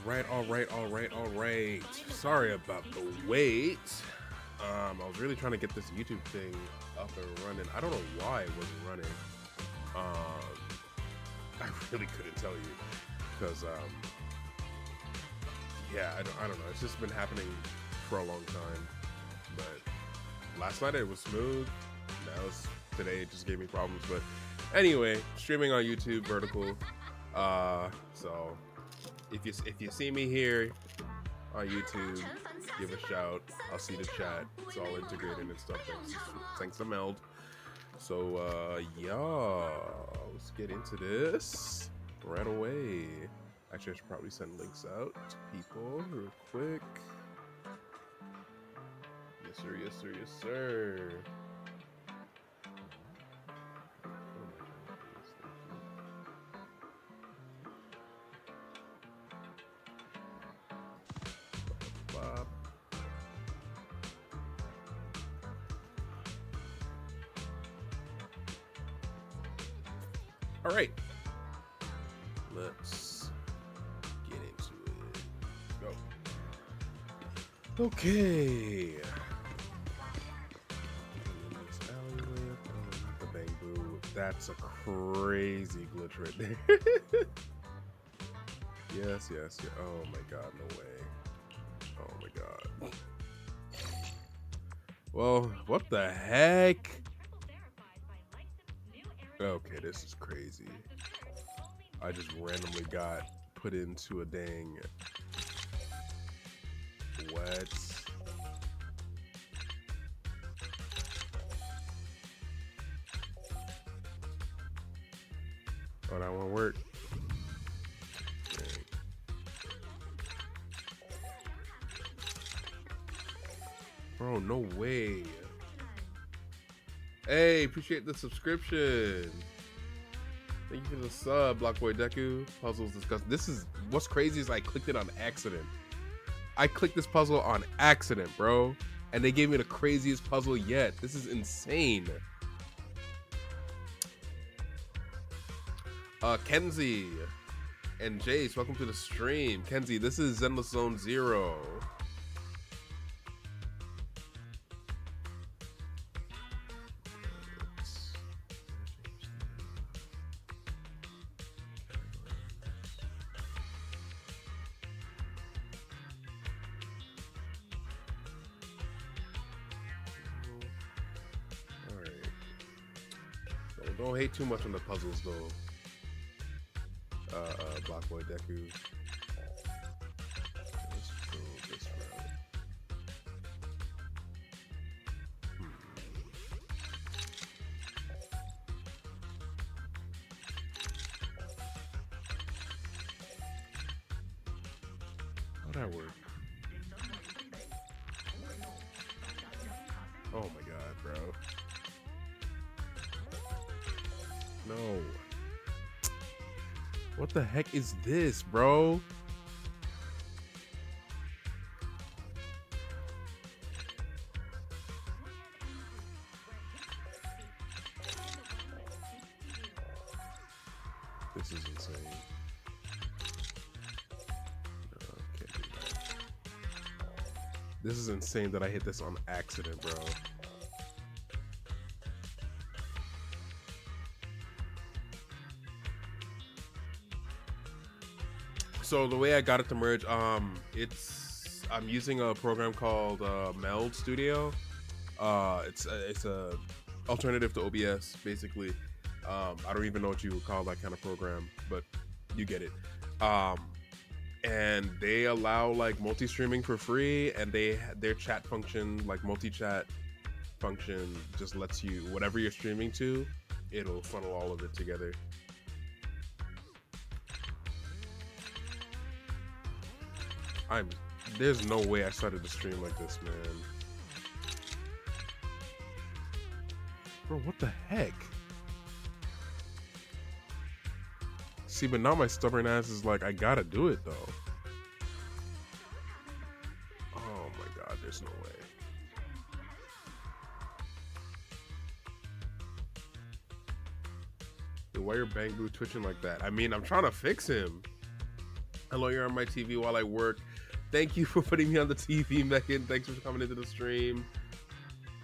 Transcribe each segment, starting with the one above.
All right. Sorry about the wait. I was really trying to get this YouTube thing up and running. I don't know why it wasn't running. I really couldn't tell you because yeah, I don't know. It's just been happening for a long time. But last night it was smooth. Today it just gave me problems. But anyway, streaming on YouTube vertical. So if you see me here on YouTube, give a shout. I'll see the chat. It's all integrated and stuff. Thanks to Meld. So yeah, let's get into this right away. Actually, I should probably send links out to people real quick. Yes sir, yes sir, yes sir. All right, let's get into it. Let's go. Okay. The bamboo. That's a crazy glitch right there. Yes. Oh my god, no way. Oh my god. Well, what the heck? Okay, this is crazy. I just randomly got put into a dang what? Oh, that won't work. Dang. Bro, no way. Hey, appreciate the subscription. Thank you for the sub, Blockboy Deku. Puzzles discussed. This is what's crazy is I clicked it on accident. I clicked this puzzle on accident, bro. And they gave me the craziest puzzle yet. This is insane. Kenzie and Jace, welcome to the stream. Kenzie, this is Zenless Zone 0. Don't hate too much on the puzzles though. Blockboy Deku. Let's go this route. How'd that work? Oh my god, bro. No. What the heck is this, bro? This is insane. Okay. This is insane that I hit this on accident, bro. So the way I got it to merge, I'm using a program called Meld Studio. It's a alternative to OBS, basically. I don't even know what you would call that kind of program, but you get it. And they allow like multi-streaming for free, and their chat function, like multi-chat function, just lets you whatever you're streaming to, it'll funnel all of it together. There's no way I started to stream like this, man. Bro, what the heck? See, but now my stubborn ass is like, I gotta do it though. Oh my god, there's no way. Dude, why are Bang Boo twitching like that? I mean, I'm trying to fix him. Hello, you're on my TV while I work. Thank you for putting me on the TV, Megan. Thanks for coming into the stream.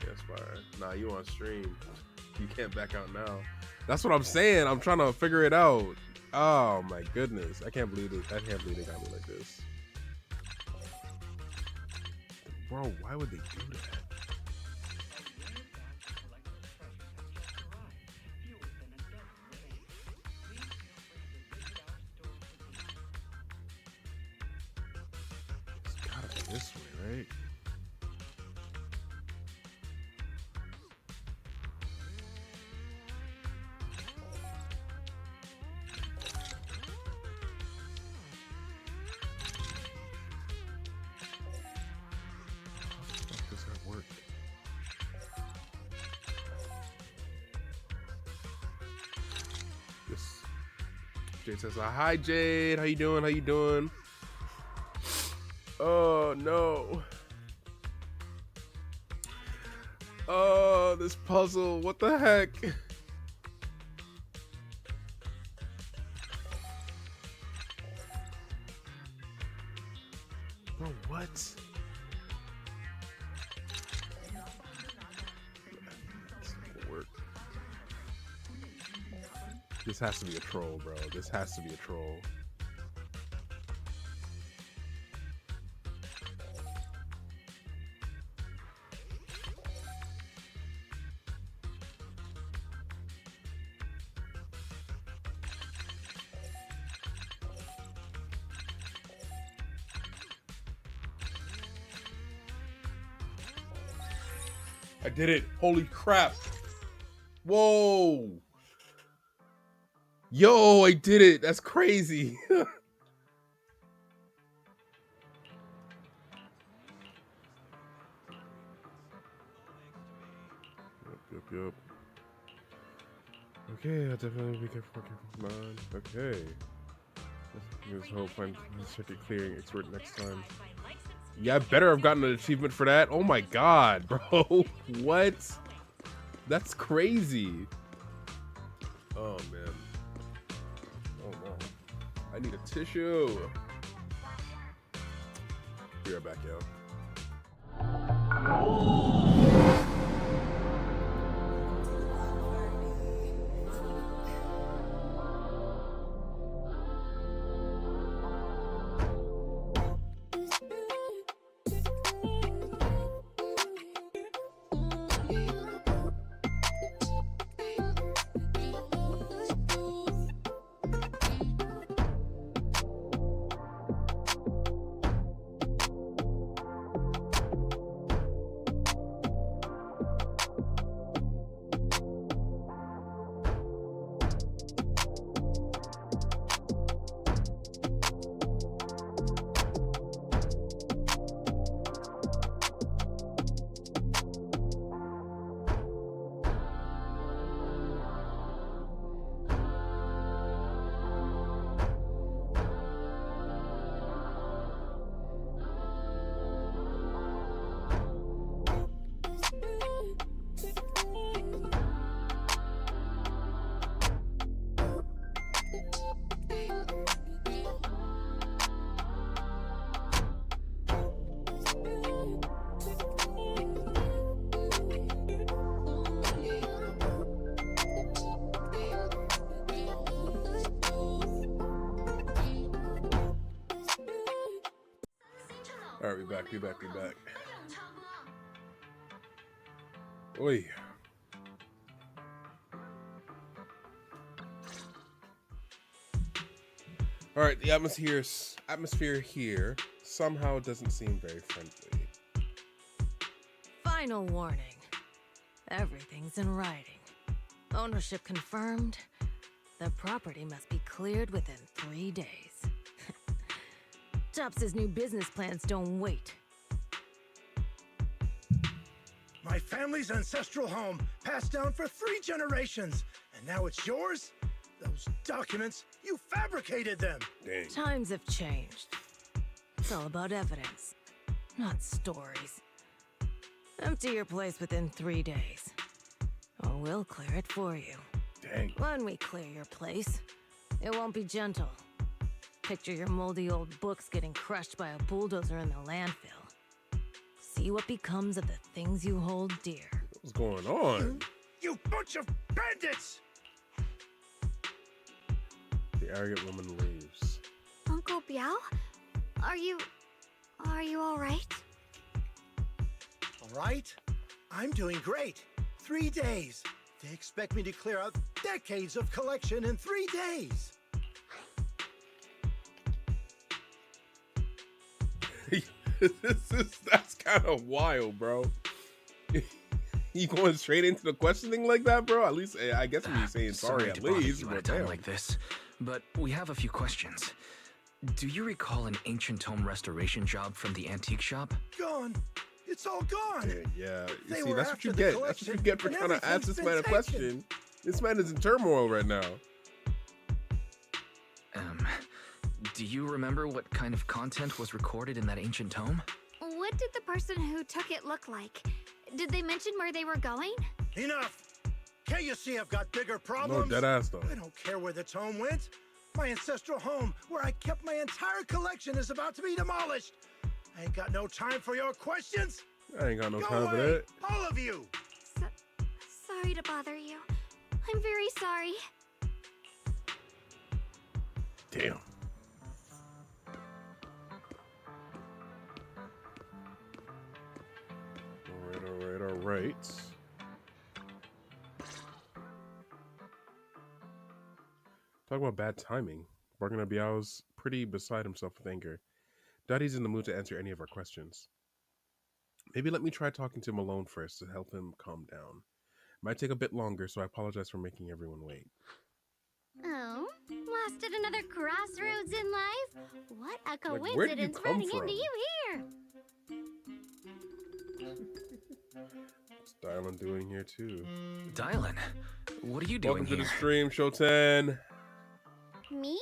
Yes, fire. Nah, you on stream. You can't back out now. That's what I'm saying. I'm trying to figure it out. Oh my goodness. I can't believe it. I can't believe they got me like this. Bro, why would they do that? It's gotta be this way, right? Jade says, hi Jade, how you doing? How you doing? Oh no. Oh, this puzzle, what the heck? Bro, what? This doesn't work. This has to be a troll, bro. This has to be a troll. I did it. Holy crap. Whoa. Yo, I did it. That's crazy. Yep. Okay, I'll definitely be careful. Come on. Okay. Let's hope I'm check it clearing expert next time. Yeah, I better have gotten an achievement for that. Oh my god, bro. What? That's crazy. Oh man. Oh no. I need a tissue. Be right back, yo. All right, we back. Oi. All right, the atmosphere here somehow doesn't seem very friendly. Final warning. Everything's in writing. Ownership confirmed. The property must be cleared within 3 days. Tops's new business plans don't wait. My family's ancestral home, passed down for 3 generations. And now it's yours? Those documents, you fabricated them! Dang. Times have changed. It's all about evidence, not stories. Empty your place within 3 days, or we'll clear it for you. Dang. When we clear your place, it won't be gentle. Picture your moldy old books getting crushed by a bulldozer in the landfill. See what becomes of the things you hold dear. What's going on? You bunch of bandits! The arrogant woman leaves. Uncle Biao? Are you all right? All right? I'm doing great. 3 days. They expect me to clear out decades of collection in 3 days. That's kind of wild, bro. You going straight into the questioning like that, bro? At least I guess when you're saying sorry at to bother least, you at a but time damn. like this, but we have a few questions. Do you recall an ancient tome restoration job from the antique shop? Gone. It's all gone. Yeah. You They see, were that's what after you the get. That's what you collection, get for and trying to ask everything's this been man a taken. question. This man is in turmoil right now. Do you remember what kind of content was recorded in that ancient tome? What did the person who took it look like? Did they mention where they were going? Enough. Can't you see I've got bigger No, problems? dead ass though. I don't care where the tome went. My ancestral home, where I kept my entire collection, is about to be demolished. I ain't got no time for your questions. I ain't got no Go time for away, that. all of you. Sorry to bother you. I'm very sorry. Damn. All right. Talk about bad timing. Bargainer Biao's pretty beside himself with anger. Daddy's in the mood to answer any of our questions. Maybe let me try talking to him alone first to help him calm down. Might take a bit longer, so I apologize for making everyone wait. Oh, lost at another crossroads in life? What a Like, where did you coincidence come running from? into you here. What's Dylan doing here too? Dylan, what are you doing Welcome to here? the stream, Shoten. Me?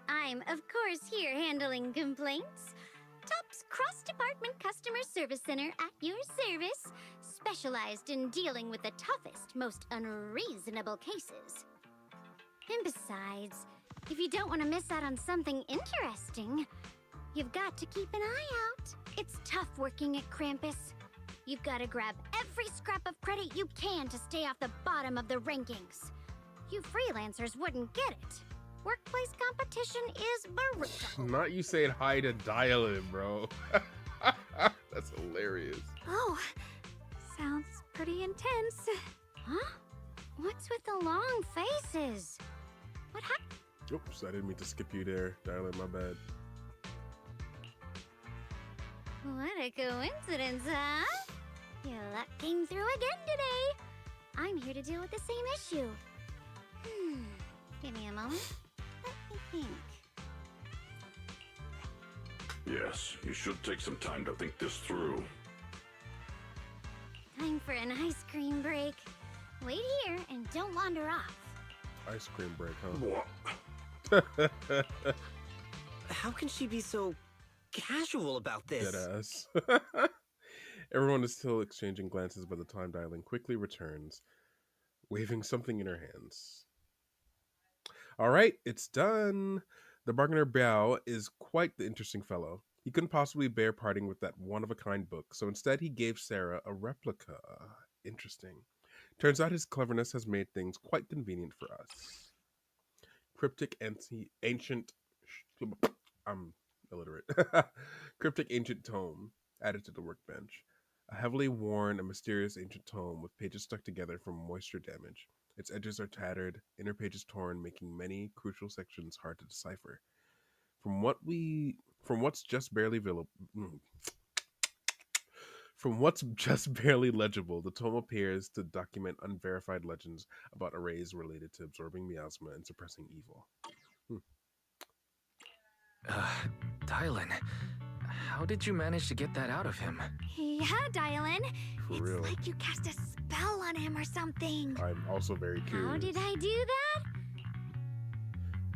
I'm, of course, here handling complaints. Top's cross-department customer service center at your service, specialized in dealing with the toughest, most unreasonable cases. And besides, if you don't want to miss out on something interesting, you've got to keep an eye out. It's tough working at Krampus. You've got to grab every scrap of credit you can to stay off the bottom of the rankings. You freelancers wouldn't get it. Workplace competition is brutal. Not you saying hi to Dylan, bro. That's hilarious. Oh, sounds pretty intense. Huh? What's with the long faces? What happened? Oops, I didn't mean to skip you there, Dylan. My bad. What a coincidence, huh? Your luck came through again today. I'm here to deal with the same issue. Give me a moment. Let me think. Yes, you should take some time to think this through. Time for an ice cream break. Wait here and don't wander off. Ice cream break, What? huh? How can she be so casual about this? Deadass. Everyone is still exchanging glances by the time Dylan quickly returns, waving something in her hands. All right, it's done. The bargainer Biao is quite the interesting fellow. He couldn't possibly bear parting with that one-of-a-kind book, so instead he gave Sarah a replica. Interesting. Turns out his cleverness has made things quite convenient for us. Cryptic ancient... I'm illiterate. Cryptic ancient tome added to the workbench. A heavily worn and mysterious ancient tome with pages stuck together from moisture damage. Its edges are tattered, inner pages torn, making many crucial sections hard to decipher. From what's just barely legible, the tome appears to document unverified legends about arrays related to absorbing miasma and suppressing evil. Dylan, how did you manage to get that out of him? Yeah, Dylan. For It's real. like you cast a spell on him or something. I'm also very curious. How did I do that?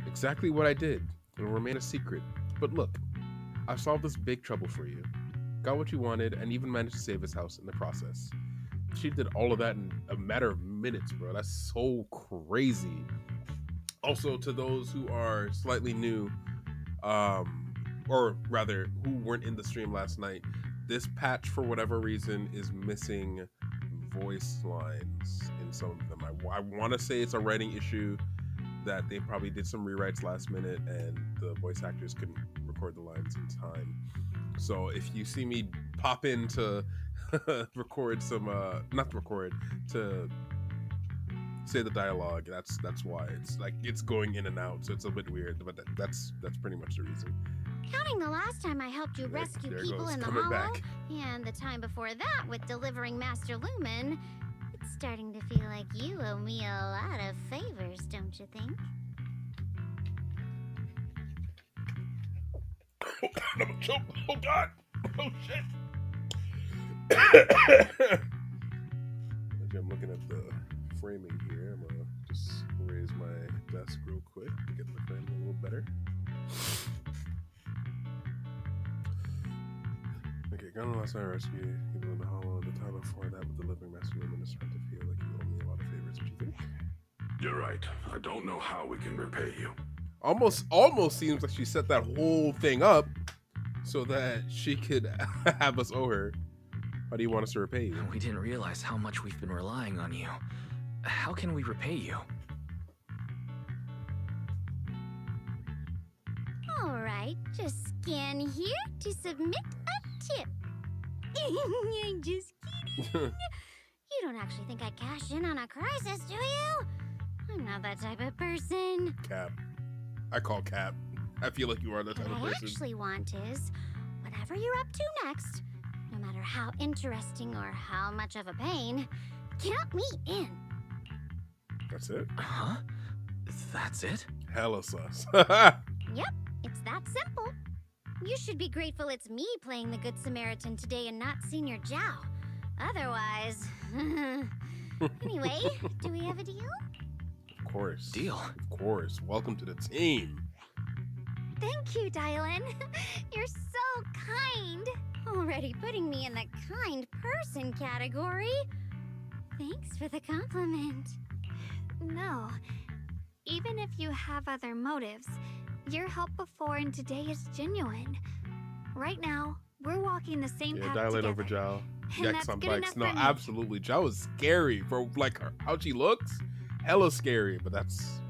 Exactly what I did. It'll remain a secret. But look, I've solved this big trouble for you. Got what you wanted, and even managed to save his house in the process. She did all of that in a matter of minutes, bro. That's so crazy. Also, to those who are slightly new or rather, who weren't in the stream last night, this patch for whatever reason is missing voice lines in some of them. I want to say it's a writing issue that they probably did some rewrites last minute and the voice actors couldn't record the lines in time. So if you see me pop in to record some, to say the dialogue, that's why. It's like it's going in and out, so it's a bit weird, but that's pretty much the reason. Counting the last time I helped you rescue people in the Coming hollow, back. and the time before that with delivering Master Lumen, it's starting to feel like you owe me a lot of favors, don't you think? Oh God! Oh shit! I'm looking at the framing here. I'm gonna just raise my desk real quick to get the frame a little better. Okay, gone last night rescue people in the hollow. The time before that with the living Master Lumen is starting to feel like you owe me a lot of favors. What do you think? You're right. I don't know how we can repay you. Almost seems like she set that whole thing up so that she could have us owe her. How do you want us to repay you? We didn't realize how much we've been relying on you. How can we repay you? All right, just scan here to submit a tip. I'm just kidding. You don't actually think I'd cash in on a crisis, do you? I'm not that type of person. Cap. I call Cap. I feel like you are that type What of I person. actually want is, whatever you're up to next, no matter how interesting or how much of a pain, count me in. That's it? Huh? That's it? Hella sus. Yep, it's that simple. You should be grateful it's me playing the Good Samaritan today and not Senior Zhao. Otherwise... Anyway, do we have a deal? Of course. Deal. Of course. Welcome to the team. Thank you, Dylan. You're so kind. Already putting me in the kind person category. Thanks for the compliment. No. Even if you have other motives, your help before and today is genuine. Right now, we're walking the same Yeah, path dial in together. over Zhao. And Yikes that's on good bikes. enough No, for me. absolutely. Zhao is scary for like how she looks. Hella scary, but that's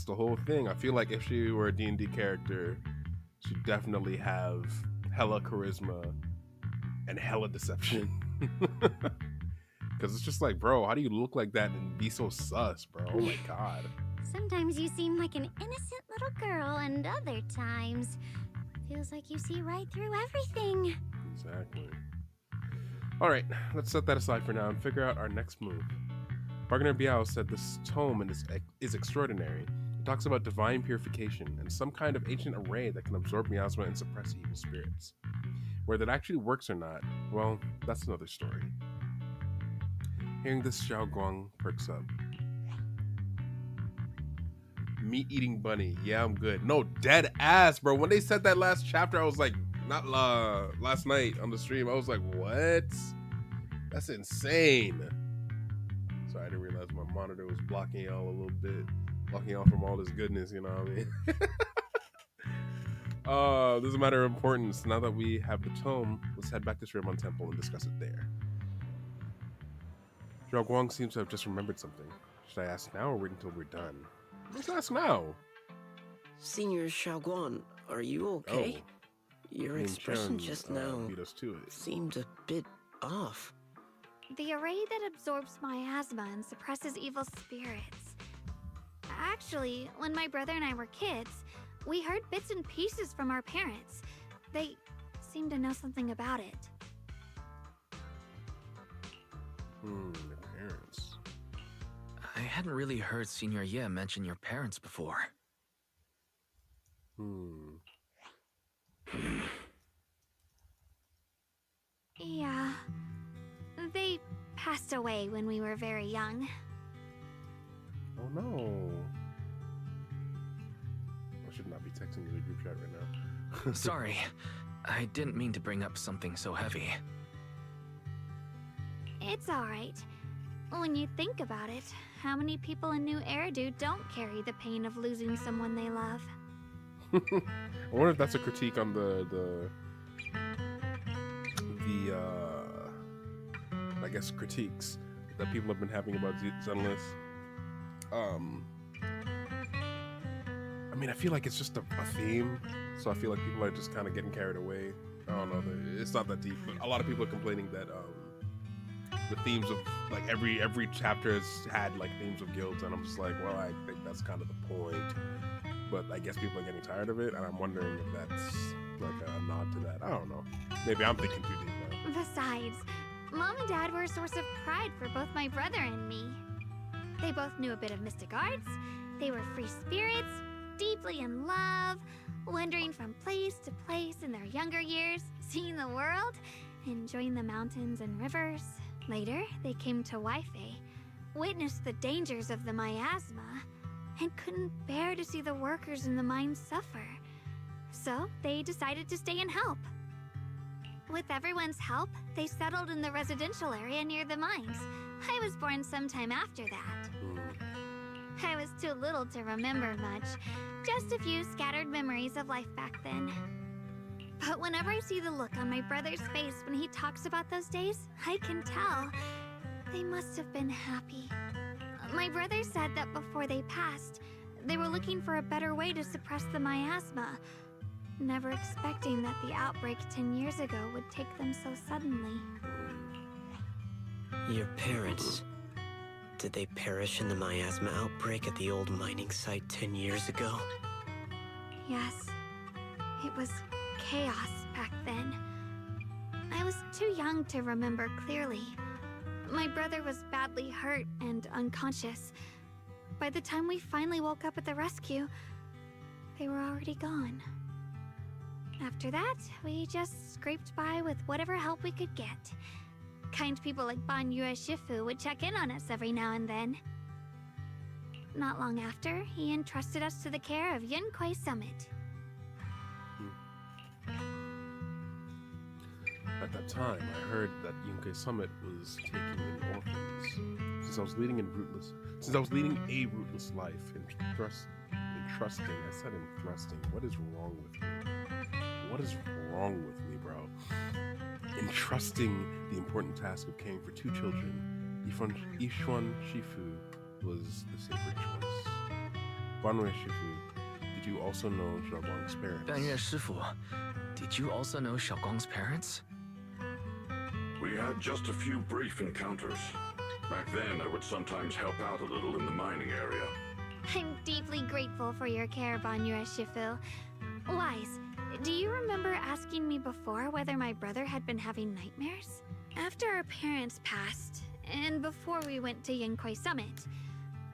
the whole thing. I feel like if she were a D&D character, she'd definitely have hella charisma and hella deception. Because it's just like, bro, how do you look like that and be so sus, bro? Oh my God. Sometimes you seem like an innocent little girl, and other times, feels like you see right through everything. Exactly. All right, let's set that aside for now and figure out our next move. Bargainer Biao said this tome is extraordinary. It talks about divine purification and some kind of ancient array that can absorb miasma and suppress evil spirits. Whether it actually works or not, well, that's another story. Hearing this, Xiao Guang perks up. Meat-eating bunny. Yeah, I'm good. No, dead ass, bro. When they said that last chapter, I was like, not last night on the stream, I was like, what? That's insane. Sorry, I didn't realize my monitor was blocking y'all a little bit. Blocking y'all from all this goodness, you know what I mean? This is a matter of importance. Now that we have the tome, let's head back to Shremon Temple and discuss it there. Zhao Guang seems to have just remembered something. Should I ask now or wait until we're done? Let's ask now. Senior Xiaoguan, are you okay? Oh. Your Lin expression Chen, just now beat us to it. seemed a bit off. The array that absorbs miasma and suppresses evil spirits. Actually, when my brother and I were kids, we heard bits and pieces from our parents. They seemed to know something about it. Your parents. I hadn't really heard Senior Ye mention your parents before. Yeah. They passed away when we were very young. Oh no. I should not be texting you the group chat right now. Sorry, I didn't mean to bring up something so heavy. It's alright. When you think about it, how many people in New Eridu don't carry the pain of losing someone they love? I wonder if that's a critique on the I guess critiques that people have been having about Zenless. I mean, I feel like it's just a theme, so I feel like people are just kind of getting carried away. I don't know, it's not that deep, but a lot of people are complaining that the themes of like every chapter has had like themes of guilds, and I'm just like, well, I think that's kind of the point, but I guess people are getting tired of it, and I'm wondering if that's like a nod to that. I don't know, maybe I'm thinking too deep now. Besides, Mom and Dad were a source of pride for both my brother and me. They both knew a bit of mystic arts, they were free spirits, deeply in love, wandering from place to place in their younger years, seeing the world, enjoying the mountains and rivers. Later, they came to Wi-Fi, witnessed the dangers of the miasma, and couldn't bear to see the workers in the mines suffer. So, they decided to stay and help. With everyone's help, they settled in the residential area near the mines. I was born sometime after that. I was too little to remember much, just a few scattered memories of life back then. But whenever I see the look on my brother's face when he talks about those days, I can tell they must have been happy. My brother said that before they passed, they were looking for a better way to suppress the miasma, never expecting that the outbreak 10 years ago would take them so suddenly. Your parents, did they perish in the miasma outbreak at the old mining site 10 years ago? Yes, it was chaos back then. I was too young to remember clearly. My brother was badly hurt and unconscious. By the time we finally woke up at the rescue, they were already gone. After that, we just scraped by with whatever help we could get. Kind people like Banyue Shifu would check in on us every now and then. Not long after, he entrusted us to the care of Yunquai Summit. At that time, I heard that Yunquai Summit was taking in orphans. Since I was leading a rootless life, entrusting. I said entrusting. What is wrong with me? What is wrong with me, bro? Entrusting the important task of caring for two children, Yishuan Shifu was the sacred choice. Banwei Shifu, did you also know Xiaoguang's parents? Banyue Shifu, did you also know Xiaoguang's parents? We had just a few brief encounters. Back then, I would sometimes help out a little in the mining area. I'm deeply grateful for your care, Banyue Shifu. Wise, do you remember asking me before whether my brother had been having nightmares? After our parents passed, and before we went to Yunquai Summit,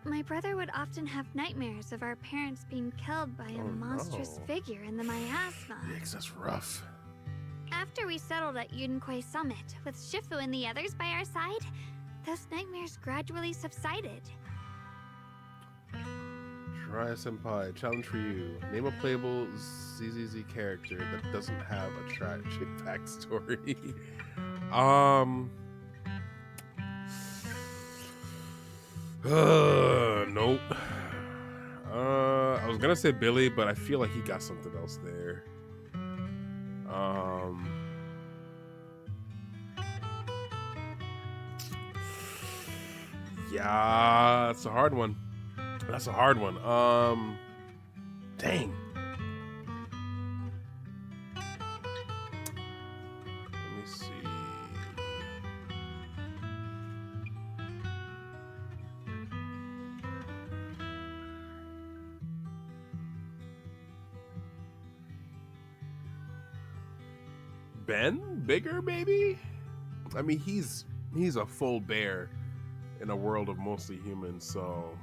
my brother would often have nightmares of our parents being killed by a monstrous figure in the miasma. Yikes, that's rough. After we settled at Yunquai Summit, with Shifu and the others by our side, those nightmares gradually subsided. Jiraiya Senpai, challenge for you. Name a playable ZZZ character that doesn't have a tragic backstory. Nope. I was gonna say Billy, but I feel like he got something else there. Yeah, that's a hard one. That's a hard one. Dang. Let me see. Ben? Bigger, maybe? I mean, he's a full bear in a world of mostly humans, so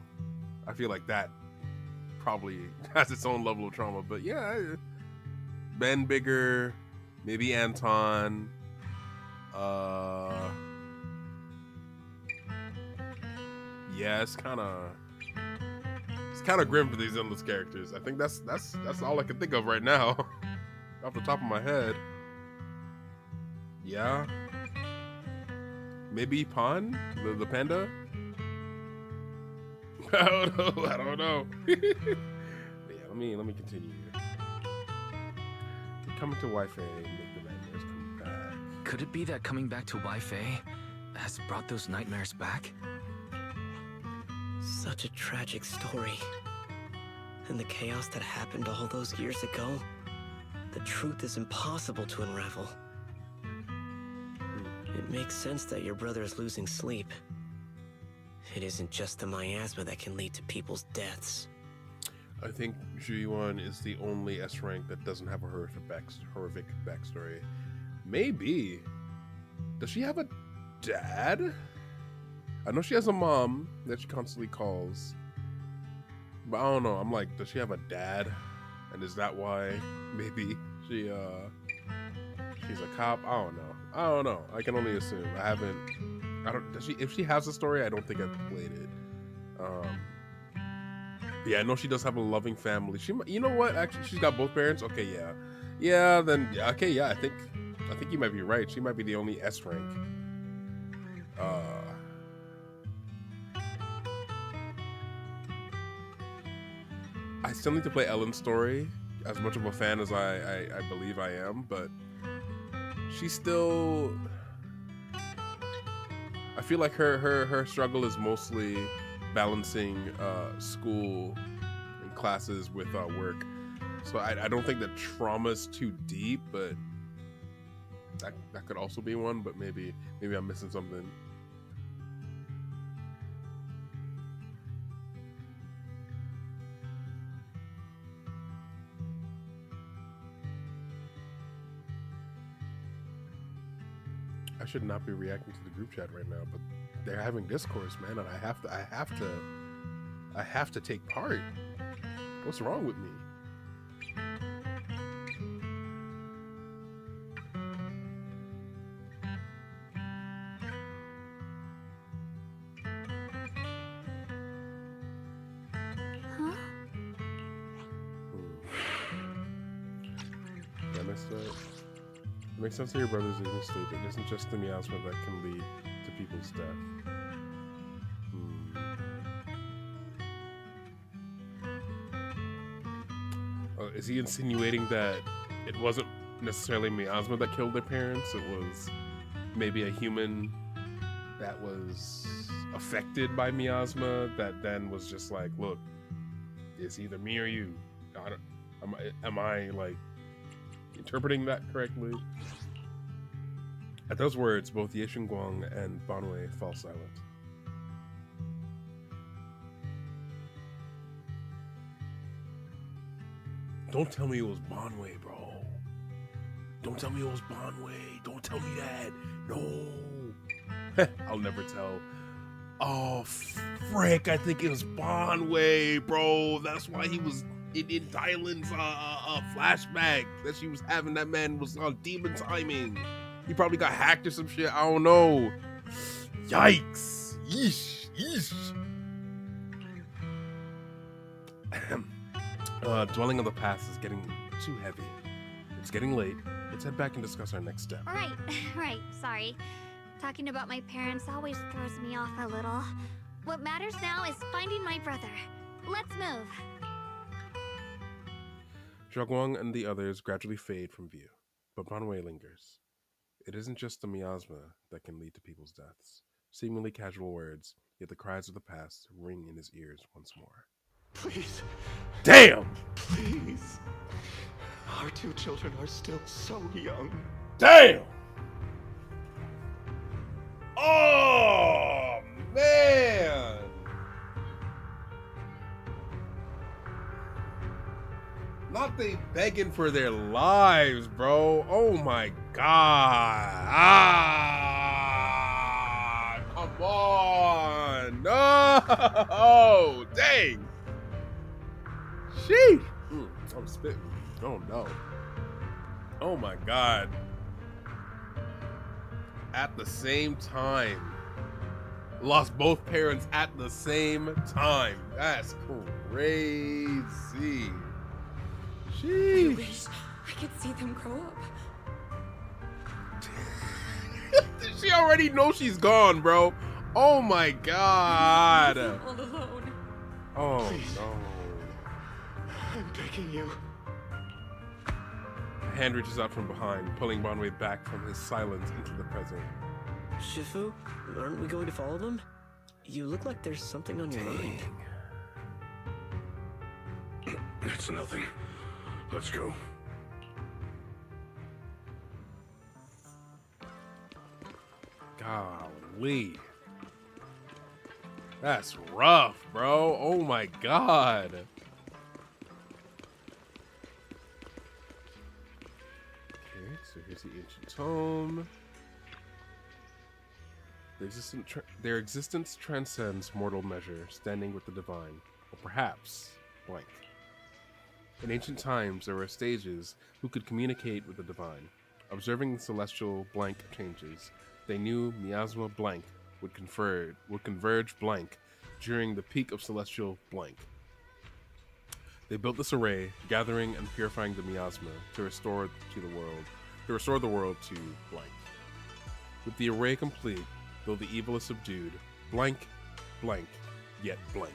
I feel like that probably has its own level of trauma. But yeah, Ben Bigger, maybe Anton. Yeah, it's kind of grim for these endless characters. I think that's all I can think of right now, off the top of my head. Yeah, maybe Pan, the panda. I don't know. Yeah, let me continue here. coming to Wi-Fi make the nightmares come back? Could it be that coming back to Wi-Fi has brought those nightmares back? Such a tragic story. And the chaos that happened all those years ago, the truth is impossible to unravel. It makes sense that your brother is losing sleep. It isn't just the miasma that can lead to people's deaths. I think Zhu is the only S rank that doesn't have a horrific backstory. Maybe. Does she have a dad? I know she has a mom that she constantly calls. But I don't know. I'm like, does she have a dad? And is that why maybe she's a cop? I don't know. I can only assume. If she has a story, I don't think I've played it. Yeah, I know she does have a loving family. You know what? Actually, she's got both parents. Okay, yeah. Yeah, then okay, yeah, I think you might be right. She might be the only S rank. I still need to play Ellen's story, as much of a fan as I believe I am, but she's still... I feel like her struggle is mostly balancing school and classes with work. So I don't think the trauma's too deep, but that could also be one, but maybe I'm missing something. I should not be reacting to the group chat right now, but they're having discourse, man, and I have to take part. What's wrong with me? Huh? I messed up. It makes sense that your brother's evil sleep. It isn't just the miasma that can lead to people's death. Is he insinuating that it wasn't necessarily miasma that killed their parents? It was maybe a human that was affected by miasma that then was just like, look, it's either me or you. Am I like interpreting that correctly? At those words, both Ye Guang and Banwei fall silent. Don't tell me it was Banwei, bro. Don't tell me it was Banwei. Don't tell me that. No. I'll never tell. Oh, frick. I think it was Banwei, bro. That's why he was in Dylan's flashback that she was having. That man was on demon timing. He probably got hacked or some shit. I don't know. Yikes. Yeesh. Yeesh. Dwelling on the past is getting too heavy. It's getting late. Let's head back and discuss our next step. Right, sorry. Talking about my parents always throws me off a little. What matters now is finding my brother. Let's move. Zhaguang and the others gradually fade from view, but Banwei lingers. It isn't just the miasma that can lead to people's deaths. Seemingly casual words, yet the cries of the past ring in his ears once more. Please. Damn! Please. Our two children are still so young. Damn! Oh, man! Not they begging for their lives, bro. Oh my god. Come on. No. Dang. Sheesh. I'm spitting. Oh no. Oh my god. At the same time. Lost both parents at the same time. That's crazy. Sheesh. I wish I could see them grow up. She already knows she's gone, bro. Oh my god. All alone. Oh Please. no. I'm begging you. hand reaches out from behind, pulling Bonway back from his silence into the present. Shifu, aren't we going to follow them? You look like there's something on your mind. It's nothing. Let's go. Golly. That's rough, bro. Oh my god. Okay, so here's the ancient tome. Their existence transcends mortal measure, standing with the divine, or perhaps blank. In ancient times, there were sages who could communicate with the divine. Observing the celestial blank changes, they knew miasma blank would converge blank during the peak of celestial blank. They built this array, gathering and purifying the miasma to restore the world to blank. With the array complete, though the evil is subdued, blank, blank, yet blank.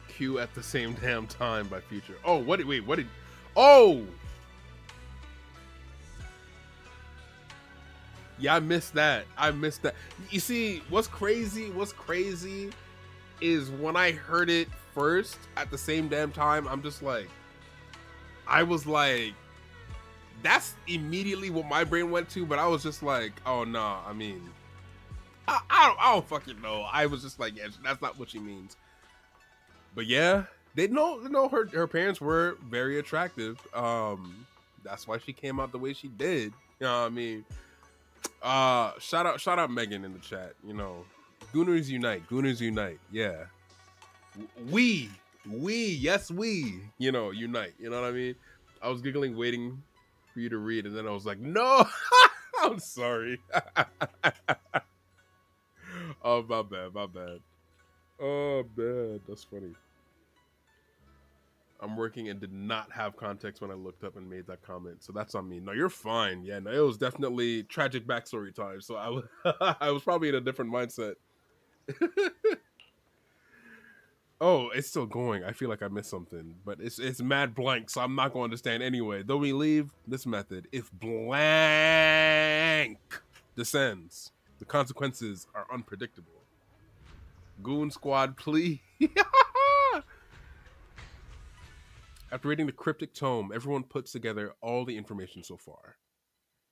Q at the same damn time by Future. Oh, what did, oh! Yeah, I missed that. You see, what's crazy is when I heard it first at the same damn time, I was like, that's immediately what my brain went to, but I was just like, oh no, I mean, I don't fucking know. I was just like, yeah, that's not what she means. But yeah, they know her parents were very attractive. That's why she came out the way she did. You know what I mean? Shout out Megan in the chat. You know, Gooners unite. Yeah, yes we. You know, unite. You know what I mean? I was giggling, waiting for you to read, and then I was like, no, I'm sorry. Oh, my bad. Oh man, that's funny. I'm working and did not have context when I looked up and made that comment, so that's on me. No, you're fine. Yeah, no, it was definitely tragic backstory time, so I was probably in a different mindset. Oh, it's still going. I feel like I missed something, but it's mad blank, so I'm not going to understand anyway. Though we leave this method, if blank descends, the consequences are unpredictable. Goon Squad, please. After reading the cryptic tome, everyone puts together all the information so far.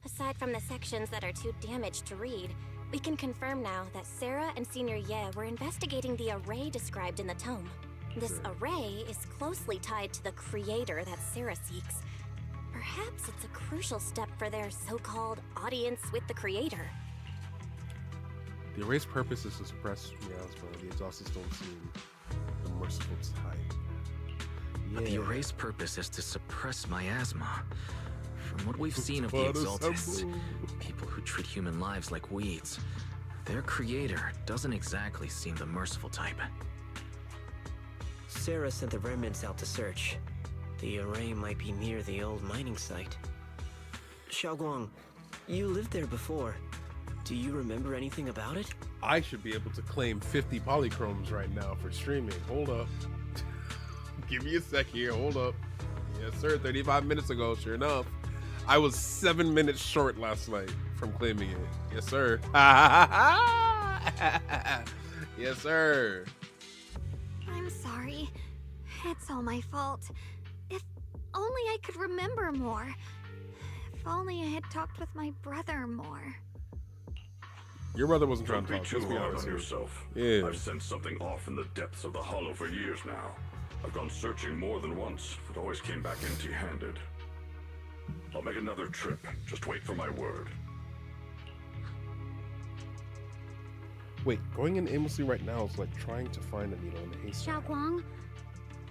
Aside from the sections that are too damaged to read, we can confirm now that Sarah and Senior Ye were investigating the array described in the tome. This array is closely tied to the creator that Sarah seeks. Perhaps it's a crucial step for their so-called audience with the creator. The array's purpose is to suppress miasma. The exhausted don't seem the merciful type. Yeah. The array's purpose is to suppress miasma. From what we've seen of the Exaltists, people who treat human lives like weeds, their creator doesn't exactly seem the merciful type. Sarah sent the remnants out to search. The array might be near the old mining site. Xiaoguang, you lived there before. Do you remember anything about it? I should be able to claim 50 polychromes right now for streaming. Hold up. Give me a sec here. Hold up. Yes, sir. 35 minutes ago, sure enough. I was 7 minutes short last night from claiming it. Yes, sir. Yes, sir. I'm sorry. It's all my fault. If only I could remember more. If only I had talked with my brother more. Your brother wasn't trying to Don't talk. be Let's too be hard honest on here. yourself. Yeah. I've sensed something off in the depths of the hollow for years now. I've gone searching more than once, but always came back empty-handed. I'll make another trip. Just wait for my word. Wait, going in aimlessly right now is like trying to find a needle in a haystack. Xiaoguang,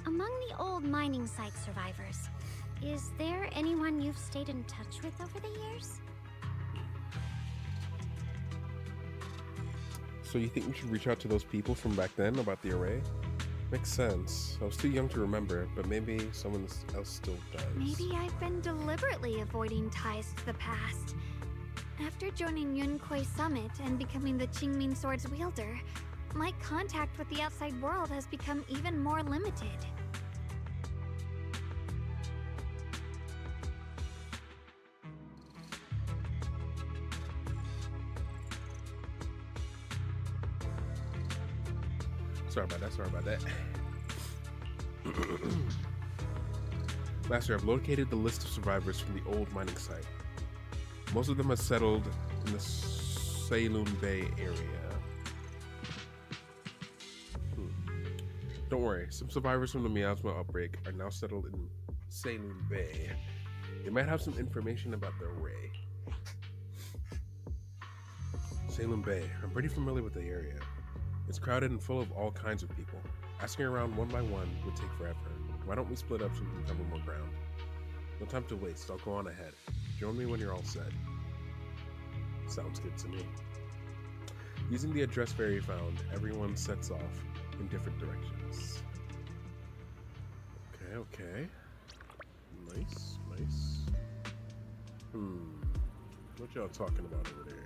among the old mining site survivors, is there anyone you've stayed in touch with over the years? So you think we should reach out to those people from back then about the array? Makes sense. I was too young to remember, but maybe someone else still does. Maybe I've been deliberately avoiding ties to the past. After joining Yunkuei Summit and becoming the Qingming Sword's wielder, my contact with the outside world has become even more limited. Sorry about that. Master, I've located the list of survivors from the old mining site. Most of them have settled in the Saloon Bay area. Don't worry, some survivors from the miasma outbreak are now settled in Saloon Bay. They might have some information about the array. Salem Bay. I'm pretty familiar with the area. It's crowded and full of all kinds of people. Asking around one by one would take forever. Why don't we split up so we can cover more ground? No time to waste. I'll go on ahead. Join me when you're all set. Sounds good to me. Using the address Fairy found, everyone sets off in different directions. Okay. Nice. What y'all talking about over there?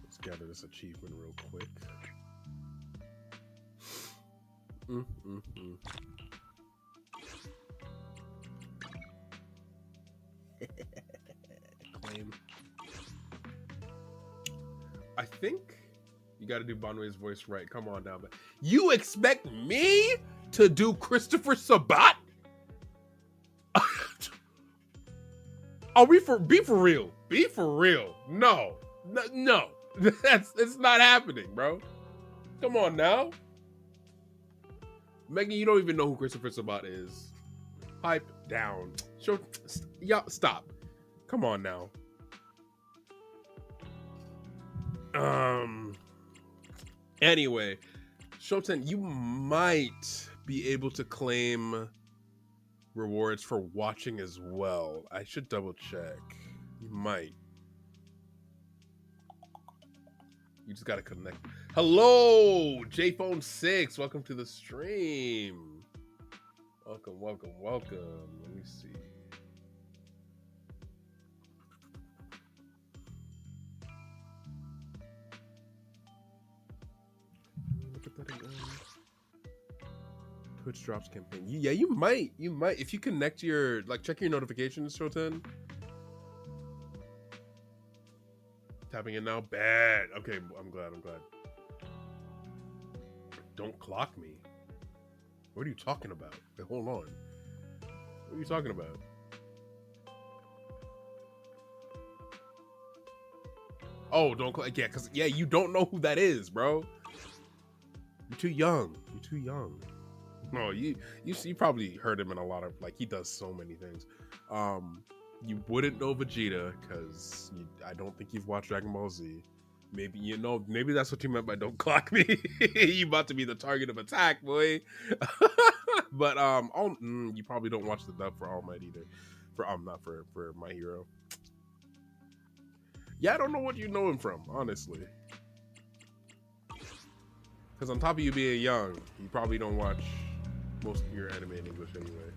Let's gather this achievement real quick. Claim. I think you got to do Bonway's voice right. Come on now, but you expect me to do Christopher Sabat? Are we be for real? Be for real? No. It's not happening, bro. Come on now. Megan, you don't even know who Christopher Sabat is. Pipe down. Stop. Come on now. Anyway, Shoten, you might be able to claim rewards for watching as well. I should double check. You might. You just gotta connect. Hello, JPhone 6. Welcome to the stream. Welcome. Let me see. Look at that again. Twitch drops campaign. Yeah, you might. If you connect your, check your notifications, Shoten. Tapping in now. Bad. Okay, I'm glad. Don't clock me. What are you talking about? Hey, hold on. What are you talking about? Oh, don't clock. Yeah, because, you don't know who that is, bro. You're too young. No, you probably heard him in a lot of, he does so many things. You wouldn't know Vegeta because I don't think you've watched Dragon Ball Z. Maybe that's what you meant by "don't clock me." You about to be the target of attack, boy. But you probably don't watch the dub for All Might either. Not for My Hero. Yeah, I don't know what you know him from, honestly. Because on top of you being young, you probably don't watch most of your anime in English anyway.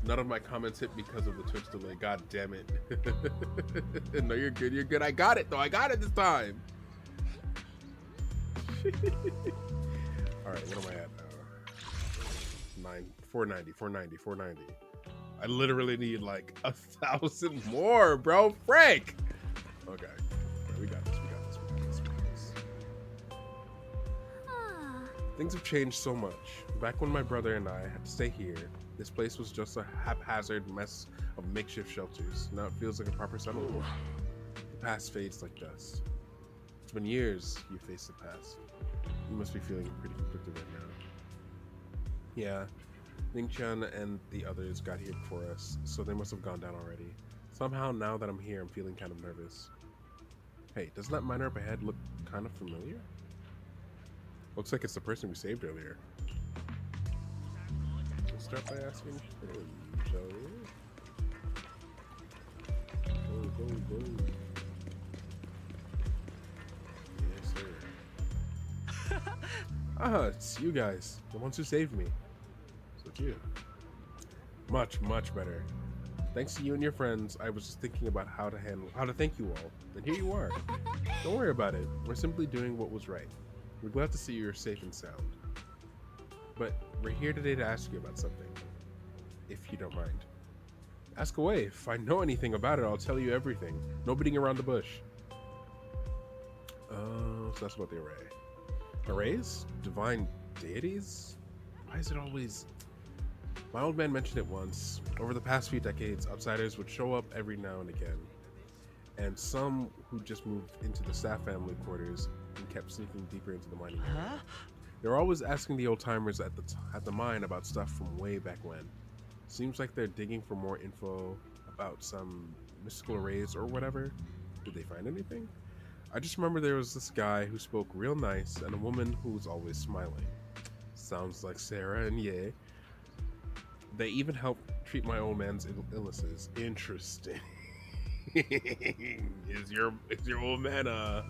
None of my comments hit because of the Twitch delay. God damn it. No, you're good. I got it, though. I got it this time. All right, what am I at? 490. I literally need 1,000 more, bro. Frank. Okay. We got this. Things have changed so much. Back when my brother and I had to stay here, this place was just a haphazard mess of makeshift shelters. Now it feels like a proper settlement. The past fades like dust. It's been years you faced the past. You must be feeling pretty conflicted right now. Yeah, Ning-chan and the others got here before us, so they must have gone down already. Somehow, now that I'm here, I'm feeling kind of nervous. Hey, doesn't that miner up ahead look kind of familiar? Looks like it's the person we saved earlier. Let's start by asking him, shall we? Go. Yes, sir. It's you guys. The ones who saved me. So it's you. Much better. Thanks to you and your friends, I was just thinking about how to thank you all. And here you are. Don't worry about it. We're simply doing what was right. We're glad to see you're safe and sound. But we're here today to ask you about something, if you don't mind. Ask away. If I know anything about it, I'll tell you everything. No beating around the bush. So that's about the array. Arrays? Divine deities? Why is it always... My old man mentioned it once. Over the past few decades, outsiders would show up every now and again. And some who just moved into the staff family quarters and kept sneaking deeper into the mining area. They were always asking the old-timers at the mine about stuff from way back when. Seems like they're digging for more info about some mystical arrays or whatever. Did they find anything? I just remember there was this guy who spoke real nice and a woman who was always smiling. Sounds like Sarah and Ye. They even helped treat my old man's illnesses. Interesting. Is your old man an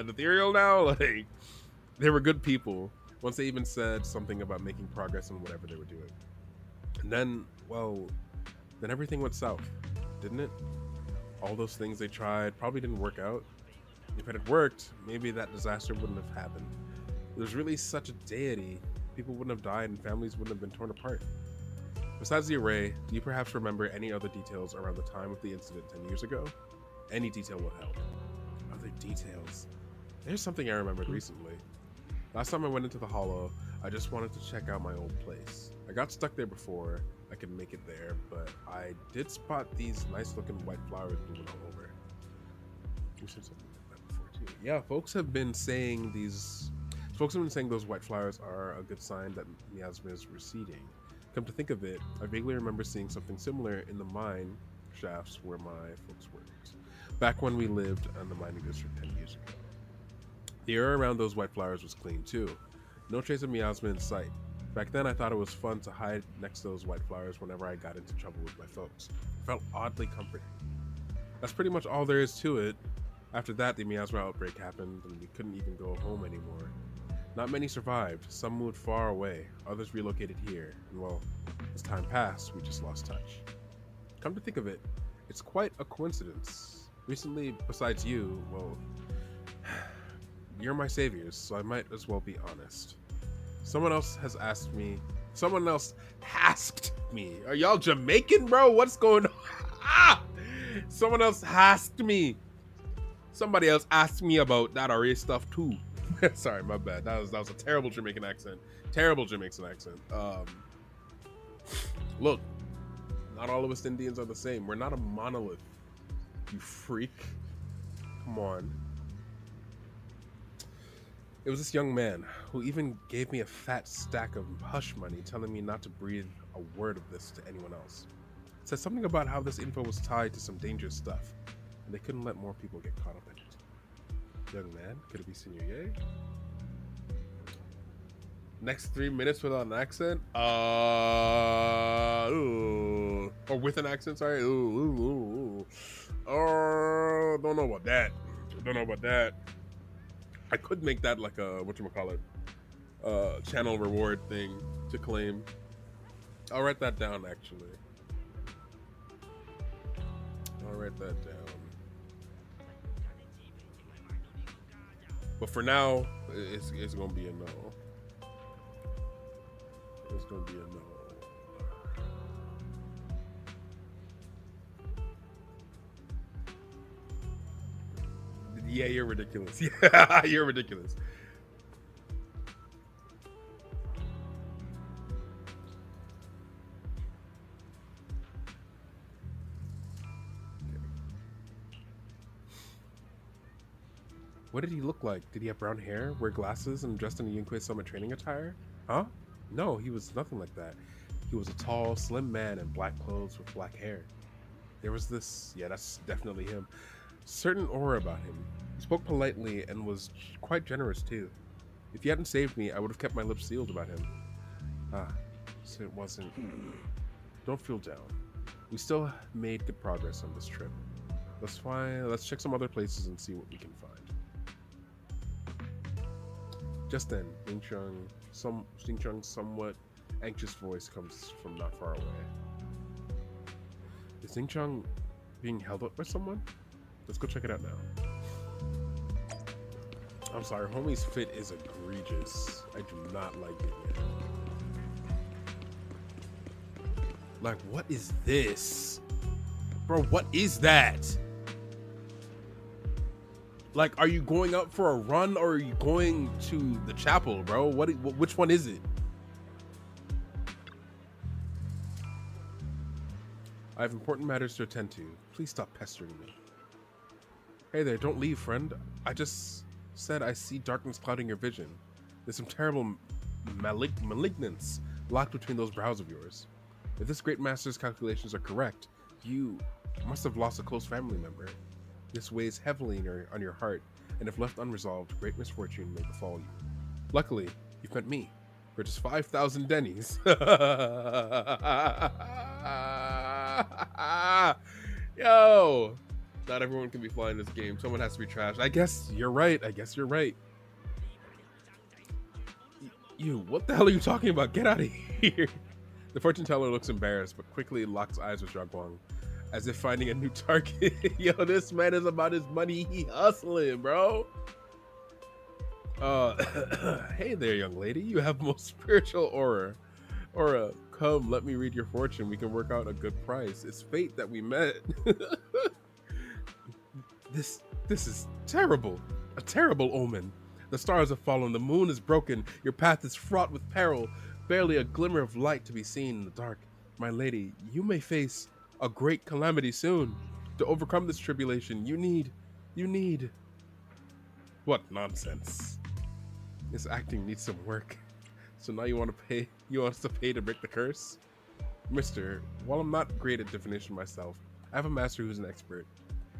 ethereal now? Like, they were good people. Once they even said something about making progress in whatever they were doing. And then, well, then everything went south, didn't it? All those things they tried probably didn't work out. If it had worked, maybe that disaster wouldn't have happened. If there was really such a deity, people wouldn't have died and families wouldn't have been torn apart. Besides the array, do you perhaps remember any other details around the time of the incident 10 years ago? Any detail will help. Other details? There's something I remembered recently. Last time I went into the Hollow, I just wanted to check out my old place. I got stuck there before I could make it there, but I did spot these nice looking white flowers blooming all over. We said something like that before too. Yeah, folks have been saying those white flowers are a good sign that miasma is receding. Come to think of it, I vaguely remember seeing something similar in the mine shafts where my folks worked, back when we lived in the mining district 10 years ago. The air around those white flowers was clean too. No trace of miasma in sight. Back then I thought it was fun to hide next to those white flowers whenever I got into trouble with my folks. It felt oddly comforting. That's pretty much all there is to it. After that, the miasma outbreak happened and we couldn't even go home anymore. Not many survived. Some moved far away. Others relocated here. And well, as time passed, we just lost touch. Come to think of it, it's quite a coincidence. Recently, besides you, well, you're my saviors, so I might as well be honest. Someone else asked me. Are y'all Jamaican, bro? What's going on? Someone else asked me. Somebody else asked me about that array stuff too. Sorry, my bad. That was a terrible Jamaican accent. Look, not all of us Indians are the same. We're not a monolith, you freak. Come on. It was this young man who even gave me a fat stack of hush money, telling me not to breathe a word of this to anyone else. It said something about how this info was tied to some dangerous stuff, and they couldn't let more people get caught up in it. Young man, could it be Senior Ye? Next 3 minutes without an accent? Ooh. Or with an accent, sorry. Don't know about that. I could make that like a, channel reward thing to claim. I'll write that down, actually. But for now, it's gonna be a no. It's gonna be a no. Yeah, you're ridiculous. Yeah, you're ridiculous. What did he look like? Did he have brown hair, wear glasses, and dressed in a Yunque Summit training attire? Huh? No, he was nothing like that. He was a tall, slim man in black clothes with black hair. There was this, yeah, that's definitely him, certain aura about him. He spoke politely and was quite generous too. If he hadn't saved me, I would have kept my lips sealed about him. So it wasn't... Don't feel down. We still made good progress on this trip. Let's check some other places and see what we can find. Just then, Xingchung's somewhat anxious voice comes from not far away. Is Xingchung being held up by someone? Let's go check it out now. I'm sorry, homie's fit is egregious. I do not like it yet. Like, what is this? Bro, what is that? Like, are you going out for a run or are you going to the chapel, bro? Which one is it? I have important matters to attend to. Please stop pestering me. Hey there, don't leave, friend. I just said I see darkness clouding your vision. There's some terrible malignance locked between those brows of yours. If this great master's calculations are correct, you must have lost a close family member. This weighs heavily on your heart, and if left unresolved, great misfortune may befall you. Luckily, you've met me for just 5,000 dennies. Yo! Not everyone can be flying this game. Someone has to be trashed. I guess you're right. You, what the hell are you talking about? Get out of here. The fortune teller looks embarrassed, but quickly locks eyes with Xiaoguang, as if finding a new target. Yo, this man is about his money. He hustling, bro. Hey there, young lady. You have most spiritual aura. Come, let me read your fortune. We can work out a good price. It's fate that we met. This is terrible. A terrible omen. The stars have fallen. The moon is broken. Your path is fraught with peril. Barely a glimmer of light to be seen in the dark. My lady, you may face a great calamity soon. To overcome this tribulation, you need... What nonsense. This acting needs some work. So now you want us to pay to break the curse? Mister, while I'm not great at divination myself, I have a master who's an expert.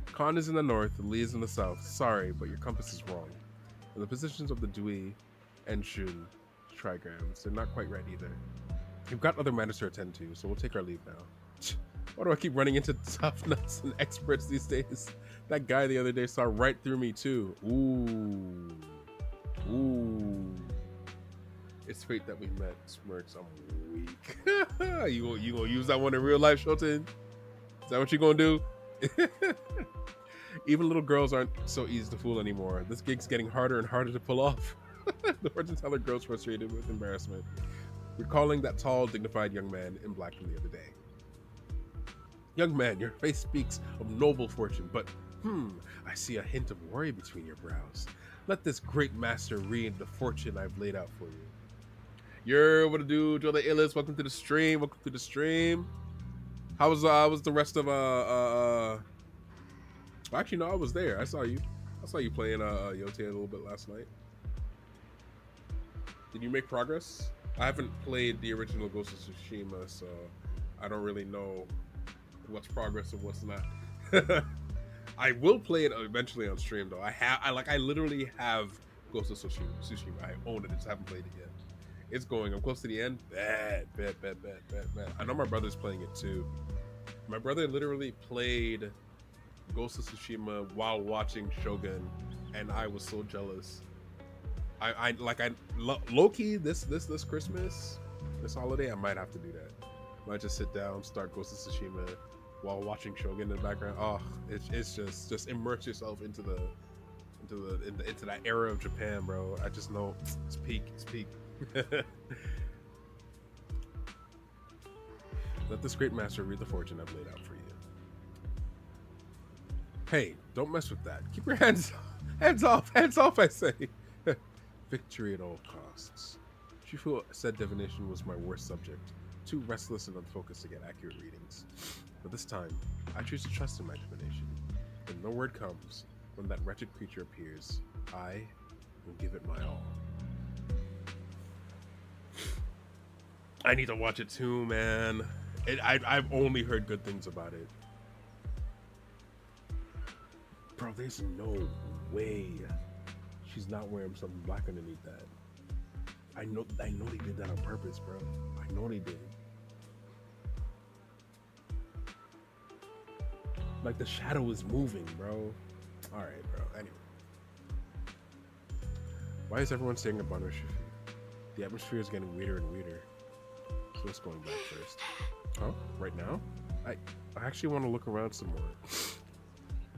Khan is in the north, Li is in the south. Sorry, but your compass is wrong. And the positions of the Dui and Shun trigrams, they're not quite right either. We've got other matters to attend to, so we'll take our leave now. Why do I keep running into tough nuts and experts these days? That guy the other day saw right through me too. Ooh. It's fate that we met. Smirks, I'm weak. you gonna use that one in real life, Shoten? Is that what you gonna do? Even little girls aren't so easy to fool anymore. This gig's getting harder and harder to pull off. The fortune teller grows frustrated with embarrassment, recalling that tall, dignified young man in black from the other day. Young man, your face speaks of noble fortune, but I see a hint of worry between your brows. Let this great master read the fortune I've laid out for you. You're what to do, Joe the Illest. Welcome to the stream. How was the rest of actually no, I was there. I saw you playing Yote a little bit last night. Did you make progress? I haven't played the original Ghost of Tsushima, so I don't really know what's progress and what's not. I will play it eventually on stream though. I literally have Ghost of Tsushima. I own it, I just haven't played it yet. It's going. I'm close to the end. Bad. I know my brother's playing it too. My brother literally played Ghost of Tsushima while watching Shogun, and I was so jealous. Low-key this Christmas, this holiday, I might have to do that. Might just sit down, start Ghost of Tsushima while watching Shogun in the background. Oh, it's just immerse yourself into that era of Japan, bro. I just know it's peak. Let this great master read the fortune I've laid out for you. Hey, don't mess with that. Keep your hands off, I say. Victory at all costs. Shifu said divination was my worst subject. Too restless and unfocused to get accurate readings. But this time, I choose to trust in my divination. When no word comes, when that wretched creature appears, I will give it my all. I need to watch it too, man. I've only heard good things about it. Bro, there's no way she's not wearing something black underneath that. I know they did that on purpose, bro. I know they did. Like the shadow is moving, bro. All right, bro. Anyway, why is everyone staring at Banner Shifu? The atmosphere is getting weirder and weirder. So let's go back first. Huh? Right now? I actually want to look around some more.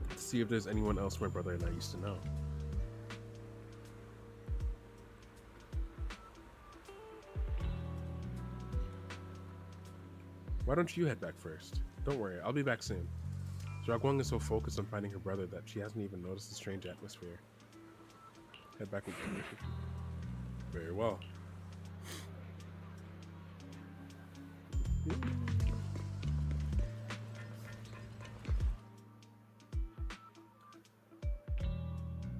To see if there's anyone else my brother and I used to know. Why don't you head back first? Don't worry, I'll be back soon. Xiaoguang is so focused on finding her brother that she hasn't even noticed the strange atmosphere. Head back with me. Very well.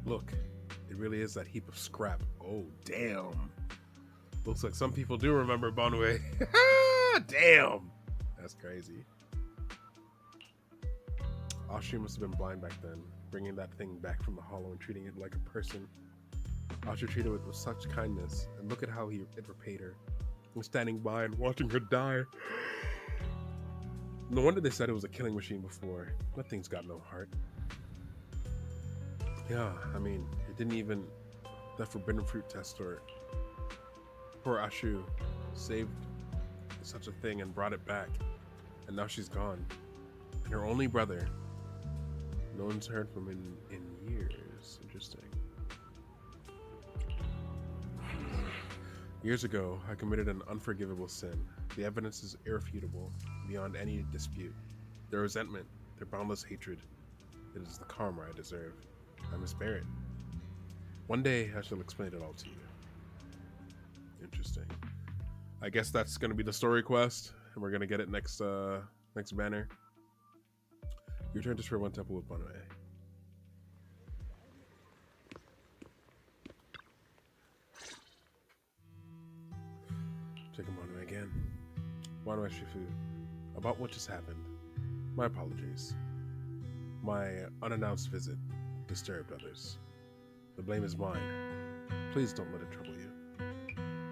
Look, it really is that heap of scrap. Oh, damn. Looks like some people do remember Banwei. Damn. That's crazy. Austria must have been blind back then, bringing that thing back from the hollow and treating it like a person. Austria treated it with such kindness, and look at how it repaid her. I'm standing by and watching her die. No wonder they said it was a killing machine before. That thing's got no heart. Yeah, I mean, it didn't even... That forbidden fruit test or... Poor Ashu saved such a thing and brought it back. And now she's gone. And her only brother... No one's heard from him in years. Interesting. Years ago, I committed an unforgivable sin. The evidence is irrefutable, beyond any dispute. Their resentment, their boundless hatred. It is the karma I deserve. I must bear it. One day, I shall explain it all to you. Interesting. I guess that's going to be the story quest, and we're going to get it next banner. You return to Sphere 1 Temple with Banwei. Take Banwei again. Banwei Shifu, about what just happened. My apologies. My unannounced visit disturbed others. The blame is mine. Please don't let it trouble you.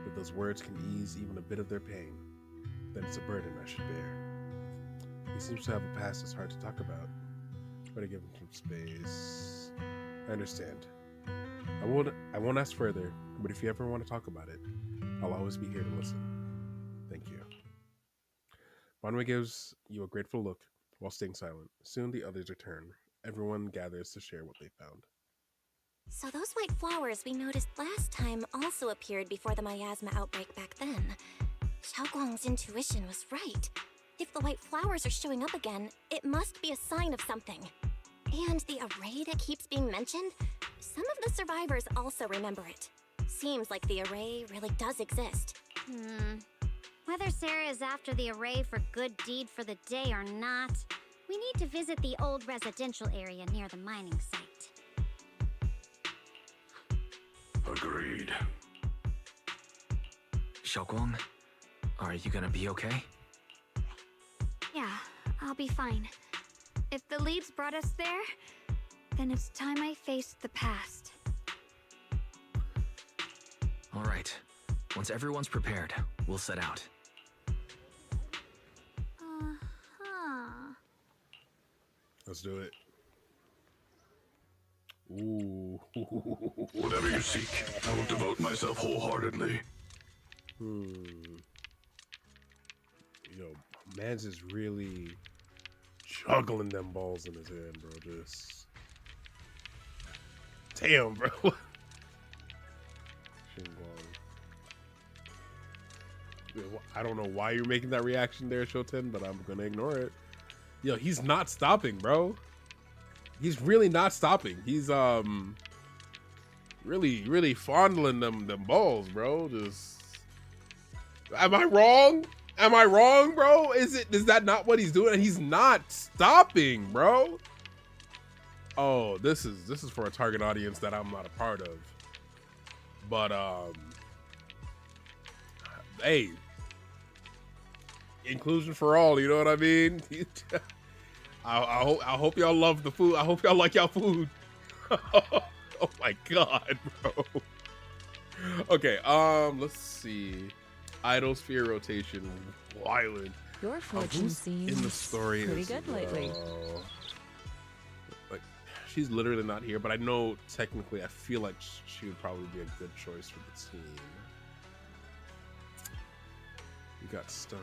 If those words can ease even a bit of their pain, then it's a burden I should bear. He seems to have a past that's hard to talk about. Better give him some space. I understand. I won't ask further, but if you ever want to talk about it, I'll always be here to listen. Thank you. Banwei gives you a grateful look while staying silent. Soon the others return. Everyone gathers to share what they found. So those white flowers we noticed last time also appeared before the miasma outbreak back then. Xiaoguang's intuition was right. If the white flowers are showing up again, it must be a sign of something. And the array that keeps being mentioned, some of the survivors also remember it. Seems like the array really does exist. Whether Sarah is after the array for good deed for the day or not, we need to visit the old residential area near the mining site. Agreed. Xiaoguang, are you gonna be okay? Yeah, I'll be fine. If the leads brought us there, then it's time I faced the past. All right. Once everyone's prepared, we'll set out. Let's do it. Ooh. Whatever you seek, I will devote myself wholeheartedly. Yo, man's is really juggling them balls in his hand, bro. Just damn, bro. I don't know why you're making that reaction there, Shoten, but I'm gonna ignore it. Yo, he's not stopping, bro. He's really not stopping. He's really fondling them balls, bro. Just, am I wrong? Am I wrong, bro? Is that not what he's doing? He's not stopping, bro. Oh, this is for a target audience that I'm not a part of. But hey, inclusion for all, you know what I mean? I hope y'all love the food. I hope y'all like y'all food. Oh my god, bro. Okay, let's see. Idol sphere rotation, Wyland. Your fortune seems in the story pretty good lately. Like, she's literally not here, but I know technically, I feel like she would probably be a good choice for the team. We got stunned.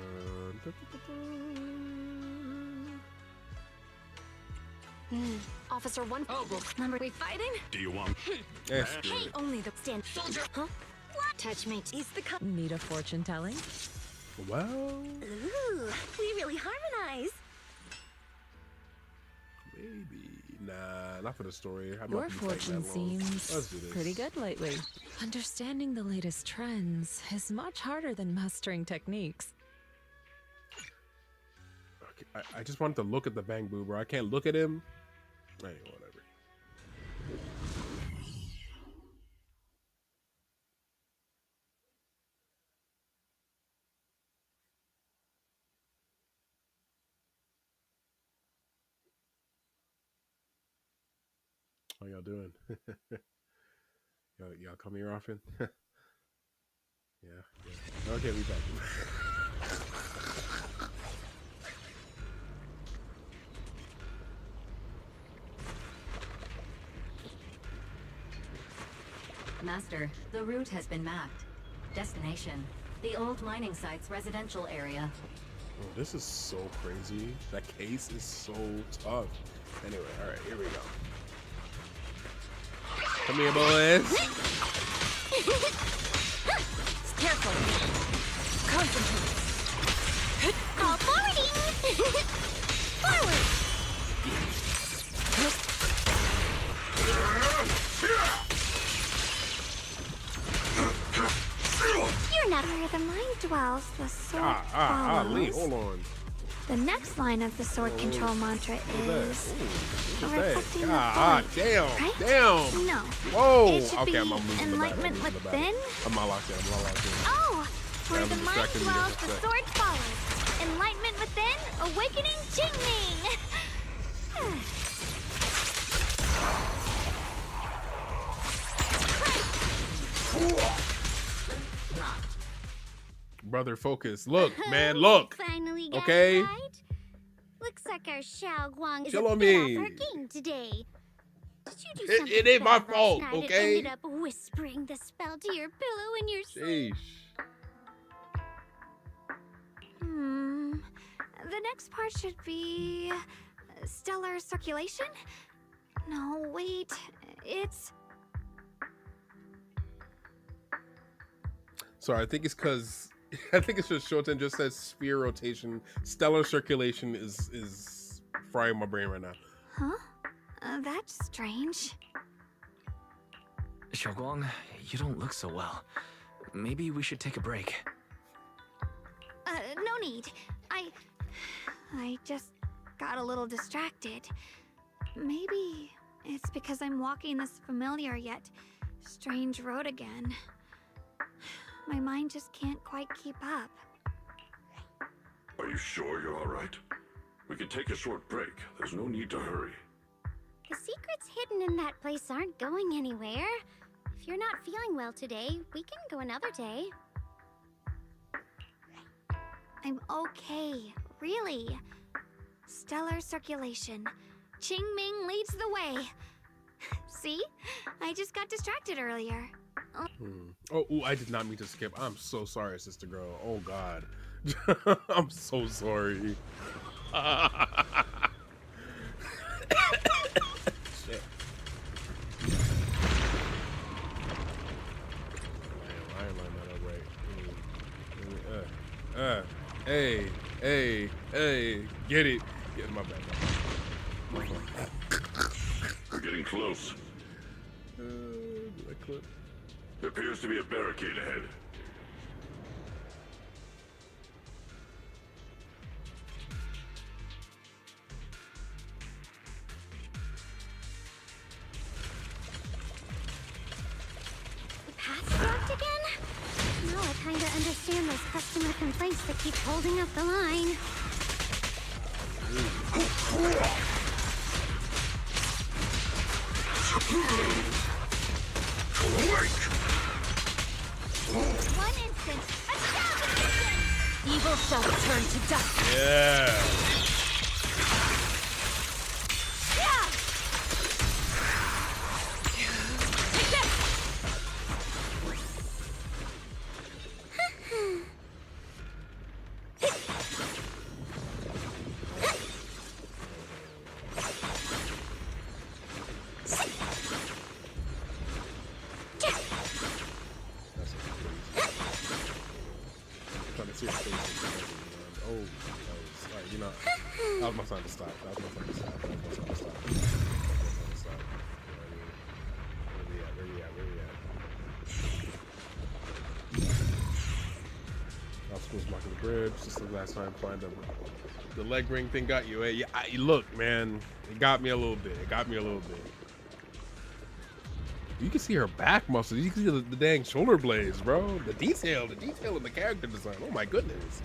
Officer 1. Oh, remember we fighting? Do you want? Yes, Hey, only the stand soldier. Huh? What? Touch me. He's the Need a fortune telling? Well, Ooh, we really harmonize. maybe. Nah, not for the story. I'm Your not gonna be taking fortune that long. seems Let's do this. pretty good lately. Understanding the latest trends is much harder than mastering techniques. Okay, I just wanted to look at the Bang Boo, bro. I can't look at him. Anyway, whatever. How y'all doing? y'all come here often? yeah. Okay, we back. Master, the route has been mapped. Destination, the old mining site's residential area. Oh, this is so crazy. That case is so tough. Anyway, all right, here we go. Come here, boys. Careful. Concentrate. All forwarding! Forward! You're not where the mind dwells, the sword Lee, follows. hold on. The next line of the sword control mantra is reflecting the God, void, damn, right? damn. No. Whoa. It should Okay, be I'm losing the battle. enlightenment within. I'm not locked in. I'm not locked in. Oh, where I'm the mind distracted me dwells, just a the sec. sword follows. Enlightenment within, awakening Jingming. Brother, focus. Look, man, look. Finally got Okay? it right. Looks like our Xiao Guang is Chill a on bit me. off her game today. Did you do It something ain't my bad last fault, night okay? And ended up whispering the spell to your pillow in your sleep. Sheesh. The next part should be stellar circulation. No, wait. It's Sorry, I think it's because I think it's just Shoten just says sphere rotation. Stellar circulation is frying my brain right now. huh? That's strange. Xiaoguang, you don't look so well. Maybe we should take a break. No need. I just got a little distracted. Maybe it's because I'm walking this familiar yet strange road again. My mind just can't quite keep up. Are you sure you're all right? We can take a short break. There's no need to hurry. The secrets hidden in that place aren't going anywhere. If you're not feeling well today, we can go another day. I'm okay, really. Stellar circulation. Qingming leads the way. See? I just got distracted earlier. Oh, ooh, I did not mean to skip. I'm so sorry, sister girl. Oh God, I'm so sorry. Shit. Damn, I ain't lined that up right. Hey, get it. Get in my back. We're getting close. That clip. There appears to be a barricade ahead. The path's blocked again? Now I kinda understand those customer complaints that keep holding up the line. One instant. Evil shall turn to dust. Yeah. Take this! Trying to see her face. my sign to stop. That was my sign to stop. That was my sign to stop. That was my sign to stop. Where we at? Where we at? Where we at? I was supposed to block the bridge. Just the last time find the leg ring thing got you. Yeah, look, man. It got me a little bit. It got me a little bit. You can see her back muscles. You can see the dang shoulder blades, bro. The detail in the character design. Oh my goodness.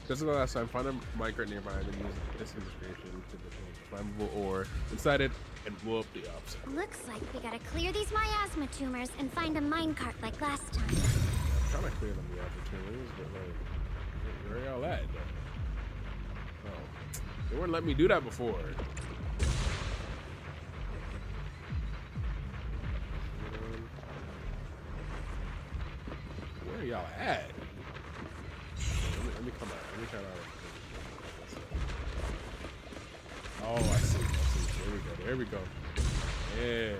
Just the last time, find a minecart nearby and then use this illustration to the flammable ore inside it and blow up the obstacle. Looks like we gotta clear these miasma tumors and find a minecart like last time. I'm trying to clear them the opportunities, but like, where y'all at? Oh, they wouldn't let me do that before. Where y'all at? Let me come out. Let me try out. Oh, I see. There we go. Yeah.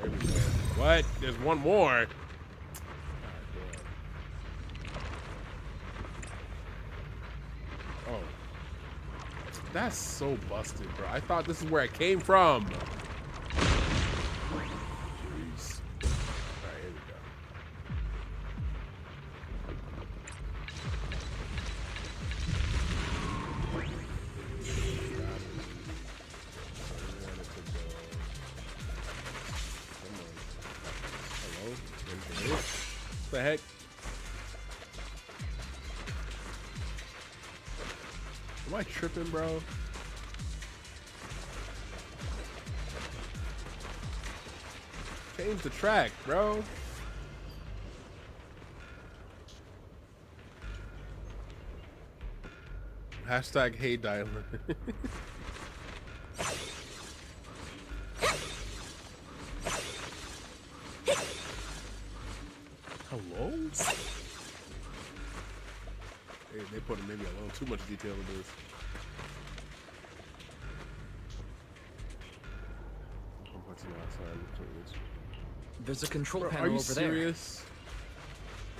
There we go. What? There's one more. Oh. That's so busted, bro. I thought this is where it came from. Jeez. Alright, here we go. What the heck? Am I tripping, bro? Change the track, bro. Hashtag hey dialer. Hello? They put maybe a little too much detail in this. There's a control Bro, panel are you over serious?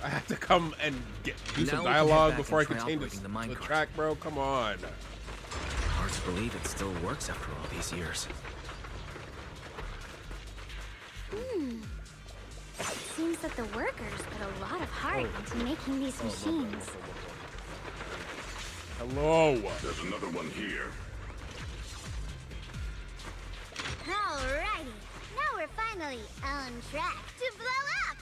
I have to come and do Now some we can head dialogue back before I and can try change operating the the minecart. track, bro. Come on. Hard to believe it still works after all these years. It seems that the workers put a lot of heart into making these machines. Hello. There's another one here. Alrighty, now we're finally on track to blow up!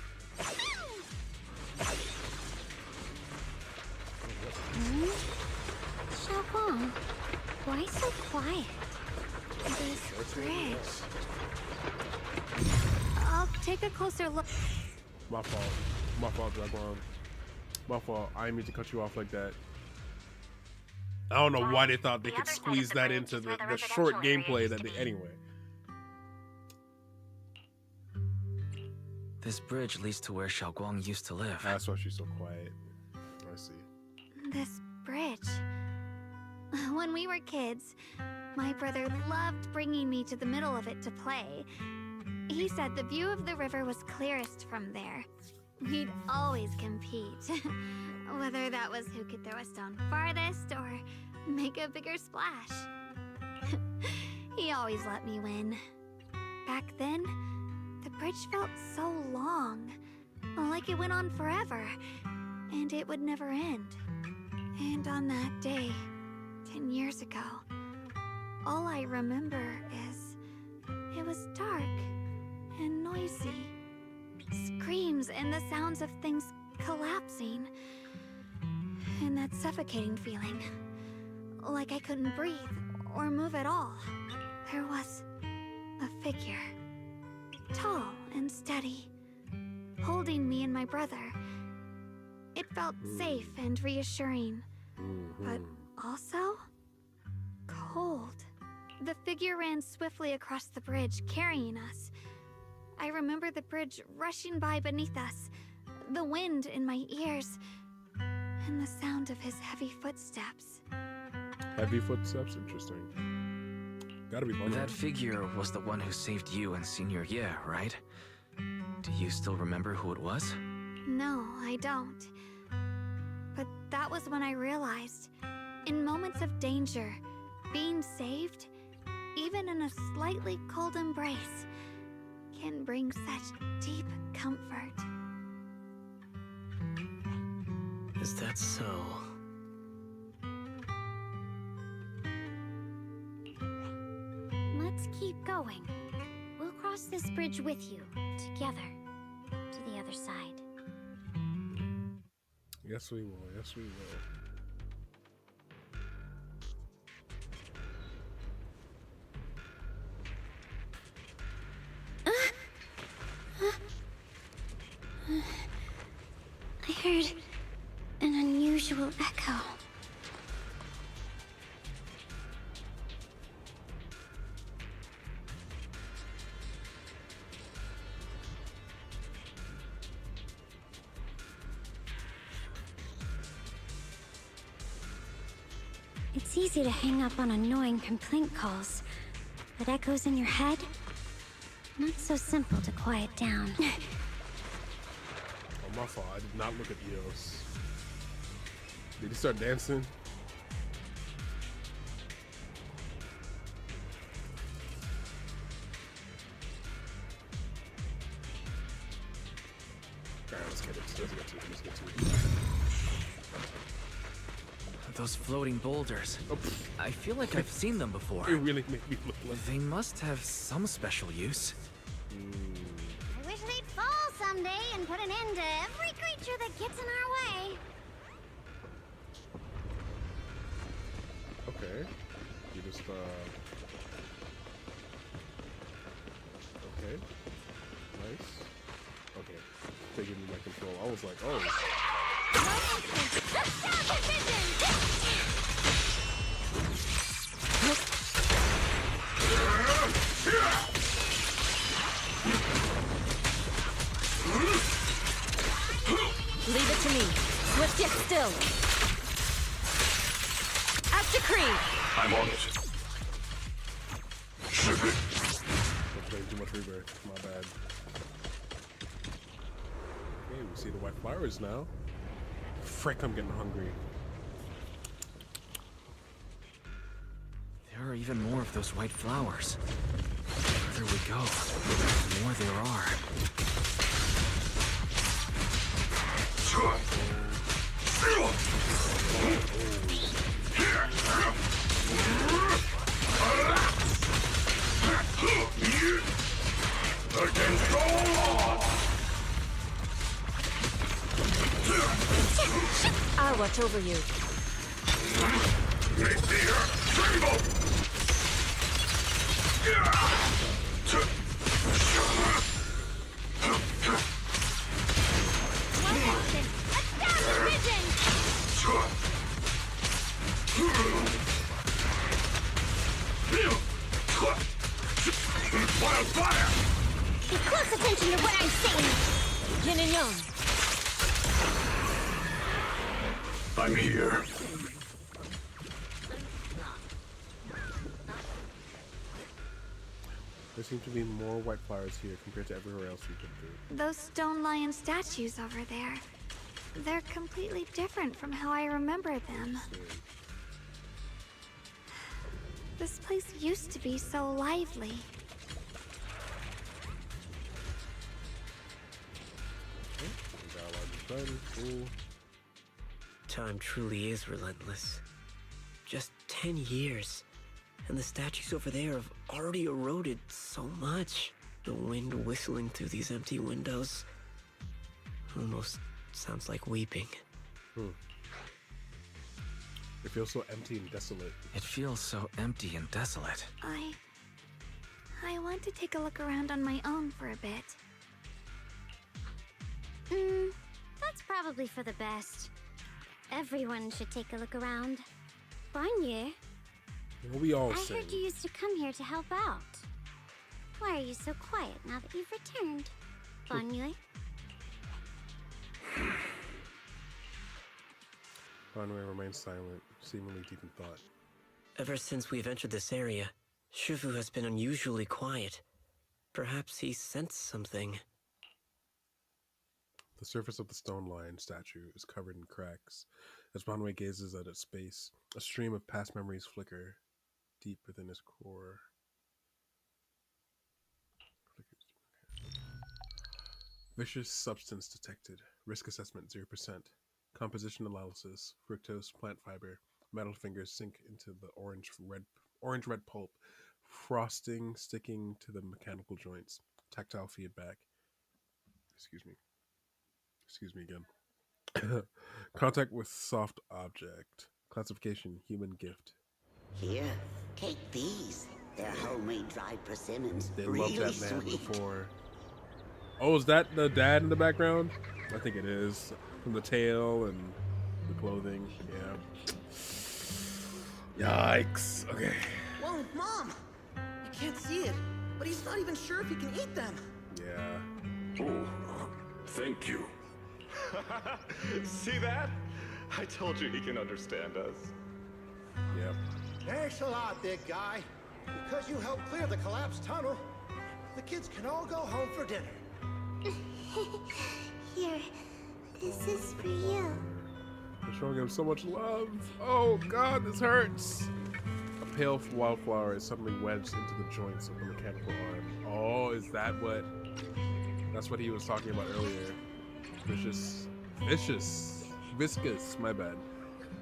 Xiaoguang, why so quiet? This bridge. I'll take a closer look. My fault. My fault, Dragon. My fault. I didn't mean to cut you off like that. I don't know why they thought they could squeeze that into the short gameplay that they anyway. This bridge leads to where Xiaoguang used to live. That's why she's so quiet. I see. This bridge. When we were kids, my brother loved bringing me to the middle of it to play. He said the view of the river was clearest from there. We'd always compete. Whether that was who could throw a stone farthest or make a bigger splash. He always let me win. Back then, the bridge felt so long, like it went on forever, and it would never end. And on that day, 10 years ago, all I remember is it was dark and noisy. Screams and the sounds of things collapsing. And that suffocating feeling. Like I couldn't breathe or move at all. There was a figure. Tall and steady. Holding me and my brother. It felt safe and reassuring. But also cold. The figure ran swiftly across the bridge, carrying us. I remember the bridge rushing by beneath us, the wind in my ears, and the sound of his heavy footsteps. Heavy footsteps? Interesting. Gotta be fun. That figure was the one who saved you and Senior Ye, right? Do you still remember who it was? No, I don't. But that was when I realized, in moments of danger, being saved, even in a slightly cold embrace, can bring such deep comfort. Is that so? Let's keep going. We'll cross this bridge with you, together, to the other side. Yes, we will. Yes, we will. I heard an unusual echo. It's easy to hang up on annoying complaint calls, but echoes in your head? Not so simple to quiet down. Oh, my fault. I did not look at Eos. Did he start dancing? Alright, let's get it. Let's get to it. Let's get to it. Those floating boulders. Oh, I feel like I've seen them before. it really made me look like... They must have some special use. I wish they'd fall someday and put an end to every creature that gets in our way. Okay. You just, okay. Nice. Okay. Taking my control. I was like, oh. Leave it to me. Swift yet still. As decreed. I'm on it. Ship it. I'm playing too much rebirth. My bad. Okay, we see the white flowers now. Frick, I'm getting hungry. There are even more of those white flowers. The further we go, the more there are. Against all! I'll watch over you. Make the earth tremble! Wildfire! Pay close attention to what I'm saying. Yin and yang. I'm here. There seem to be more white flowers here compared to everywhere else we've been through. Those stone lion statues over there. They're completely different from how I remember them. This place used to be so lively. Cool. Time truly is relentless. Just 10 years, and the statues over there have already eroded so much. The wind whistling through these empty windows almost sounds like weeping. It feels so empty and desolate. It feels so empty and desolate. I want to take a look around on my own for a bit. That's probably for the best. Everyone should take a look around. Bonnier, What we all I say. heard you used to come here to help out. Why are you so quiet now that you've returned? Bonnier? Conway remains silent, seemingly deep in thought. Ever since we've entered this area, Shifu has been unusually quiet. Perhaps he sensed something. The surface of the stone lion statue is covered in cracks. As Bonway gazes at its base, a stream of past memories flicker. deep within his core. Vicious substance detected. Risk assessment 0%. Composition analysis. Fructose, plant fiber. Metal fingers sink into the orange red pulp. Frosting sticking to the mechanical joints. Tactile feedback. Excuse me again. Contact with soft object. Classification human gift. Here, take these. They're homemade dried persimmons. They really loved that man sweet. before. Oh, is that the dad in the background? I think it is. From the tail and the clothing. Yeah. Yikes. Okay. Whoa, Mom! You can't see it, but he's not even sure if he can eat them. Yeah. Oh, thank you. See that? I told you he can understand us. Yep. Thanks a lot, big guy. Because you helped clear the collapsed tunnel, the kids can all go home for dinner. Here, this is for you. They're showing him so much love. Oh God, this hurts. A pale wildflower is suddenly wedged into the joints of the mechanical arm. Oh, is that what? That's what he was talking about earlier. Viscous. My bad.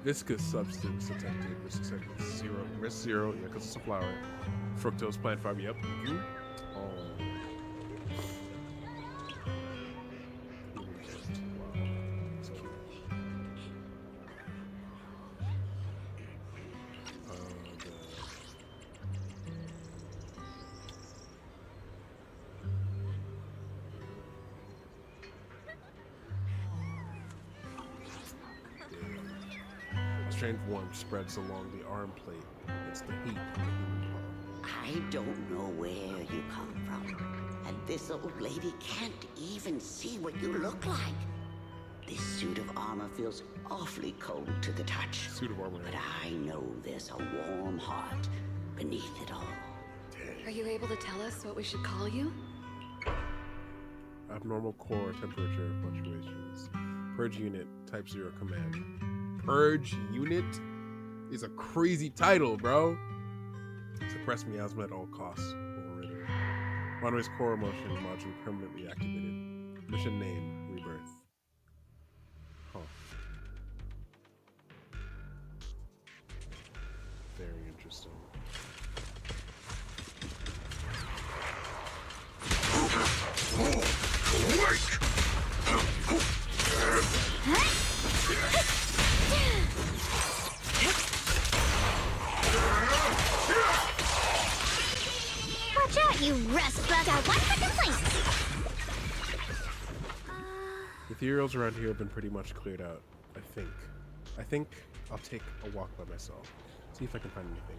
Viscous substance detected. Risk zero. Yeah, because it's a flower. Fructose, plant fiber. Yep. Mm-hmm. Oh. Strange warmth spreads along the arm plate. It's the heat from the human palm. I don't know where you come from, and this old lady can't even see what you look like. This suit of armor feels awfully cold to the touch. Suit of armor. But I know there's a warm heart beneath it all. Are you able to tell us what we should call you? Abnormal core temperature fluctuations. Purge unit, type 0 command. Purge unit is a crazy title, bro. Suppress miasma at all costs. Overridden. Monterey's core emotion module permanently activated. Mission name, rebirth. Huh. Very interesting. Watch out, you rust bug! Got one for complaints. The ethereals around here have been pretty much cleared out, I think I'll take a walk by myself. See if I can find anything.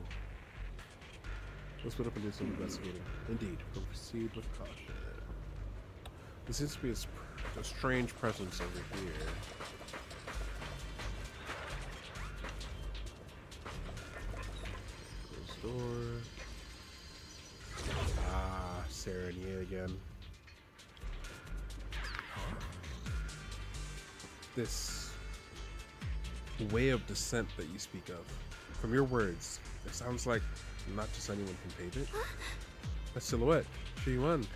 Let's split up and do some investigating. Indeed, we'll proceed with caution. There seems to be a strange presence over here. Closed door. Ah, Sarah and Ye again. This way of descent that you speak of, from your words, it sounds like not just anyone can pave it. A silhouette. Sure you won.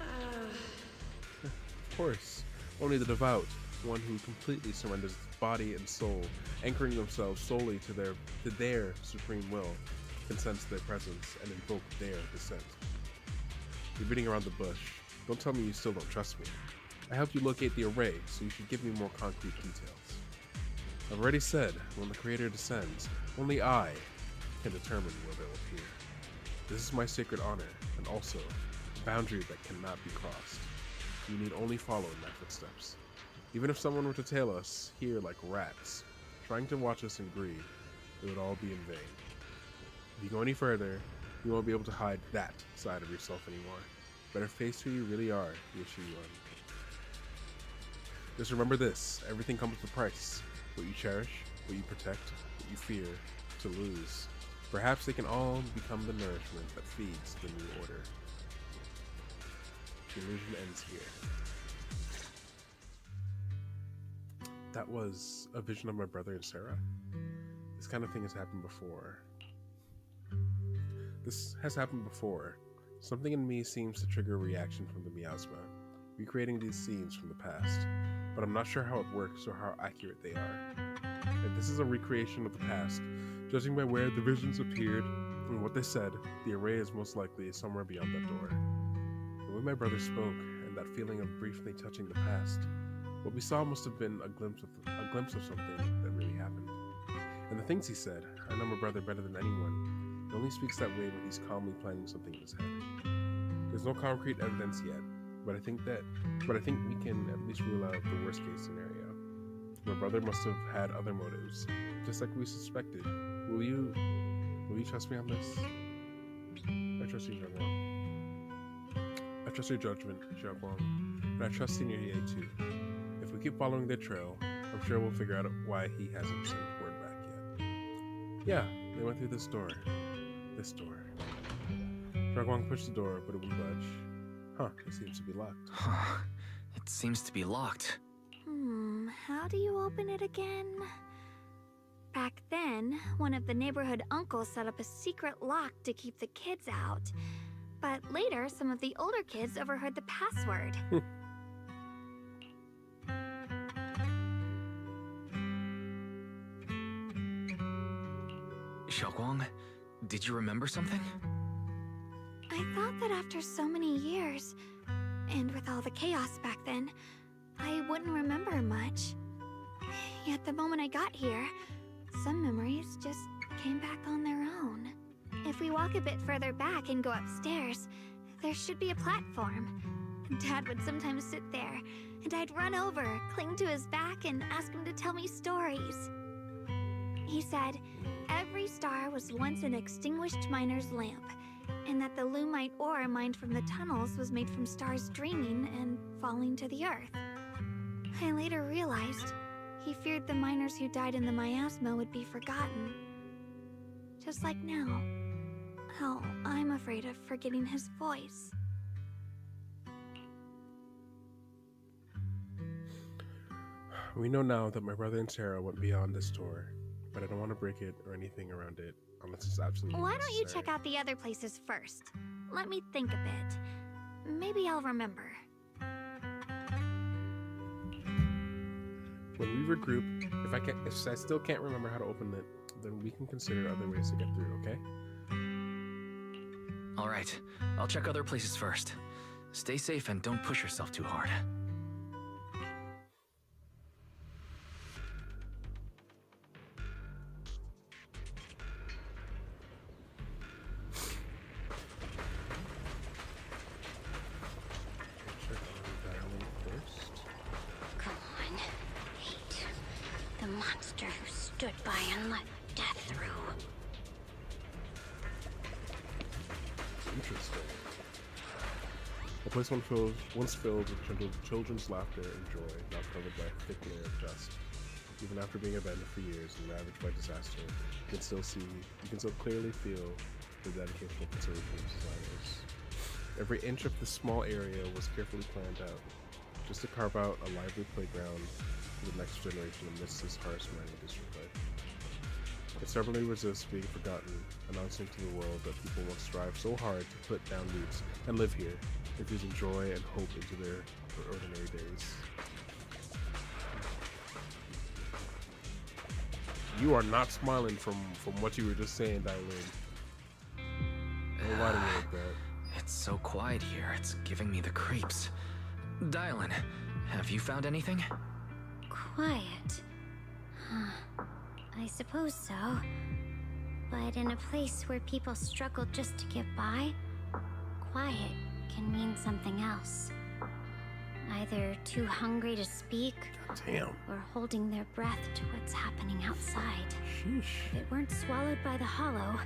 Of course. Only the devout, one who completely surrenders body and soul, anchoring themselves solely to their supreme will, can sense their presence and invoke their descent. You're beating around the bush. Don't tell me you still don't trust me. I helped you locate the array, so you should give me more concrete details. I've already said, when the Creator descends, only I can determine where they'll appear. This is my sacred honor, and also a boundary that cannot be crossed. You need only follow in my footsteps. Even if someone were to tail us here like rats, trying to watch us and grieve, it would all be in vain. If you go any further, you won't be able to hide that side of yourself anymore. Better face who you really are, Yeshu-Yuan. Just remember this, everything comes with a price. What you cherish, what you protect, what you fear to lose. Perhaps they can all become the nourishment that feeds the new order. The illusion ends here. That was a vision of my brother and Sarah. This kind of thing has happened before. This has happened before. Something in me seems to trigger a reaction from the miasma, recreating these scenes from the past, but I'm not sure how it works or how accurate they are. If this is a recreation of the past, judging by where the visions appeared and what they said, the array is most likely somewhere beyond that door. The way my brother spoke, and that feeling of briefly touching the past, what we saw must have been a glimpse of something that really happened. And the things he said, I know my brother better than anyone. He only speaks that way when he's calmly planning something in his head. There's no concrete evidence yet, but I think we can at least rule out the worst case scenario. My brother must have had other motives, just like we suspected. Will you trust me on this? I trust you, Xiaoguang. I trust your judgment, Xiaoguang, and I trust Senior Ye too. If we keep following their trail, I'm sure we'll figure out why he hasn't sent word back yet. Yeah, they went through this door. This door. Xiaoguang pushed the door, but it wouldn't budge. Huh, it seems to be locked. Huh. It seems to be locked. How do you open it again? Back then, one of the neighborhood uncles set up a secret lock to keep the kids out. But later, some of the older kids overheard the password. Xiaoguang, did you remember something? I thought that after so many years, and with all the chaos back then, I wouldn't remember much. Yet the moment I got here, some memories just came back on their own. If we walk a bit further back and go upstairs, there should be a platform. Dad would sometimes sit there, and I'd run over, cling to his back, and ask him to tell me stories. He said every star was once an extinguished miner's lamp, and that the lumite ore mined from the tunnels was made from stars dreaming and falling to the earth. I later realized he feared the miners who died in the miasma would be forgotten. Just like now. How I'm afraid of forgetting his voice. We know now that my brother and Sarah went beyond this door, but I don't want to break it or anything around it unless it's absolutely Why don't you necessary. check out the other places first? Let me think a bit. Maybe I'll remember. When we regroup, if I still can't remember how to open it, then we can consider other ways to get through, okay? Alright, I'll check other places first. Stay safe and don't push yourself too hard. Come on. Hate. The monster who stood by and let death through. Interesting. A place once filled with children's laughter and joy, now covered by a thick layer of dust. Even after being abandoned for years and ravaged by disaster, you can still clearly feel the dedication of conservators and designers. Every inch of this small area was carefully planned out, just to carve out a lively playground for the next generation amidst this harsh mining district life. It stubbornly resists being forgotten, announcing to the world that people once strive so hard to put down roots and live here, infusing joy and hope into their ordinary days. You are not smiling from what you were just saying, Dailin. No lie to me like that. It's so quiet here, it's giving me the creeps. Dylan, have you found anything? Quiet. Huh. I suppose so. But in a place where people struggle just to get by, quiet can mean something else. Either too hungry to speak, or holding their breath to what's happening outside. Sheesh. If it weren't swallowed by the hollow,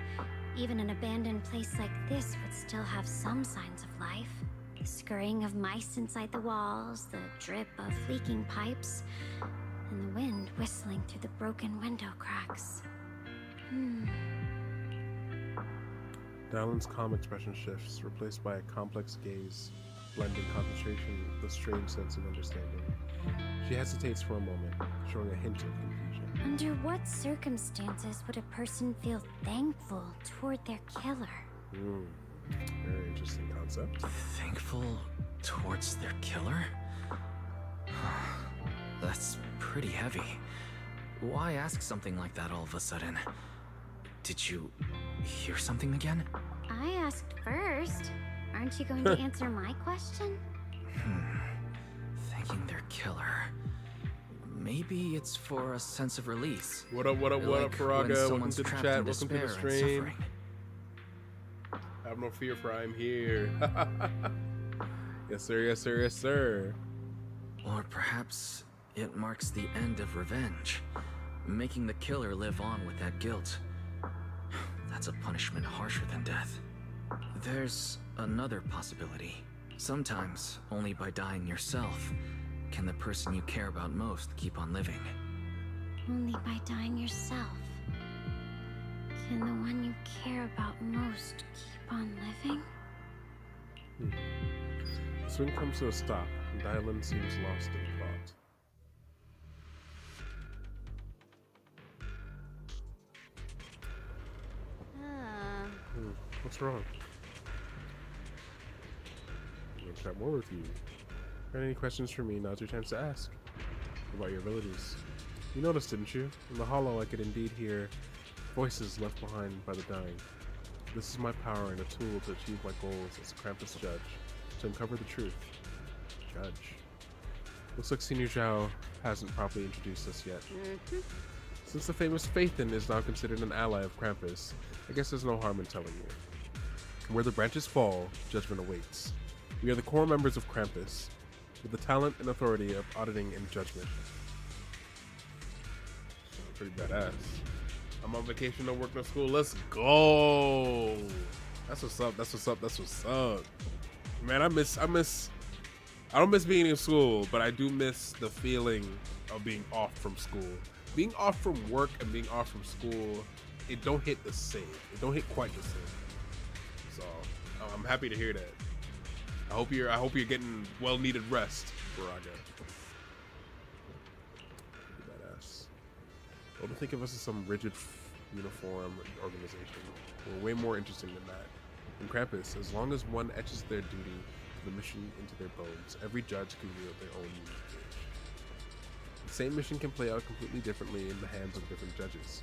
even an abandoned place like this would still have some signs of life. The scurrying of mice inside the walls, the drip of leaking pipes, and the wind whistling through the broken window cracks. Dylan's calm expression shifts, replaced by a complex gaze, blending concentration with a strange sense of understanding. She hesitates for a moment, showing a hint of confusion. Under what circumstances would a person feel thankful toward their killer? Very interesting concept. Thankful towards their killer? That's pretty heavy. Why ask something like that all of a sudden? Did you hear something again? I asked first. Aren't you going to answer my question? Thanking their killer. Maybe it's for a sense of release. What up, Faraga? Welcome to the chat. Welcome to the stream. Have no fear, for I am here. Yes, sir, yes, sir, yes, sir. Or perhaps it marks the end of revenge, making the killer live on with that guilt. That's a punishment harsher than death. There's another possibility. Sometimes, only by dying yourself, can the person you care about most keep on living. Only by dying yourself can the one you care about most keep on living? The swing comes to a stop, and Dylan seems lost in thought. What's wrong? I'm gonna chat more with you. Got any questions for me? Now's your chance to ask. About your abilities. You noticed, didn't you? In the hollow, I could indeed hear voices left behind by the dying. This is my power and a tool to achieve my goals as a Krampus judge, to uncover the truth. Judge. Looks like Senior Zhao hasn't properly introduced us yet. Since the famous Phaethon is now considered an ally of Krampus, I guess there's no harm in telling you. Where the branches fall, judgment awaits. We are the core members of Krampus, with the talent and authority of auditing and judgment. Pretty badass. I'm on vacation, no work, no school. Let's go. That's what's up. That's what's up. That's what's up. Man, I don't miss being in school, but I do miss the feeling of being off from school. Being off from work and being off from school, it don't hit the same. It don't hit quite the same. So I'm happy to hear that. I hope you're getting well-needed rest, Baraga. Badass. Don't think of us as some rigid, uniform organization. We're way more interesting than that. In Krampus, as long as one etches their duty to the mission into their bones, every judge can wield their own unique gauge. The same mission can play out completely differently in the hands of different judges.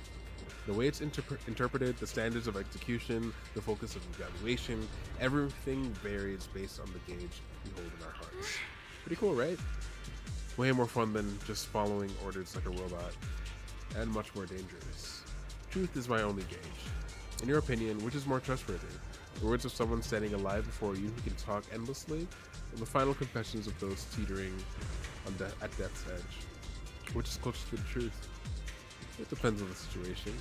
The way it's interpreted, the standards of execution, the focus of evaluation, everything varies based on the gauge we hold in our hearts. Pretty cool, right? Way more fun than just following orders like a robot, and much more dangerous. Truth is my only gauge. In your opinion, which is more trustworthy? The words of someone standing alive before you who can talk endlessly, or the final confessions of those teetering on at death's edge? Which is closer to the truth? It depends on the situation.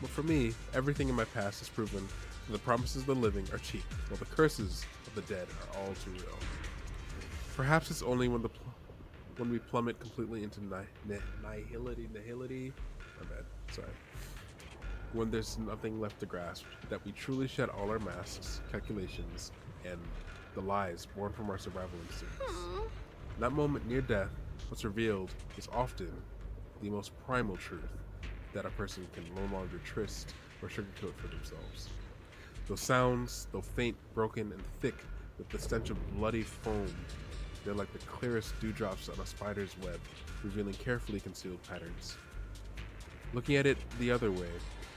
But for me, everything in my past has proven that the promises of the living are cheap, while the curses of the dead are all too real. Perhaps it's only when we plummet completely into nihility, my bad, sorry. When there's nothing left to grasp, that we truly shed all our masks, calculations, and the lies born from our survival instincts. In that moment near death, what's revealed is often the most primal truth that a person can no longer tryst or sugarcoat for themselves. Those sounds, though faint, broken, and thick with the stench of bloody foam, they're like the clearest dewdrops on a spider's web, revealing carefully concealed patterns. Looking at it the other way,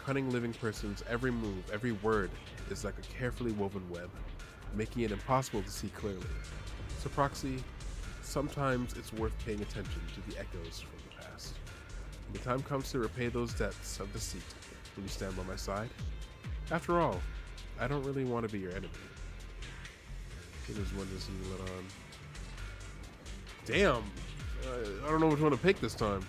cunning living person's every move, every word is like a carefully woven web, making it impossible to see clearly. So Proxy, sometimes it's worth paying attention to the echoes from the past. When the time comes to repay those debts of deceit, will you stand by my side? After all, I don't really want to be your enemy. There's one just lit on. Damn! I don't know which one to pick this time.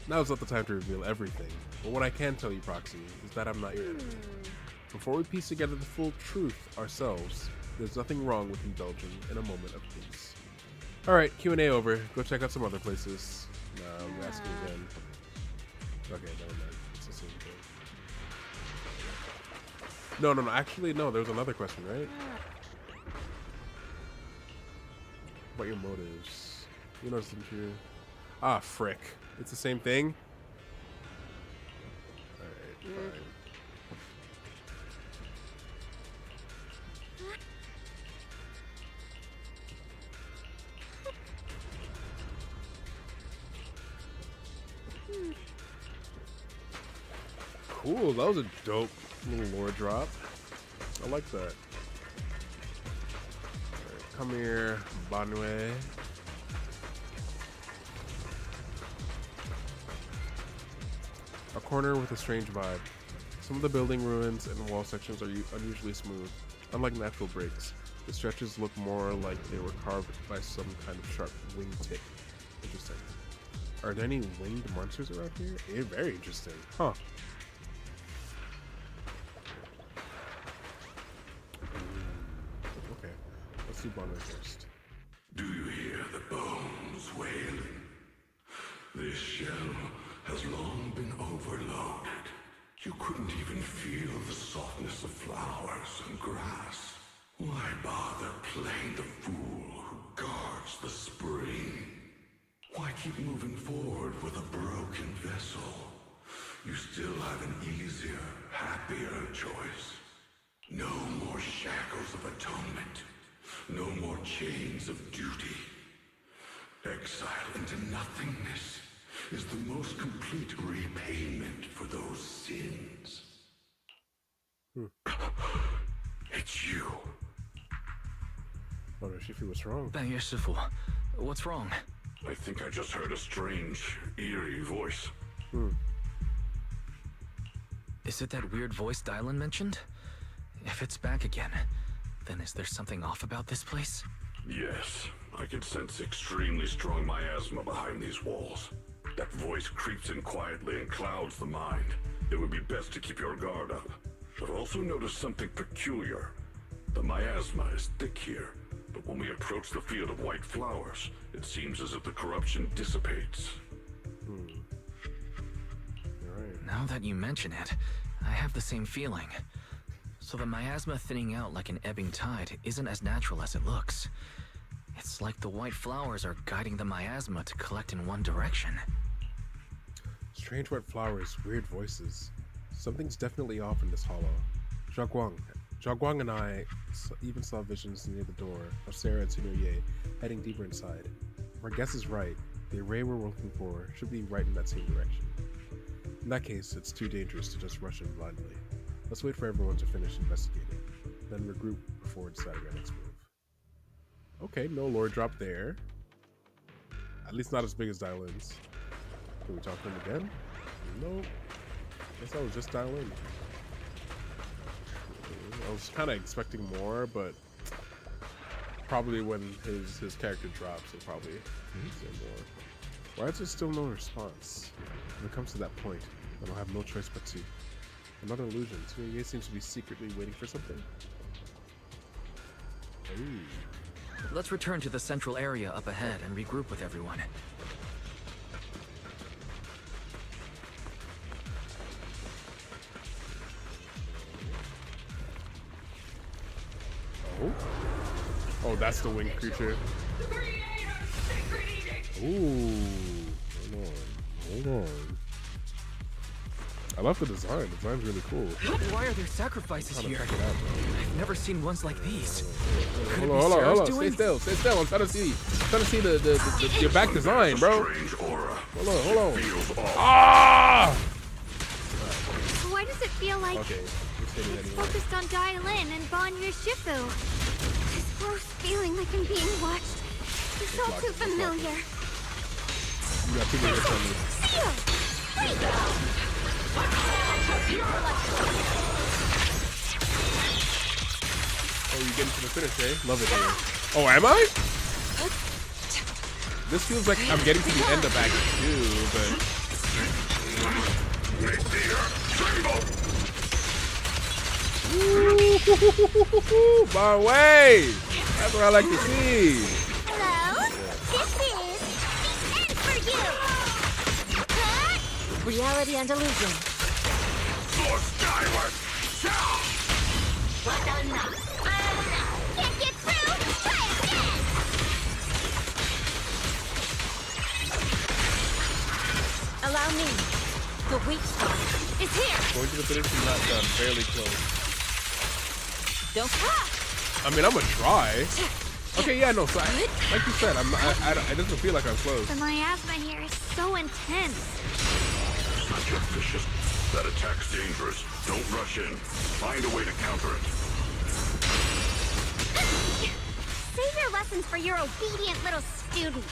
Now's not the time to reveal everything, but what I can tell you, Proxy, is that I'm not your enemy. Before we piece together the full truth ourselves, there's nothing wrong with indulging in a moment of peace. Alright, Q&A over. Go check out some other places. Nah, I'm asking again. Okay, never mind. It's the same thing. No. Actually, no. There was another question, right? What your motives? You noticed, didn't you? Ah, frick. It's the same thing? Alright, fine. Cool, that was a dope little lore drop. I like that. Right, come here, Banwe. A corner with a strange vibe. Some of the building ruins and wall sections are unusually smooth. Unlike natural breaks, the stretches look more like they were carved by some kind of sharp wingtip. Interesting. Are there any winged monsters around here? Very interesting. Huh. Okay. Let's do Bonner first. Do you hear the bones wailing? This shell has long been overloaded. You couldn't even feel the softness of flowers and grass. Why bother playing the fool who guards the spring? Why keep moving forward with a broken vessel? You still have an easier, happier choice. No more shackles of atonement. No more chains of duty. Exile into nothingness is the most complete repayment for those sins. It's you. Oh, Shifu, what's wrong? Shifu, what's wrong? I think I just heard a strange, eerie voice. Is it that weird voice Dylan mentioned? If it's back again, then is there something off about this place? Yes, I can sense extremely strong miasma behind these walls. That voice creeps in quietly and clouds the mind. It would be best to keep your guard up. I've also noticed something peculiar. The miasma is thick here, but when we approach the field of white flowers, it seems as if the corruption dissipates. Now that you mention it, I have the same feeling. So the miasma thinning out like an ebbing tide isn't as natural as it looks. It's like the white flowers are guiding the miasma to collect in one direction. Strange white flowers, weird voices. Something's definitely off in this hollow. Zhaguang and I even saw visions near the door of Sarah and Senior Ye heading deeper inside. If our guess is right, the array we're looking for should be right in that same direction. In that case, it's too dangerous to just rush in blindly. Let's wait for everyone to finish investigating, then regroup before deciding our next move. Okay, no lore drop there. At least not as big as Dylan's. Can we talk to him again? Nope. Guess I was just Dylan. I was kind of expecting more, but probably when his character drops, he'll probably say more. Why is there still no response? When it comes to that point, then I'll have no choice but to. Another illusion. Ye seems to be secretly waiting for something. Ooh. Let's return to the central area up ahead and regroup with everyone. Oh, that's the winged creature. Ooh. Hold on. I love the design. The design's really cool. Why are there sacrifices here? Check it out, bro. I've never seen ones like these. Hold on. Stay still. I'm trying to see your back design, bro. Hold on. Ah! Why does it feel like it's focused on Dylan and Banyu Shifu? This gross feeling like I'm being watched. It's all too familiar. You got 2 minutes on me. Oh, you getting to the finish, eh? Love it here. Oh, am I? This feels like I'm getting to the end of Act 2, but... My way! That's what I like to see. Hello? This is the end for you! Reality and illusion. Soar skyward! Can't get through? Try again! Allow me. The weak spot is here. Going to the finish is not done. Barely close. Don't I mean, I'm gonna try. Okay, yeah, no, so like you said, it doesn't feel like I'm close. The miasma here is so intense. Such a vicious That attack's dangerous. Don't rush in. Find a way to counter it. Save your lessons for your obedient little students.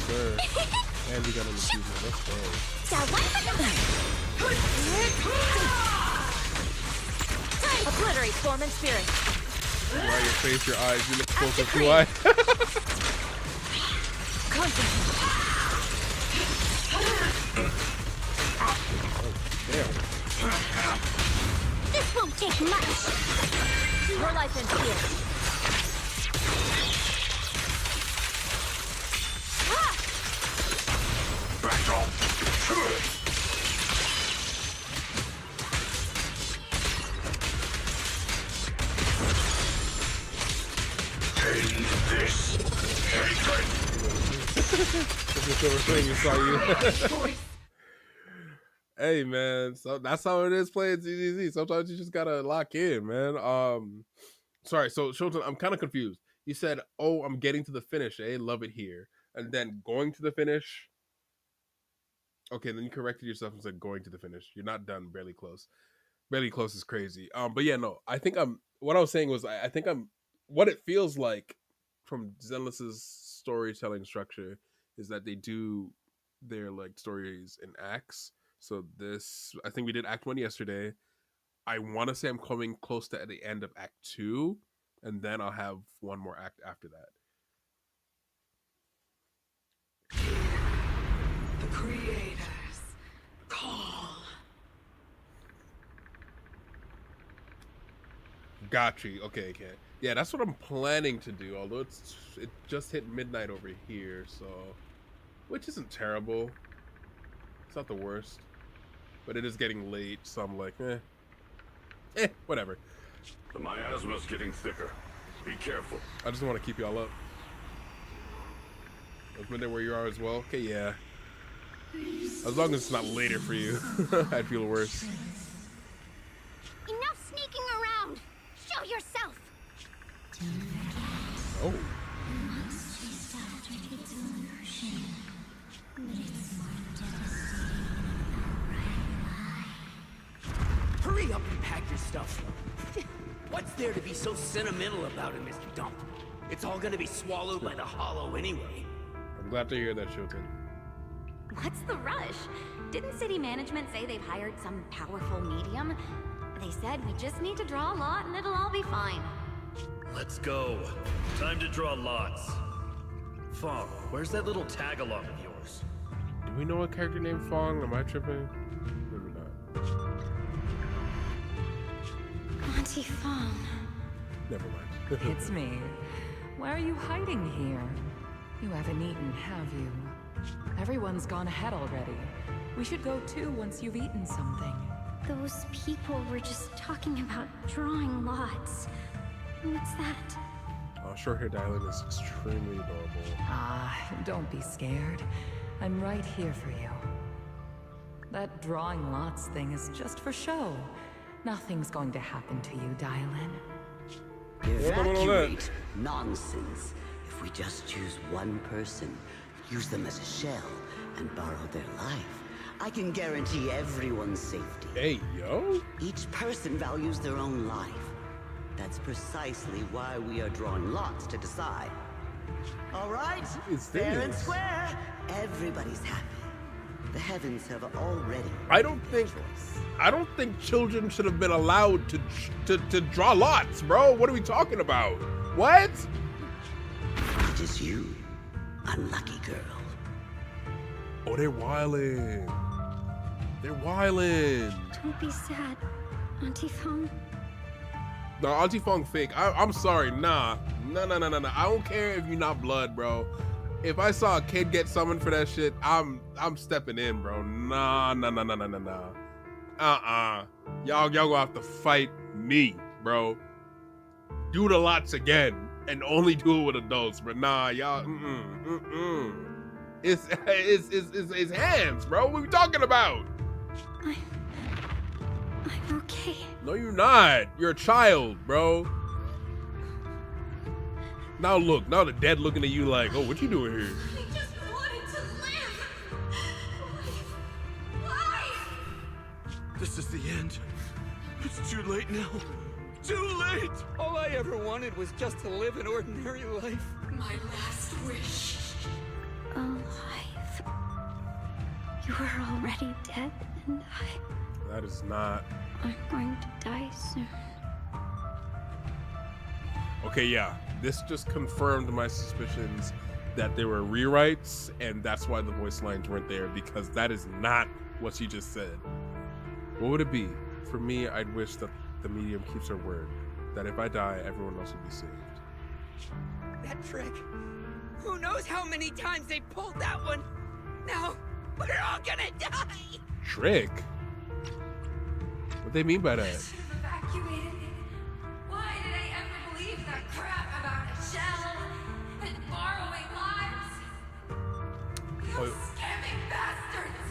Sir. And we got an achievement. Let's go. Obliterate form and spirit. Why your face, your eyes, you look closer to eye. Damn. This won't take much. Your life ends here. Back off. This hatred. You saw you. Hey man, so that's how it is playing ZZZ. Sometimes you just gotta lock in, man. Sorry, so Shilton, I'm kind of confused. You said, "Oh, I'm getting to the finish. Eh, love it here," and then going to the finish. Okay, then you corrected yourself and said going to the finish. You're not done. Barely close. Barely close is crazy. But yeah, no. I think I'm. What I was saying was, I think I'm. What it feels like from Zenless's storytelling structure is that they do their like stories in acts. So this, I think we did Act 1 yesterday. I want to say I'm coming close to the end of Act 2, and then I'll have one more act after that. The creators call. Got you. Okay. Yeah, that's what I'm planning to do. Although it just hit midnight over here, so which isn't terrible. It's not the worst, but it is getting late, so I'm like, whatever. The miasma's getting thicker. Be careful. I just want to keep y'all up. Is midnight where you are as well? Okay, yeah. As long as it's not later for you, I'd feel worse. Enough sneaking around. Show yourself. Oh. Hurry up and pack your stuff. What's there to be so sentimental about it, Mr. Dump? It's all gonna be swallowed by the hollow anyway. I'm glad to hear that, Shilton. What's the rush? Didn't city management say they've hired some powerful medium? They said we just need to draw a lot and it'll all be fine. Let's go. Time to draw lots. Fong, where's that little tag-along of yours? Do we know a character named Fong? Am I tripping? Maybe not. Auntie Fong. Never mind. It's me. Why are you hiding here? You haven't eaten, have you? Everyone's gone ahead already. We should go too once you've eaten something. Those people were just talking about drawing lots. What's that? Short-haired Island is extremely adorable. Ah, don't be scared. I'm right here for you. That drawing lots thing is just for show. Nothing's going to happen to you, Dylan. Evacuate? Nonsense. If we just choose one person, use them as a shell, and borrow their life, I can guarantee everyone's safety. Hey, yo! Each person values their own life. That's precisely why we are drawing lots to decide. All right? Fair and square. Everybody's happy. The heavens have already. I don't think children should have been allowed to draw lots, bro. What are we talking about? What? It is you, unlucky girl. Oh, they're wildin'. They're wildin'. Don't be sad, Auntie Fong. No, Auntie Fong fake. I'm sorry. Nah. No. I don't care if you're not blood, bro. If I saw a kid get summoned for that shit, I'm stepping in, bro. Nah. Y'all gonna have to fight me, bro. Do the lots again and only do it with adults, but nah, y'all. It's hands, bro. What are we talking about? I'm okay. No, you're not. You're a child, bro. Now look, now the dead looking at you like, oh, what you doing here? I just wanted to live. This is the end. It's too late now. Too late! All I ever wanted was just to live an ordinary life. My last wish. Alive. You are already dead, and That is not. I'm going to die soon. Okay, yeah. This just confirmed my suspicions that there were rewrites, and that's why the voice lines weren't there, because that is not what she just said. What would it be? For me, I'd wish that the medium keeps her word, that if I die, everyone else will be saved. That trick. Who knows how many times they pulled that one? Now, we're all gonna die! Trick? What they mean by that? Evacuated me. Why did I ever believe that crap about a shell and borrowing lives? You scamming bastards!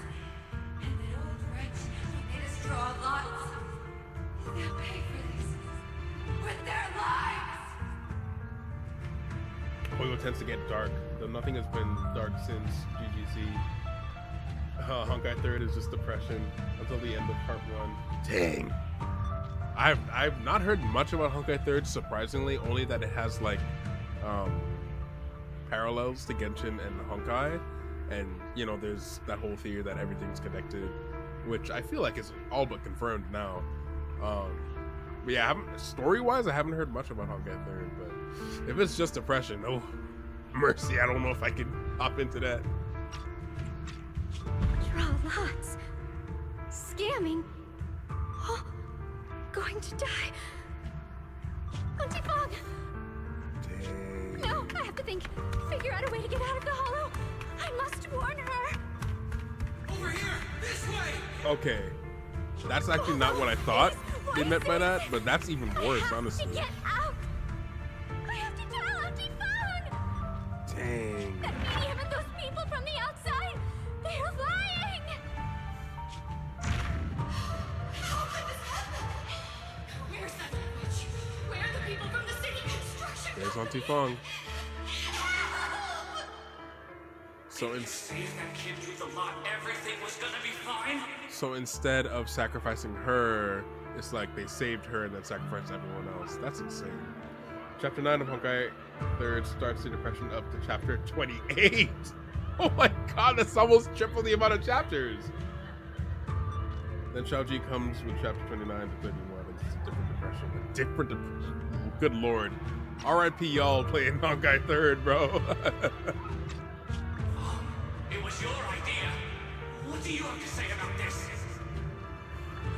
And that old wretch who made us draw lots. They'll pay for this with their lives! Oil tends to get dark, though nothing has been dark since GGC. Honkai 3rd is just depression until the end of part 1. Dang. I've not heard much about Honkai 3rd, surprisingly, only that it has like parallels to Genshin and Honkai, and you know there's that whole theory that everything's connected, which I feel like is all but confirmed now. But yeah, story-wise, I haven't heard much about Honkai 3rd, but if it's just depression, oh mercy, I don't know if I can hop into that. Draw lots. Scamming. Oh, going to die. Auntie Fong! Dang. No, I have to figure out a way to get out of the hollow. I must warn her. Over here! This way! Okay. That's actually not what I thought they meant by that, but that's even worse, honestly. Get out! I have to tell Auntie Fong! Dang. That medium and those people from the outside, they're lying! Where's that witch? Where are the people from the city construction? There's Auntie Fong. So So instead of sacrificing her, it's like they saved her and then sacrificed everyone else. That's insane. Chapter 9 of Honkai 3rd starts the depression up to chapter 28. Oh my god, that's almost triple the amount of chapters. Then Shaoji comes with chapter 29 to 31. It's a different depression. A different depression. Good lord. R.I.P. y'all playing Honkai 3rd, bro. It was your idea. What do you have to say about this?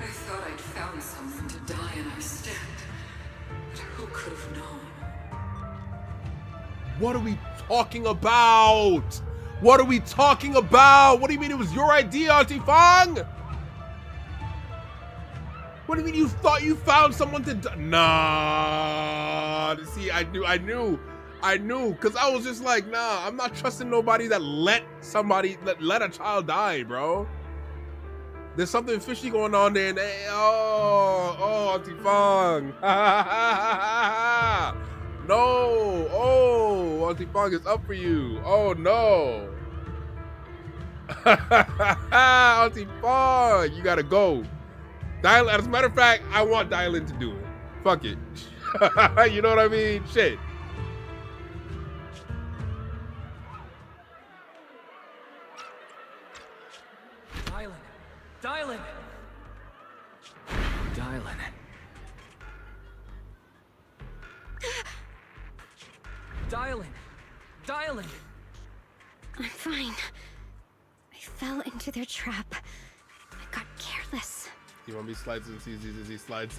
I thought I'd found someone to die in our stead. But who could have known? What are we talking about? What are we talking about? What do you mean it was your idea, Auntie Fong? What do you mean you thought you found someone to die? Nah. See, I knew. Because I was just like, nah, I'm not trusting nobody that let a child die, bro. There's something fishy going on there. And Auntie Fong. No. Oh, Auntie Fong is up for you. Oh, no. Auntie Fong, you gotta go. As a matter of fact, I want Dylan to do it. Fuck it. You know what I mean? Shit. Dylan! I'm fine. I fell into their trap. I got careless. You want me slides and ZZZ slides?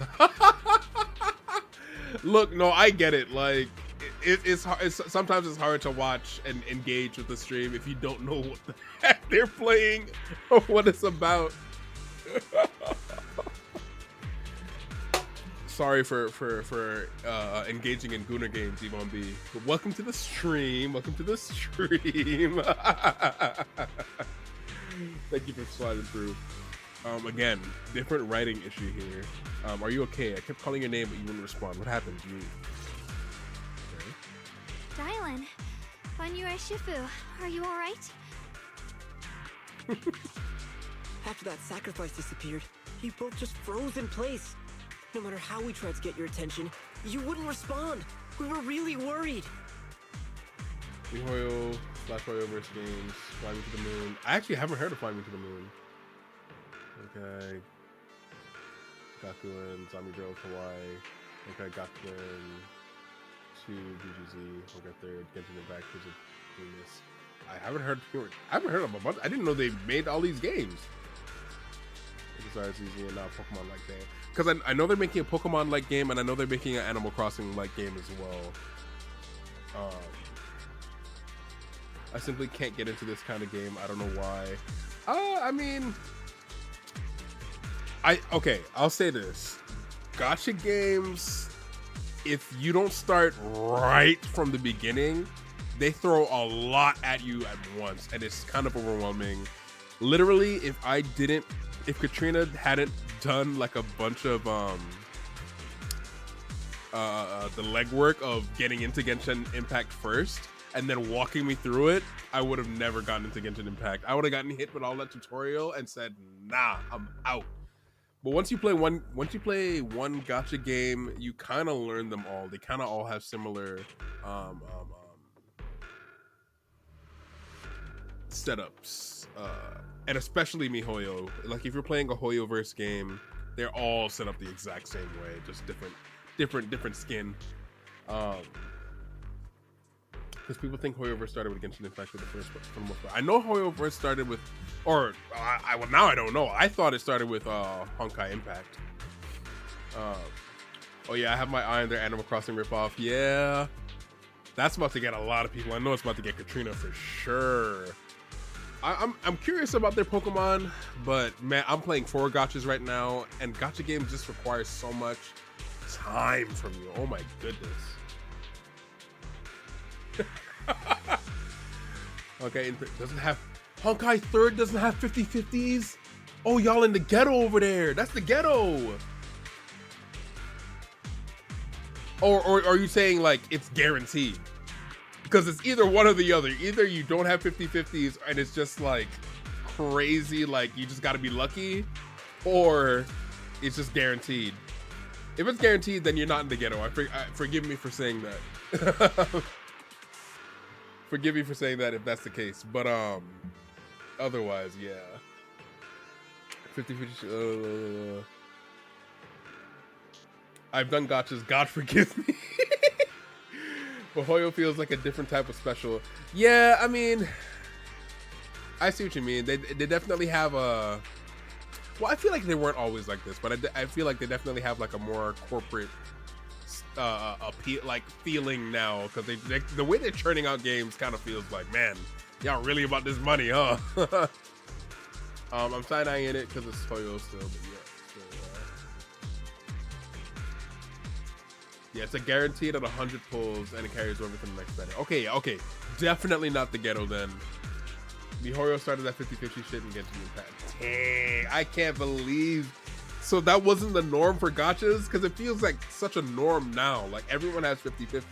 Look, no, I get it. Like, it's sometimes it's hard to watch and engage with the stream if you don't know what the heck they're playing or what it's about. Sorry for engaging in Gooner games, Yvonne B. But welcome to the stream. Welcome to the stream. Thank you for sliding through. Again, different writing issue here. Are you okay? I kept calling your name, but you wouldn't respond. What happened? Dylan, Banyue Shifu, are you alright? After that sacrifice disappeared, You both just froze in place. No matter how we tried to get your attention, you wouldn't respond. We were really worried. MiHoYo / Hoyoverse games. Fly Me to the Moon. I actually haven't heard of Fly Me to the Moon. Okay. Gakuen, Zombie Girl, Kawaii. Okay, Gakuen. 2, ZZZ. Okay, 3rd. Genshin Impact. Genius. I haven't heard of a bunch. I didn't know they made all these games. Besides easy and not Pokemon like that. Because I know they're making a Pokemon like game, and I know they're making an Animal Crossing like game as well. I simply can't get into this kind of game. I don't know why. I mean, I'll say this. Gacha games, if you don't start right from the beginning, they throw a lot at you at once, and it's kind of overwhelming. Literally, if Katrina hadn't done like a bunch of the legwork of getting into Genshin Impact first and then walking me through it, I would have never gotten into Genshin Impact. I would have gotten hit with all that tutorial and said, nah, I'm out. But once you play one gacha game, you kind of learn them all. They kind of all have similar setups, and especially MiHoYo. Like if you're playing a Hoyoverse game, they're all set up the exact same way, just different skin. Because people think Hoyoverse started with Genshin Impact for the most part. I know Hoyoverse started with, well, now I don't know. I thought it started with Honkai Impact. Oh yeah, I have my eye on their Animal Crossing ripoff. Yeah, that's about to get a lot of people. I know it's about to get Katrina for sure. I'm curious about their Pokemon, but man, I'm playing 4 gachas right now, and gacha games just require so much time from you. Oh my goodness. Okay, doesn't have Honkai 3rd doesn't have 50/50s. Oh, y'all in the ghetto over there. That's the ghetto. Or are you saying like it's guaranteed? Because it's either one or the other. Either you don't have 50/50s and it's just like crazy, like you just got to be lucky, or it's just guaranteed. If it's guaranteed, then you're not in the ghetto. Forgive me for saying that. Forgive me for saying that if that's the case. But otherwise, yeah. 50/50. I've done gachas. God forgive me. But Hoyo feels like a different type of special. Yeah, I mean, I see what you mean. They definitely have a. Well, I feel like they weren't always like this, but I feel like they definitely have like a more corporate appeal, like feeling now, because the way they're churning out games kind of feels like, man, y'all really about this money, huh? I'm side-eyeing it because it's Hoyo still, but yeah. Yeah, it's a guaranteed at 100 pulls, and it carries over to the next better. Okay, definitely not the ghetto then. MiHoYo started that 50/50 shit and Genshin Impact. Dang, I can't believe. So that wasn't the norm for gachas? Because it feels like such a norm now. Like everyone has 50/50s.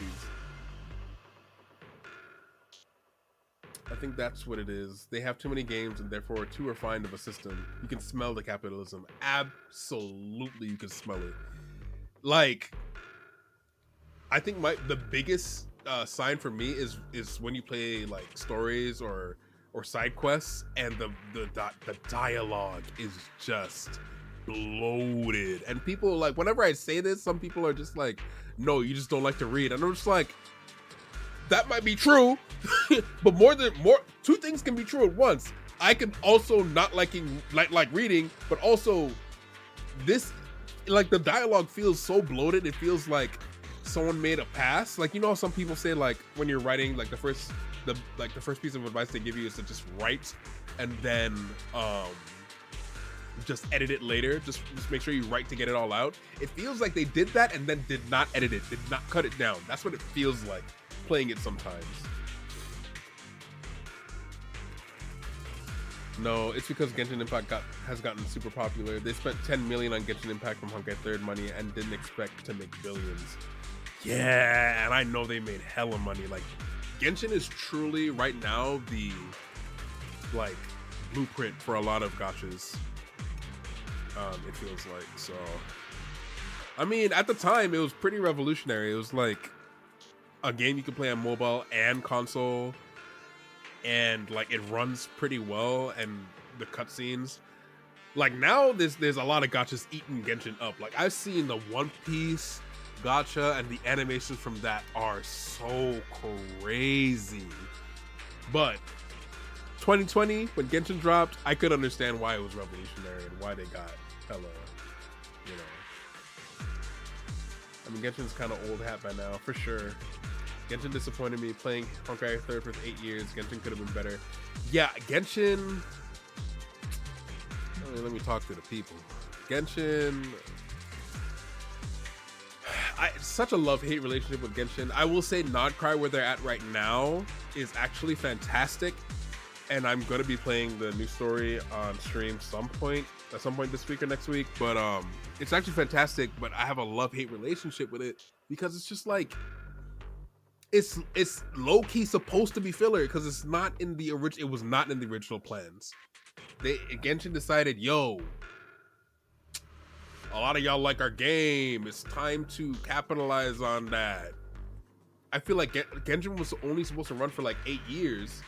I think that's what it is. They have too many games and therefore too refined of a system. You can smell the capitalism. Absolutely, you can smell it. Like, I think the biggest sign for me is when you play like stories or side quests and the dialogue is just bloated. And people, like, whenever I say this, some people are just like, no, you just don't like to read. And I'm just like, that might be true, but two things can be true at once. I can also not like reading, but also this, like, the dialogue feels so bloated. It feels like someone made a pass. Like, you know, some people say, like, when you're writing, like the first piece of advice they give you is to just write and then just edit it later. Just make sure you write to get it all out. It feels like they did that and then did not edit it, did not cut it down. That's what it feels like playing it sometimes. No, it's because Genshin Impact has gotten super popular. They spent 10 million on Genshin Impact from Honkai 3rd money and didn't expect to make billions. Yeah, and I know they made hella money. Like, Genshin is truly right now the, like, blueprint for a lot of gachas. It feels like. So I mean, at the time it was pretty revolutionary. It was like a game you could play on mobile and console, and like it runs pretty well, and the cutscenes. Like now there's a lot of gachas eating Genshin up. Like I've seen the One Piece gacha, and the animations from that are so crazy. But 2020, when Genshin dropped, I could understand why it was revolutionary and why they got hella, you know. I mean, Genshin's kind of old hat by now, for sure. Genshin disappointed me. Playing Honkai 3rd for 8 years, Genshin could have been better. Yeah, Genshin... Let me talk to the people. Genshin... such a love-hate relationship with Genshin. I will say Nodcry, where they're at right now, is actually fantastic. And I'm going to be playing the new story on stream at some point this week or next week. But it's actually fantastic, but I have a love-hate relationship with it because it's just like... It's low-key supposed to be filler because it's not in the original. It was not in the original plans. Genshin decided, yo, a lot of y'all like our game. It's time to capitalize on that. I feel like Genshin was only supposed to run for like 8 years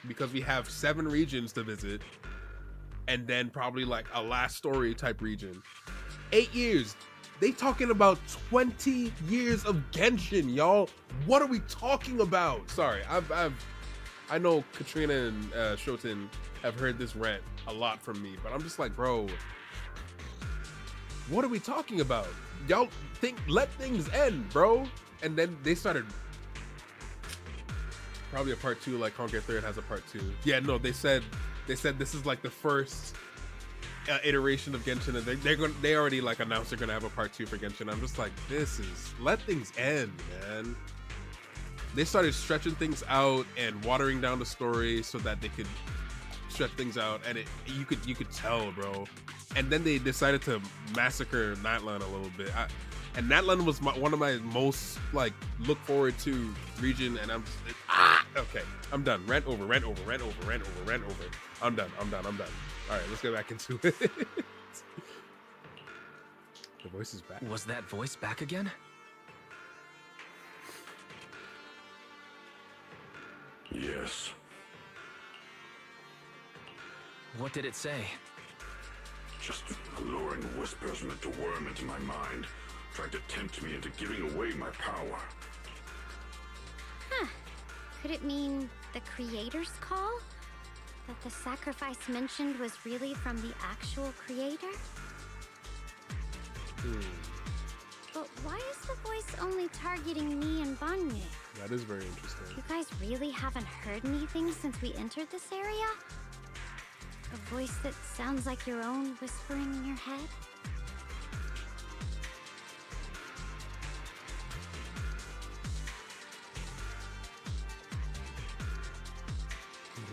because we have 7 regions to visit, and then probably like a last story type region. 8 years. They talking about 20 years of Genshin, y'all. What are we talking about? Sorry, I know Katrina and Shoten have heard this rant a lot from me, but I'm just like, bro, what are we talking about? Y'all let things end, bro. And then they started probably a part 2, like Honkai 3rd has a part 2. Yeah, no, they said this is like the first iteration of Genshin, and they already like announced they're gonna have a part 2 for Genshin. I'm just like, let things end, man. They started stretching things out and watering down the story so that they could stretch things out, and you could tell, bro. And then they decided to massacre Natlan a little bit. And Natlan was one of my most like look forward to region, and I'm just okay. I'm done. Rant over. I'm done. All right, let's get back into it. The voice is back. Was that voice back again? Yes. What did it say? Just alluring whispers meant to worm into my mind, trying to tempt me into giving away my power. Huh. Could it mean the creator's call? That the sacrifice mentioned was really from the actual creator? But why is the voice only targeting me and Banye? That is very interesting. You guys really haven't heard anything since we entered this area? A voice that sounds like your own whispering in your head?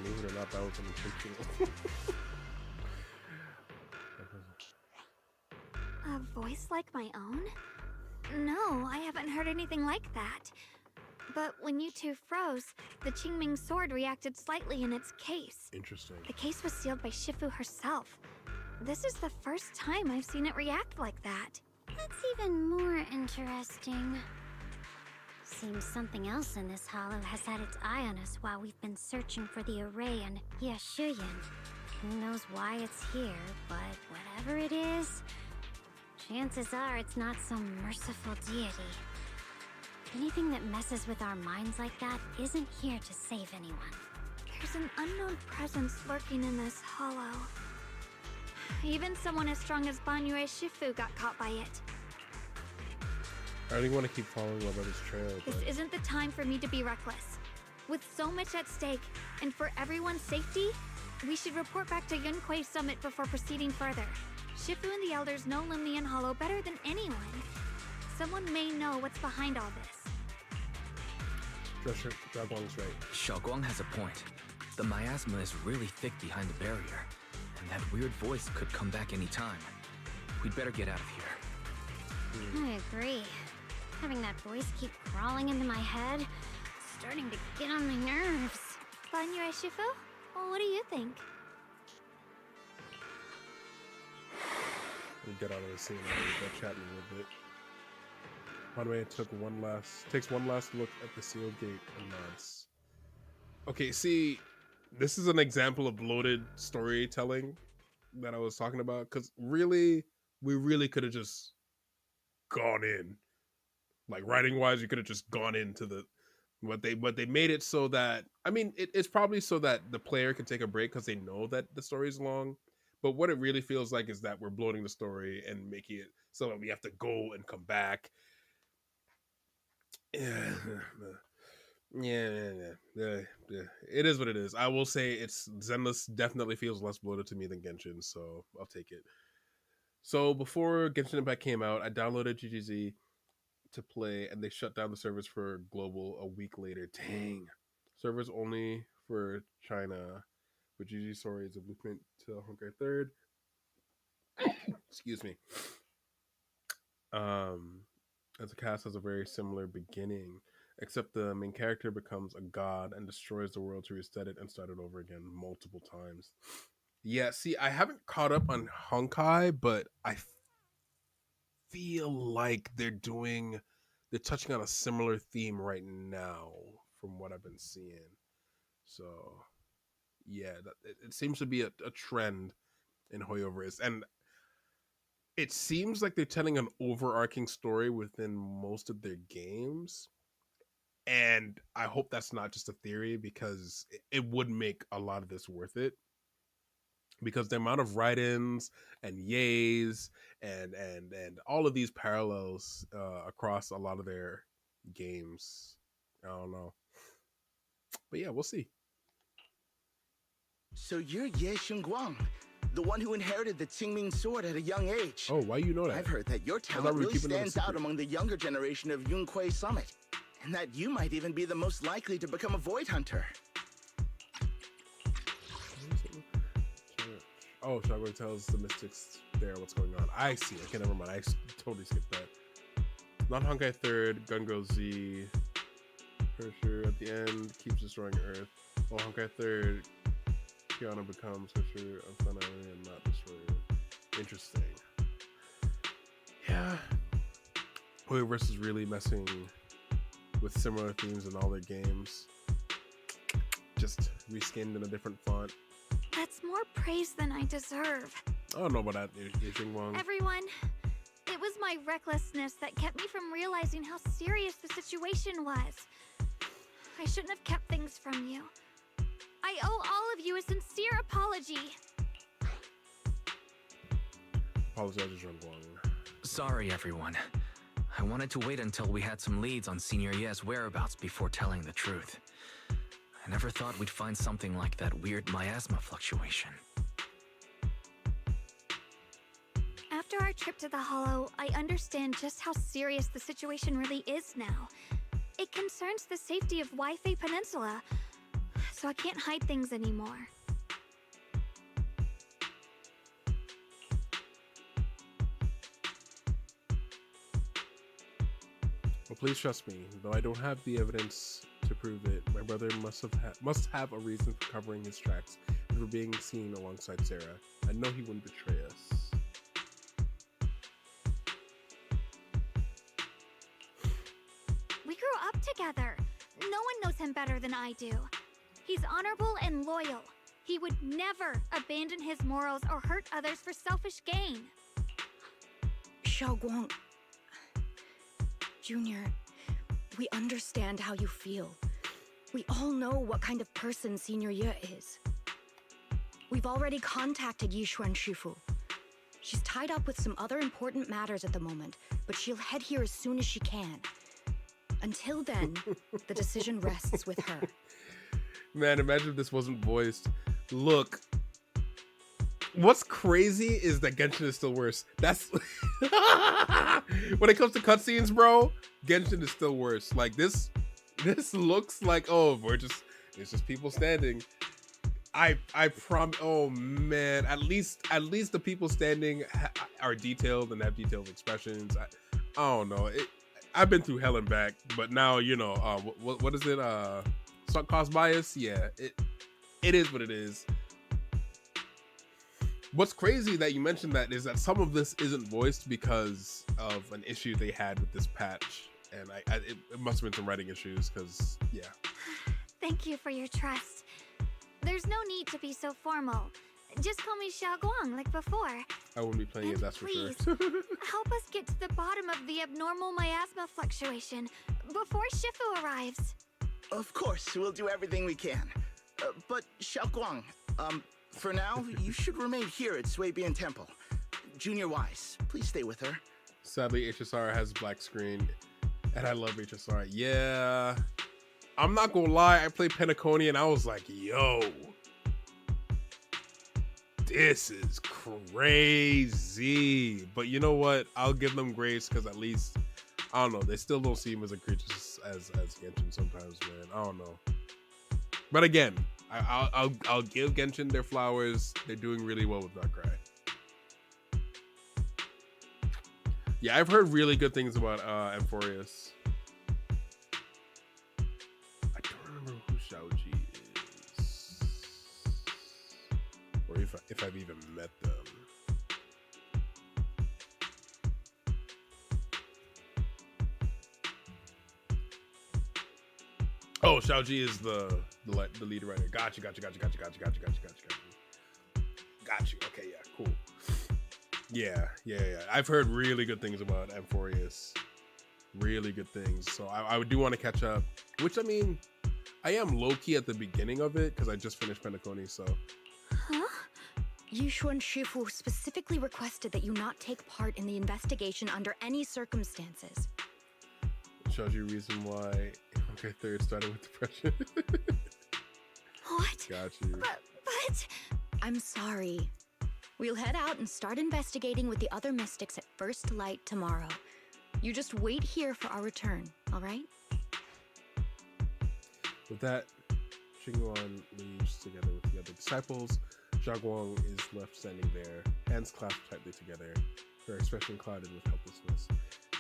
Believe it or not, that was unintentional. A voice like my own? No, I haven't heard anything like that. But when you two froze, the Qingming sword reacted slightly in its case. Interesting. The case was sealed by Shifu herself. This is the first time I've seen it react like that. That's even more interesting. Seems something else in this hollow has had its eye on us while we've been searching for the array and Yashuyan. Who knows why it's here, but whatever it is, chances are it's not some merciful deity. Anything that messes with our minds like that isn't here to save anyone. There's an unknown presence lurking in this hollow. Even someone as strong as Banyue Shifu got caught by it. I really want to keep following my brother's trail, This but... isn't the time for me to be reckless. With so much at stake, and for everyone's safety, we should report back to Yunque's summit before proceeding further. Shifu and the elders know Limnian Hollow better than anyone. Someone may know what's behind all this. Xiaoguang's right. Xiaoguang has a point. The miasma is really thick behind the barrier, and that weird voice could come back any time. We'd better get out of here. I agree. Having that voice keep crawling into my head, it's starting to get on my nerves. Banyue Shifu? Well, what do you think? We'll get out of the scene and go chatting a little bit. By the way, it takes one last look at the sealed gate and nods. Okay, see, this is an example of bloated storytelling that I was talking about, because really, we really could have just gone in. Like, writing wise, you could have just gone into the but they made it so that, I mean, it's probably so that the player can take a break because they know that the story is long. But what it really feels like is that we're bloating the story and making it so that we have to go and come back. Yeah. It is what it is. I will say it's Zenless definitely feels less bloated to me than Genshin, so I'll take it. So before Genshin Impact came out, I downloaded GGZ to play, and they shut down the servers for global a week later. Dang. Servers only for China. But GG Story is a blueprint to Honkai 3rd. Excuse me. As a cast has a very similar beginning, except the main character becomes a god and destroys the world to reset it and start it over again multiple times. Yeah, see, I haven't caught up on Honkai, but I feel like they're touching on a similar theme right now from what I've been seeing. So yeah, it seems to be a trend in Hoyoverse, and it seems like they're telling an overarching story within most of their games. And I hope that's not just a theory, because it would make a lot of this worth it. Because the amount of write-ins and yays and all of these parallels across a lot of their games, I don't know. But yeah, we'll see. So you're Ye Xingguang, the one who inherited the Qingming sword at a young age. Oh, why you know that? I've heard that your talent really stands out among the younger generation of Yunque Summit, and that you might even be the most likely to become a Void Hunter. Oh, Shagway tells the mystics there what's going on. I see. Okay, never mind. I totally skipped that. Not Honkai 3rd, Gungo Z. Hersher at the end keeps destroying Earth. While Honkai 3rd, Kiana becomes Hersher of Sun Island and not destroyer. Interesting. Yeah. Hoyoverse is really messing with similar themes in all their games. Just reskinned in a different font. That's more praise than I deserve. I don't know about that, Xingguang. Everyone, it was my recklessness that kept me from realizing how serious the situation was. I shouldn't have kept things from you. I owe all of you a sincere apology. Apologizes, Xingguang. Sorry, everyone. I wanted to wait until we had some leads on Senior Ye's whereabouts before telling the truth. I never thought we'd find something like that weird miasma fluctuation. After our trip to the Hollow, I understand just how serious the situation really is now. It concerns the safety of Wi-Fi Peninsula, so I can't hide things anymore. Well, please trust me, though I don't have the evidence to prove it. My brother must have a reason for covering his tracks and for being seen alongside Sarah. I know he wouldn't betray us. We grew up together. No one knows him better than I do. He's honorable and loyal. He would never abandon his morals or hurt others for selfish gain. Xiaoguang, Junior, we understand how you feel. We all know what kind of person Senior Ye is. We've already contacted Yishuan Shifu. She's tied up with some other important matters at the moment, but she'll head here as soon as she can. Until then, the decision rests with her. Man, imagine if this wasn't voiced. Look, what's crazy is that Genshin is still worse. That's when it comes to cutscenes, bro. Genshin is still worse. Like this looks like, oh, it's just people standing. I promise. Oh man, at least the people standing are detailed and have detailed expressions. I don't know. I've been through hell and back, but now you know. What is it? Sunk cost bias. Yeah, it is what it is. What's crazy that you mentioned that is that some of this isn't voiced because of an issue they had with this patch, and it must have been some writing issues. Because yeah. Thank you for your trust. There's no need to be so formal. Just call me Xiaoguang like before. I won't be playing it, that's please, for sure. help us get to the bottom of the abnormal miasma fluctuation before Shifu arrives. Of course, we'll do everything we can. But Xiaoguang, for now, you should remain here at Suibian Temple. Junior Wise, please stay with her. Sadly, HSR has black screen, and I love HSR. Yeah, I'm not gonna lie, I played Penacony and I was like, yo, this is crazy. But you know what? I'll give them grace because at least, I don't know, they still don't seem as egregious as Genshin sometimes, man. I don't know. But again, I'll give Genshin their flowers. They're doing really well with Darkrai. Yeah, I've heard really good things about Amphorius. I don't remember who Xiaoji is, or if I've even met them. Oh, Xiaoji is the lead writer. Got you. Okay, yeah, cool. Yeah. I've heard really good things about Amphorius. Really good things. So I do want to catch up. Which, I mean, I am low-key at the beginning of it because I just finished Penacony, so. Huh? Yushuan Shifu specifically requested that you not take part in the investigation under any circumstances. Shows you reason why okay, third started with depression. What? Got you. But I'm sorry. We'll head out and start investigating with the other mystics at first light tomorrow. You just wait here for our return, all right? With that, Xingyuan leaves together with the other disciples. Xiaoguang is left standing there, hands clasped tightly together, her expression clouded with helplessness.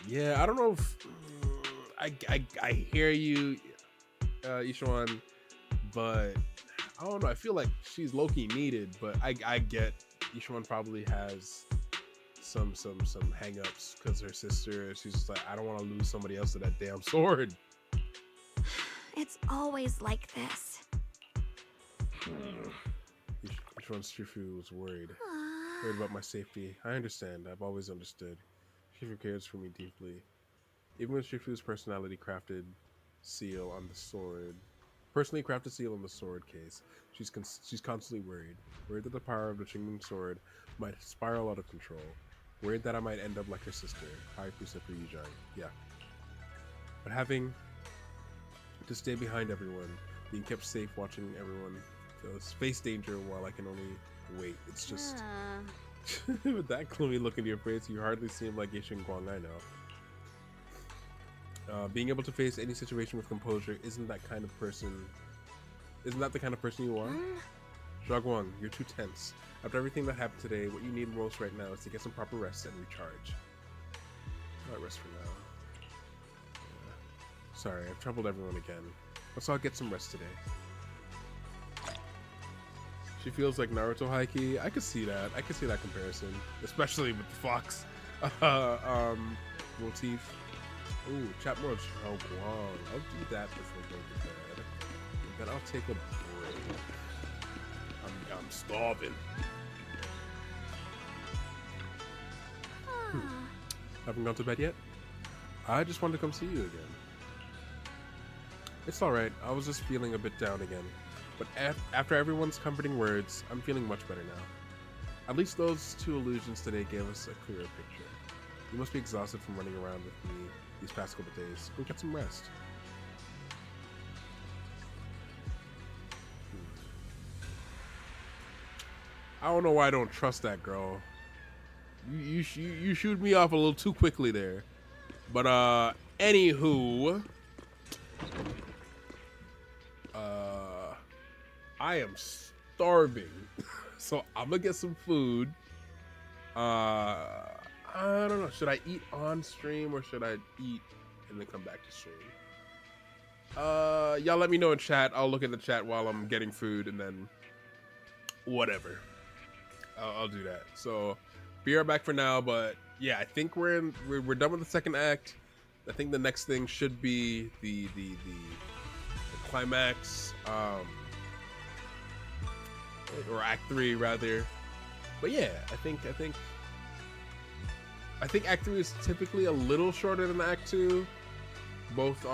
Yeah, I don't know if I hear you, Ishuan, but I don't know. I feel like she's low-key needed, but I get Ishuan probably has some hang-ups because her sister. She's just like, I don't want to lose somebody else to that damn sword. It's always like this. Ishuan Shifu was worried about my safety. I understand. I've always understood. Shifu cares for me deeply. Even with Shifu's personally crafted seal on the sword case, she's constantly worried that the power of the Qingming sword might spiral out of control, worried that I might end up like her sister, High Preceptor Yuzhang. Yeah. But having to stay behind everyone, being kept safe watching everyone face danger while I can only wait, it's just... With that gloomy look in your face, you hardly seem like Xingyuang I know. Being able to face any situation with composure isn't that the kind of person you are? Xiaoguang, you're too tense. After everything that happened today, what you need most right now is to get some proper rest and recharge. I'll rest for now. Sorry, I've troubled everyone again. Let's all get some rest today. She feels like Naruto Haki. I could see that. I could see that comparison, especially with the fox motif. Ooh, chat more of Xiaoguang. I'll do that before going to bed. And then I'll take a break. I'm starving. Haven't gone to bed yet? I just wanted to come see you again. It's alright. I was just feeling a bit down again. But after everyone's comforting words, I'm feeling much better now. At least those two illusions today gave us a clearer picture. You must be exhausted from running around with me these past couple days. Go get some rest. I don't know why I don't trust that girl. You shooed me off a little too quickly there. But anywho, I am starving, so I'm gonna get some food. I don't know. Should I eat on stream or should I eat and then come back to stream? Y'all let me know in chat. I'll look at the chat while I'm getting food and then whatever. I'll do that. So be right back for now, but yeah, I think we're done with the second act. I think the next thing should be the climax, or Act 3 rather. But yeah, I think Act 3 is typically a little shorter than Act 2, both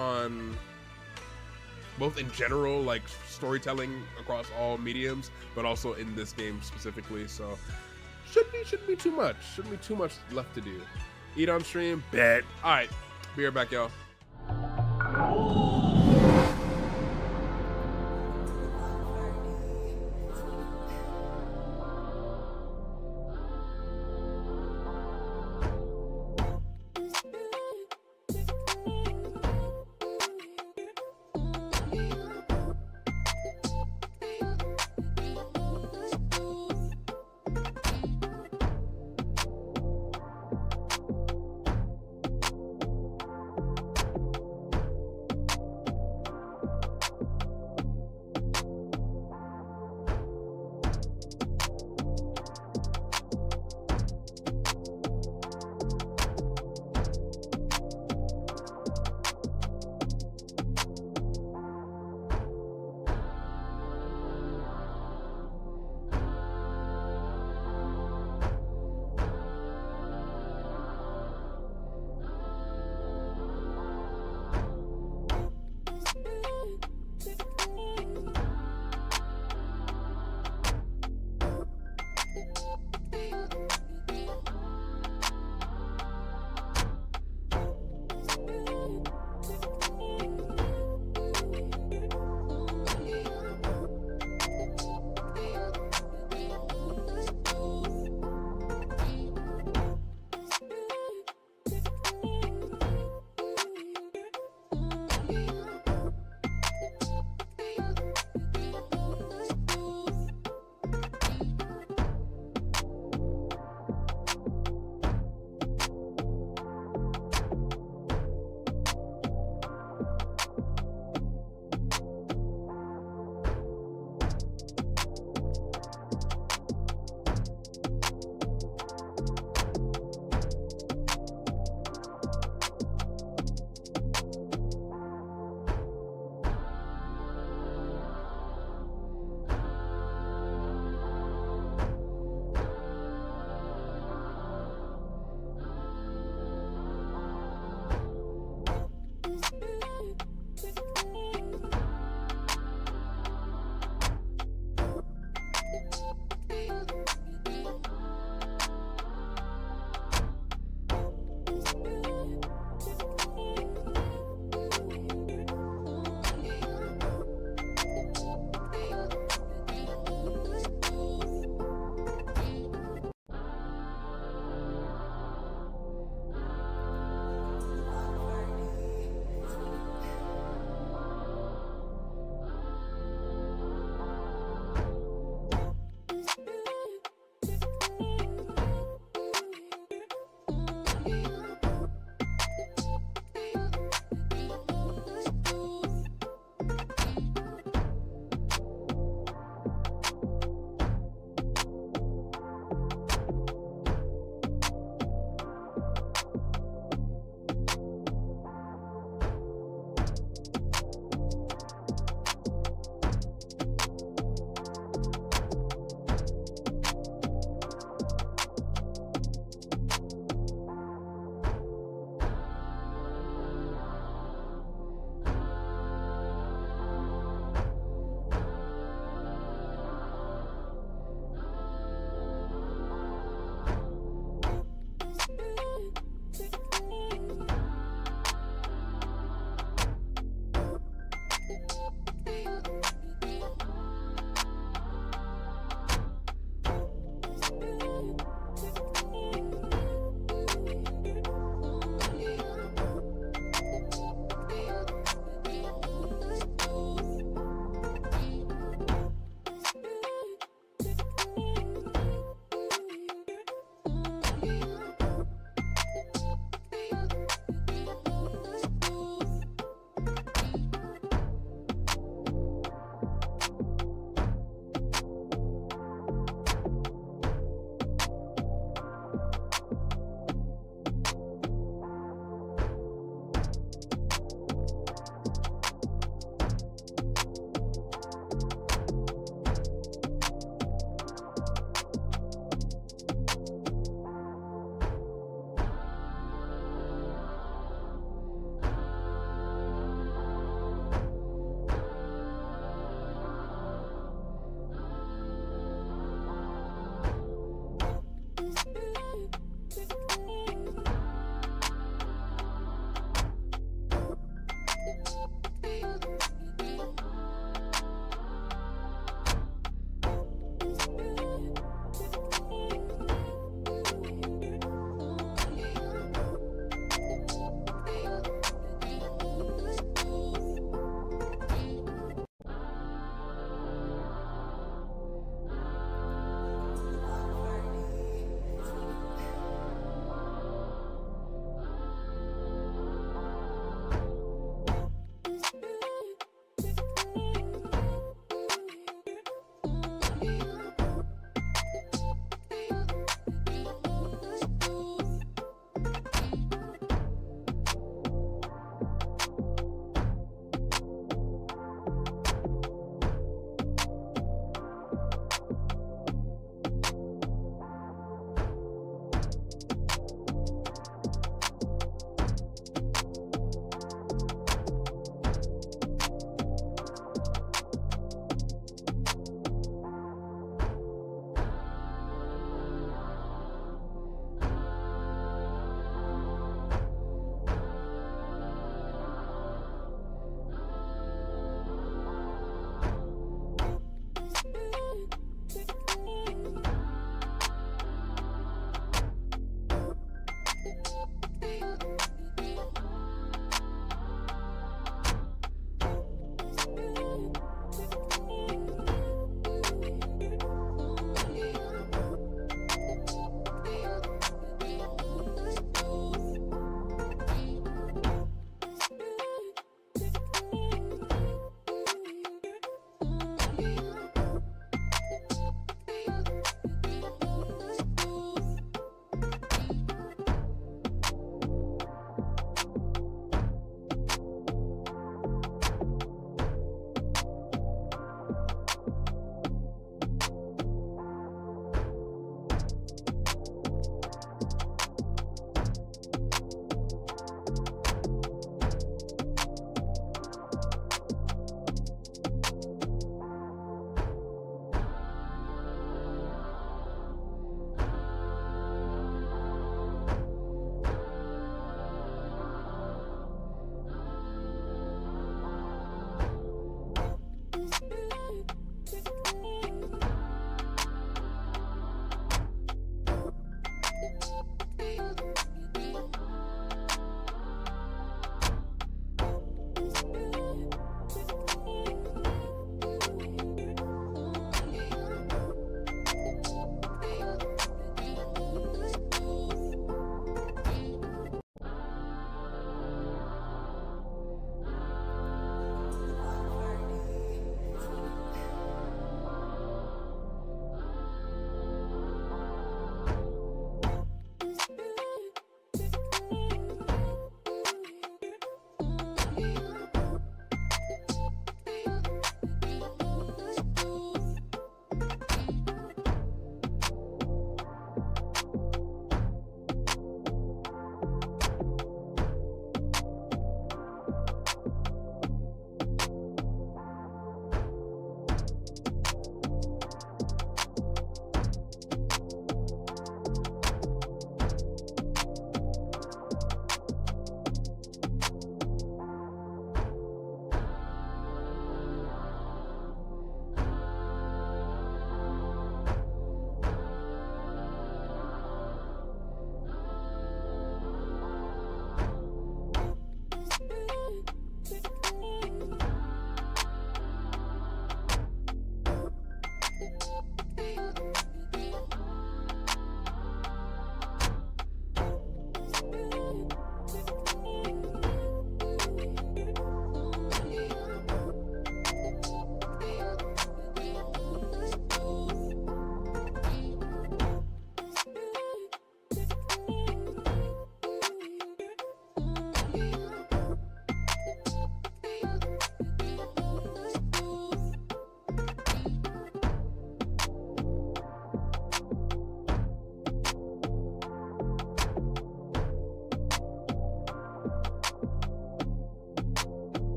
in general, like storytelling across all mediums, but also in this game specifically. So shouldn't be too much. Shouldn't be too much left to do. Eat on stream, bet. All right, be right back, y'all.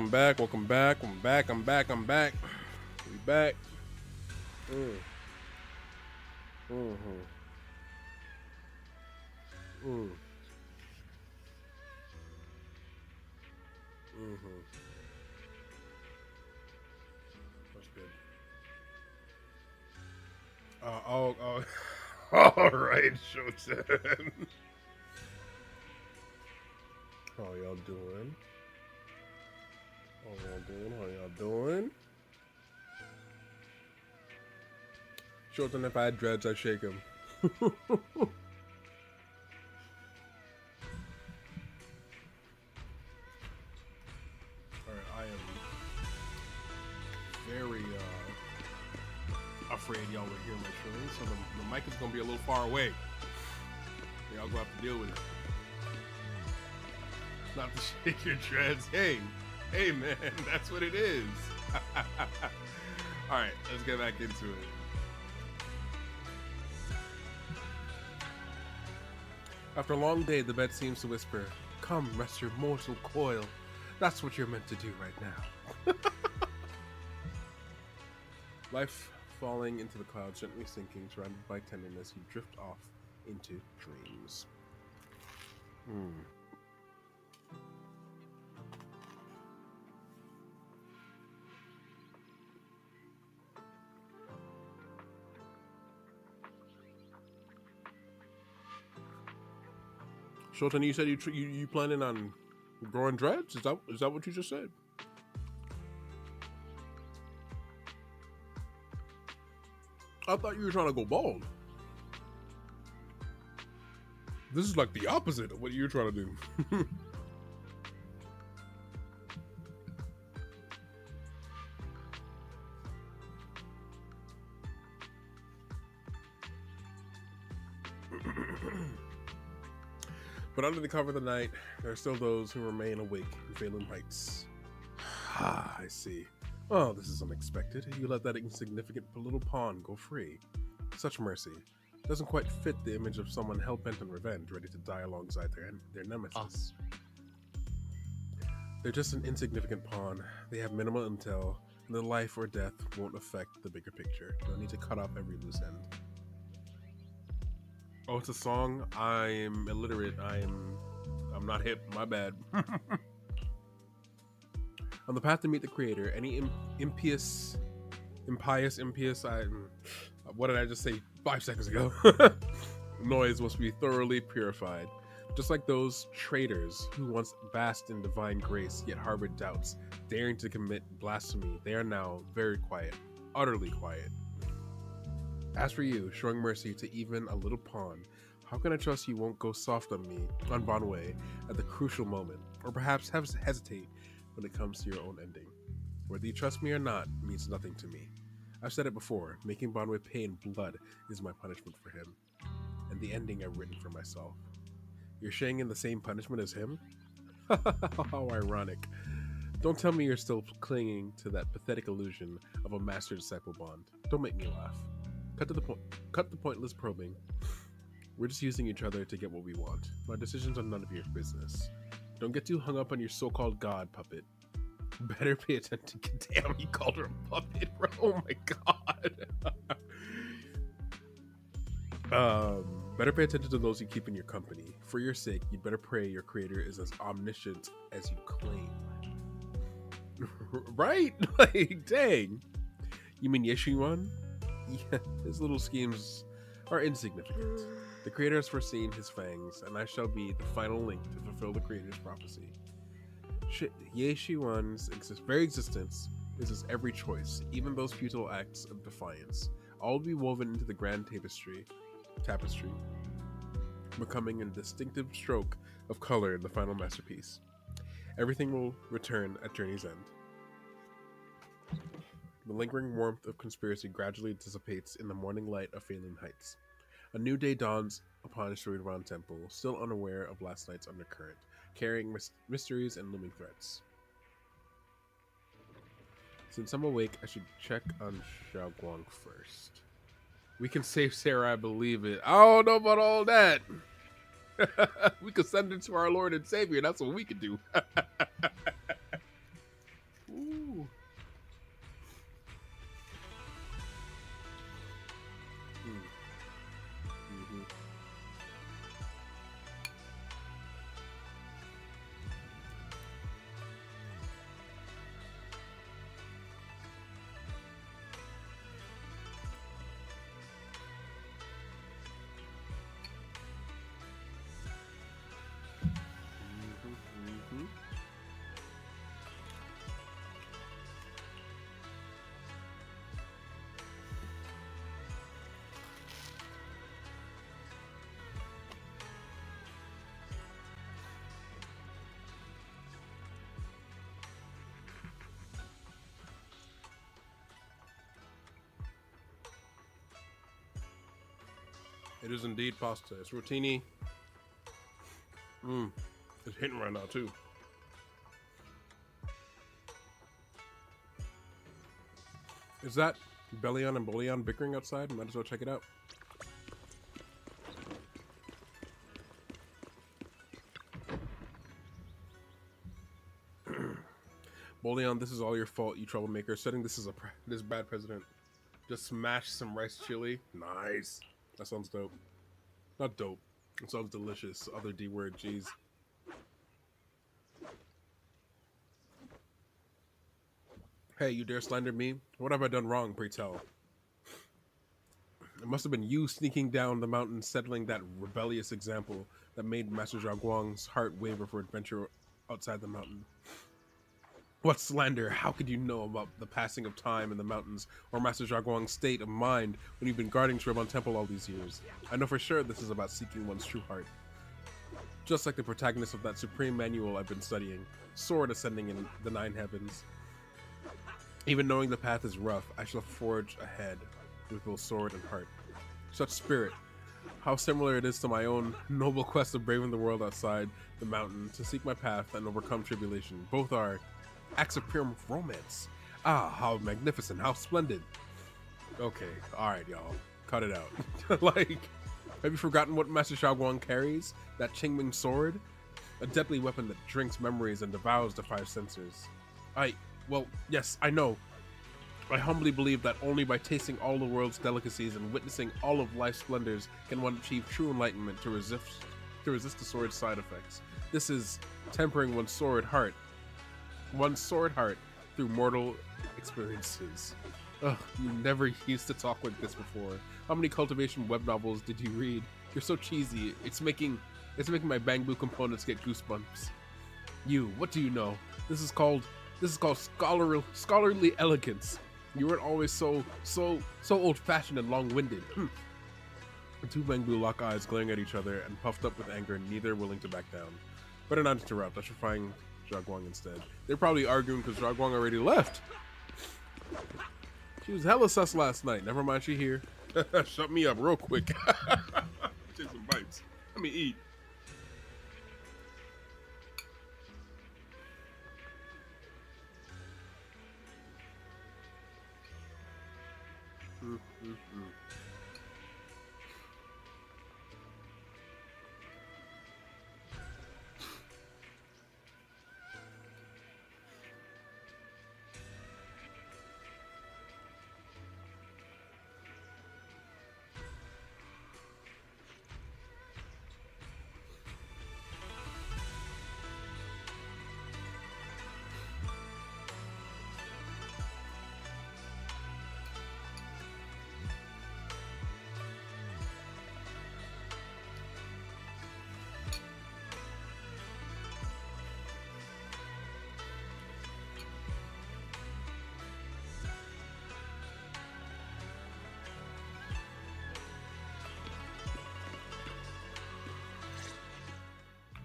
welcome back, welcome back, I'm back, I'm back, I'm back. We back. That's good. Oh, all right, Showtime. How y'all doing? How y'all doing? Showtime, if I had dreads, I'd shake him. Alright, I am very afraid y'all will hear my chewing, so the mic is gonna be a little far away. Y'all gonna have to deal with it. Not to shake your dreads. Hey man, that's what it is. Alright, let's get back into it. After a long day, the bed seems to whisper, "Come, rest your mortal coil. That's what you're meant to do right now." Life falling into the clouds, gently sinking, surrounded by tenderness, you drift off into dreams. Shulton, you said you planning on growing dreads? Is that what you just said? I thought you were trying to go bald. This is like the opposite of what you're trying to do. But under the cover of the night, there are still those who remain awake in Phelan Heights. Ah, I see. Oh, this is unexpected. You let that insignificant little pawn go free. Such mercy. Doesn't quite fit the image of someone hell-bent on revenge, ready to die alongside their nemesis. They're just an insignificant pawn. They have minimal intel, and their life or death won't affect the bigger picture. No need to cut off every loose end. Oh, it's a song? I'm illiterate. I'm not hip. My bad. On the path to meet the creator, any impious, what did I just say 5 seconds ago? Noise must be thoroughly purified. Just like those traitors who once basked in divine grace, yet harbored doubts, daring to commit blasphemy, they are now very quiet, utterly quiet. As for you, showing mercy to even a little pawn, how can I trust you won't go soft on me, on Bonway, at the crucial moment, or perhaps hesitate when it comes to your own ending? Whether you trust me or not means nothing to me. I've said it before, making Bonway pay in blood is my punishment for him, and the ending I've written for myself. You're sharing in the same punishment as him? How ironic. Don't tell me you're still clinging to that pathetic illusion of a master-disciple bond. Don't make me laugh. Cut the pointless probing. We're just using each other to get what we want. My decisions are none of your business. Don't get too hung up on your so-called god puppet. Better pay attention. Damn, he called her a puppet, bro. Oh my god. Better pay attention to those you keep in your company. For your sake, you'd better pray your creator is as omniscient as you claim. Right? Like, dang. You mean Yeshuan? Yeah, his little schemes are insignificant. The creator has foreseen his fangs, and I shall be the final link to fulfill the creator's prophecy. Yeshuan's very existence is his every choice, even those futile acts of defiance. All will be woven into the grand tapestry, becoming a distinctive stroke of color in the final masterpiece. Everything will return at journey's end. The lingering warmth of conspiracy gradually dissipates in the morning light of Phelan Heights. A new day dawns upon Shuiran Temple, still unaware of last night's undercurrent, carrying mysteries and looming threats. Since I'm awake, I should check on Xiaoguang first. We can save Sarah, I believe it. I don't know about all that. We could send her to our Lord and Savior. That's what we could do. It is indeed pasta. It's rotini. It's hitting right now too. Is that Bellion and Bullion bickering outside? Might as well check it out. Bullion, this is all your fault, you troublemaker. Setting this as this bad president. Just smash some rice chili. Nice. That sounds dope. Not dope. It sounds delicious. Other D word, jeez. Hey, you dare slander me? What have I done wrong, pray tell? It must have been you sneaking down the mountain, settling that rebellious example that made Master Zhaoguang's heart waver for adventure outside the mountain. What slander? How could you know about the passing of time in the mountains or Master Zhaoguang's state of mind when you've been guarding Shuebon Temple all these years? I know for sure this is about seeking one's true heart. Just like the protagonist of that supreme manual I've been studying, Sword Ascending in the Nine Heavens. Even knowing the path is rough, I shall forge ahead with both sword and heart. Such spirit. How similar it is to my own noble quest of braving the world outside the mountain to seek my path and overcome tribulation. Both are acts of pure romance. Ah, how magnificent, how splendid. Okay, alright y'all, cut it out. Like, have you forgotten what Master Zhaoguang carries? That Qingming sword? A deadly weapon that drinks memories and devours the five senses. Well, yes, I know. I humbly believe that only by tasting all the world's delicacies and witnessing all of life's splendors can one achieve true enlightenment to resist the sword's side effects. This is tempering one's sword heart through mortal experiences. Ugh, you never used to talk like this before. How many cultivation web novels did you read? You're so cheesy. It's making my Bangbu components get goosebumps. You, what do you know? This is called scholarly elegance. You weren't always so old-fashioned and long-winded. The two Bangbu lock eyes, glaring at each other and puffed up with anger, neither willing to back down. Better not interrupt. I should find Zhaoguang instead. They're probably arguing because Zhaoguang already left. She was hella sus last night. Never mind, she here. Shut me up real quick. Take some bites. Let me eat.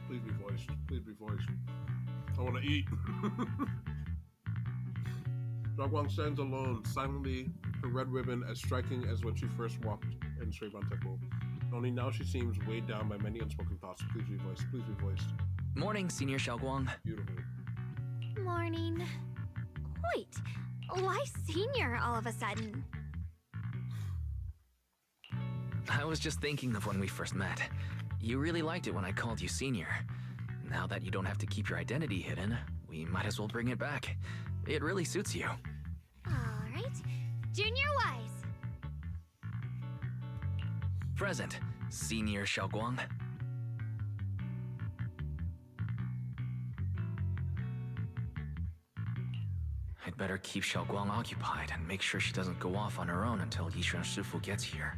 Please be voiced. Please be voiced. I want to eat. Zhaoguang stands alone, silently, her red ribbon as striking as when she first walked in Shuebon Temple. Only now she seems weighed down by many unspoken thoughts. Please be voiced. Please be voiced. Morning, Senior Zhaoguang. Beautiful. Morning. Wait, why senior all of a sudden? I was just thinking of when we first met. You really liked it when I called you Senior. Now that you don't have to keep your identity hidden, we might as well bring it back. It really suits you. Alright. Junior Wise. Present. Senior Xiaoguang. I'd better keep Xiaoguang occupied and make sure she doesn't go off on her own until Yishuan Shifu gets here.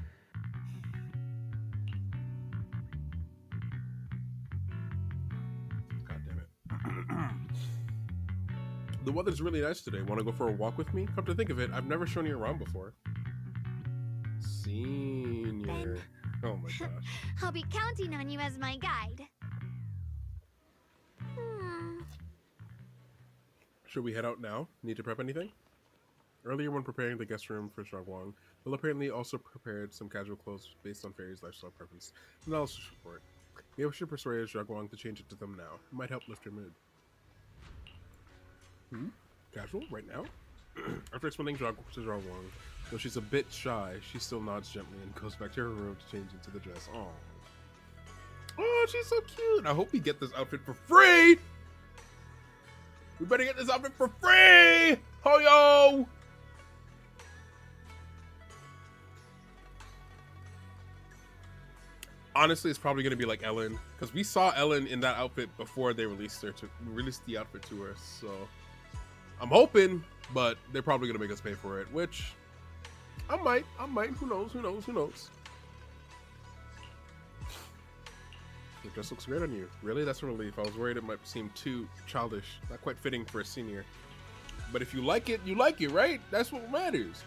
God damn it. The weather's really nice today. Want to go for a walk with me? Come to think of it, I've never shown you around before. Senior. Oh my gosh. I'll be counting on you as my guide. Should we head out now? Need to prep anything? Earlier when preparing the guest room for Xiaoguang, Will apparently also prepared some casual clothes based on Fairy's lifestyle preference. Analysis report. Maybe we should persuade Xiaoguang to change it to them now. It might help lift her mood. Casual? Right now? After explaining to Xiaoguang, though she's a bit shy, she still nods gently and goes back to her room to change into the dress. Aww. Oh, she's so cute! I hope we get this outfit for free! We better get this outfit for free! Ho-yo! Honestly, it's probably going to be like Ellen, because we saw Ellen in that outfit before they released the outfit to her, so I'm hoping, but they're probably going to make us pay for it, which I might, who knows. It just looks great on you. Really? That's a relief. I was worried it might seem too childish, not quite fitting for a senior. But if you like it, right? That's what matters.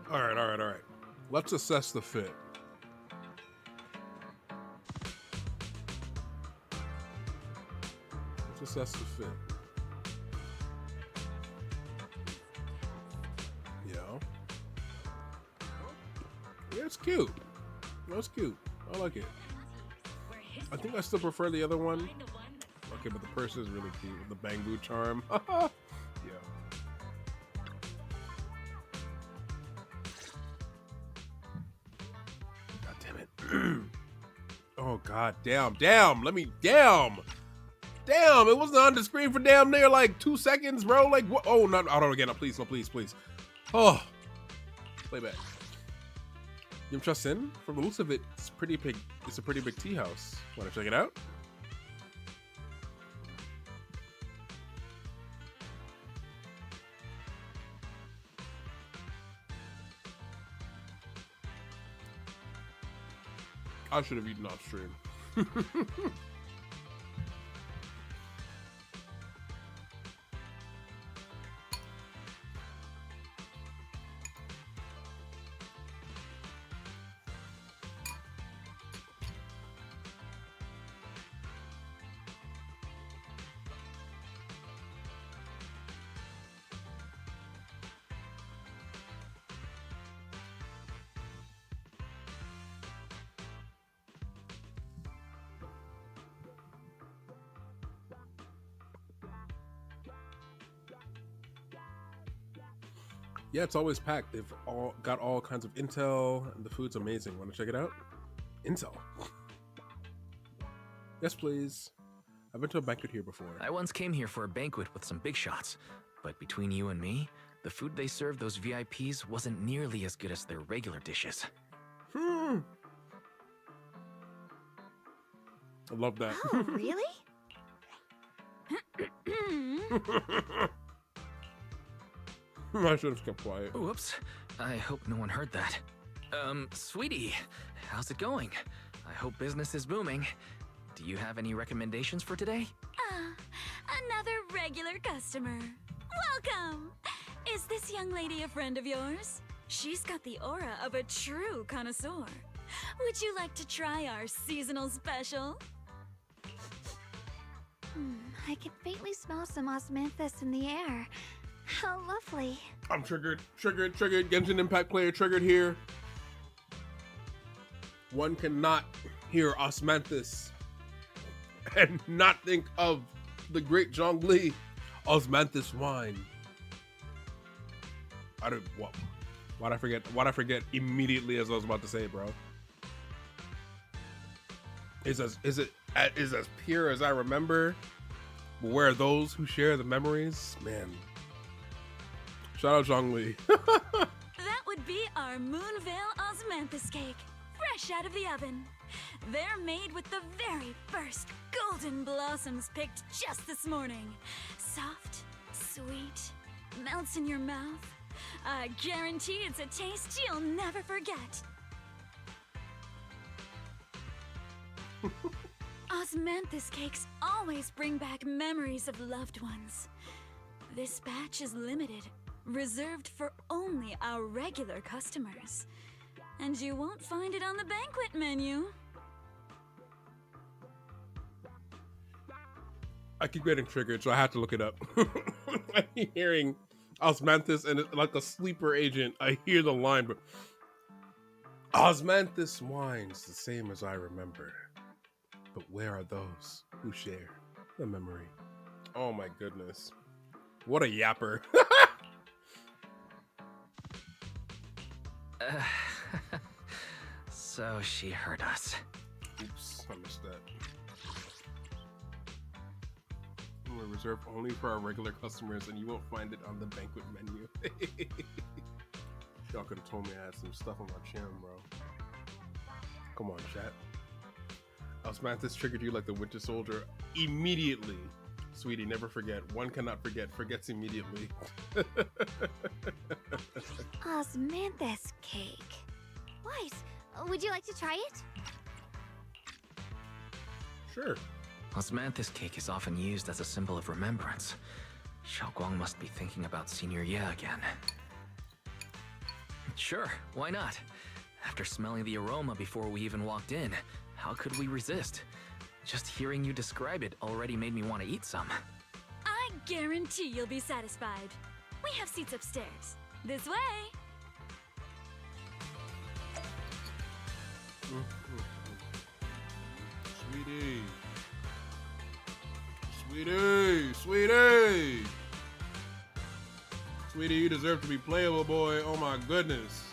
All right. Let's assess the fit. Yeah, it's cute. That's cute. I like it. I think I still prefer the other one. Okay, but the purse is really cute with the bamboo charm. Yeah. Oh god, damn, it wasn't on the screen for damn near like 2 seconds, bro. Like what? Oh, not auto again. No, please. Oh, play back. Yum-Cha Sin, from the looks of it, it's pretty big. It's a pretty big tea house. Want to check it out? I should have eaten off stream. Yeah, it's always packed. They've got all kinds of intel, and the food's amazing. Want to check it out? Intel. Yes, please. I've been to a banquet here before. I once came here for a banquet with some big shots, but between you and me, the food they served those VIPs wasn't nearly as good as their regular dishes. I love that. Oh, really? I should have kept quiet. Whoops. I hope no one heard that. Sweetie, how's it going? I hope business is booming. Do you have any recommendations for today? Another regular customer. Welcome! Is this young lady a friend of yours? She's got the aura of a true connoisseur. Would you like to try our seasonal special? I can faintly smell some osmanthus in the air. How lovely. I'm triggered. Genshin Impact player triggered here. one cannot hear Osmanthus and not think of the great Zhongli, Osmanthus wine. Why'd I forget immediately as I was about to say, bro? Is as pure as I remember, but where are those who share the memories? Man. Shout out Zhongli. That would be our Moonvale Osmanthus cake, fresh out of the oven. They're made with the very first golden blossoms picked just this morning. Soft, sweet, melts in your mouth. I guarantee it's a taste you'll never forget. Osmanthus cakes always bring back memories of loved ones. This batch is limited, reserved for only our regular customers. And you won't find it on the banquet menu. I keep getting triggered, so I have to look it up. I keep hearing Osmanthus and it's like a sleeper agent. I hear the line, but Osmanthus wines the same as I remember. But where are those who share the memory? Oh my goodness. What a yapper. So she heard us. Oops, I missed that. We're reserved only for our regular customers and you won't find it on the banquet menu. Y'all could have told me I had some stuff on my chin, bro. Come on, chat. Osmanthus triggered you like the Winter Soldier immediately. Sweetie, never forget. One cannot forget, forgets immediately. Osmanthus cake. Weiss, would you like to try it? Sure. Osmanthus cake is often used as a symbol of remembrance. Xiaoguang must be thinking about Senior Ye again. Sure, why not? After smelling the aroma before we even walked in, how could we resist? Just hearing you describe it already made me want to eat some. I guarantee you'll be satisfied. We have seats upstairs. This way. Sweetie. Sweetie. Sweetie. Sweetie, you deserve to be playable, boy. Oh my goodness.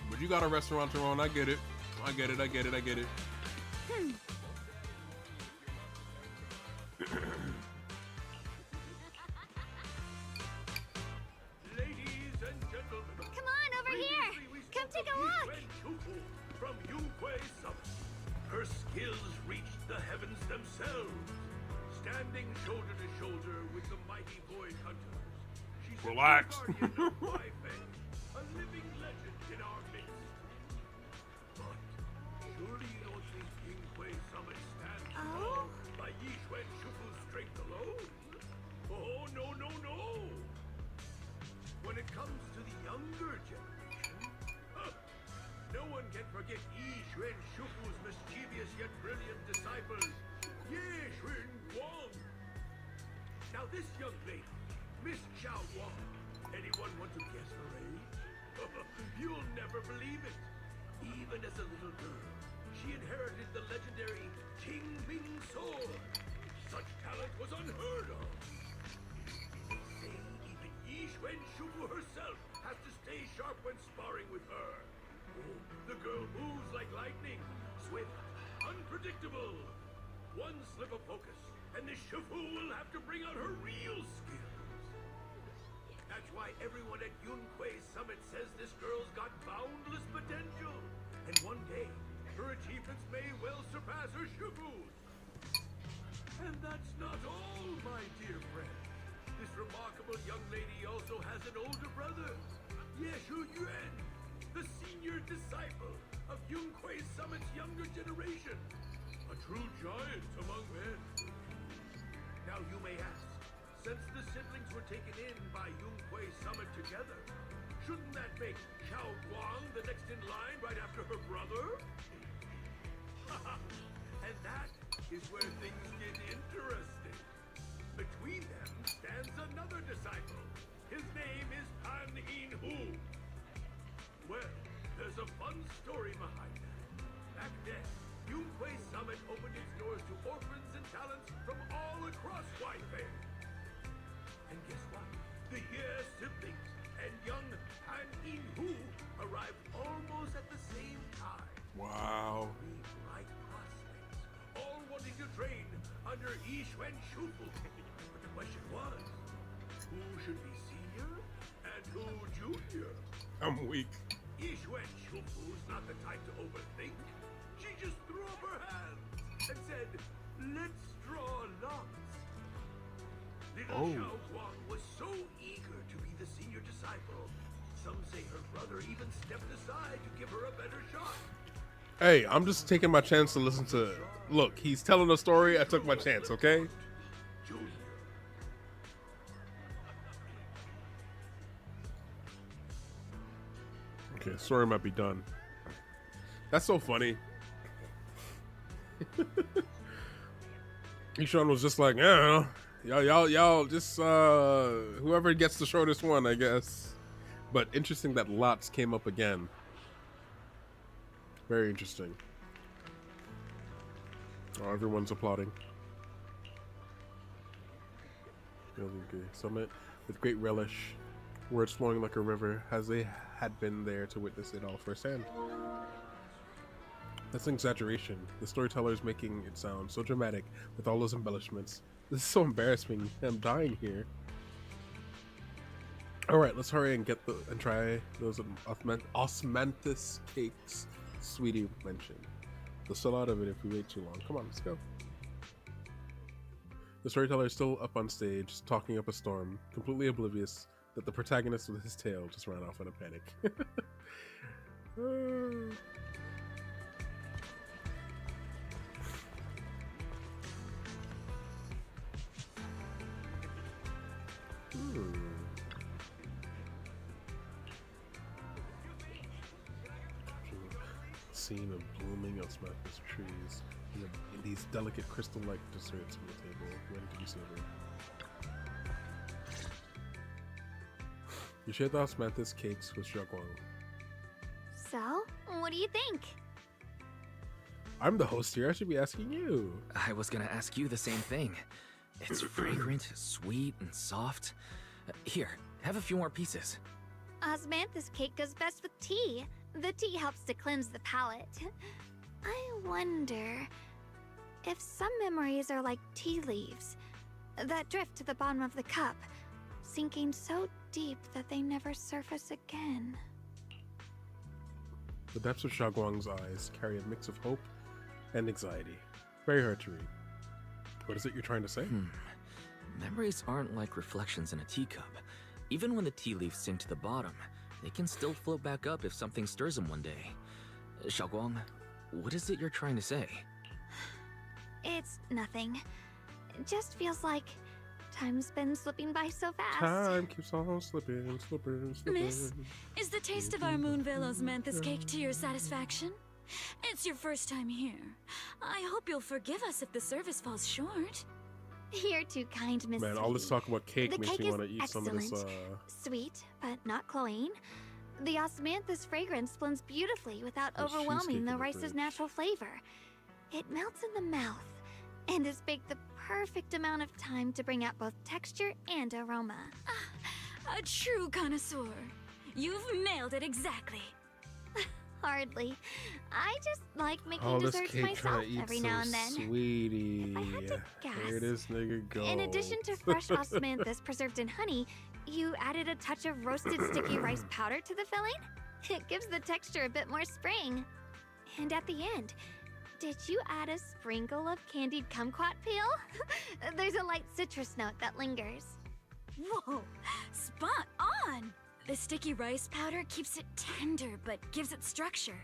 But you got a restaurant to run. I get it. I get it. Ladies and gentlemen, come on over here. Come take a look. From Yunhui Summit. Her skills reached the heavens themselves, standing shoulder to shoulder with the mighty void hunters. She's relax. a living legend in our midst. But surely you don't think Yunhui Summit stands tall by Yixuan Shufu's strength alone? Oh, no. When it comes to the younger generation, no one can forget Yixuan Shufu's mischievous yet brilliant disciple, Ye Guang. Now this young lady, Miss Xiao Guang, anyone want to guess her age? You'll never believe it. Even as a little girl, she inherited the legendary Qing Ming sword. Such talent was unheard of. They say even Yixuan Shufu herself has to stay sharp when sparring with her. Oh, the girl moves like lightning, swift, unpredictable. One slip of focus, and the Shufu will have to bring out her real skills. That's why everyone at Yunhui Summit says this girl's got boundless potential. And one day, her achievements may well surpass her Shufu's. And that's not all, my dear friend. This remarkable young lady also has an older brother, Ye Yuan, the senior disciple of Yunhui Summit's younger generation. A true giant among men. Now you may ask, since the siblings were taken in by Yunhui Summit together, shouldn't that make Xiao Guang the next in line right after her brother? And that is where things get interesting. Between them stands another disciple. His name is Pan Yin Hu. Well, there's a a fun story behind that. Back then, Yunhui Summit opened its doors to orphans and talents from all across Whitefair. And guess what? The Ye siblings and young Han In-Hu arrived almost at the same time. Wow. Three bright prospects, all wanting to train under Yixuan Shufu. But the question was, who should be senior and who junior? I'm weak. Yixuan Shufu's not the type to overthink. She just threw up her hands and said, let's draw lots. Little Xiao Guang was so eager to be the senior disciple. Some say her brother even stepped aside to give her a better shot. Hey, I'm just taking my chance to listen to. Look, he's telling a story. I took my chance, okay? Okay, story might be done. That's so funny. Yixuan was just like, I don't know. Y'all just whoever gets the shortest one, I guess. But interesting that lots came up again. Very interesting. Oh, everyone's applauding. Summit with great relish. Words flowing like a river, as they had been there to witness it all firsthand. That's an exaggeration. The storyteller is making it sound so dramatic with all those embellishments. This is so embarrassing. I'm dying here. All right, let's hurry and try those osmanthus cakes Sweetie mentioned. They'll sell out of it if we wait too long. Come on, let's go. The storyteller is still up on stage, talking up a storm, completely oblivious that the protagonist with his tale just ran off in a panic. Scene of blooming osmanthus trees in these delicate crystal-like desserts on the table, ready to be savored. You shared the osmanthus cakes with Xiaoguang. So, what do you think? I'm the host here. I should be asking you. I was gonna ask you the same thing. It's fragrant, sweet, and soft. Here, have a few more pieces. Osmanthus cake goes best with tea. The tea helps to cleanse the palate. I wonder if some memories are like tea leaves that drift to the bottom of the cup, sinking so deep that they never surface again. The depths of Xiaoguang's eyes carry a mix of hope and anxiety. Very hard to read. What is it you're trying to say? Memories aren't like reflections in a teacup. Even when the tea leaves sink to the bottom, they can still float back up if something stirs them one day. Xiaoguang, what is it you're trying to say? It's nothing. It just feels like time's been slipping by so fast. Time keeps on slipping. Miss, is the taste of our Moonvale osmanthus cake to your satisfaction? It's your first time here. I hope you'll forgive us if the service falls short. You're too kind, Miss. Man, all this talk about cake the makes cake me want to is eat some of this. Sweet, but not cloying. The osmanthus fragrance blends beautifully without There's overwhelming cheesecake in the the rice's fridge. natural flavor. It melts in the mouth and is baked the perfect amount of time to bring out both texture and aroma. A true connoisseur. You've nailed it exactly. Hardly. I just like making All this desserts cake myself trying to eat every some now and then. sweetie. If I had to guess, Here this nigga go. in addition to fresh osmanthus preserved in honey, you added a touch of roasted sticky rice powder to the filling? It gives the texture a bit more spring. And at the end, did you add a sprinkle of candied kumquat peel? There's a light citrus note that lingers. Whoa, spot on! The sticky rice powder keeps it tender but gives it structure.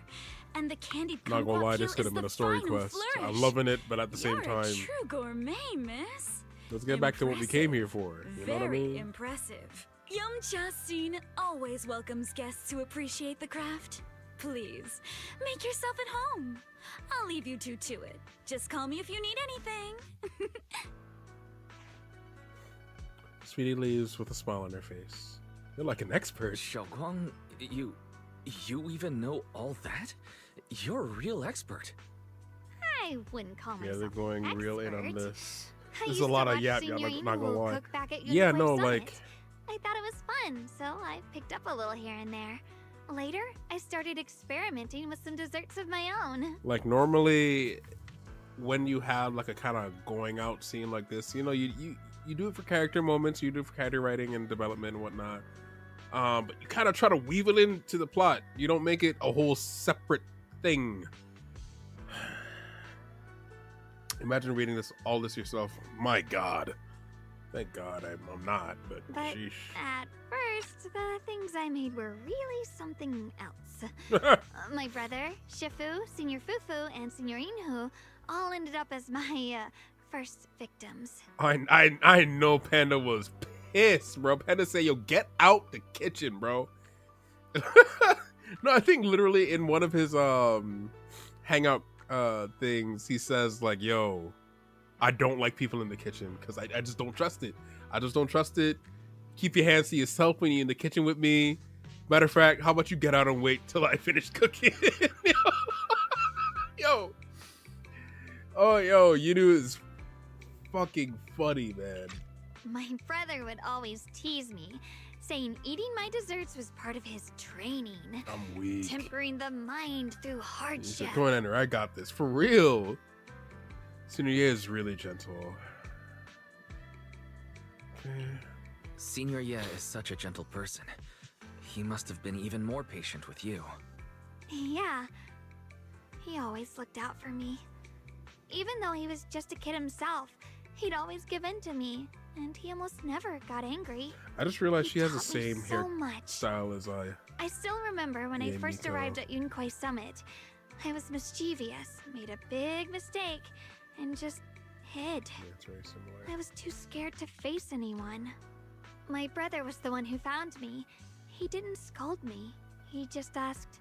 And the candied Not gonna kumquat lie, peel this could have is been the a story final quest. flourish. I'm loving it, but at the same You're time, a true gourmet, miss. let's get back to what we came here for. You know what I Very mean? impressive. Yum-Cha Scene always welcomes guests who appreciate the craft. Please, make yourself at home. I'll leave you two to it. Just call me if you need anything. Sweetie leaves with a smile on her face. You're like an expert. Xiaoguang, you... You even know all that? You're a real expert. I wouldn't call Yeah, myself they're going an real in on expert. this. I There's used a lot to of watch yap, Senior y'all not gonna Inu lie. cook back at Yeah, Yunhui no, Summit. like, I thought it was fun, so I picked up a little here and there. Later, I started experimenting with some desserts of my own. like normally when you have like a kind of going out scene like this, you know, you do it for character moments, you do it for character writing and development and whatnot. But you kind of try to weave it into the plot. You don't make it a whole separate thing. Imagine reading all this yourself. My God. Thank God I'm not, but sheesh. At first, the things I made were really something else. My brother, Shifu, Senior Fufu, and Senior Inhu all ended up as my first victims. I know Panda was pissed, bro. Panda said, yo, get out the kitchen, bro. No, I think literally in one of his hangout things, he says like, yo, I don't like people in the kitchen because I just don't trust it. I just don't trust it. Keep your hands to yourself when you're in the kitchen with me. Matter of fact, how about you get out and wait till I finish cooking? Yo. Oh, yo, Yinu is fucking funny, man. My brother would always tease me, saying eating my desserts was part of his training. I'm weak. Tempering the mind through He hardship. said, come on, Ender, I got this. For real. Senior Ye is really gentle. Okay. Senior Ye is such a gentle person. He must have been even more patient with you. Yeah. He always looked out for me. Even though he was just a kid himself, he'd always give in to me, and he almost never got angry. I just realized she has the taught me same so hair much. style as I. I still remember when I Yeah, me first too. arrived at Yunhui Summit. I was mischievous, made a big mistake, and just hid. Yeah, it's very similar. I was too scared to face anyone. My brother was the one who found me. He didn't scold me. He just asked,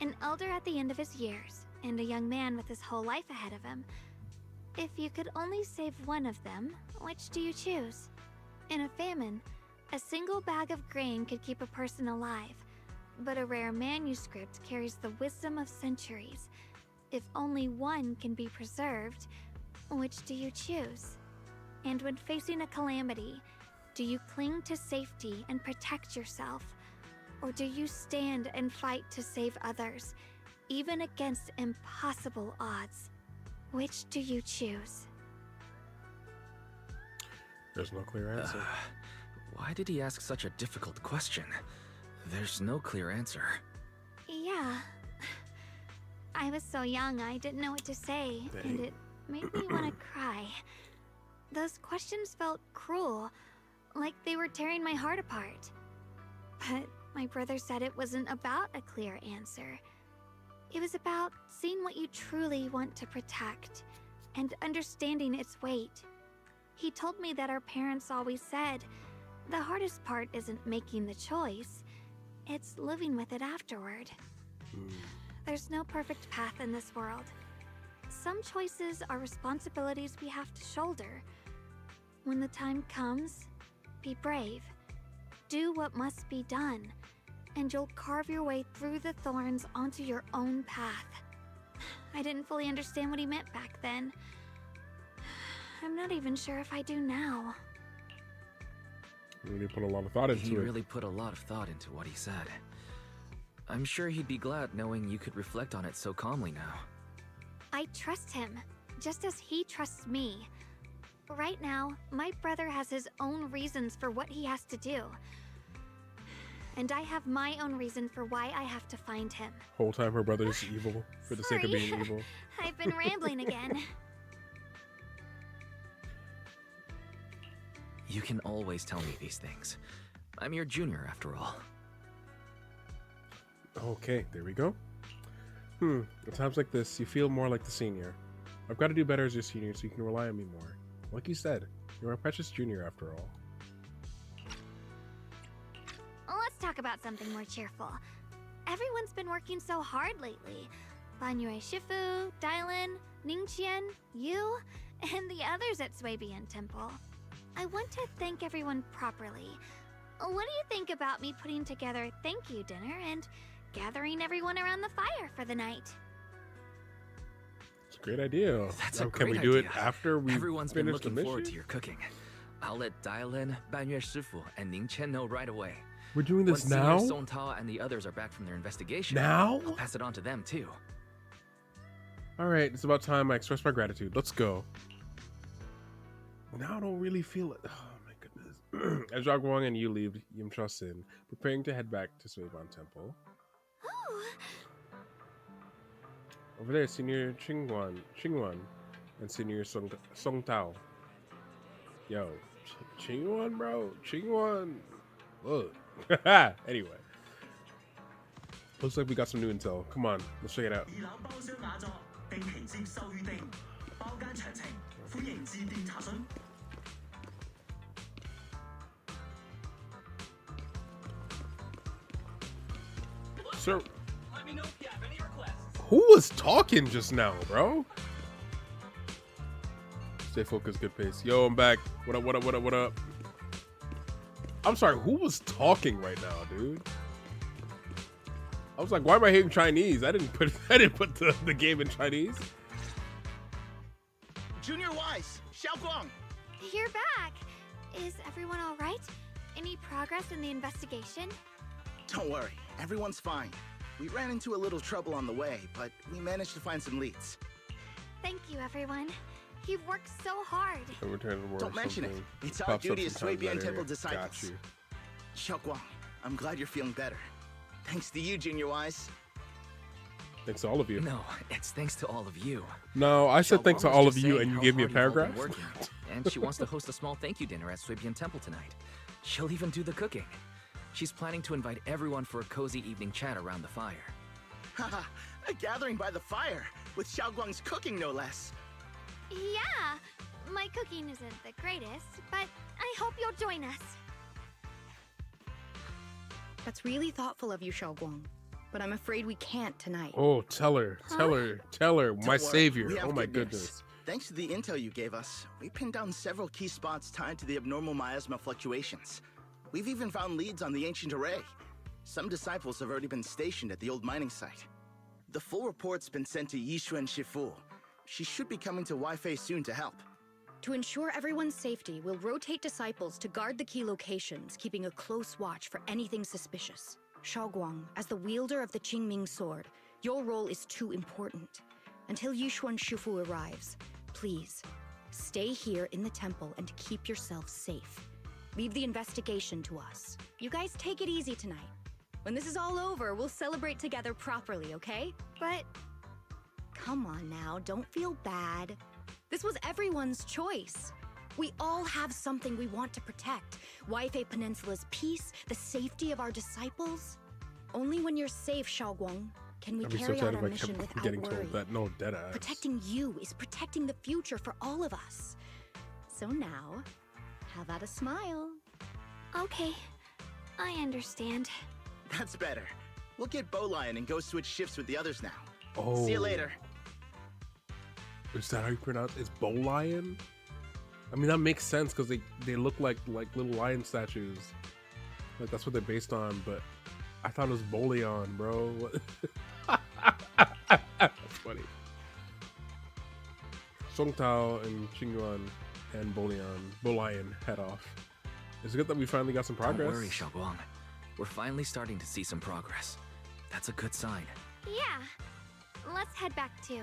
an elder at the end of his years, and a young man with his whole life ahead of him, if you could only save one of them, which do you choose? In a famine, a single bag of grain could keep a person alive, but a rare manuscript carries the wisdom of centuries. If only one can be preserved, which do you choose? And when facing a calamity, do you cling to safety and protect yourself? Or do you stand and fight to save others, even against impossible odds? Which do you choose? There's no clear answer. Why did he ask such a difficult question? There's no clear answer. Yeah. I was so young, I didn't know what to say, and Dang. it made me want to cry. Those questions felt cruel, like they were tearing my heart apart. But my brother said it wasn't about a clear answer. It was about seeing what you truly want to protect and understanding its weight. He told me that our parents always said, the hardest part isn't making the choice, it's living with it afterward. There's no perfect path in this world. Some choices are responsibilities we have to shoulder. When the time comes, be brave. Do what must be done, and you'll carve your way through the thorns onto your own path. I didn't fully understand what he meant back then. I'm not even sure if I do now. Really put a lot of thought into He it. really put a lot of thought into what he said. I'm sure he'd be glad knowing you could reflect on it so calmly now. I trust him, just as he trusts me. Right now, my brother has his own reasons for what he has to do. And I have my own reason for why I have to find him. Whole time her brother's evil for the sake of being evil. I've been rambling again. You can always tell me these things. I'm your junior after all. Okay, there we go. At times like this, you feel more like the senior. I've got to do better as your senior so you can rely on me more. Like you said, you're my precious junior after all. Let's talk about something more cheerful. Everyone's been working so hard lately. Banyue Shifu, Dylan, Ningqian, you, and the others at Swabian Temple. I want to thank everyone properly. What do you think about me putting together a thank you dinner and gathering everyone around the fire for the night. It's a great idea. That's a Can great we do idea. it after we Everyone's been finish the looking forward to mission? your cooking. I'll let Dialin, Banyue Shifu, and Ning Chen know right away. We're doing this Once now? Senior Song Tao and the others are back from their investigation, Now? I'll pass it on to them too. All right, it's about time I express my gratitude. Let's go. Now I don't really feel it. Oh my goodness. As Zhao Guang and you leave Yimcha Sin, preparing to head back to Suiban Temple. Over there, Senior Qingwan, and Senior Song Tao. Yo, Qingwan, bro, Qingwan. Look. Anyway, looks like we got some new intel. Come on, let's check it out. Sir, Let me know if you have any requests. who was talking just now, bro? Stay focused, good pace. Yo, I'm back. What up, what up, what up, what up? I'm sorry, who was talking right now, dude? I was like, why am I hearing Chinese? I didn't put the game in Chinese. Junior Wise, Xiaoguang. You're back. Is everyone all right? Any progress in the investigation? Don't worry, everyone's fine. We ran into a little trouble on the way, but we managed to find some leads. Thank you, everyone. You've worked so hard. And return to war Don't mention it. something It's our pops up duty as sometimes Suibian in that Temple area. disciples. Got you. Xiaoguang, I'm glad you're feeling better. Thanks to you, Junior Wise. Thanks to all of you. No, it's thanks to all of you. No, I said thanks to Xiaoguang all was of just you, saying and you how gave me a hard you've all been paragraph. working, and she wants to host a small thank you dinner at Suibian Temple tonight. She'll even do the cooking. She's planning to invite everyone for a cozy evening chat around the fire. Haha, a gathering by the fire, with Xiaoguang's cooking no less. Yeah, my cooking isn't the greatest, but I hope you'll join us. That's really thoughtful of you, Xiaoguang. But I'm afraid we can't tonight. Oh, tell her, my Don't worry, savior. we have Oh my good news. goodness. Thanks to the intel you gave us, we pinned down several key spots tied to the abnormal miasma fluctuations. We've even found leads on the ancient array. Some disciples have already been stationed at the old mining site. The full report's been sent to Yishuan Shifu. She should be coming to Wi-Fi soon to help. To ensure everyone's safety, we'll rotate disciples to guard the key locations, keeping a close watch for anything suspicious. Xiaoguang, as the wielder of the Qingming sword, your role is too important. Until Yishuan Shifu arrives, please, stay here in the temple and keep yourselves safe. Leave the investigation to us. You guys take it easy tonight. When this is all over, we'll celebrate together properly, okay? But... Come on now, don't feel bad. This was everyone's choice. We all have something we want to protect. Wi-Fi Peninsula's peace, the safety of our disciples. Only when you're safe, Xiaoguang, can we I'd be so carry sad out if our I mission kept without getting worry. told that. No, dead ass. Protecting you is protecting the future for all of us. So now, how about a smile? Okay, I understand. That's better. We'll get Bowlion and go switch shifts with the others now. Oh. See you later. Is that how you pronounce it? It's Bowlion? I mean, that makes sense because they look like little lion statues. Like, that's what they're based on, but I thought it was Bolion, bro. What? That's funny. Song Tao and Qingyuan and Bolion head off. It's good that we finally got some progress. Don't worry, Xiaoguang. We're finally starting to see some progress. That's a good sign. Yeah, let's head back too.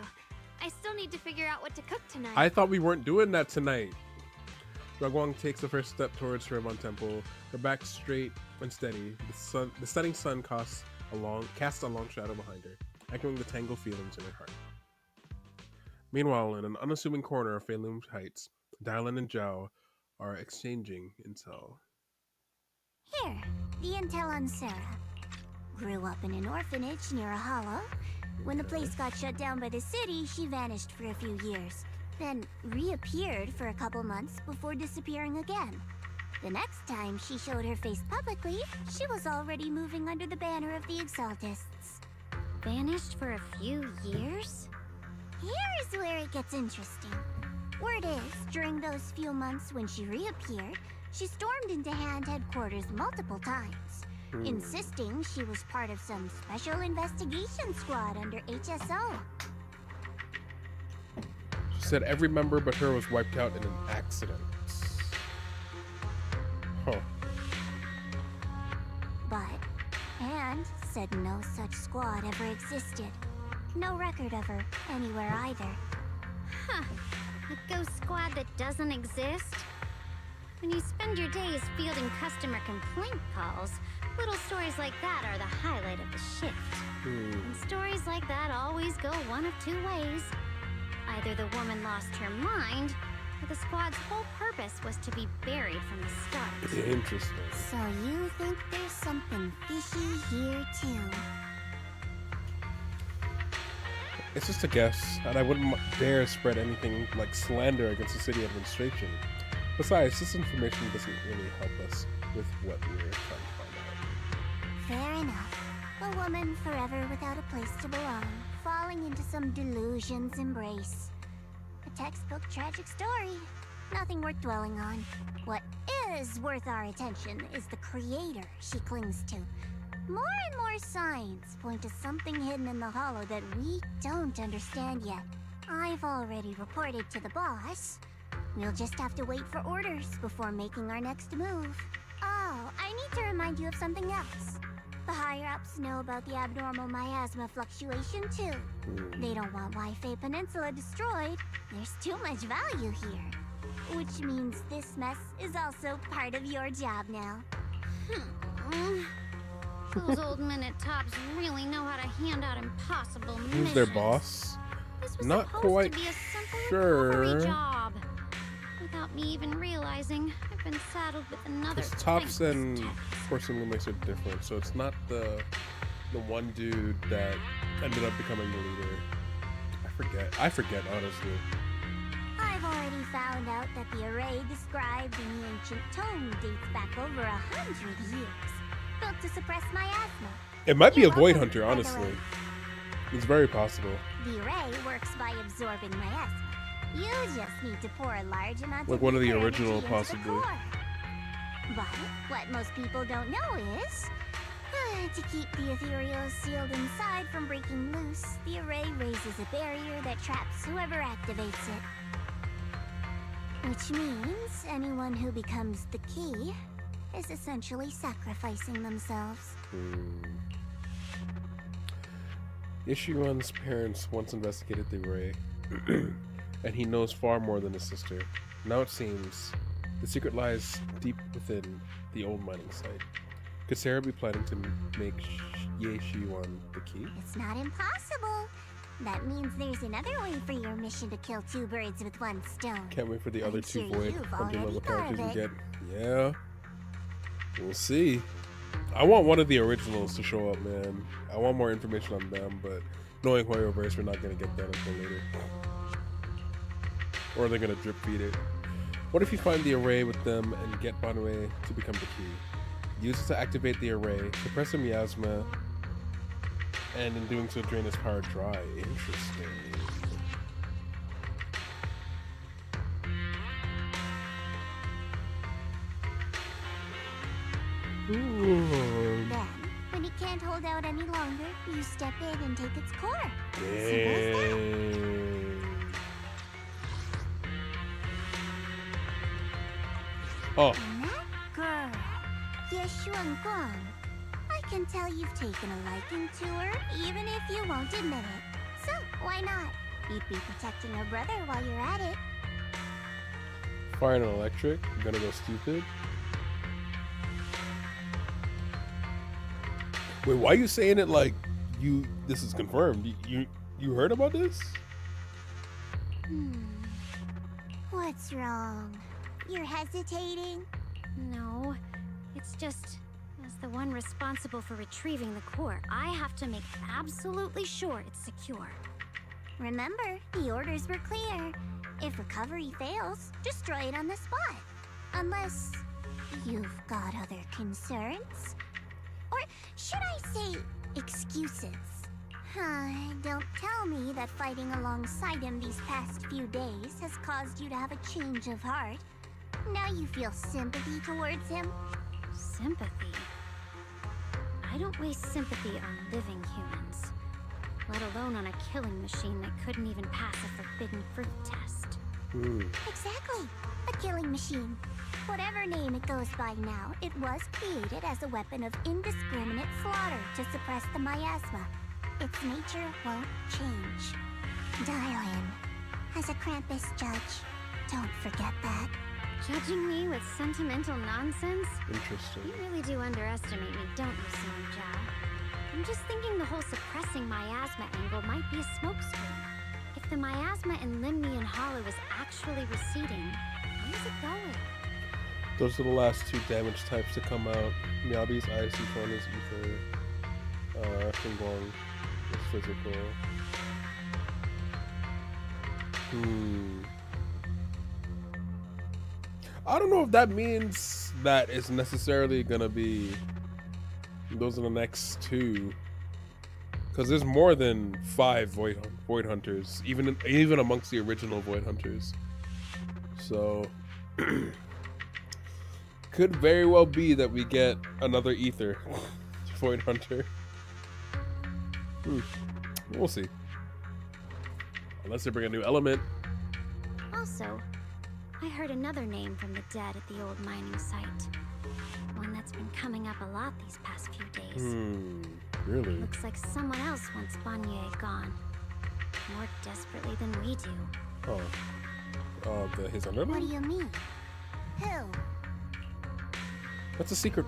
I still need to figure out what to cook tonight. I thought we weren't doing that tonight. Guang takes the first step towards Suiban Temple, her back straight and steady. The setting sun casts a long shadow behind her, echoing the tangled feelings in her heart. Meanwhile, in an unassuming corner of Feilun Heights, Dylan and Zhao are exchanging intel. Here, the intel on Sarah. Grew up in an orphanage near a hollow. When the place got shut down by the city, she vanished for a few years. Then reappeared for a couple months before disappearing again. The next time she showed her face publicly, she was already moving under the banner of the Exaltists. Vanished for a few years? Here's where it gets interesting. Word is, during those few months when she reappeared, she stormed into Hand headquarters multiple times. insisting she was part of some special investigation squad under HSO. She said every member but her was wiped out in an accident. Huh. And said no such squad ever existed. No record of her anywhere either. Huh. A ghost squad that doesn't exist? When you spend your days fielding customer complaint calls, little stories like that are the highlight of the shift. And stories like that always go one of two ways. Either the woman lost her mind, or the squad's whole purpose was to be buried from the start. Interesting. So you think there's something fishy here too? It's just a guess, and I wouldn't dare spread anything like slander against the city administration. Besides, this information doesn't really help us with what we're trying to find out. Fair enough. A woman forever without a place to belong, falling into some delusion's embrace. A textbook tragic story. Nothing worth dwelling on. What is worth our attention is the creator she clings to. More and more signs point to something hidden in the hollow that we don't understand yet. I've already reported to the boss. We'll just have to wait for orders before making our next move. Oh, I need to remind you of something else. The higher-ups know about the abnormal miasma fluctuation, too. They don't want Waifei Peninsula destroyed. There's too much value here. Which means this mess is also part of your job now. Those old men at Tops really know how to hand out impossible missions. Who's their boss? This was Not supposed quite to be a simple sure. recovery job. Without me even realizing, I've been saddled with another. Because Tops thankless and task. Porcelain makes it different, so it's not the one dude that ended up becoming the leader. I forget honestly. I've already found out that the array described in the ancient tome dates back over 100 years, built to suppress miasma. It might be a You're Void welcome, Hunter, by the honestly. way. It's very possible. The array works by absorbing miasma. You just need to pour a large amount Like of one of the nuclear original, energy into the possibly. core. But what most people don't know is, to keep the ethereal sealed inside from breaking loose, the array raises a barrier that traps whoever activates it. Which means anyone who becomes the key is essentially sacrificing themselves. Ishiran's parents once investigated the array, and he knows far more than his sister. Now it seems the secret lies deep within the old mining site. Could Sarah be planning to make Ye-Shiwan the key? It's not impossible. That means there's another way for your mission to kill two birds with one stone. Can't wait for the other two sure Void you've Hunter level already thought of characters we it. get. Yeah. We'll see. I want one of the originals to show up, man. I want more information on them, but knowing Hoyoverse, we're not going to get that until later. Or they're going to drip feed it. What if you find the array with them and get Banwei to become the key? Use it to activate the array, suppress the miasma, and in doing so drain its power dry. Interesting. Ooh. Then, when it can't hold out any longer, you step in and take its core. Dang. Oh. And that girl, Yeshuan Guang, I can tell you've taken a liking to her, even if you won't admit it. So, why not? You'd be protecting her brother while you're at it. Fire and electric. I'm gonna go stupid. Wait, why are you saying it like you? This is confirmed. You heard about this? What's wrong? You're hesitating? No, it's just, as the one responsible for retrieving the core, I have to make absolutely sure it's secure. Remember, the orders were clear. If recovery fails, destroy it on the spot. Unless you've got other concerns. Or should I say, excuses? Don't tell me that fighting alongside him these past few days has caused you to have a change of heart. Now you feel sympathy towards him? Sympathy? I don't waste sympathy on living humans, let alone on a killing machine that couldn't even pass a forbidden fruit test. Exactly. A killing machine. Whatever name it goes by now, it was created as a weapon of indiscriminate slaughter to suppress the miasma. Its nature won't change. Dial in. As a Krampus judge, don't forget that. Judging me with sentimental nonsense? Interesting. You really do underestimate me, don't you, Silly Jow? I'm just thinking the whole suppressing miasma angle might be a smokescreen. If the miasma in Limnian Hollow is actually receding, how's it going? Those are the last two damage types to come out. Miyabi's ice and Fawn is ether. Shingon is physical. I don't know if that means that it's necessarily gonna be those are the next two, because there's more than 5 Void Hunters, even amongst the original Void Hunters. So could very well be that we get another Ether Void Hunter. We'll see. Unless they bring a new element. Also, I heard another name from the dead at the old mining site. One that's been coming up a lot these past few days. Really? Looks like someone else wants Banye gone. More desperately than we do. His underling? What do you mean? Who? That's a secret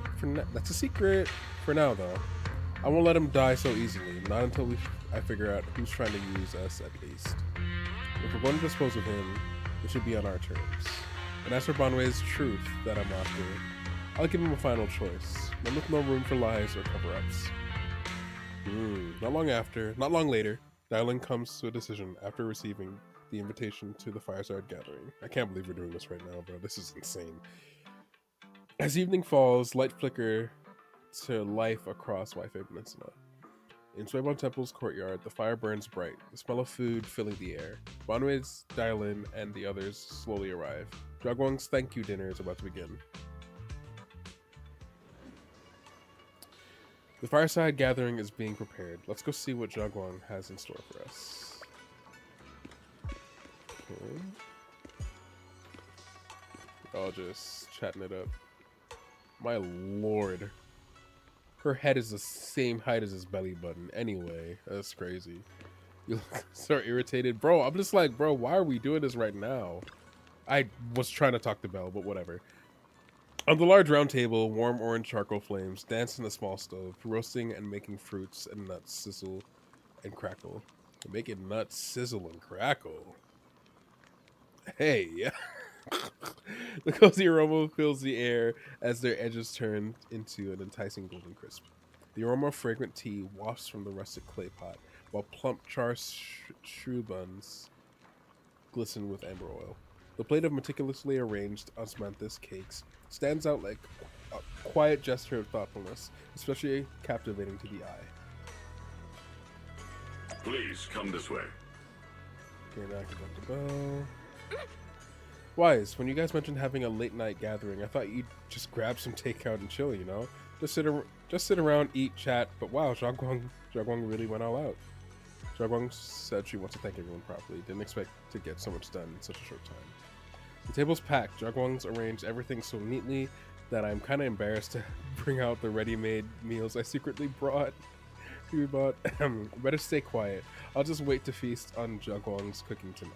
for now, though. I won't let him die so easily. Not until I figure out who's trying to use us, at least. If we're going to dispose of him, it should be on our terms. And as for Banwei's truth that I'm after, I'll give him a final choice, one with no room for lies or cover-ups. Not long later, Dialing comes to a decision after receiving the invitation to the Fireside Gathering. I can't believe we're doing this right now, bro. This is insane. As evening falls, light flicker to life across Wi-Fi Peninsula. In Suibon Temple's courtyard, the fire burns bright, the smell of food filling the air. Banwei's Dialin and the others slowly arrive. Jagwong's thank you dinner is about to begin. The Fireside Gathering is being prepared. Let's go see what Jagwong has in store for us. Okay. All just chatting it up. My lord. Her head is the same height as his belly button. Anyway, that's crazy. You look so irritated. Bro, I'm just like, bro, why are we doing this right now? I was trying to talk to Belle, but whatever. On the large round table, warm orange charcoal flames dance in the small stove, roasting and making fruits and nuts sizzle and crackle. Making nuts sizzle and crackle. Hey. The cozy aroma fills the air as their edges turn into an enticing golden crisp. The aroma of fragrant tea wafts from the rustic clay pot, while plump char shrew buns glisten with amber oil. The plate of meticulously arranged osmanthus cakes stands out like a quiet gesture of thoughtfulness, especially captivating to the eye. Please come this way. Okay, now I can talk to Belle. Wise, when you guys mentioned having a late night gathering, I thought you'd just grab some takeout and chill, you know? Just sit around, eat, chat, but wow, Jagwong really went all out. Jagwong said she wants to thank everyone properly. Didn't expect to get so much done in such a short time. The table's packed. Jagwong's arranged everything so neatly that I'm kind of embarrassed to bring out the ready-made meals I secretly brought. Better stay quiet. I'll just wait to feast on Jagwong's cooking tonight.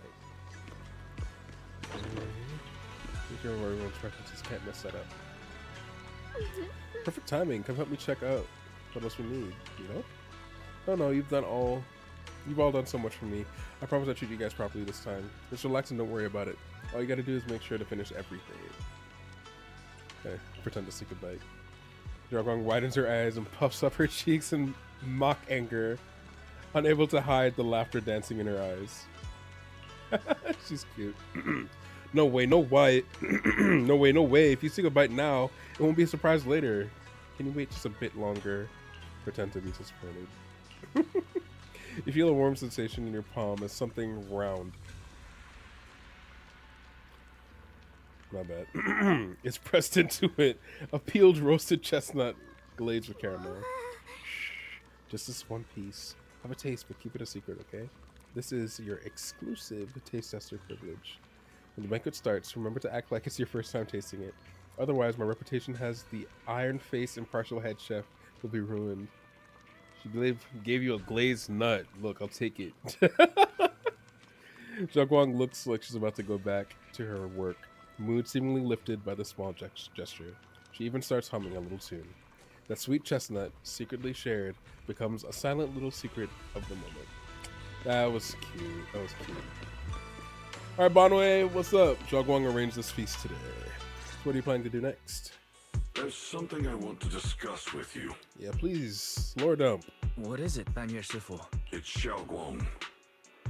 Be careful of everyone's preferences. Can't mess that up. Perfect timing. Come help me check out what else we need, you know? No, you've all done so much for me. I promise I'll treat you guys properly this time. Just relax and don't worry about it. All you gotta do is make sure to finish everything. Okay, pretend to seek a bite. Jagwong widens her eyes and puffs up her cheeks in mock anger, unable to hide the laughter dancing in her eyes. She's cute. No way, no way. No way, no way. If you take a bite now, it won't be a surprise later. Can you wait just a bit longer? Pretend to be disappointed. You feel a warm sensation in your palm as something round. My bad. It's pressed into it. A peeled roasted chestnut glazed with caramel. Just this one piece. Have a taste, but keep it a secret, okay? This is your exclusive taste tester privilege. When the banquet starts, remember to act like it's your first time tasting it. Otherwise, my reputation as the iron-faced impartial head chef will be ruined. She gave you a glazed nut. Look, I'll take it. Xiaoguang looks like she's about to go back to her work, mood seemingly lifted by the small gesture. She even starts humming a little tune. That sweet chestnut, secretly shared, becomes a silent little secret of the moment. That was cute. That was cute. Alright, Bonway, what's up? Xiaoguang arranged this feast today. What are you planning to do next? There's something I want to discuss with you. Yeah, please. Lord Dump. What is it, Banya Shifu? It's Xiaoguang.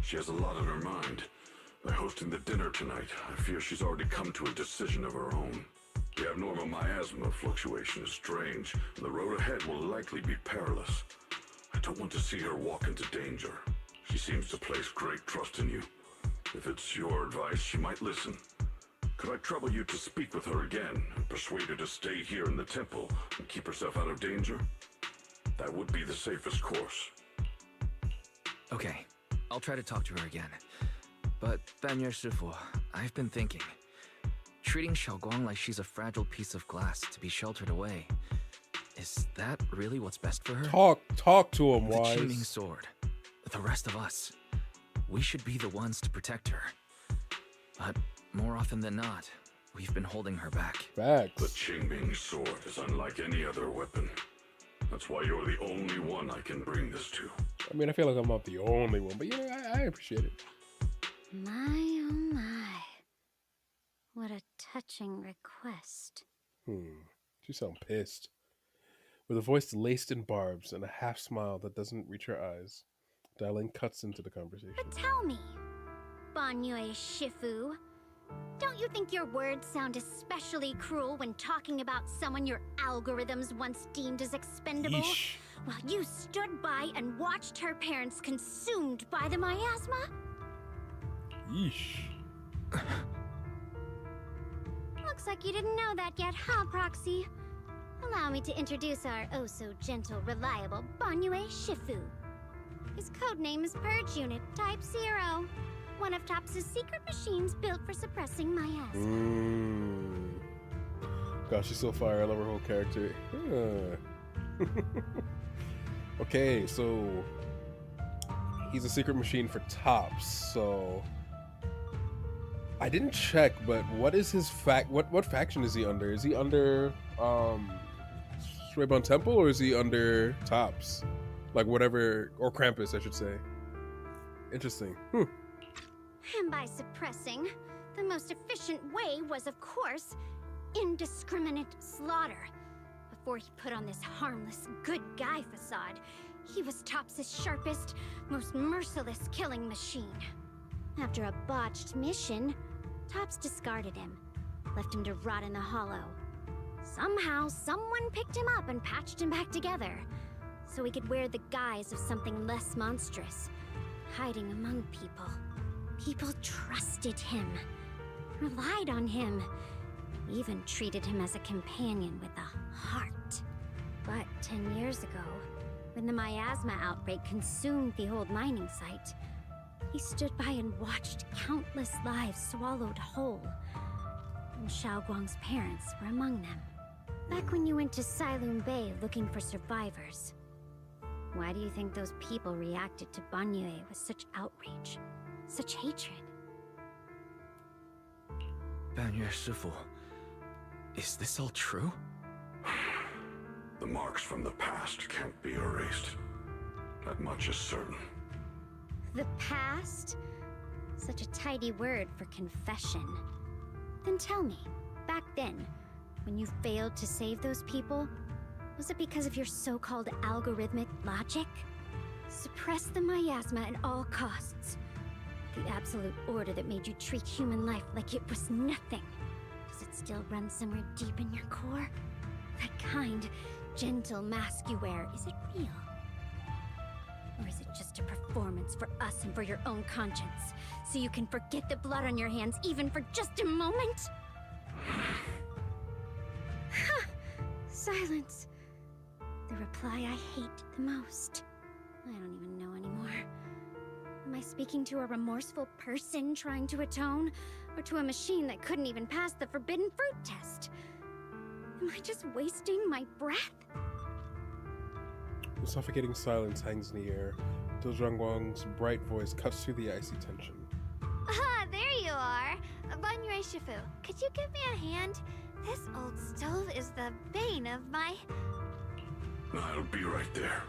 She has a lot on her mind. By hosting the dinner tonight, I fear she's already come to a decision of her own. The abnormal miasma fluctuation is strange, and the road ahead will likely be perilous. I don't want to see her walk into danger. She seems to place great trust in you. If it's your advice, she might listen. Could I trouble you to speak with her again and persuade her to stay here in the temple and keep herself out of danger? That would be the safest course. Okay, I'll try to talk to her again. But, Banya Shifu, I've been thinking. Treating Xiaoguang like she's a fragile piece of glass to be sheltered away. Is that really what's best for her? Talk to him, The Wise. Qingming sword. The rest of us. We should be the ones to protect her. But more often than not, we've been holding her back. Facts. The Qingming sword is unlike any other weapon. That's why you're the only one I can bring this to. I mean, I feel like I'm not the only one, but yeah, I appreciate it. My oh my. What a touching request. She sounds pissed. With a voice laced in barbs and a half smile that doesn't reach her eyes, Dialing cuts into the conversation. But tell me, Banyue Shifu, don't you think your words sound especially cruel when talking about someone your algorithms once deemed as expendable? Yeesh. While you stood by and watched her parents consumed by the miasma? Yeesh. Looks like you didn't know that yet, huh, Proxy? Allow me to introduce our oh-so-gentle, reliable Banyue Shifu. His codename is Purge Unit Type 0, one of Topps' secret machines built for suppressing miasma. Gosh, she's so fire. I love her whole character. Okay, so he's a secret machine for Topps. So I didn't check, but what is his what faction is he under? Is he under Shueibon Temple, or is he under Topps? Like whatever, or Krampus, I should say. Interesting. And by suppressing, the most efficient way was, of course, indiscriminate slaughter. Before he put on this harmless, good guy facade, he was Topps' sharpest, most merciless killing machine. After a botched mission, Topps discarded him, left him to rot in the hollow. Somehow, someone picked him up and patched him back together, so he could wear the guise of something less monstrous, hiding among people. People trusted him, relied on him, even treated him as a companion with a heart. But 10 years ago, when the miasma outbreak consumed the old mining site, he stood by and watched countless lives swallowed whole. And Xiaoguang's parents were among them. Back when you went to Silum Bay looking for survivors, why do you think those people reacted to Banyue with such outrage, such hatred? Banyue Shifu, is this all true? The marks from the past can't be erased. That much is certain. The past? Such a tidy word for confession. Then tell me, back then, when you failed to save those people, was it because of your so-called algorithmic logic? Suppress the miasma at all costs. The absolute order that made you treat human life like it was nothing. Does it still run somewhere deep in your core? That kind, gentle mask you wear, is it real? Or is it just a performance for us and for your own conscience, so you can forget the blood on your hands even for just a moment? Silence. The reply I hate the most. I don't even know anymore. Am I speaking to a remorseful person trying to atone? Or to a machine that couldn't even pass the forbidden fruit test? Am I just wasting my breath? The suffocating silence hangs in the air till Zhang Guang's bright voice cuts through the icy tension. Ah, there you are. Banyue Shifu, could you give me a hand? This old stove is the bane of my... I'll be right there.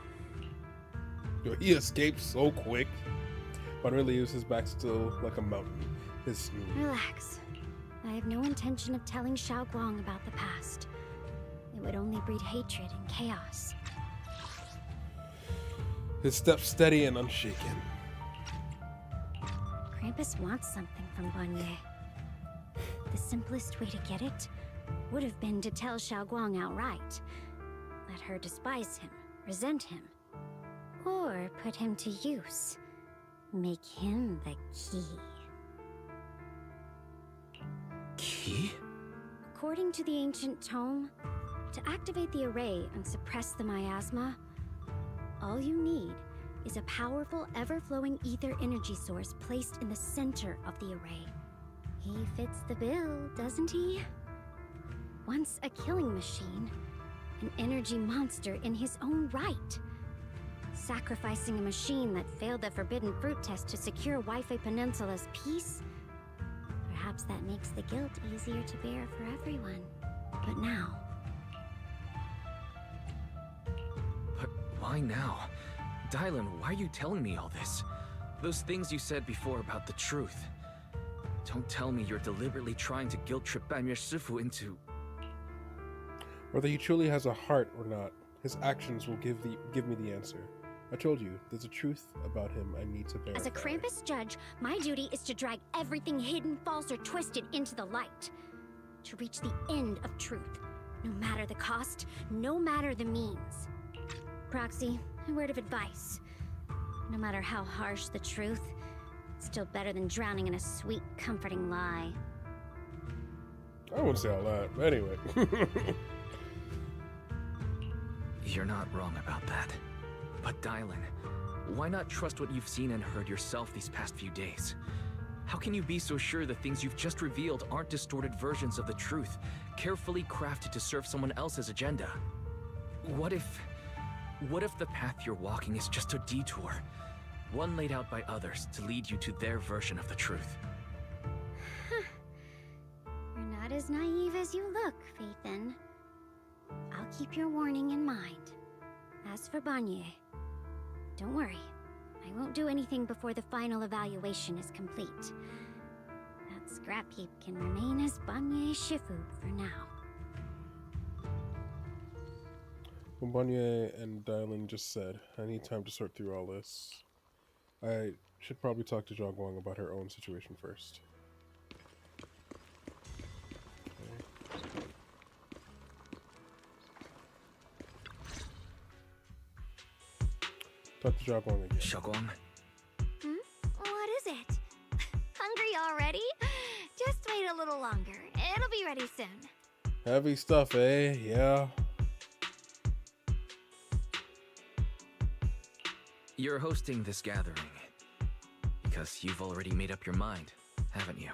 Yo, he escaped so quick. But really, his back still like a mountain. Relax. I have no intention of telling Xiao Guang about the past. It would only breed hatred and chaos. His steps steady and unshaken. Krampus wants something from Banyue. The simplest way to get it would have been to tell Xiao Guang outright. Let her despise him, resent him, or put him to use. Make him the key. Key? According to the ancient tome, to activate the array and suppress the miasma, all you need is a powerful, ever-flowing ether energy source placed in the center of the array. He fits the bill, doesn't he? Once a killing machine, an energy monster in his own right. Sacrificing a machine that failed the forbidden fruit test to secure Wi-Fi Peninsula's peace? Perhaps that makes the guilt easier to bear for everyone. But now... But why now? Dylan, why are you telling me all this? Those things you said before about the truth. Don't tell me you're deliberately trying to guilt-trip Banyue Shifu into... Whether he truly has a heart or not, his actions will give me the answer. I told you, there's a truth about him I need to verify. As a Krampus judge, my duty is to drag everything hidden, false, or twisted into the light. To reach the end of truth, no matter the cost, no matter the means. Proxy, a word of advice. No matter how harsh the truth, it's still better than drowning in a sweet, comforting lie. I wouldn't say all that, but anyway. You're not wrong about that. But Dylan, why not trust what you've seen and heard yourself these past few days? How can you be so sure the things you've just revealed aren't distorted versions of the truth, carefully crafted to serve someone else's agenda? What if the path you're walking is just a detour, one laid out by others to lead you to their version of the truth? You're not as naive as you look, Phaethon. I'll keep your warning in mind. As for Banyue, don't worry. I won't do anything before the final evaluation is complete. That scrap heap can remain as Banyue Shifu for now. When Banyue and Dylan just said, I need time to sort through all this. I should probably talk to Zhang Guang about her own situation first. Talk to Zhang Guang again. Xiao Guang? What is it? Hungry already? Just wait a little longer. It'll be ready soon. Heavy stuff, eh? Yeah. You're hosting this gathering because you've already made up your mind, haven't you?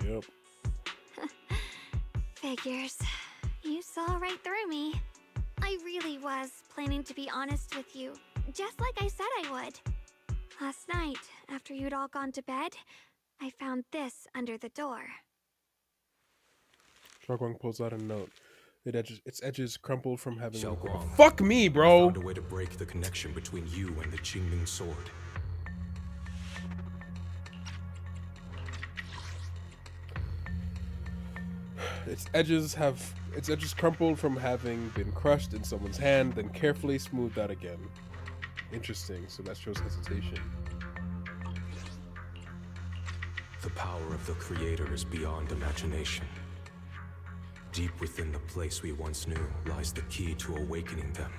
Yep. Figures. You saw right through me. I really was planning to be honest with you, just like I said I would. Last night, after you'd all gone to bed, I found this under the door. Zhang Guang pulls out a note. Its edges crumpled from having... Xiao Guang, fuck me, bro! I found a way to break the connection between you and the Qingming sword. Its edges crumpled from having been crushed in someone's hand, then carefully smoothed out again. Interesting, so that shows hesitation. The power of the Creator is beyond imagination. Deep within the place we once knew lies the key to awakening them.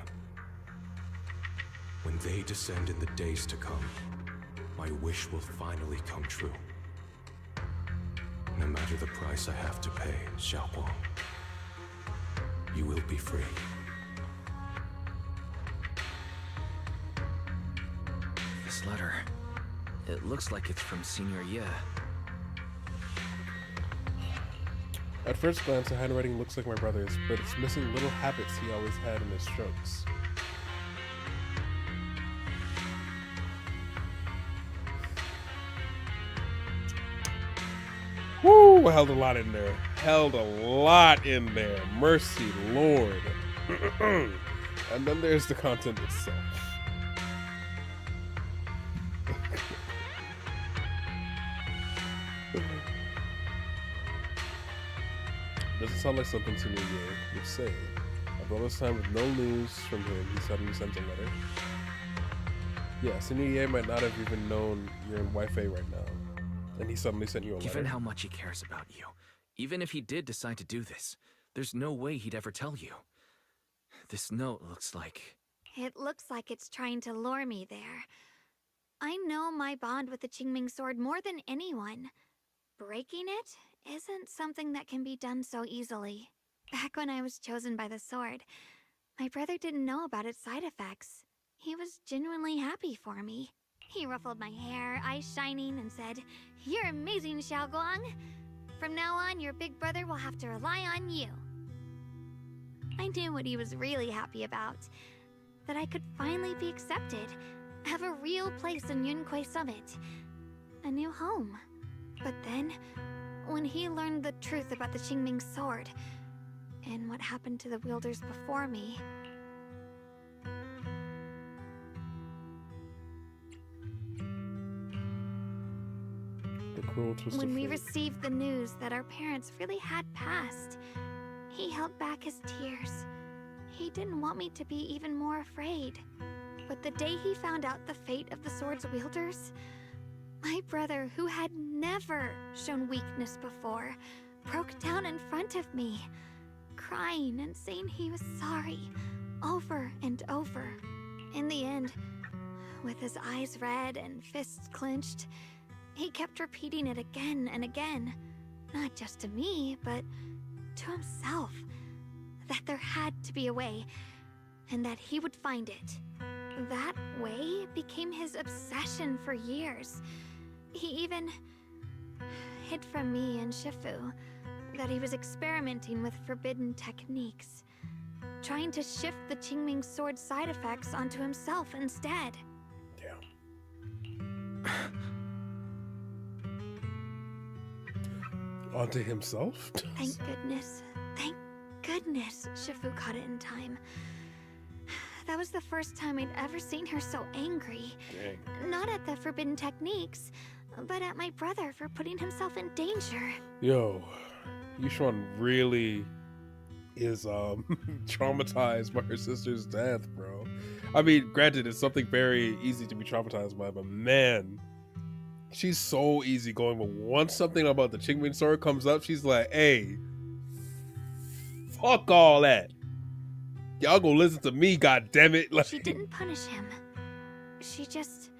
When they descend in the days to come, my wish will finally come true. No matter the price I have to pay, Xiao Guang. you will be free. This letter, it looks like it's from Senior Ye. At first glance, the handwriting looks like my brother's, but it's missing little habits he always had in his strokes. Woo! Held a lot in there. Held a lot in there. Mercy, Lord. And then there's the content itself. Doesn't sound like something Senior Ye would say. After all this time with no news from him, he suddenly sent a letter. Yeah, Senior Ye might not have even known you're in Wi-Fi right now. And he suddenly sent you a letter. Given how much he cares about you, even if he did decide to do this, there's no way he'd ever tell you. This note looks like... It looks like it's trying to lure me there. I know my bond with the Qingming sword more than anyone. Breaking it isn't something that can be done so easily. Back when I was chosen by the sword, my brother didn't know about its side effects. He was genuinely happy for me. He ruffled my hair, eyes shining, and said, "You're amazing, Xiaoguang. From now on, your big brother will have to rely on you." I knew what he was really happy about. That I could finally be accepted, have a real place in Yunque Summit, a new home. But then, when he learned the truth about the Qingming sword, and what happened to the wielders before me... The cruel twist When of we fate. received the news that our parents really had passed, he held back his tears. He didn't want me to be even more afraid. But the day he found out the fate of the sword's wielders, my brother, who had never shown weakness before, broke down in front of me, crying and saying he was sorry, over and over. In the end, with his eyes red and fists clenched, he kept repeating it again and again, not just to me, but to himself, that there had to be a way, and that he would find it. That way became his obsession for years. He even hid from me and Shifu that he was experimenting with forbidden techniques, trying to shift the Qingming sword's side effects onto himself instead. Onto himself? Thank goodness. Thank goodness Shifu caught it in time. That was the first time I'd ever seen her so angry. Dang. Not at the forbidden techniques, but at my brother for putting himself in danger. Yo, Yushuan really is traumatized by her sister's death, bro. I mean, granted, it's something very easy to be traumatized by, but man, she's so easygoing. But once something about the Qingming sword comes up, she's like, hey, fuck all that. Y'all gonna listen to me, goddammit. Like, she didn't punish him. She just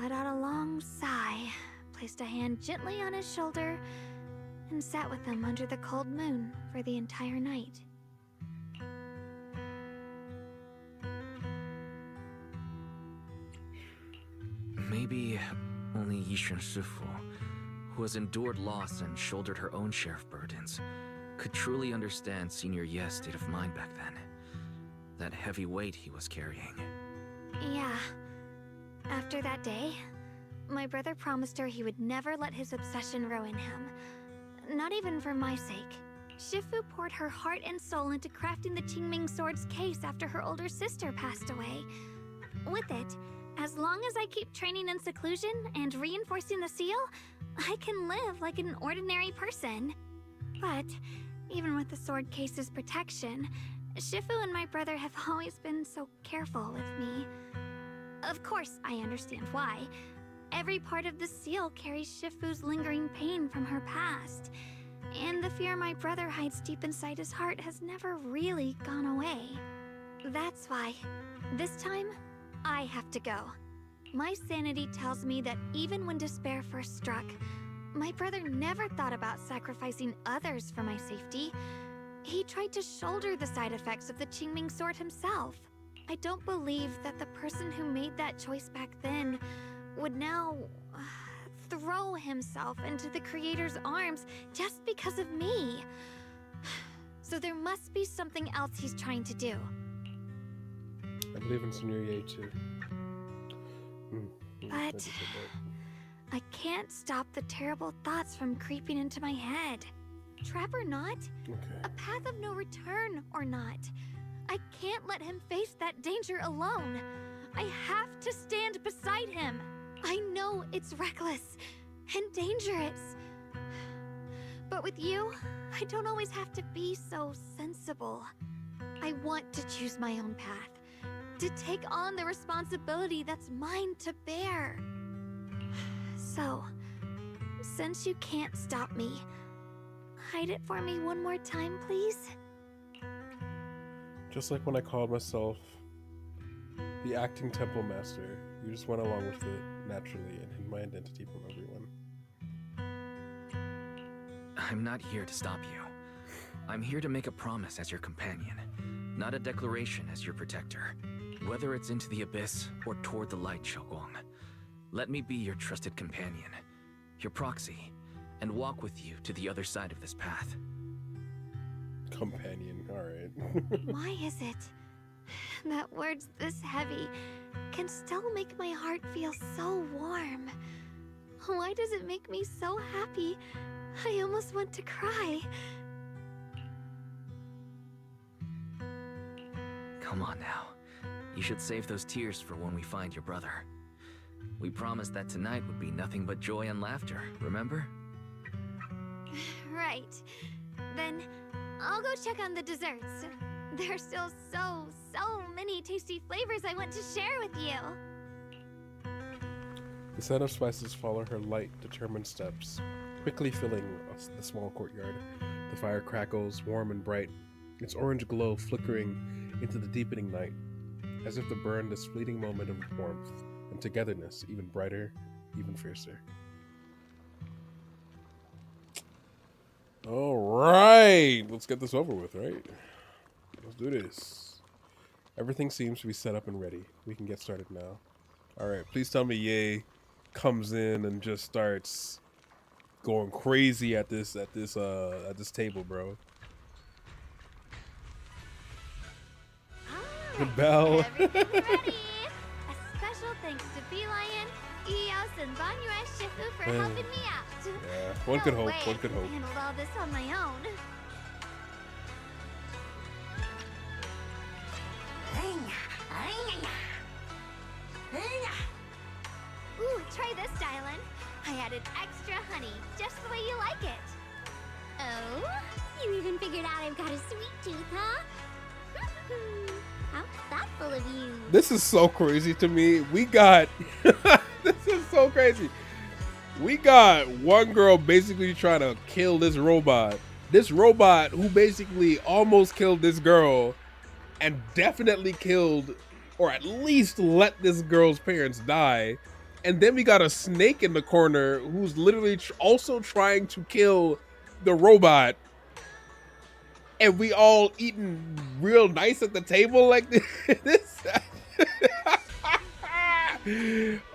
let out a long sigh, placed a hand gently on his shoulder, and sat with him under the cold moon for the entire night. Maybe only Yishan Shifu, who has endured loss and shouldered her own share of burdens, could truly understand Senior Ye's state of mind back then. That heavy weight he was carrying. Yeah. After that day, my brother promised her he would never let his obsession ruin him. Not even for my sake. Shifu poured her heart and soul into crafting the Qingming sword's case after her older sister passed away. With it, as long as I keep training in seclusion and reinforcing the seal, I can live like an ordinary person. But, even with the sword case's protection, Shifu and my brother have always been so careful with me. Of course, I understand why. Every part of the seal carries Shifu's lingering pain from her past. And the fear my brother hides deep inside his heart has never really gone away. That's why, this time, I have to go. My sanity tells me that even when despair first struck, my brother never thought about sacrificing others for my safety. He tried to shoulder the side effects of the Qingming sword himself. I don't believe that the person who made that choice back then would now throw himself into the Creator's arms just because of me. So there must be something else he's trying to do. I believe in Senior Ye too. But I can't stop the terrible thoughts from creeping into my head. Trap or not, a path of no return or not, I can't let him face that danger alone. I have to stand beside him. I know it's reckless and dangerous. But with you, I don't always have to be so sensible. I want to choose my own path, to take on the responsibility that's mine to bear. So, since you can't stop me, hide it for me one more time, please? Just like when I called myself the acting temple master, you just went along with it naturally and hid my identity from everyone. I'm not here to stop you. I'm here to make a promise as your companion, not a declaration as your protector. Whether it's into the abyss or toward the light, Xiaoguang, let me be your trusted companion, your proxy, and walk with you to the other side of this path. Companion, alright. Why is it that words this heavy can still make my heart feel so warm? Why does it make me so happy I almost want to cry? Come on now. You should save those tears for when we find your brother. We promised that tonight would be nothing but joy and laughter, remember? Right. Then I'll go check on the desserts. There are still so many tasty flavors I want to share with you. The scent of spices follow her light, determined steps, quickly filling the small courtyard. The fire crackles, warm and bright, its orange glow flickering into the deepening night, as if to burn this fleeting moment of warmth and togetherness even brighter, even fiercer. Alright, let's get this over with, right? Let's do this. Everything seems to be set up and ready. We can get started now. Alright, please tell me Ye comes in and just starts going crazy at this table, bro. The bell. Everything's ready. A special thanks to Beelion, Eos, and Banyue Shifu for helping me out. Yeah, one could hope. One could hope. I handled all this on my own. Ooh, try this, Dylan. I added extra honey, just the way you like it. Oh? You even figured out I've got a sweet tooth, huh? How thoughtful of you. This is so crazy to me. We got... this is so crazy. We got one girl basically trying to kill this robot. This robot who basically almost killed this girl and definitely killed, or at least let this girl's parents die. And then we got a snake in the corner who's literally also trying to kill the robot. And we all eating real nice at the table like this.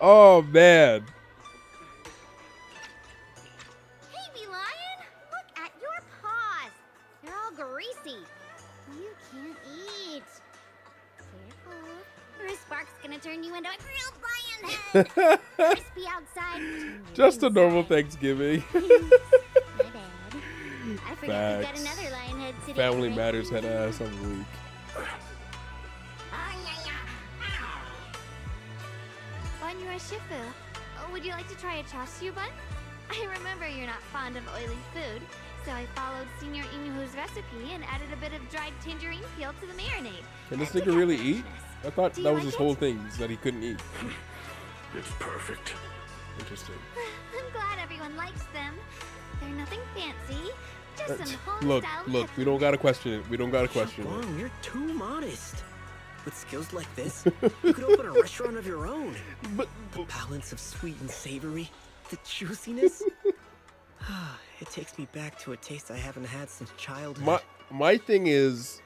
Oh, man. Hey, Beelion! Look at your paws. They're all greasy. You can't eat. Careful. Or a spark's gonna turn you into a grilled lion head. Crispy outside. Just a normal Thanksgiving. My bad. I forgot we've got another lion head sitting Family right Matters here. had ass of the week. Banyue Shifu, would you like to try a chashu bun? I remember you're not fond of oily food, so I followed Senior Inuhu's recipe and added a bit of dried tangerine peel to the marinade. Can this nigga really eat? I thought Do that you was like his it? whole thing, is that he couldn't eat. It's perfect. Interesting. I'm glad everyone likes them. They're nothing fancy, just some home Look, style. we don't gotta question it. We don't gotta question it. Xiaoguang, you're too modest. With skills like this, you could open a restaurant of your own. But the balance of sweet and savory, the juiciness. It takes me back to a taste I haven't had since childhood. my thing is,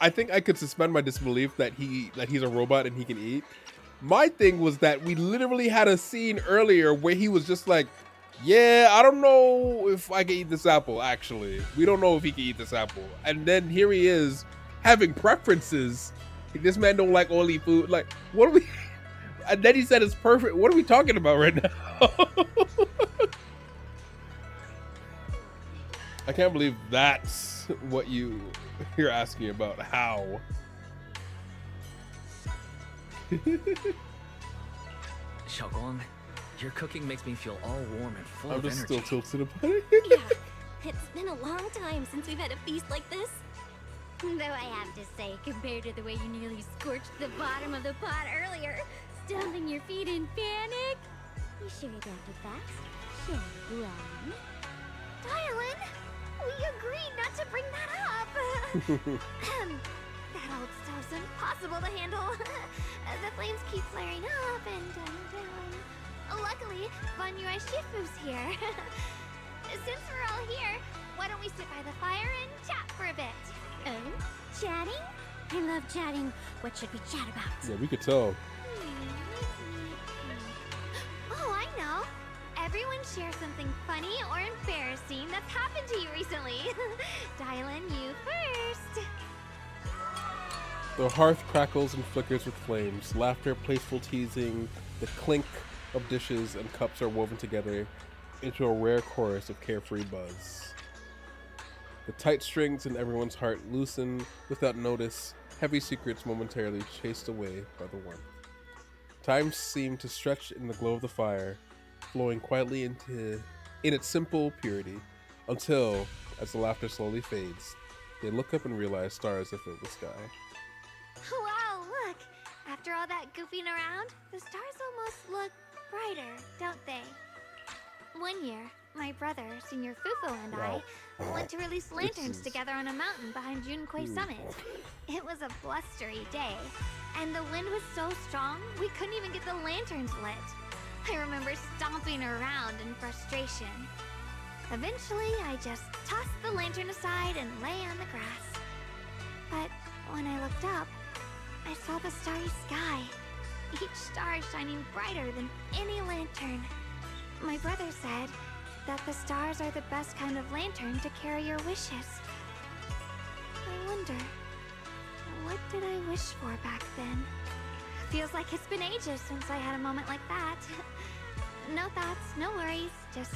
I think I could suspend my disbelief that he's a robot and he can eat. My thing was that we literally had a scene earlier where he was just like, yeah, I don't know if I can eat this apple, actually. We don't know if he can eat this apple. And then here he is having preferences. This man don't like oily food. Like, what are we... And then he said it's perfect. What are we talking about right now? I can't believe that's what you're asking about. How? Xiaoguang, your cooking makes me feel all warm and full of I'm just energy. still tilted about it. Yeah, it's been a long time since we've had a feast like this. Though I have to say, compared to the way you nearly scorched the bottom of the pot earlier, stomping your feet in panic. You sure adapted fast? Xiaoguang. Dialin, we agreed not to bring that up. That old stuff's impossible to handle. The flames keep flaring up and luckily, Van Yue Shifu's here. Since we're all here, why don't we sit by the fire and chat for a bit? Oh, chatting? I love chatting. What should we chat about? Yeah, we could tell. Oh, I know. Everyone share something funny or embarrassing that's happened to you recently. Dialin, you first. The hearth crackles and flickers with flames. Laughter, playful teasing, the clink of dishes and cups are woven together into a rare chorus of carefree buzz. The tight strings in everyone's heart loosen without notice, heavy secrets momentarily chased away by the warmth. Time seemed to stretch in the glow of the fire, flowing quietly in its simple purity, until, as the laughter slowly fades, they look up and realize stars have filled the sky. Wow, look! After all that goofing around, the stars almost look brighter, don't they? One year, my brother, Senior Fufu, and I went to release lanterns together on a mountain behind Junkui Summit. It was a blustery day, and the wind was so strong we couldn't even get the lanterns lit. I remember stomping around in frustration. Eventually, I just tossed the lantern aside and lay on the grass. But when I looked up, I saw the starry sky, each star shining brighter than any lantern. My brother said that the stars are the best kind of lantern to carry your wishes. I wonder, what did I wish for back then? Feels like it's been ages since I had a moment like that. No thoughts, no worries, just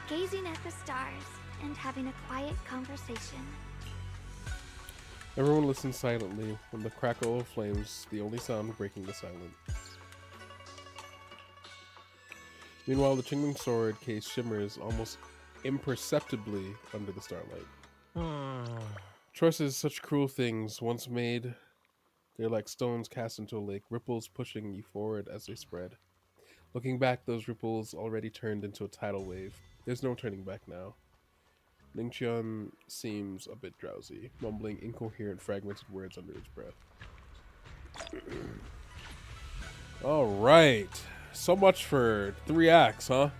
gazing at the stars and having a quiet conversation. Everyone listens silently when the crackle of flames, the only sound breaking the silence. Meanwhile, the Qingming sword case shimmers almost imperceptibly under the starlight. Choices, such cruel things, once made, they're like stones cast into a lake, ripples pushing you forward as they spread. Looking back, those ripples already turned into a tidal wave. There's no turning back now. Ningqian seems a bit drowsy, mumbling incoherent, fragmented words under his breath. All right. So much for 3 acts, huh?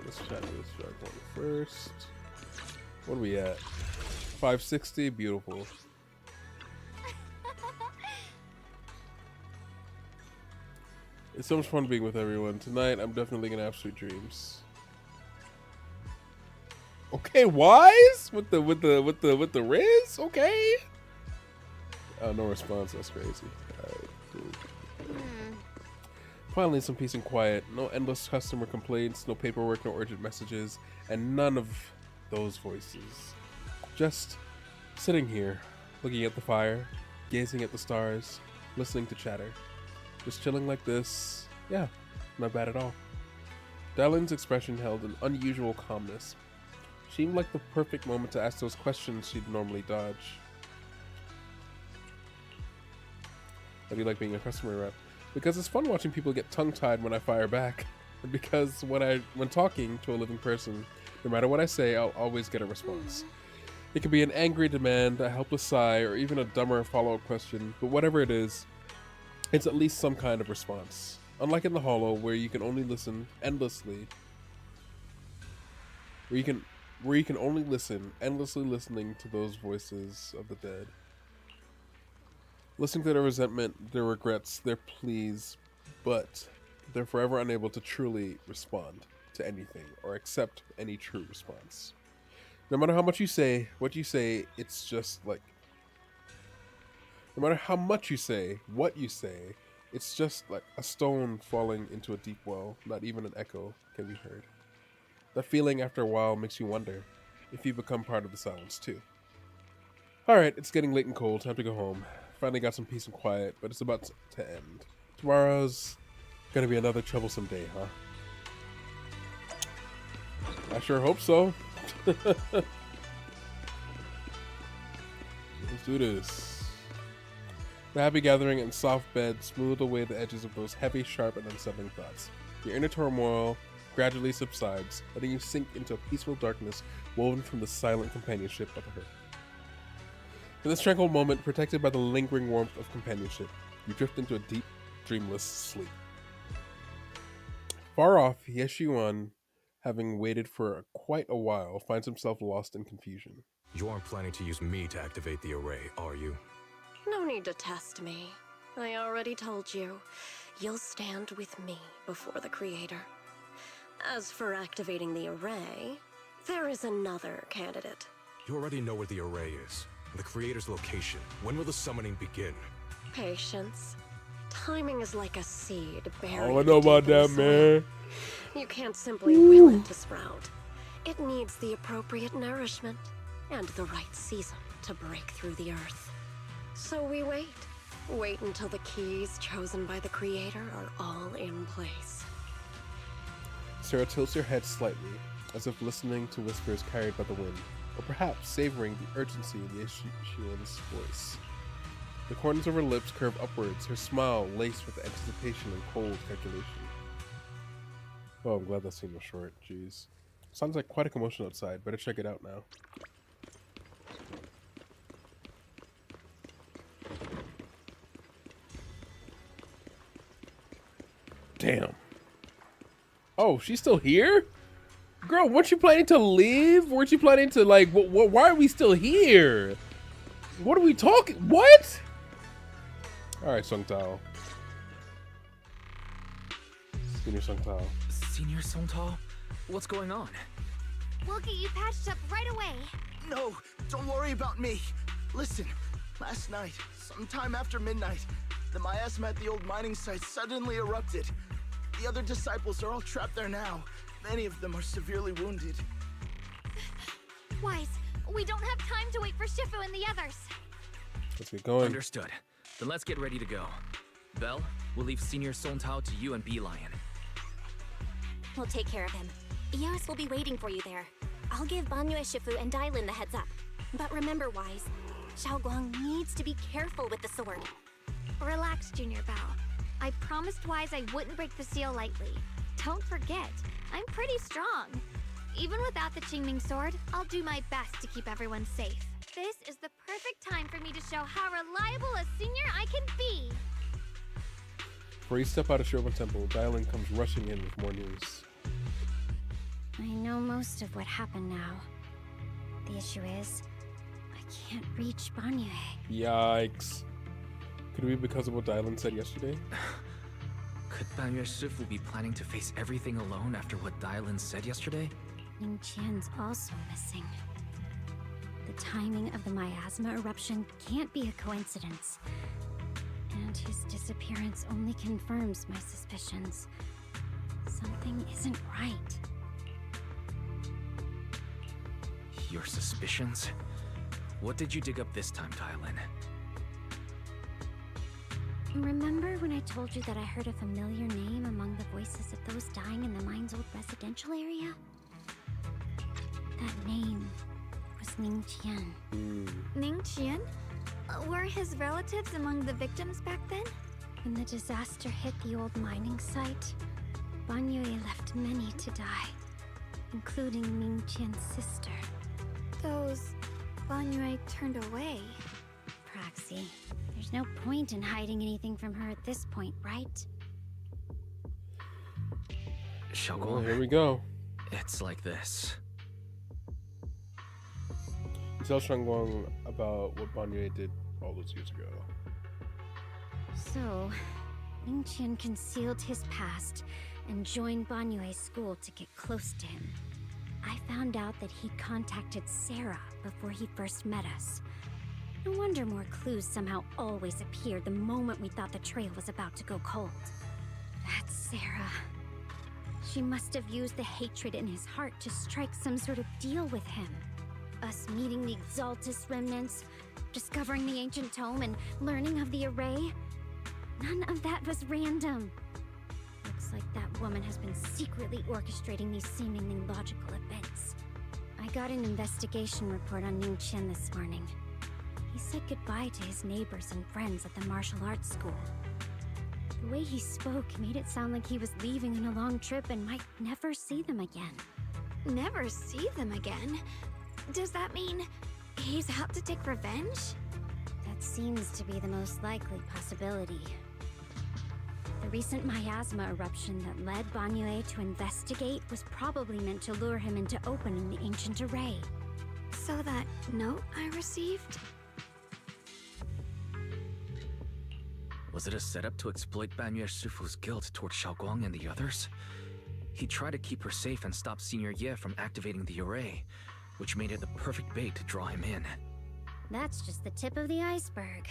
Let's try this one first. What are we at? 560? Beautiful. It's so much fun being with everyone. Tonight, I'm definitely gonna have sweet dreams. Okay, Wise? With the Riz? Okay. Oh, no response. That's crazy. Alright, cool. Finally, some peace and quiet. No endless customer complaints, no paperwork, no urgent messages, and none of those voices. Just sitting here, looking at the fire, gazing at the stars, listening to chatter. Just chilling like this. Yeah, not bad at all. Dalin's expression held an unusual calmness. Seemed like the perfect moment to ask those questions she'd normally dodge. How do you like being a customer rep? Because it's fun watching people get tongue-tied when I fire back. And because when talking to a living person, no matter what I say, I'll always get a response. It could be an angry demand, a helpless sigh, or even a dumber follow-up question, but whatever it is, it's at least some kind of response. Unlike in the Hollow, where you can only listen endlessly. where you can only listen, endlessly listening to those voices of the dead. Listening to their resentment, their regrets, their pleas, but they're forever unable to truly respond to anything or accept any true response. No matter how much you say, what you say, it's just like... No matter how much you say, what you say, it's just like a stone falling into a deep well. Not even an echo can be heard. That feeling after a while makes you wonder if you become part of the silence too. Alright, it's getting late and cold, time to go home. Finally got some peace and quiet, but it's about to end. Tomorrow's gonna be another troublesome day, huh? I sure hope so. Let's do this. The happy gathering and soft bed smooth away the edges of those heavy, sharp, and unsettling thoughts. Your inner turmoil gradually subsides, letting you sink into a peaceful darkness woven from the silent companionship of her. In this tranquil moment, protected by the lingering warmth of companionship, you drift into a deep, dreamless sleep. Far off, Yeshuan, having waited for quite a while, finds himself lost in confusion. You aren't planning to use me to activate the array, are you? No need to test me. I already told you. You'll stand with me before the Creator. As for activating the array, there is another candidate. You already know where the array is. The Creator's location. When will the summoning begin? Patience. Timing is like a seed buried Oh, I know about deep in that, the man. soil. You can't simply will it to sprout. It needs the appropriate nourishment and the right season to break through the earth. So we wait. Wait until the keys chosen by the Creator are all in place. Sarah tilts her head slightly, as if listening to whispers carried by the wind, or perhaps savoring the urgency in the Yeshuan's voice. The corners of her lips curve upwards, her smile laced with anticipation and cold calculation. Oh, I'm glad that scene was short. Jeez. Sounds like quite a commotion outside. Better check it out now. Damn. Oh, she's still here? Girl, weren't you planning to leave? Weren't you planning to, like, why are we still here? What are we talking? What? Alright, Sung Tao. Senior Sung Tao. Senior Sung Tao? What's going on? We'll get you patched up right away. No, don't worry about me. Listen, last night, sometime after midnight, the miasma at the old mining site suddenly erupted. The other disciples are all trapped there now. Many of them are severely wounded. Wise, we don't have time to wait for Shifu and the others. Let's get going. Understood. Then let's get ready to go. Belle, we'll leave Senior Sung Tao to you and Bee Lion. We'll take care of him. Eos will be waiting for you there. I'll give Banyue Shifu and Dailin the heads up. But remember, Wise, Xiaoguang needs to be careful with the sword. Relax, Junior Bao. I promised Wise I wouldn't break the seal lightly. Don't forget, I'm pretty strong. Even without the Qingming sword, I'll do my best to keep everyone safe. This is the perfect time for me to show how reliable a senior I can be. Before you step out of Shogun Temple, Dailin comes rushing in with more news. I know most of what happened now. The issue is, I can't reach Banyue. Yikes. Could it be because of what Dailin said yesterday? Could Banyue Shifu be planning to face everything alone after what Dailin said yesterday? Ning Qian's also missing. The timing of the miasma eruption can't be a coincidence. And his disappearance only confirms my suspicions. Something isn't right. Your suspicions? What did you dig up this time, Dailin? Remember when I told you that I heard a familiar name among the voices of those dying in the mine's old residential area? That name was Ning Qian. Ning Qian? Were his relatives among the victims back then? When the disaster hit the old mining site, Banyue left many to die, including Ning Qian's sister. Those Banyue turned away. Praxi, there's no point in hiding anything from her at this point, right? Xiaoguang. Well, here we go. It's like this. Tell Shangguang about what Banyue did all those years ago. So, Ningqian concealed his past and joined Banyue's school to get close to him. I found out that he'd contacted Sarah before he first met us. No wonder more clues somehow always appeared the moment we thought the trail was about to go cold. That's Sarah. She must have used the hatred in his heart to strike some sort of deal with him. Us meeting the Exaltus remnants, discovering the ancient tome, and learning of the array. None of that was random. Looks like that woman has been secretly orchestrating these seemingly logical events. I got an investigation report on Ningqian this morning. He said goodbye to his neighbors and friends at the martial arts school. The way he spoke made it sound like he was leaving on a long trip and might never see them again. Never see them again? Does that mean he's out to take revenge? That seems to be the most likely possibility. The recent miasma eruption that led Banyue to investigate was probably meant to lure him into opening the ancient array. So that note I received? Was it a setup to exploit Banyue Shifu's guilt toward Xiaoguang and the others? He tried to keep her safe and stop Senior Ye from activating the array, which made it the perfect bait to draw him in. That's just the tip of the iceberg.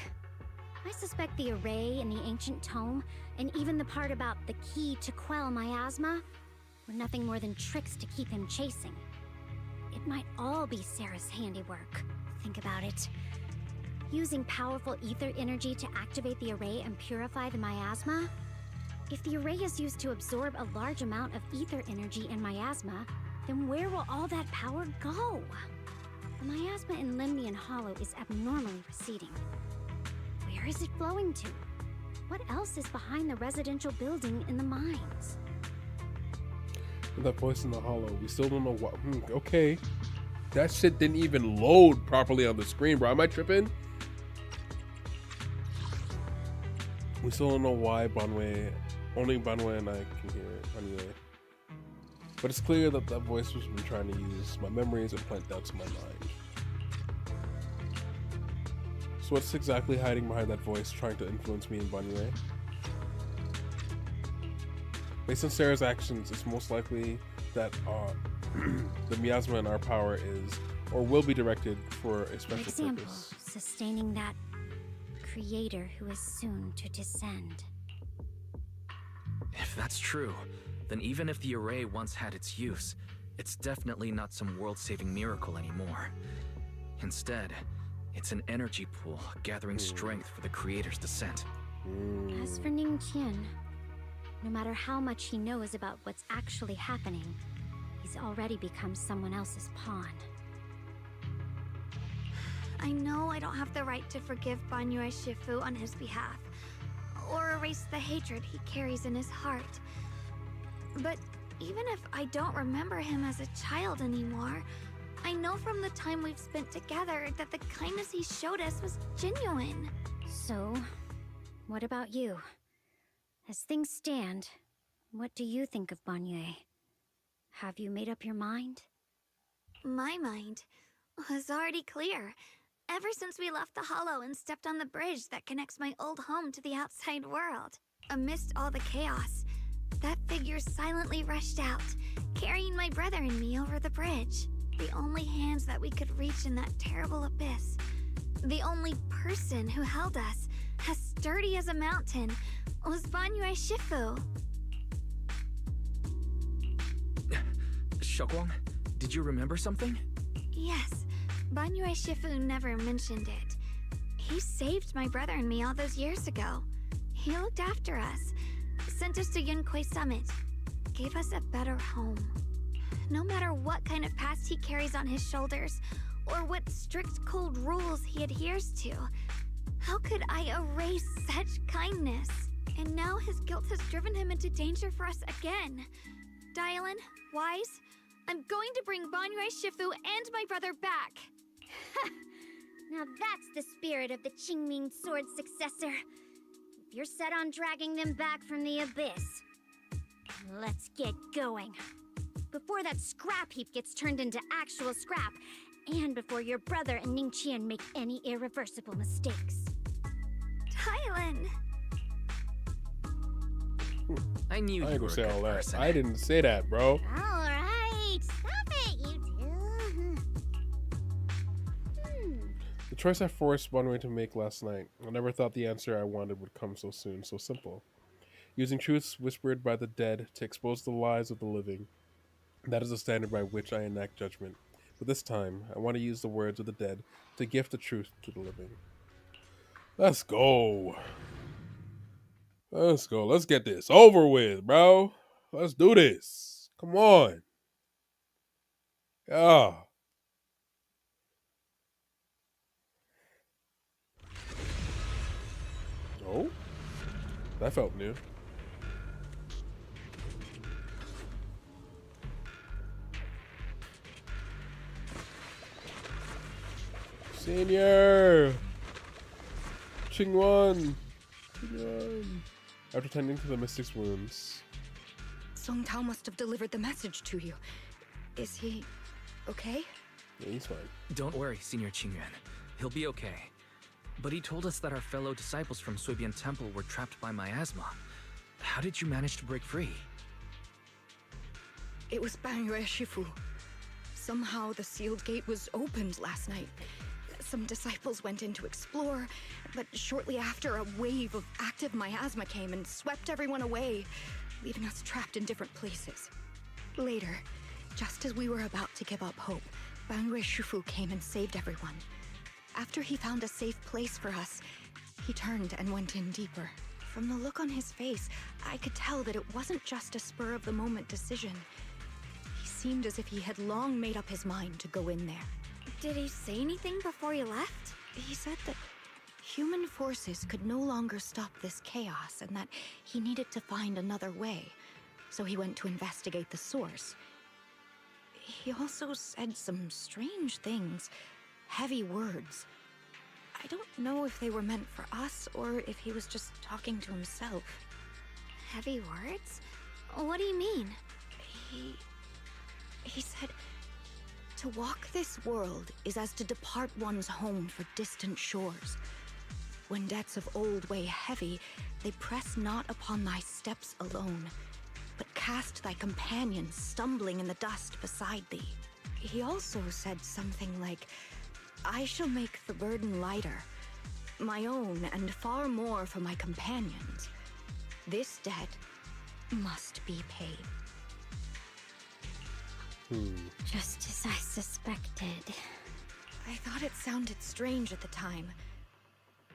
I suspect the array and the ancient tome, and even the part about the key to quell miasma, were nothing more than tricks to keep him chasing. It might all be Sarah's handiwork. Think about it. Using powerful ether energy to activate the array and purify the miasma? If the array is used to absorb a large amount of ether energy and miasma, then where will all that power go? The miasma in Limnian Hollow is abnormally receding. Where is it flowing to? What else is behind the residential building in the mines? That voice in the hollow, we still don't know what. Okay. That shit didn't even load properly on the screen, bro. Am I tripping? We still don't know why only Banyue and I can hear it anyway. But it's clear that that voice was me trying to use my memories and plant doubts in my mind. So what's exactly hiding behind that voice trying to influence me and Banyue? Based on Sarah's actions, it's most likely that the miasma in our power is or will be directed for a special purpose. Sustaining that creator who is soon to descend. If that's true, then even if the array once had its use, it's definitely not some world-saving miracle anymore. Instead, it's an energy pool gathering strength for the creator's descent. As for Ningqian, no matter how much he knows about what's actually happening, he's already become someone else's pawn. I know I don't have the right to forgive Banyue Shifu on his behalf, or erase the hatred he carries in his heart. But even if I don't remember him as a child anymore, I know from the time we've spent together that the kindness he showed us was genuine. So, what about you? As things stand, what do you think of Banyue? Have you made up your mind? My mind was already clear. Ever since we left the Hollow and stepped on the bridge that connects my old home to the outside world. Amidst all the chaos, that figure silently rushed out, carrying my brother and me over the bridge. The only hands that we could reach in that terrible abyss. The only person who held us, as sturdy as a mountain, was Banyue Shifu. Xiaoguang, did you remember something? Yes, Banyue Shifu never mentioned it. He saved my brother and me all those years ago. He looked after us, sent us to Yunquei Summit, gave us a better home. No matter what kind of past he carries on his shoulders, or what strict cold rules he adheres to, how could I erase such kindness? And now his guilt has driven him into danger for us again. Dialin, Wise, I'm going to bring Banyue Shifu and my brother back. Now that's the spirit of the Qingming Sword's successor. If you're set on dragging them back from the abyss, let's get going. Before that scrap heap gets turned into actual scrap, and before your brother and Ningqian make any irreversible mistakes. Tylen! I knew I you ain't were gonna a say good all that. person. I didn't say that, bro. Alright, stop it, you two. The choice I forced Bunway to make last night. I never thought the answer I wanted would come so soon, so simple. Using truths whispered by the dead to expose the lies of the living. That is the standard by which I enact judgment. But this time, I want to use the words of the dead to gift the truth to the living. Let's go. Let's go. Let's get this over with, bro. Let's do this. Come on. Yeah. Oh, that felt new. Senior! Qingwan! After tending to the mystic's wounds. Song Tao must have delivered the message to you. Is he okay? Yeah, he's fine. Don't worry, Senior Qingyuan. He'll be okay. But he told us that our fellow disciples from Suibian Temple were trapped by miasma. How did you manage to break free? It was Bangyue Shifu. Somehow the sealed gate was opened last night. Some disciples went in to explore, but shortly after, a wave of active miasma came and swept everyone away, leaving us trapped in different places. Later, just as we were about to give up hope, Bangyue Shifu came and saved everyone. After he found a safe place for us, he turned and went in deeper. From the look on his face, I could tell that it wasn't just a spur-of-the-moment decision. He seemed as if he had long made up his mind to go in there. Did he say anything before he left? He said that human forces could no longer stop this chaos and that he needed to find another way. So he went to investigate the source. He also said some strange things, heavy words. I don't know if they were meant for us or if he was just talking to himself. Heavy words? What do you mean? He said, to walk this world is as to depart one's home for distant shores. When debts of old weigh heavy, they press not upon thy steps alone, but cast thy companions stumbling in the dust beside thee. He also said something like, I shall make the burden lighter, my own and far more for my companions. This debt must be paid. Just as I suspected. I thought it sounded strange at the time.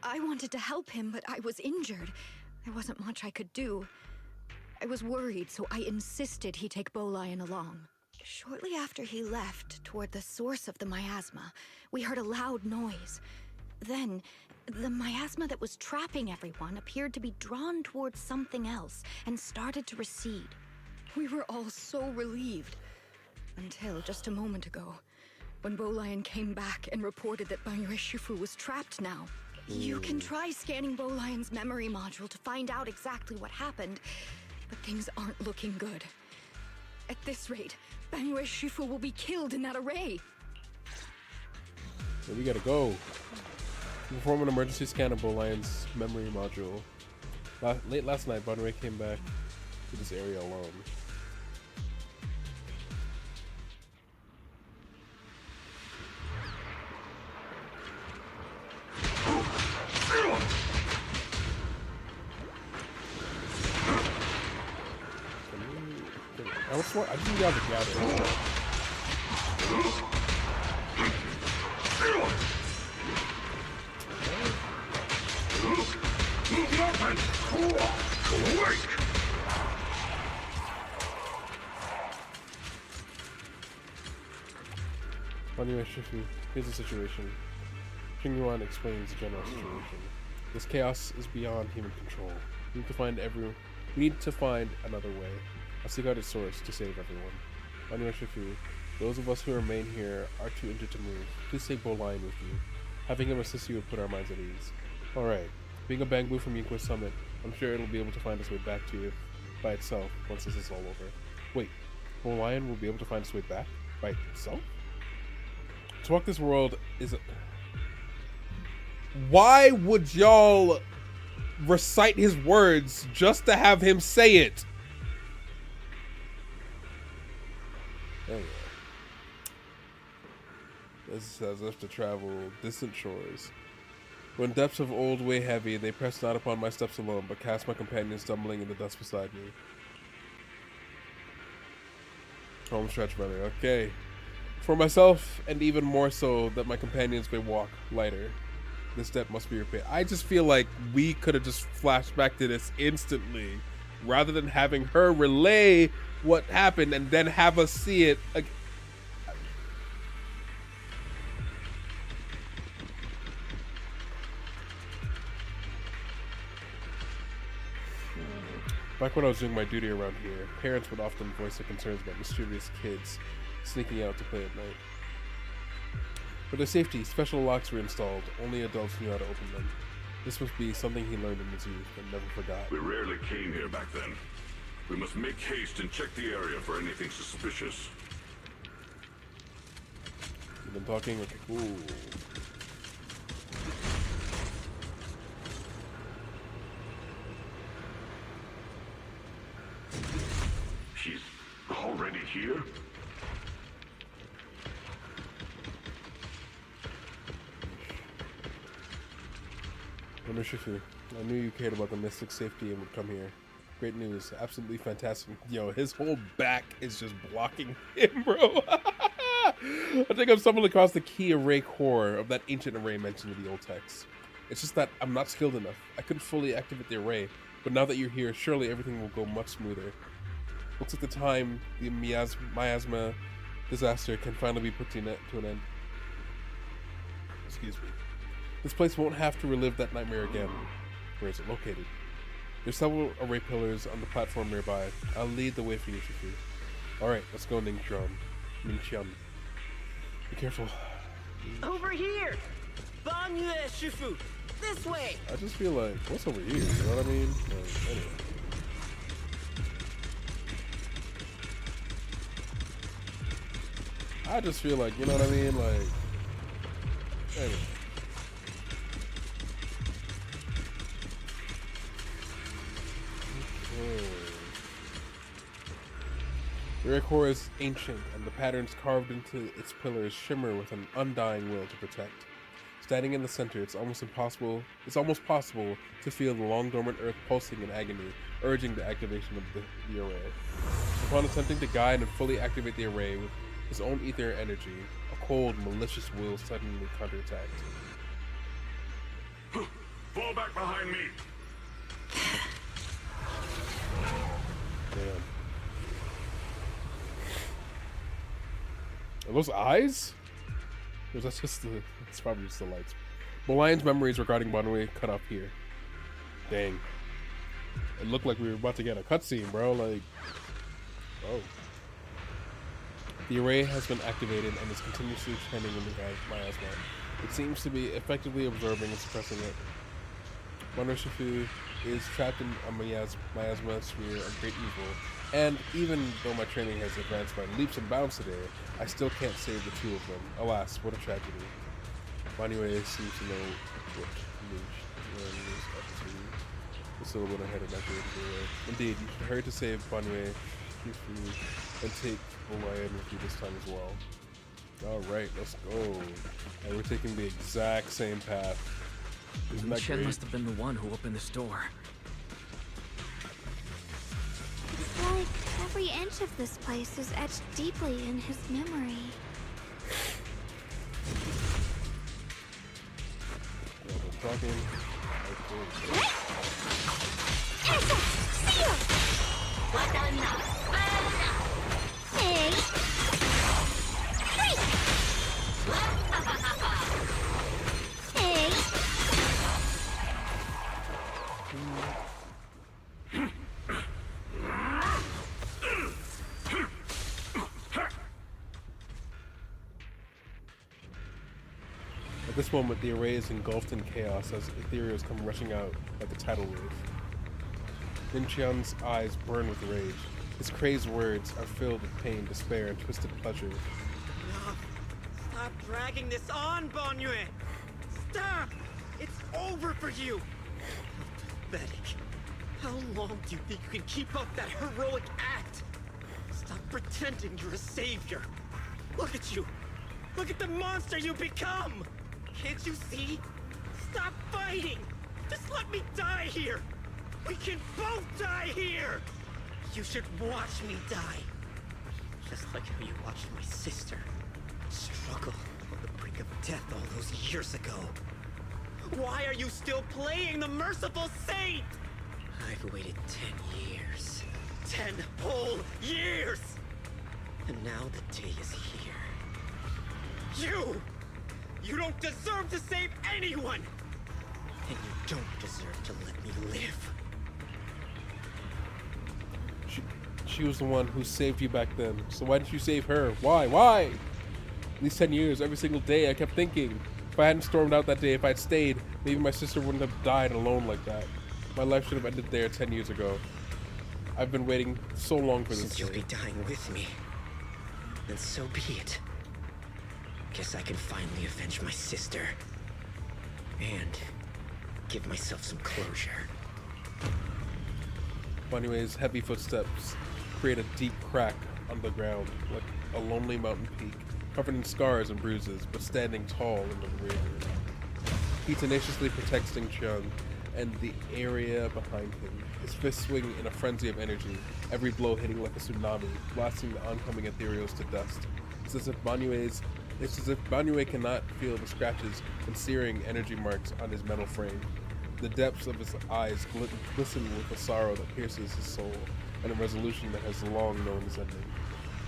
I wanted to help him, but I was injured. There wasn't much I could do. I was worried, so I insisted he take Bolian along. Shortly after he left, toward the source of the miasma, we heard a loud noise. Then, the miasma that was trapping everyone appeared to be drawn towards something else and started to recede. We were all so relieved. Until just a moment ago, when Bolian came back and reported that Bangyue Shifu was trapped now. You can try scanning Bolian's memory module to find out exactly what happened, but things aren't looking good. At this rate, Bangyue Shifu will be killed in that array. So we gotta go. Perform an emergency scan of Bolion's memory module. Late last night, Bunway came back to this area alone. I just need y'all to gather. Anyway, Shifu, here's the situation. Qingyuan explains the general situation. This chaos is beyond human control. We need to find another way. I'll seek out its source to save everyone. Anyway, Shifu, those of us who remain here are too injured to move. Please take Bolian with you. Having him assist you will put our minds at ease. Alright, being a Bangbu from Yinquist Summit, I'm sure it'll be able to find its way back to you by itself once this is all over. Wait, Bolian will be able to find its way back by itself? To walk this world is... Why would y'all recite his words just to have him say it? Anyway. This says us to travel distant shores. When depths of old weigh heavy, they press not upon my steps alone, but cast my companions stumbling in the dust beside me. Home stretch, brother. Okay. For myself, and even more so, that my companions may walk lighter. This step must be repaid. I just feel like we could have just flashed back to this instantly, rather than having her relay what happened and then have us see it again. Back when I was doing my duty around here, parents would often voice their concerns about mischievous kids sneaking out to play at night. For their safety, special locks were installed. Only adults knew how to open them. This must be something he learned in his youth and never forgot. We rarely came here back then. We must make haste and check the area for anything suspicious. You've been talking? Okay, cool. She's already here? Wonder Shifu, I knew you cared about the Mystic's safety and would come here. Great news. Absolutely fantastic. Yo, his whole back is just blocking him, bro. I think I've stumbled across the key array core of that ancient array mentioned in the old text. It's just that I'm not skilled enough. I couldn't fully activate the array, but now that you're here, surely everything will go much smoother. Looks like the time the miasma disaster can finally be put to an end. Excuse me. This place won't have to relive that nightmare again. Where is it located? There's several array pillars on the platform nearby. I'll lead the way for you, Shifu. Alright, let's go, Ningqian. Be careful. Over here! Banyue, Shifu! This way! I just feel like, what's over here? You know what I mean? Like, anyway. I just feel like, you know what I mean? Like, anyway. The array core is ancient, and the patterns carved into its pillars shimmer with an undying will to protect. Standing in the center, it's almost possible to feel the long-dormant earth pulsing in agony, urging the activation of the array. Upon attempting to guide and fully activate the array with his own ether energy, a cold, malicious will suddenly counterattacked. Fall back behind me! Damn. Are those eyes? Or is that just the... It's probably just the lights. Malion's memories regarding Banwei cut off here. Dang. It looked like we were about to get a cutscene, bro. Like... Oh. The array has been activated and is continuously trending in the miasma. It seems to be effectively absorbing and suppressing it. Wonder Shifu is trapped in a miasma sphere of great evil, and even though my training has advanced by leaps and bounds today, I still can't save the two of them. Alas, what a tragedy. Banwei seems to know what Ningqian is up to. Still went ahead and activated the array. Indeed, you should hurry to save Banwei, and take Orion with you this time as well. Alright, let's go. And we're taking the exact same path. Isn't that Chen great? must have been the one who opened this door. It's like every inch of this place is etched deeply in his memory. Talking. At this moment, the array is engulfed in chaos as ethereals come rushing out like a tidal wave. Ningqian's eyes burn with rage. His crazed words are filled with pain, despair, and twisted pleasure. No. Stop Stop dragging this on, Banyue! Stop! It's over for you! How pathetic. How long do you think you can keep up that heroic act? Stop pretending you're a savior. Look at you. Look at the monster you become! Can't you see? Stop fighting! Just let me die here! We can both die here! You should watch me die. Just like how you watched my sister struggle on the brink of death all those years ago. Why are you still playing the merciful saint? I've waited 10 years. 10 whole years! And now the day is here. You don't deserve to save anyone! And you don't deserve to let me live. She was the one who saved you back then. So why didn't you save her? Why? Why? These 10 years, every single day, I kept thinking, if I hadn't stormed out that day, if I'd stayed, maybe my sister wouldn't have died alone like that. My life should have ended there 10 years ago. I've been waiting so long for this. Since you'll be dying with me, then so be it. Guess I can finally avenge my sister. And give myself some closure. Banyue's heavy footsteps create a deep crack on the ground, like a lonely mountain peak, covered in scars and bruises, but standing tall in the rear. He tenaciously protects Ding Qiang and the area behind him, his fists swinging in a frenzy of energy, every blow hitting like a tsunami, blasting the oncoming ethereals to dust. It's as if Banyue cannot feel the scratches and searing energy marks on his metal frame. The depths of his eyes glisten with a sorrow that pierces his soul, and a resolution that has long known his ending.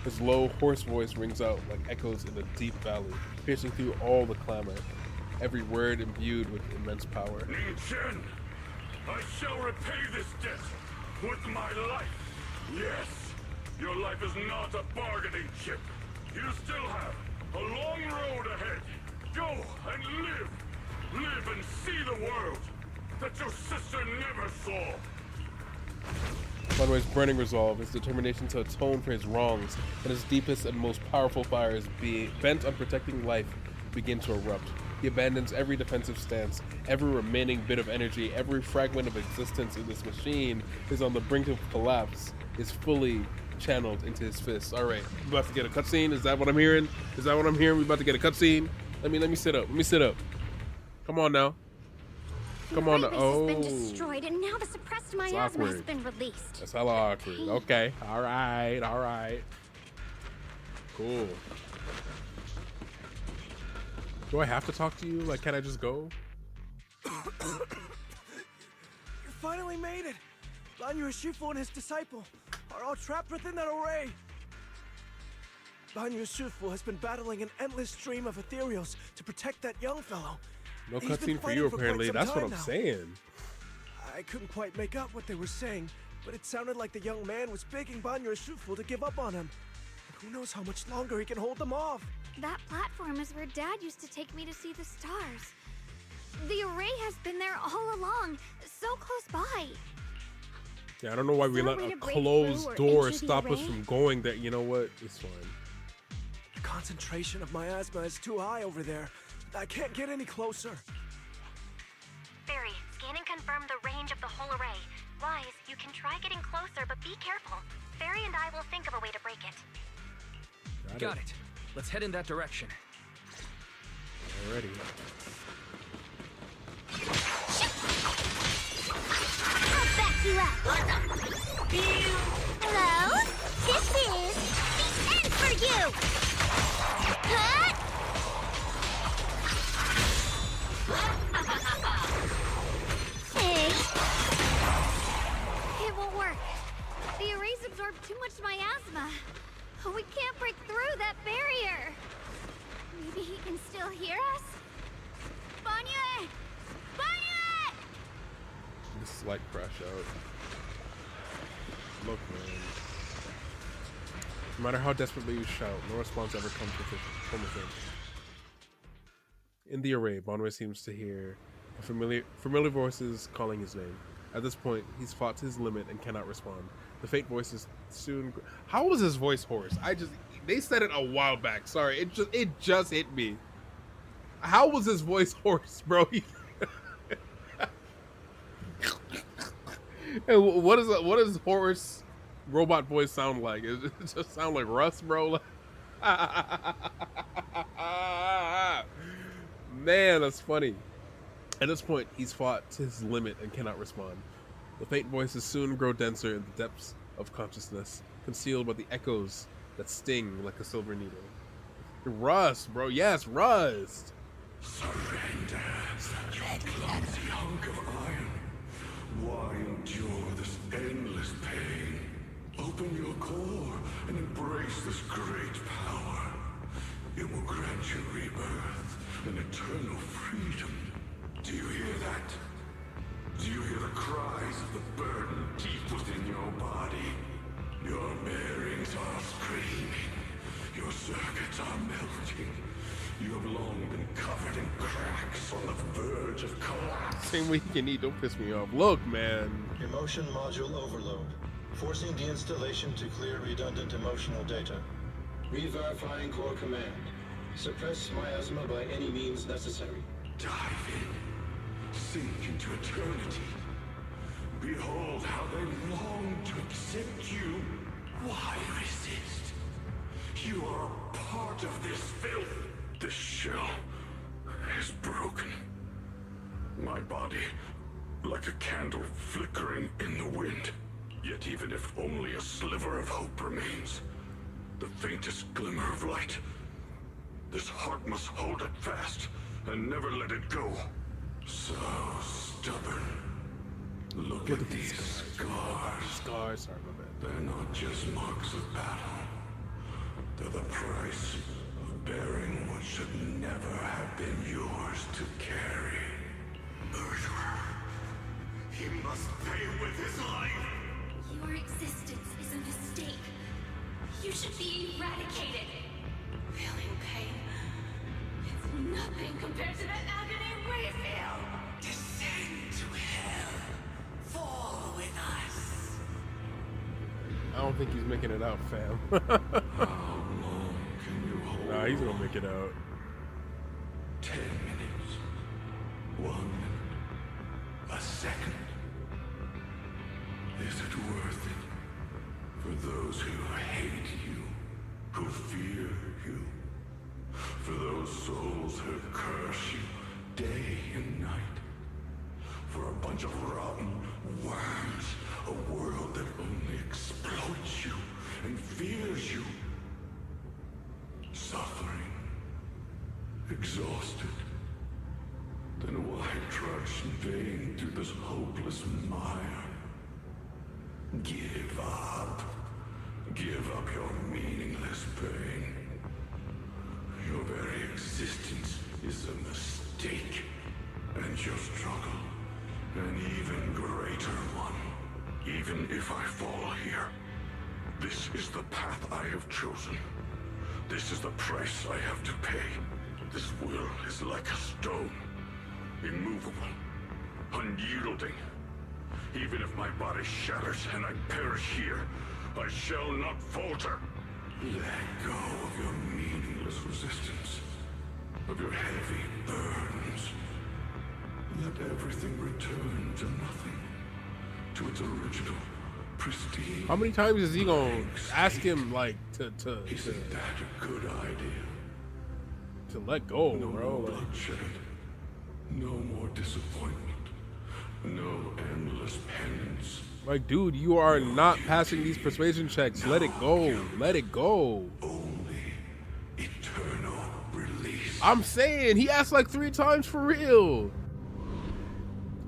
His low, hoarse voice rings out like echoes in a deep valley, piercing through all the clamor, every word imbued with immense power. Ning Chen, I shall repay this debt with my life. Yes, your life is not a bargaining chip. You still have a long road ahead. Go and live. Live and see the world that your sister never saw. Banue's burning resolve, his determination to atone for his wrongs, and his deepest and most powerful fires, being bent on protecting life, begin to erupt. He abandons every defensive stance, every remaining bit of energy, every fragment of existence in this machine is on the brink of collapse, is fully channeled into his fists. All right, we're about to get a cutscene. Is that what I'm hearing? Is that what I'm hearing? We're about to get a cutscene. Let me sit up. Let me sit up. Come on now. Come on. Oh, has been destroyed, and now the suppressed miasma has been released. That's hella awkward. Okay. All right. All right. Cool. Do I have to talk to you? Like, can I just go? You finally made it. Banyu Shifu and his disciple are all trapped within that array. Banyu Shifu has been battling an endless stream of ethereals to protect that young fellow. No cutscene for you, apparently. That's what I'm saying. I couldn't quite make out what they were saying, but it sounded like the young man was begging Banyu Shifu to give up on him. And who knows how much longer he can hold them off. That platform is where Dad used to take me to see the stars. The array has been there all along, so close by. Yeah, I don't know why we let a closed door stop us from going there. You know what? It's fine. The concentration of miasma is too high over there. I can't get any closer. Barry, scan and confirm the range of the whole array. Wise, you can try getting closer, but be careful. Barry and I will think of a way to break it. Got it. Let's head in that direction. Alrighty. I'll back you up. Hello? This is the end for you! Huh? Thanks. It won't work. The arrays absorb too much miasma. We can't break through that barrier. Maybe he can still hear us? Banyue! Banyue! This is like crash out. Look, man. No matter how desperately you shout, no response ever comes from within. In the array, Banyue seems to hear a familiar voices calling his name. At this point, he's fought to his limit and cannot respond. The faint voices soon... How was his voice hoarse? they said it a while back. Sorry, it just hit me. How was his voice hoarse, bro? And what does hoarse robot voice sound like? It just sound like Russ, bro. Man, that's funny. At this point, he's fought to his limit and cannot respond. The faint voices soon grow denser in the depths of consciousness, concealed by the echoes that sting like a silver needle. Rust, bro. Yes, Rust. Surrender, you clumsy hunk of iron. Why endure this endless pain? Open your core and embrace this great power. It will grant you rebirth and eternal freedom. Do you hear that? Do you hear the cries of the burden deep within your body? Your bearings are screaming. Your circuits are melting. You have long been covered in cracks on the verge of collapse. Same way you can eat, don't piss me off. Look, man. Emotion module overload. Forcing deinstallation to clear redundant emotional data. Re-verifying core command. Suppress miasma by any means necessary. Dive in. Sink into eternity. Behold how they long to accept you. Why resist? You are a part of this filth. This shell is broken. My body, like a candle flickering in the wind. Yet even if only a sliver of hope remains, the faintest glimmer of light, this heart must hold it fast and never let it go. So stubborn. Look at these scars. Scars, sorry about that. They're not just marks of battle. They're the price of bearing what should never have been yours to carry. Murderer. He must pay with his life. Your existence is a mistake. You should be eradicated. Feeling pain. It's nothing compared to the agony we feel. Descend to hell. Fall with us. I don't think he's making it out, fam. How long can you hold? Nah, he's gonna make it out. 10 minutes. 1 minute. A second. Is it worth it? For those who hate you, who fear you, for those souls who curse you day and night, for a bunch of rotten worms, a world that only exploits you and fears you, suffering, exhausted, then why trudge in vain through this hopeless mire? Give up. Give up your meaningless pain. Your very existence is a mistake, and your struggle, an even greater one. Even if I fall here, this is the path I have chosen. This is the price I have to pay. This will is like a stone, immovable, unyielding. Even if my body shatters and I perish here, I shall not falter. Let go of your meaningless resistance, of your heavy burdens. Let everything return to nothing, to its original, pristine. How many times is he gonna ask him like to Isn't that a good idea? To let go, no bro? More bloodshed, no more disappointment, no endless penance. Like, dude, you are not passing these persuasion checks. Let it go. Let it go. Only eternal release. I'm saying he asked like 3 times for real.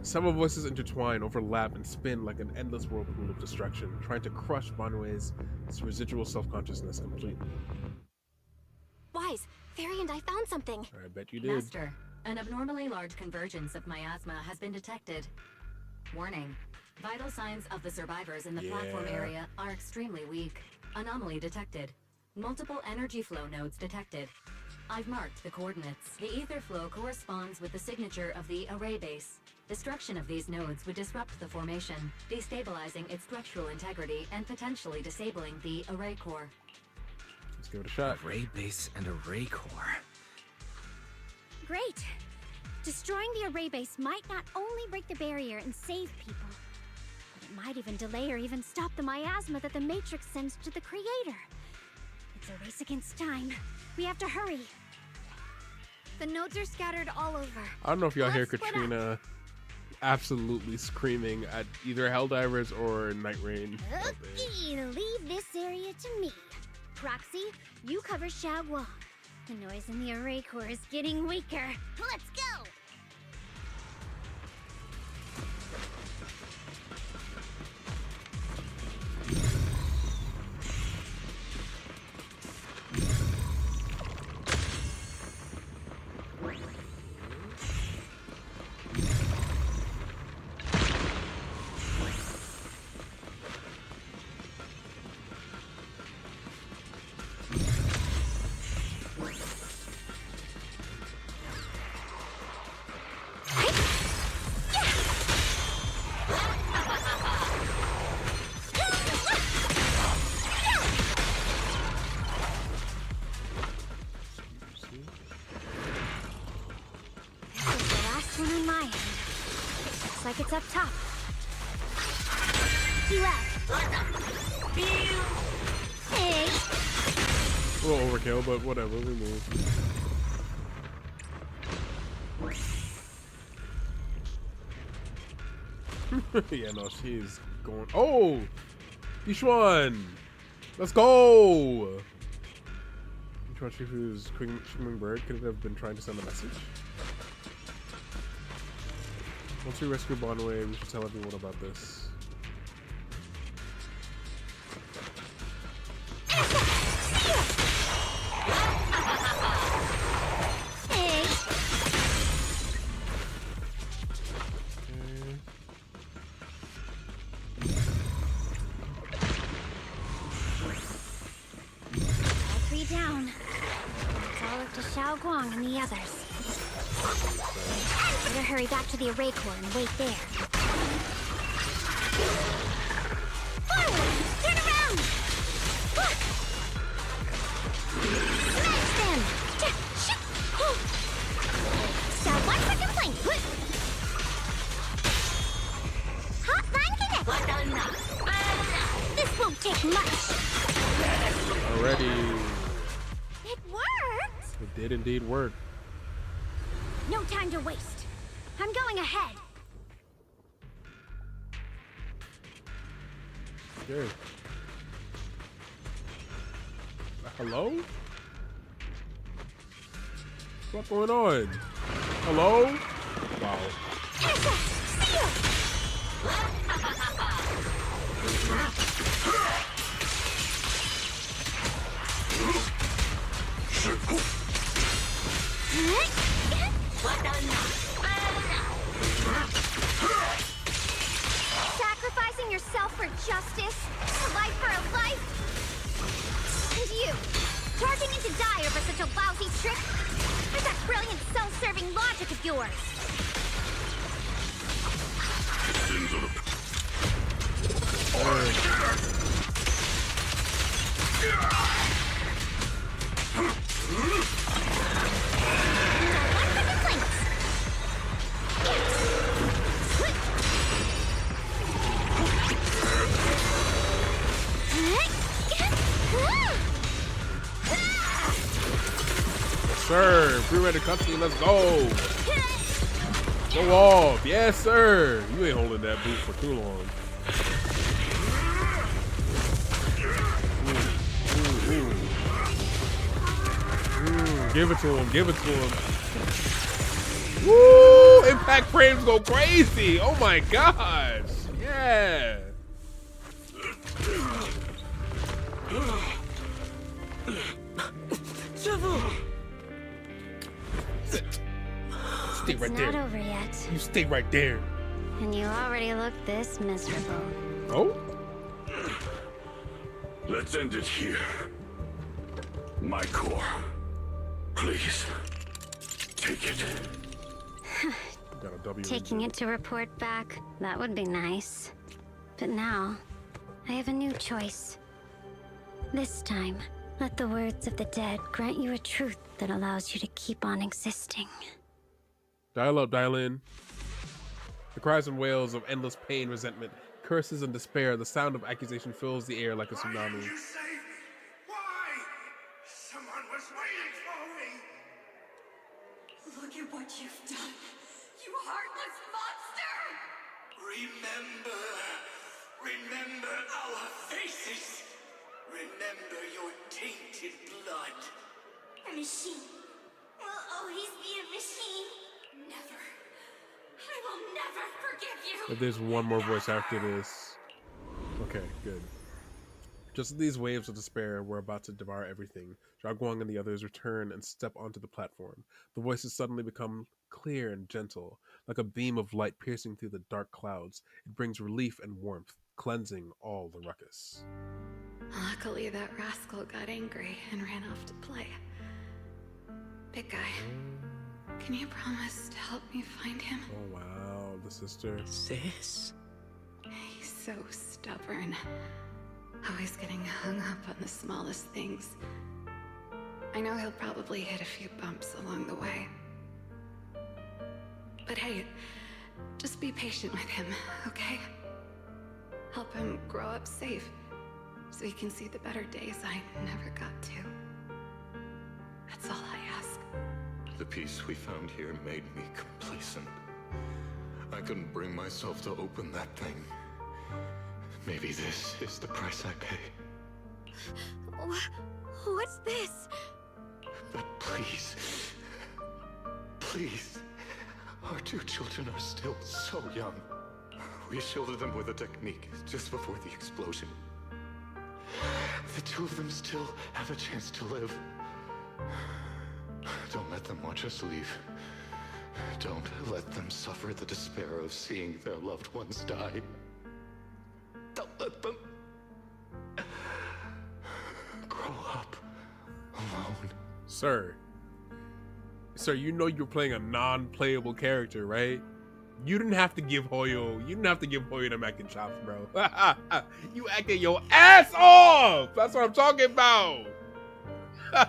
Several voices intertwine, overlap, and spin like an endless whirlpool of destruction, trying to crush Banwe's residual self-consciousness completely. Wise, Fairy and I found something. I bet you did. Master, an abnormally large convergence of miasma has been detected. Warning. Vital signs of the survivors in the platform area are extremely weak. Anomaly detected. Multiple energy flow nodes detected. I've marked the coordinates. The ether flow corresponds with the signature of the array base. Destruction of these nodes would disrupt the formation, destabilizing its structural integrity and potentially disabling the array core. give it a shot. Array base and array core. Great. Destroying the array base might not only break the barrier and save people, but it might even delay or even stop the miasma that the Matrix sends to the Creator. It's a race against time. We have to hurry. The nodes are scattered all over. I don't know if y'all hear Katrina absolutely screaming at either Helldivers or Night Rain. Okay, leave this area to me. Proxy, you cover Xiaoguang. The noise in the array core is getting weaker. Let's go! Like it's up top. Hey. A little overkill, but whatever, we move. Yeah, no, she's going. Oh! Yishuan! Let's go! Yishuan Shifu's screaming bird could have been trying to send a message. Once we rescue Bonway, we should tell everyone about this. Hey. All three down. It's all up to Xiaoguang and the others. Better hurry back to the array core and wait there. Forward! Turn around! Smash them! Stop one for complaint! Hotline connect! This won't take much! Already. It worked! It did indeed work. No time to waste. I'm going ahead. Okay. Hello? What's going on? Hello? Wow. Sacrificing yourself for justice? A life for a life? And you, charging in to die over such a lousy trick? Where's that brilliant self-serving logic of yours? Sir, pre-ready cutscene, let's go. Go off. Yes, sir. You ain't holding that boot for too long. Give it to him. Give it to him. Woo! Impact frames go crazy. Oh my gosh. Yeah. Stay right there. It's not over yet. You stay right there. And you already look this miserable. Oh? Let's end it here. My core. Please. Take it. Got a W. Taking it to report back, that would be nice. But now, I have a new choice. This time, Let the words of the dead grant you a truth that allows you to keep on existing. Dial up, dial in. The cries and wails of endless pain, resentment, curses, and despair. The sound of accusation fills the air like a tsunami. You saved me. Why? Someone was waiting for me. Look at what you've done, you heartless monster! Remember our faces. Remember your tainted blood. A machine will always be a machine. Never. I will never forgive you. But there's one more voice after this. Okay, good. Just as these waves of despair were about to devour everything, Zhaoguang and the others return and step onto the platform. The voices suddenly become clear and gentle, like a beam of light piercing through the dark clouds. It brings relief and warmth, cleansing all the ruckus. Luckily, that rascal got angry and ran off to play. Big guy, can you promise to help me find him? Oh wow, the sister. Sis? He's so stubborn. Always getting hung up on the smallest things. I know he'll probably hit a few bumps along the way. But hey, just be patient with him, okay? Help him grow up safe, so he can see the better days I never got to. That's all I ask. The peace we found here made me complacent. I couldn't bring myself to open that thing. Maybe this is the price I pay. What's this? But please, please, our two children are still so young. We shielded them with a technique just before the explosion. The two of them still have a chance to live. Don't let them watch us leave. Don't let them suffer the despair of seeing their loved ones die. Don't let them grow up alone. Sir, you know you're playing a non-playable character, right? You didn't have to give Hoyo the mac and chops, bro. You acted your ass off. That's what I'm talking about.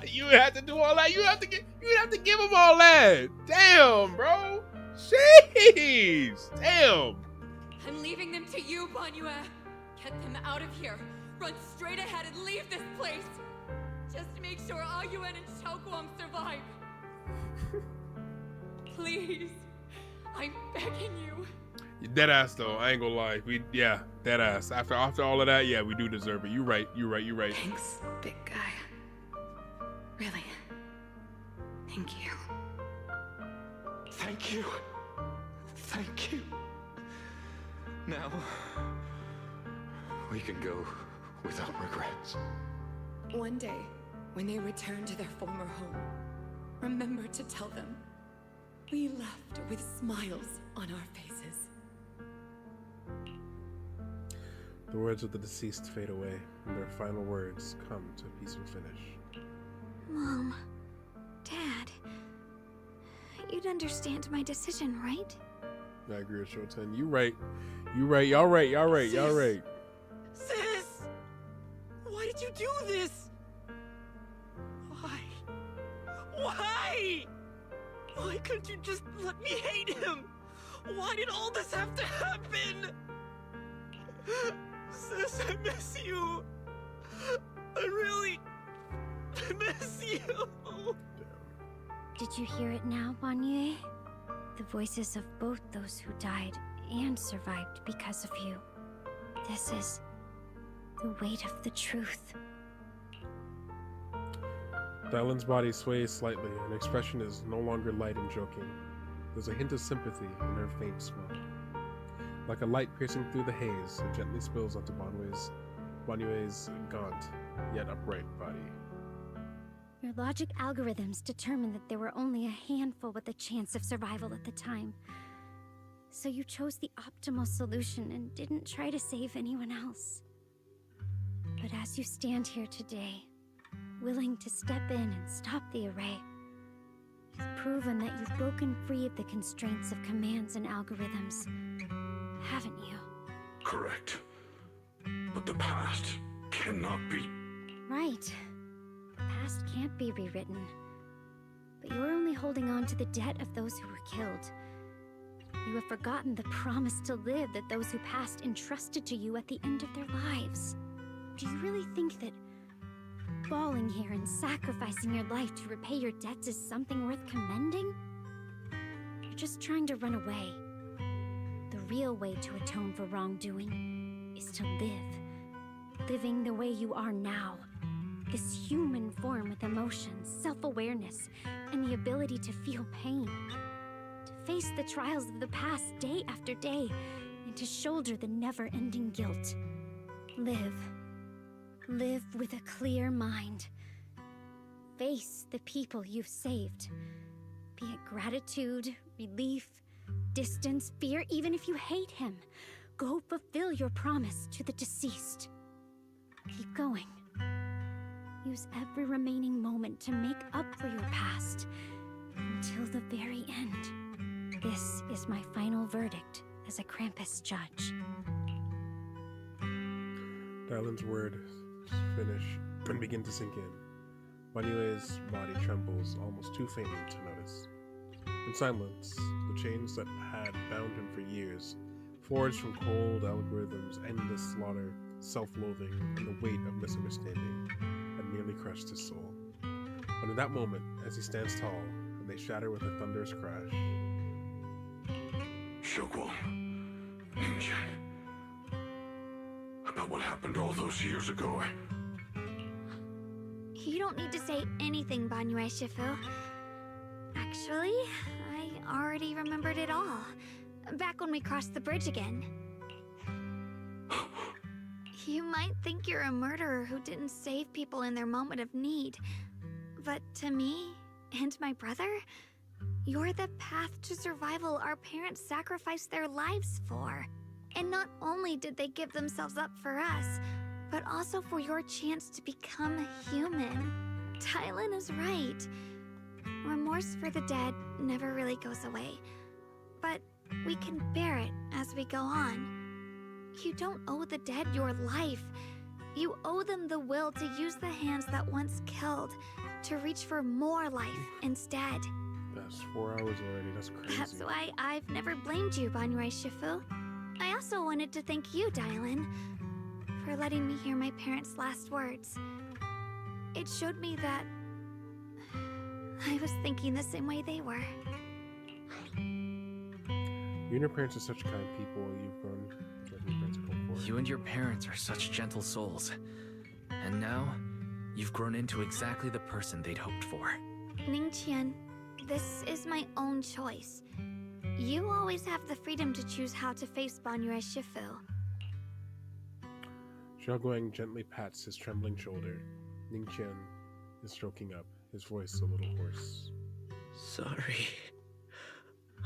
You had to do all that. You have to give him all that. Damn, bro. Jeez. Damn. I'm leaving them to you, Banyue. Get them out of here. Run straight ahead and leave this place. Just make sure Ayuan and Xiaoguang survive. Please. I'm begging you. You're dead ass though. I ain't gonna lie. Dead ass. After all of that, yeah, we do deserve it. You're right. Thanks, big guy. Really. Thank you. Thank you. Thank you. Now, we can go without regrets. One day, when they return to their former home, remember to tell them we left with smiles on our faces. The words of the deceased fade away, and their final words come to a peaceful finish. Mom, Dad, you'd understand my decision, right? I agree with Shoten. You right. Y'all right. Sis! Why did you do this? Why? Why couldn't you just let me hate him? Why did all this have to happen? Sis, I miss you. I really miss you. Did you hear it now, Banyue? The voices of both those who died and survived because of you. This is the weight of the truth. Dylan's body sways slightly, and her expression is no longer light and joking. There's a hint of sympathy in her faint smile. Like a light piercing through the haze, it gently spills onto Banyue's gaunt, yet upright body. Your logic algorithms determined that there were only a handful with a chance of survival at the time. So you chose the optimal solution and didn't try to save anyone else. But as you stand here today, willing to step in and stop the array, you've proven that you've broken free of the constraints of commands and algorithms, haven't you? Correct. But the past cannot be. Right. past can't be rewritten. But you're only holding on to the debt of those who were killed. You have forgotten the promise to live that those who passed entrusted to you at the end of their lives. Do you really think that falling here and sacrificing your life to repay your debts is something worth commending? You're just trying to run away. The real way to atone for wrongdoing is to live. Living the way you are now. This human form with emotions, self-awareness, and the ability to feel pain. To face the trials of the past day after day, and to shoulder the never-ending guilt. Live. Live with a clear mind. Face the people you've saved. Be it gratitude, relief, distance, fear, even if you hate him. Go fulfill your promise to the deceased. Keep going. Use every remaining moment to make up for your past. Until the very end. This is my final verdict as a Krampus judge. Dylan's words finish and begin to sink in. Banyue's body trembles almost too faintly to notice. In silence, the chains that had bound him for years, forged from cold algorithms, endless slaughter, self-loathing, and the weight of misunderstanding, had nearly crushed his soul. But in that moment, as he stands tall, and they shatter with a thunderous crash. Shokwon, Ninja, about what happened all those years ago, You don't need to say anything, Banyue Shifu. Actually, I already remembered it all. Back when we crossed the bridge again. You might think you're a murderer who didn't save people in their moment of need. But to me, and my brother, you're the path to survival our parents sacrificed their lives for. And not only did they give themselves up for us, but also for your chance to become a human. Tylan is right. Remorse for the dead never really goes away. But we can bear it as we go on. You don't owe the dead your life. You owe them the will to use the hands that once killed to reach for more life instead. That's 4 hours already, that's crazy. That's why I've never blamed you, Banyue Shifu. I also wanted to thank you, Dylan, for letting me hear my parents' last words. It showed me that I was thinking the same way they were. You and your parents are such kind people. You've grown like your parents have hoped for. You and your parents are such gentle souls. And now, you've grown into exactly the person they'd hoped for. Ningqian, this is my own choice. You always have the freedom to choose how to face Banyue Shifu. Xiaoguang gently pats his trembling shoulder. Ningqian is stroking up, his voice a little hoarse. Sorry.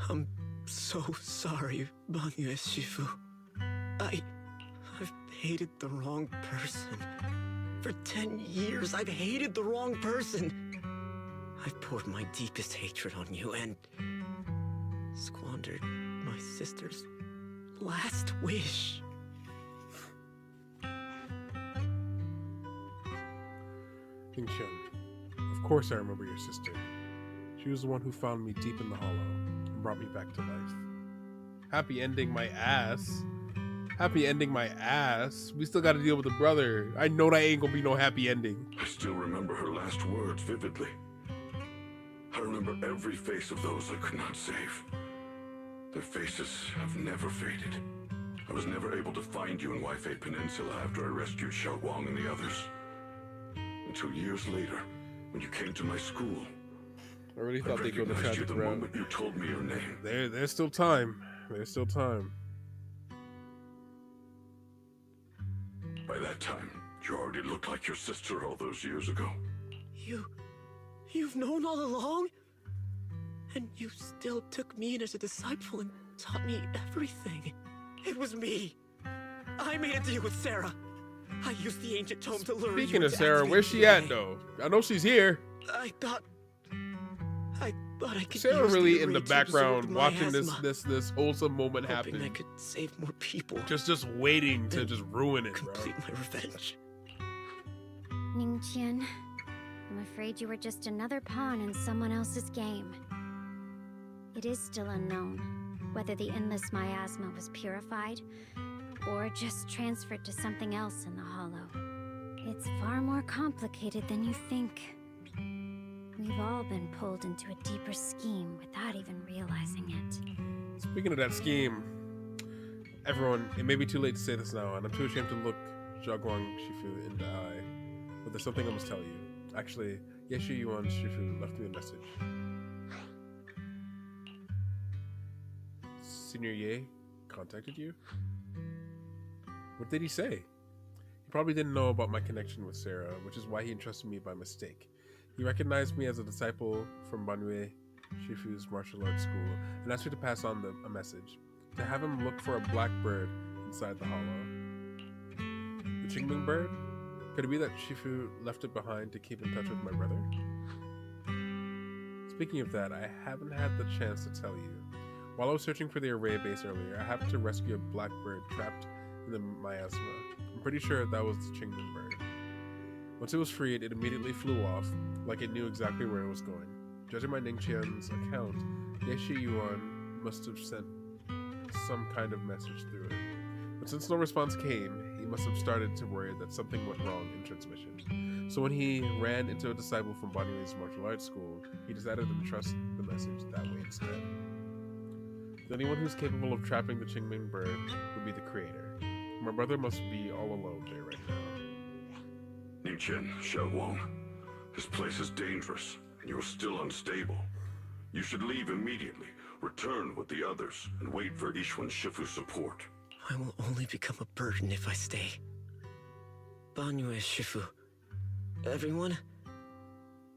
I'm so sorry, Banyue Shifu. I've hated the wrong person. For 10 years, I've hated the wrong person. I've poured my deepest hatred on you and squandered my sister's last wish. Ningqian, of course I remember your sister. She was the one who found me deep in the hollow and brought me back to life. Happy ending my ass. Happy ending my ass. We still gotta deal with the brother. I know that ain't gonna be no happy ending. I still remember her last words vividly. I remember every face of those I could not save. Their faces have never faded. I was never able to find you in Waifei Peninsula after I rescued Xiaoguang and the others. Until years later, when you came to my school. I really thought they'd go the recognized you tragic the route. moment you told me your name. There's still time. There's still time. By that time, you already looked like your sister all those years ago. You've known all along? And you still took me in as a disciple and taught me everything. It was me. I made a deal with Sarah. I used the ancient tome to lure you. Speaking of into Sarah, activating where's she the at DNA. though? I know she's here. I thought I could Sarah use really the in the array to absorb background my watching asthma, this wholesome moment hoping happen. I could save more people. Just waiting to just ruin it, bro. Complete my revenge. Ningqian, I'm afraid you were just another pawn in someone else's game. It is still unknown whether the endless miasma was purified or just transferred to something else in the Hollow. It's far more complicated than you think. We've all been pulled into a deeper scheme without even realizing it. Speaking of that scheme, everyone, it may be too late to say this now, and I'm too ashamed to look Xiaoguang Shifu in the eye, but there's something I must tell you. Actually, Yeshu Yuan Shifu left me a message. Senior Ye contacted you? What did he say? He probably didn't know about my connection with Sarah, which is why he entrusted me by mistake. He recognized me as a disciple from Banwei Shifu's martial arts school and asked me to pass on a message, to have him look for a black bird inside the hollow. The Qingming bird? Could it be that Shifu left it behind to keep in touch with my brother? Speaking of that, I haven't had the chance to tell you. While I was searching for the array base earlier, I happened to rescue a black bird trapped in the miasma. I'm pretty sure that was the Qingming bird. Once it was freed, it immediately flew off, like it knew exactly where it was going. Judging by Ningqian's account, Yeshi Yuan must have sent some kind of message through it. But since no response came, he must have started to worry that something went wrong in transmission. So when he ran into a disciple from Banwei's martial arts school, he decided to entrust the message that way instead. The only one who's capable of trapping the Qingming bird would be the creator. My brother must be all alone there right now. Ningqian, Xiaoguang, this place is dangerous, and you're still unstable. You should leave immediately, return with the others, and wait for Yishuan Shifu's support. I will only become a burden if I stay. Banwei Shifu, everyone,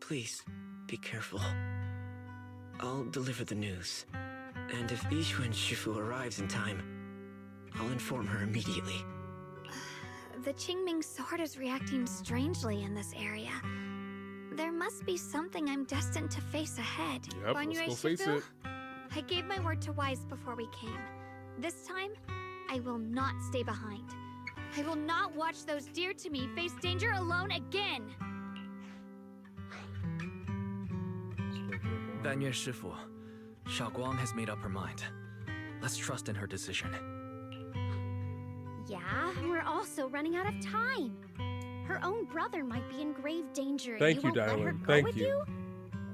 please be careful. I'll deliver the news, and if Yishuan Shifu arrives in time, I'll inform her immediately. The Qingming sword is reacting strangely in this area. There must be something I'm destined to face ahead. Yep, let's go face it. I gave my word to Wise before we came. This time, I will not stay behind. I will not watch those dear to me face danger alone again. Banwei Shifu, Xiaoguang has made up her mind. Let's trust in her decision. Yeah, we're also running out of time. Her own brother might be in grave danger. Thank you, won't let her Dylan. go Thank with you.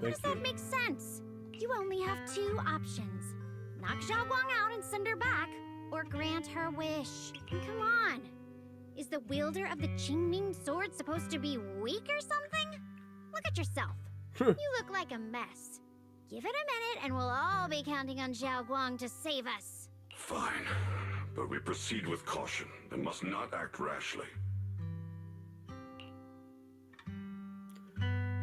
How does that make sense? You only have two options. Knock Xiaoguang out and send her back, or grant her wish. And come on. Is the wielder of the Qingming sword supposed to be weak or something? Look at yourself. You look like a mess. Give it a minute and we'll all be counting on Xiaoguang to save us. Fine, but we proceed with caution and must not act rashly.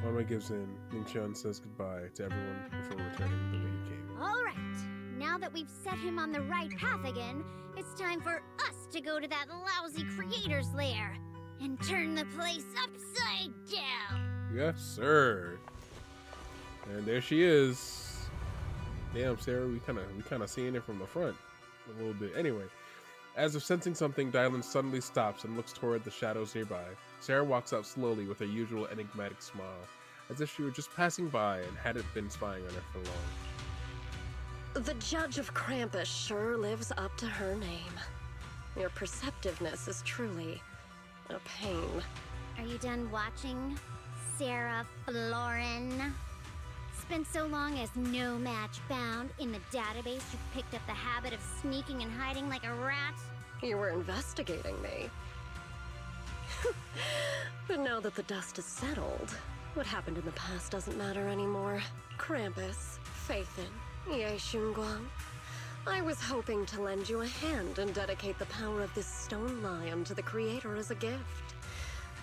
Banwei gives in. Ningqian says goodbye to everyone before returning the way he came. All right. Now that we've set him on the right path again, it's time for us to go to that lousy creator's lair and turn the place upside down. Yes, sir. And there she is. Damn, Sarah, we kind of seeing it from the front a little bit. Anyway, as if sensing something, Dylan suddenly stops and looks toward the shadows nearby. Sarah walks out slowly with her usual enigmatic smile, as if she were just passing by and hadn't been spying on her for long. The Judge of Krampus sure lives up to her name. Your perceptiveness is truly a pain. Are you done watching, Sarah Florin? Spent so long as no match found in the database, you picked up the habit of sneaking and hiding like a rat? You were investigating me. But now that the dust is settled, what happened in the past doesn't matter anymore. Krampus, Faithin, Ye Xunguang. I was hoping to lend you a hand and dedicate the power of this stone lion to the Creator as a gift.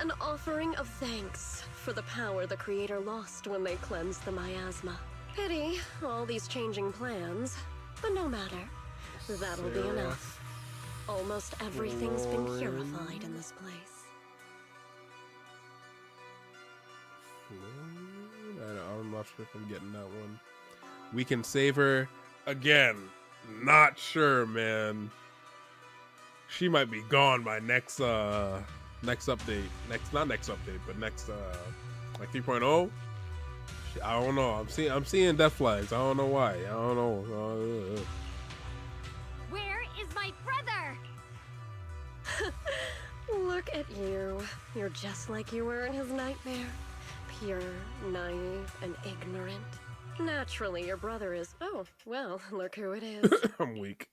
An offering of thanks for the power the Creator lost when they cleansed the miasma. Pity, all these changing plans, but no matter. That'll be enough. Almost everything's been purified in this place. I'm not sure if I'm getting that one. We can save her again. Not sure, man. She might be gone by next update. Next Like 3.0? I don't know. I'm seeing death flags. I don't know why. I don't know. Where is my brother? Look at you. You're just like you were in his nightmare. Pure, naive, and ignorant. Naturally, your brother is... Oh, well, look who it is. I'm weak.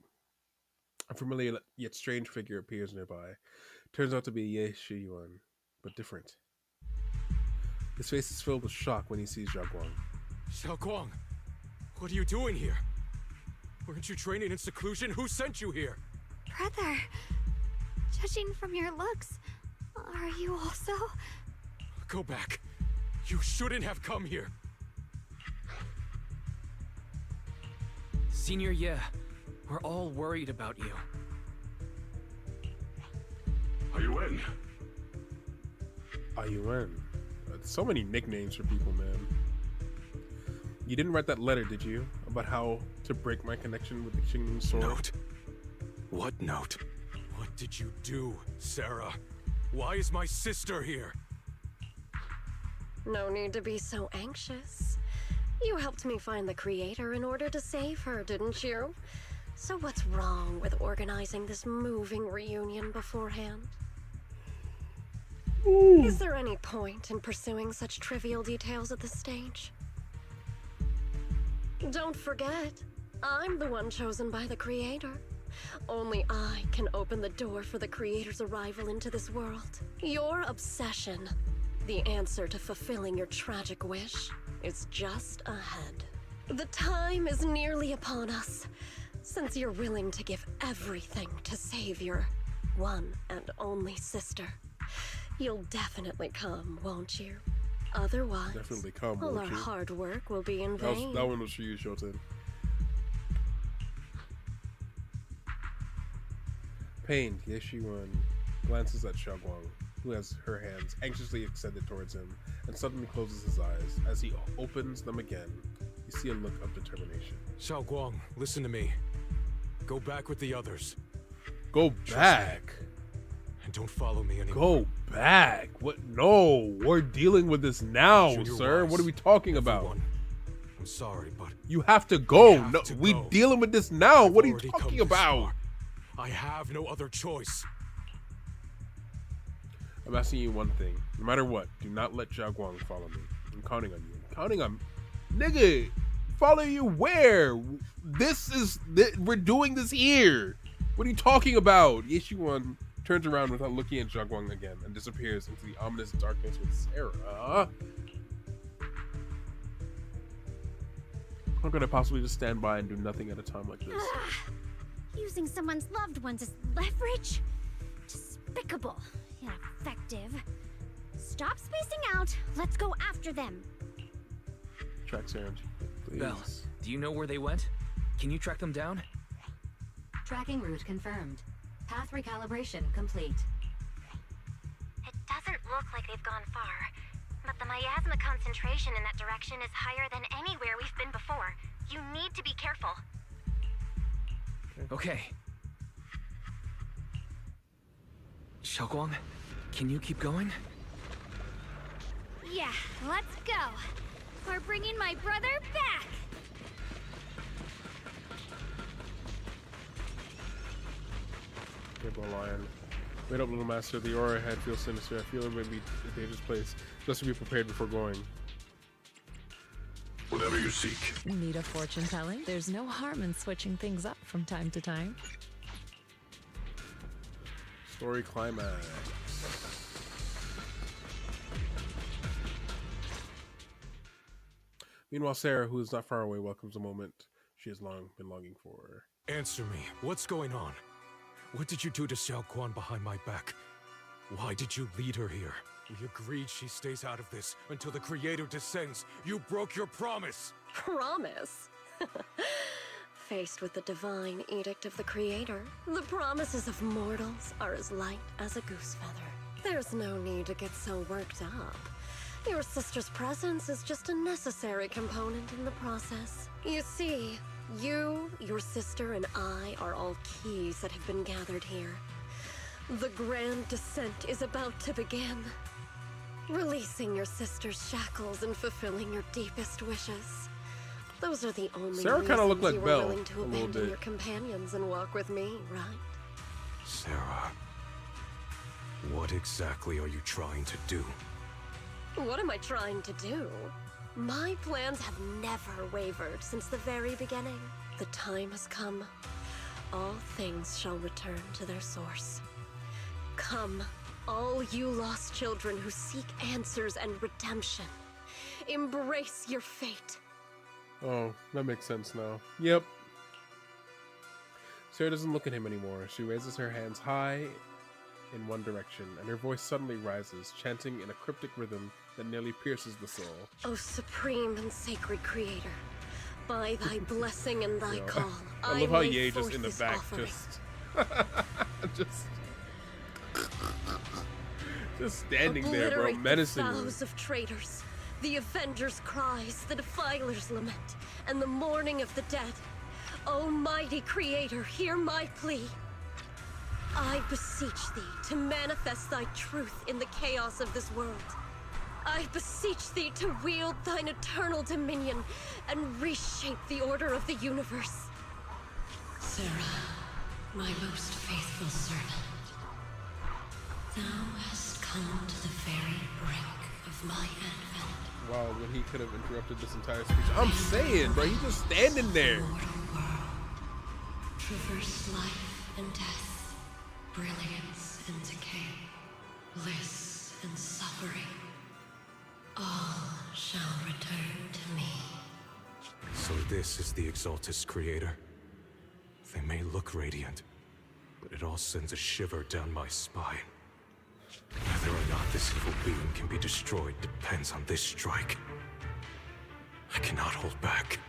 A familiar yet strange figure appears nearby. Turns out to be Ye Shiyuan, but different. His face is filled with shock when he sees Xiaoguang. Xiaoguang, what are you doing here? Weren't you training in seclusion? Who sent you here? Brother, judging from your looks, are you also? Go back. You shouldn't have come here. Senior Ye, we're all worried about you. Are you in? Are you in? So many nicknames for people, man. You didn't write that letter, did you? About how to break my connection with the Qingling sword? Note? What note? What did you do, Sarah? Why is my sister here? No need to be so anxious. You helped me find the creator in order to save her, didn't you? So what's wrong with organizing this moving reunion beforehand? Ooh. Is there any point in pursuing such trivial details at this stage? Don't forget, I'm the one chosen by the creator. Only I can open the door for the creator's arrival into this world. Your obsession, the answer to fulfilling your tragic wish, is just ahead. The time is nearly upon us, since you're willing to give everything to save your one and only sister. You'll definitely come, won't you? Otherwise, Definitely come, all won't our you? hard work will be in vain. That one was for you, Shoten. Pained, Ye Shiyuan glances at Xiaoguang, who has her hands anxiously extended towards him, and suddenly closes his eyes. As he opens them again, you see a look of determination. Xiaoguang, listen to me. Go back with the others. Go back? And don't follow me anymore. Go back? What? No, we're dealing with this now, Junior sir. Wise, What are we talking about? everyone. I'm sorry, but You have to go. I have No, to we go. dealing with this now. I've What are you already come talking this about? far. I have no other choice. I'm asking you one thing. No matter what, do not let Xiaoguang follow me. I'm counting on you. I'm counting on... Nigga, follow you where? We're doing this here. What are you talking about? Ye Shiyuan turns around without looking at Xiaoguang again and disappears into the ominous darkness with Sarah. How could I possibly just stand by and do nothing at a time like this? Using someone's loved ones as leverage? Despicable. Ineffective. Stop spacing out. Let's go after them. Track Sarah, please. Belle, do you know where they went? Can you track them down? Tracking route confirmed. Path recalibration complete. It doesn't look like they've gone far, but the miasma concentration in that direction is higher than anywhere we've been before. You need to be careful. Okay. Xiaoguang, can you keep going? Yeah, let's go. We're bringing my brother back. Cable Lion. Wait up, little master. The aura ahead feels sinister. I feel it may be a dangerous place. Just to be prepared before going. Whatever you seek. Need a fortune telling? There's no harm in switching things up from time to time. Story climax. Meanwhile, Sarah, who is not far away, welcomes the moment she has long been longing for. Answer me. What's going on? What did you do to Xiaoguang behind my back? Why did you lead her here? We agreed she stays out of this until the creator descends. You broke your promise. Promise? Faced with the divine edict of the creator, the promises of mortals are as light as a goose feather. There's no need to get so worked up. Your sister's presence is just a necessary component in the process. You see, you, your sister, and I are all keys that have been gathered here. The grand descent is about to begin. Releasing your sister's shackles and fulfilling your deepest wishes. Those are the only Sarah kind of looked like you were Belle willing to a little abandon bit. your companions and walk with me, right? Sarah, what exactly are you trying to do? What am I trying to do? My plans have never wavered since the very beginning. The time has come. All things shall return to their source. Come, all you lost children who seek answers and redemption. Embrace your fate. Oh, that makes sense now. Yep. Sarah doesn't look at him anymore. She raises her hands high in one direction, and her voice suddenly rises, chanting in a cryptic rhythm that nearly pierces the soul. O supreme and sacred creator, by thy blessing and thy call, I love how lay Ye just forth in the this back offering. just standing there, bro, Obliterate menacing the me. vows of traitors, the avengers' cries, the defiler's lament, and the mourning of the dead. Almighty Creator, hear my plea. I beseech thee to manifest thy truth in the chaos of this world. I beseech thee to wield thine eternal dominion and reshape the order of the universe. Sarah, my most faithful servant, thou hast come to the very brink of my advent. Wow, when he could have interrupted this entire speech. I'm saying, bro, he's just standing there. Traverse life and death, brilliance and decay, bliss and suffering. All shall return to me. So this is the Exaltus Creator. They may look radiant, but it all sends a shiver down my spine. Whether or not this evil being can be destroyed depends on this strike. I cannot hold back.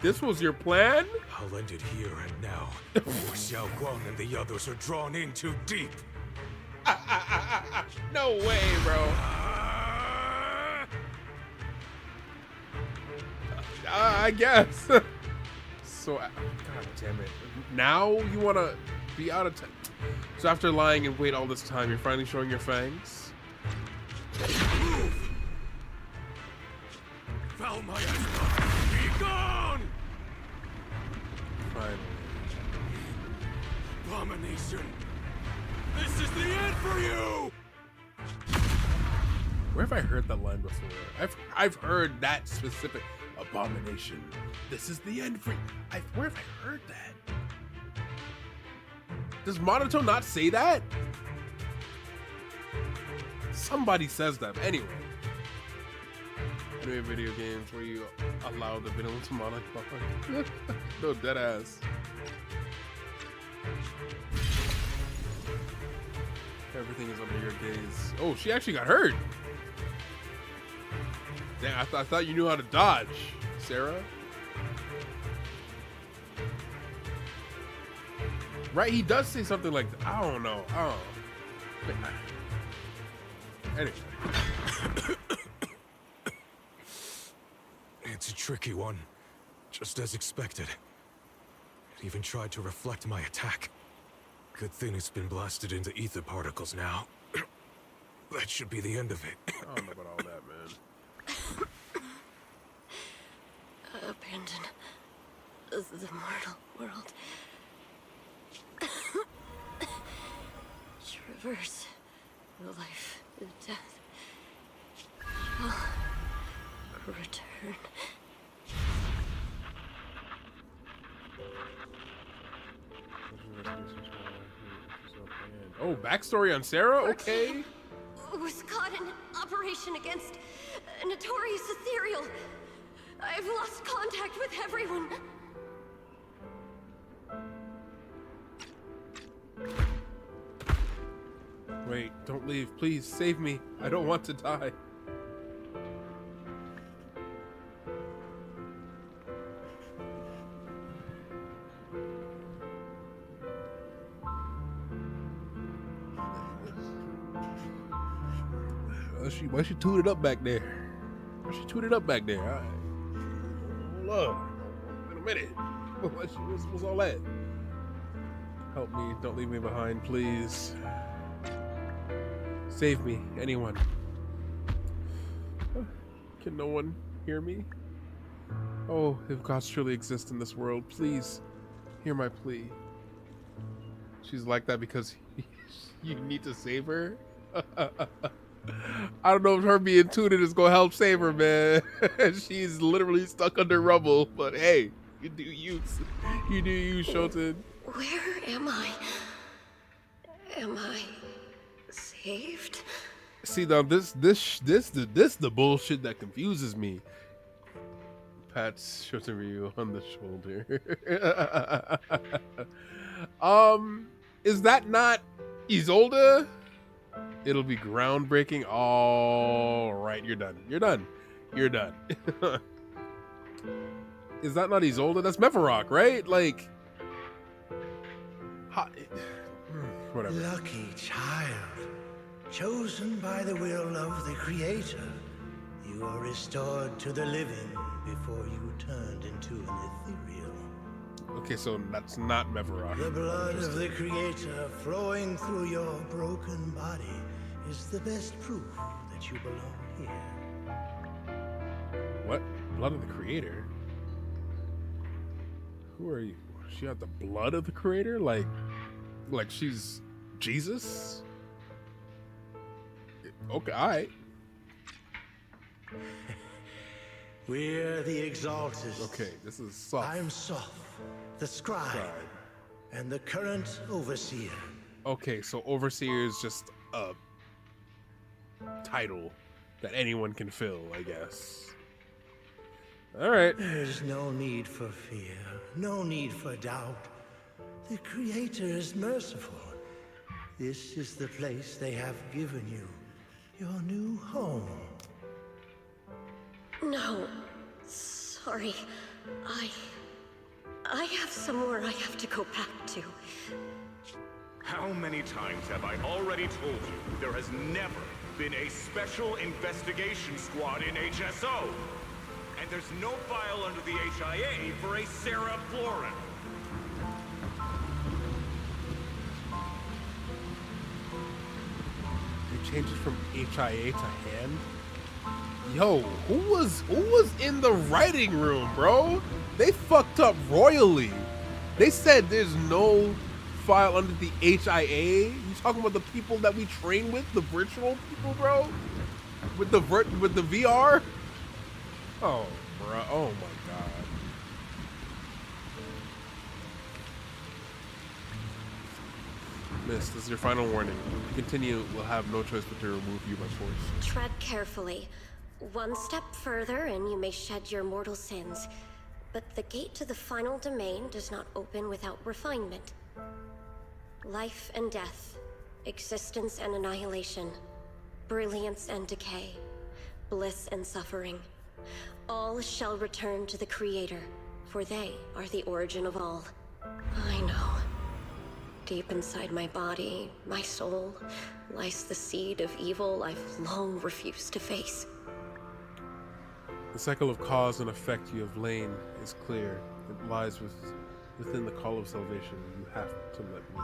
This was your plan? I'll end it here and now, before Xiao Guang and the others are drawn in too deep. No way, bro. I guess. So, God damn it. Now you want to be out of time. So after lying in wait all this time, you're finally showing your fangs? Foul my ass! Be gone! Finally. Abomination! This is the end for you! Where have I heard that line before? I've heard that specific abomination. This is the end for you. Where have I heard that? Does Monotone not say that? Somebody says that. But anyway. Anime video games where you allow the villain to monologue. No, dead ass. Everything is under your gaze. Oh, she actually got hurt. Dang, I thought you knew how to dodge, Sarah. Right, he does say something like that. I don't know. Anyway. It's a tricky one, just as expected. It even tried to reflect my attack. Good thing it's been blasted into ether particles now. That should be the end of it. I don't know about all that, man. Abandon the mortal world. Traverse life and death. Shall return. Oh, backstory on Sarah? Okay. Was caught in an operation against a notorious ethereal. I've lost contact with everyone. Wait, don't leave. Please, save me. I don't want to die. Why she tooted up back there? Why she tooted up back there? All right. Hold on. Wait a minute. What's all that? Help me. Don't leave me behind, please. Save me. Anyone. Can no one hear me? Oh, if gods truly exist in this world, please hear my plea. She's like that because you need to save her? I don't know if her being tuned is gonna help save her, man. She's literally stuck under rubble, but hey, you do you. You do you, Shoten. Where am I? Am I saved? See, now this the bullshit that confuses me. Pats Shoten Ryu on the shoulder. Is that not Isolde? It'll be groundbreaking. All right, you're done. You're done. You're done. Is that not Isolde? That's Mephorock, right? Like, whatever. Lucky child, chosen by the will of the Creator, you are restored to the living before you turned into an ethereal. Okay, so that's not Mephorock. The blood of the Creator flowing through your broken body is the best proof that you belong here. What? Blood of the Creator? Who are you? She had the blood of the Creator? Like she's Jesus? Okay, alright. We're the Exalted. Okay, this is Soph. I'm Soph, the scribe, and the current overseer. Okay, so overseer is just a title that anyone can fill, I guess. All right. There's no need for fear, no need for doubt. The Creator is merciful. This is the place they have given you, your new home. No, sorry. I have somewhere I have to go back to. How many times have I already told you there has never been a special investigation squad in HSO? And there's no file under the HIA for a Sarah Florin. They changed it from HIA to hand? Yo, who was in the writing room, bro? They fucked up royally. They said there's no file under the HIA. You talking about the people that we train with, the virtual people, bro? With the VR? Oh, bro. Oh my god. Miss, this is your final warning. If you continue, we'll have no choice but to remove you by force. Tread carefully. One step further and you may shed your mortal sins. But the gate to the final domain does not open without refinement. Life and death, existence and annihilation, brilliance and decay, bliss and suffering. All shall return to the Creator, for they are the origin of all. I know. Deep inside my body, my soul, lies the seed of evil I've long refused to face. The cycle of cause and effect you have lain is clear. It lies within the call of salvation. You have to let me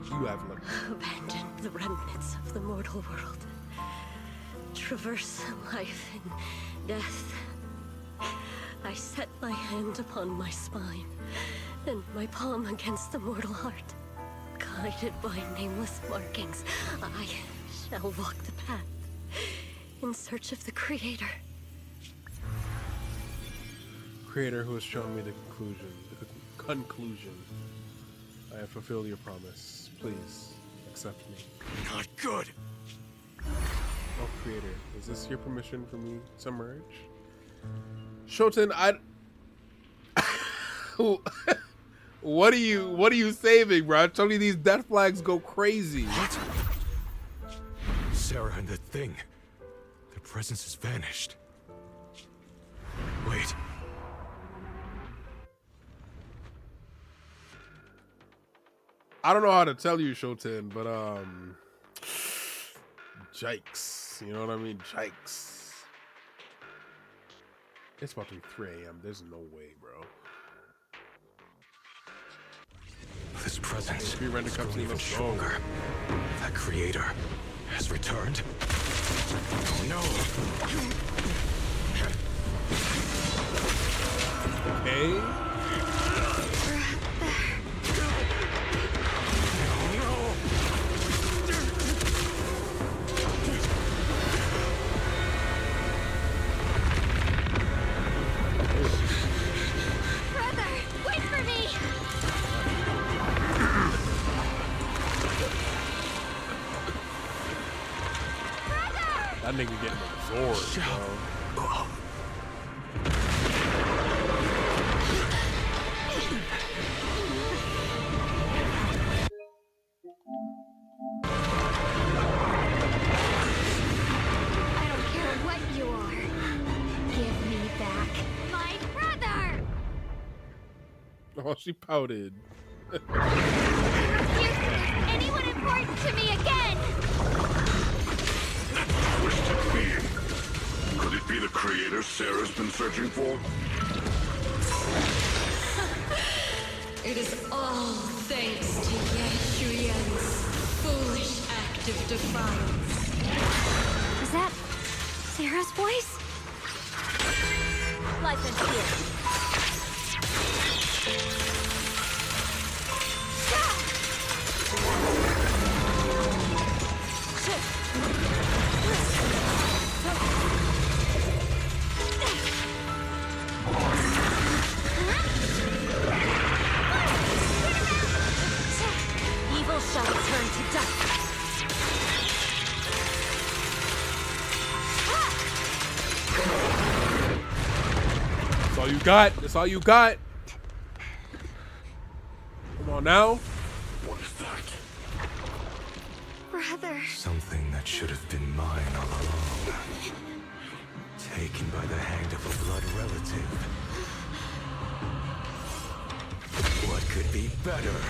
hear. You have let me. Abandon the remnants of the mortal world. Traverse life and death. I set my hand upon my spine, and my palm against the mortal heart. Guided by nameless markings, I shall walk the path in search of the Creator. Creator who has shown me the conclusion. I have fulfilled your promise. Please, accept me. Not good! Oh, Creator, is this your permission for me to merge? Shoten, What are you saving, bro? Tell me these death flags go crazy. What? Sarah and the thing. Their presence has vanished. Wait. I don't know how to tell you, Shoten, but Jikes. You know what I mean? Jikes. It's about to be 3 a.m. There's no way, bro. This presence is even stronger. That Creator has returned. Oh no! Okay. Brother, wait for me! That nigga getting absorbed, bro. I don't care what you are. Give me back my brother! Oh, she pouted. Anyone important to me again? Twisted being. Could it be the creator Sarah's been searching for? It is all thanks to Yashuyan's foolish act of defiance. Is that Sarah's voice? Life is here. Evil shall return to dust. That's all you got. That's all you got. Come on now. What is that? Brother. Something that should have been mine all along. Taken by the hand of a blood relative. What could be better?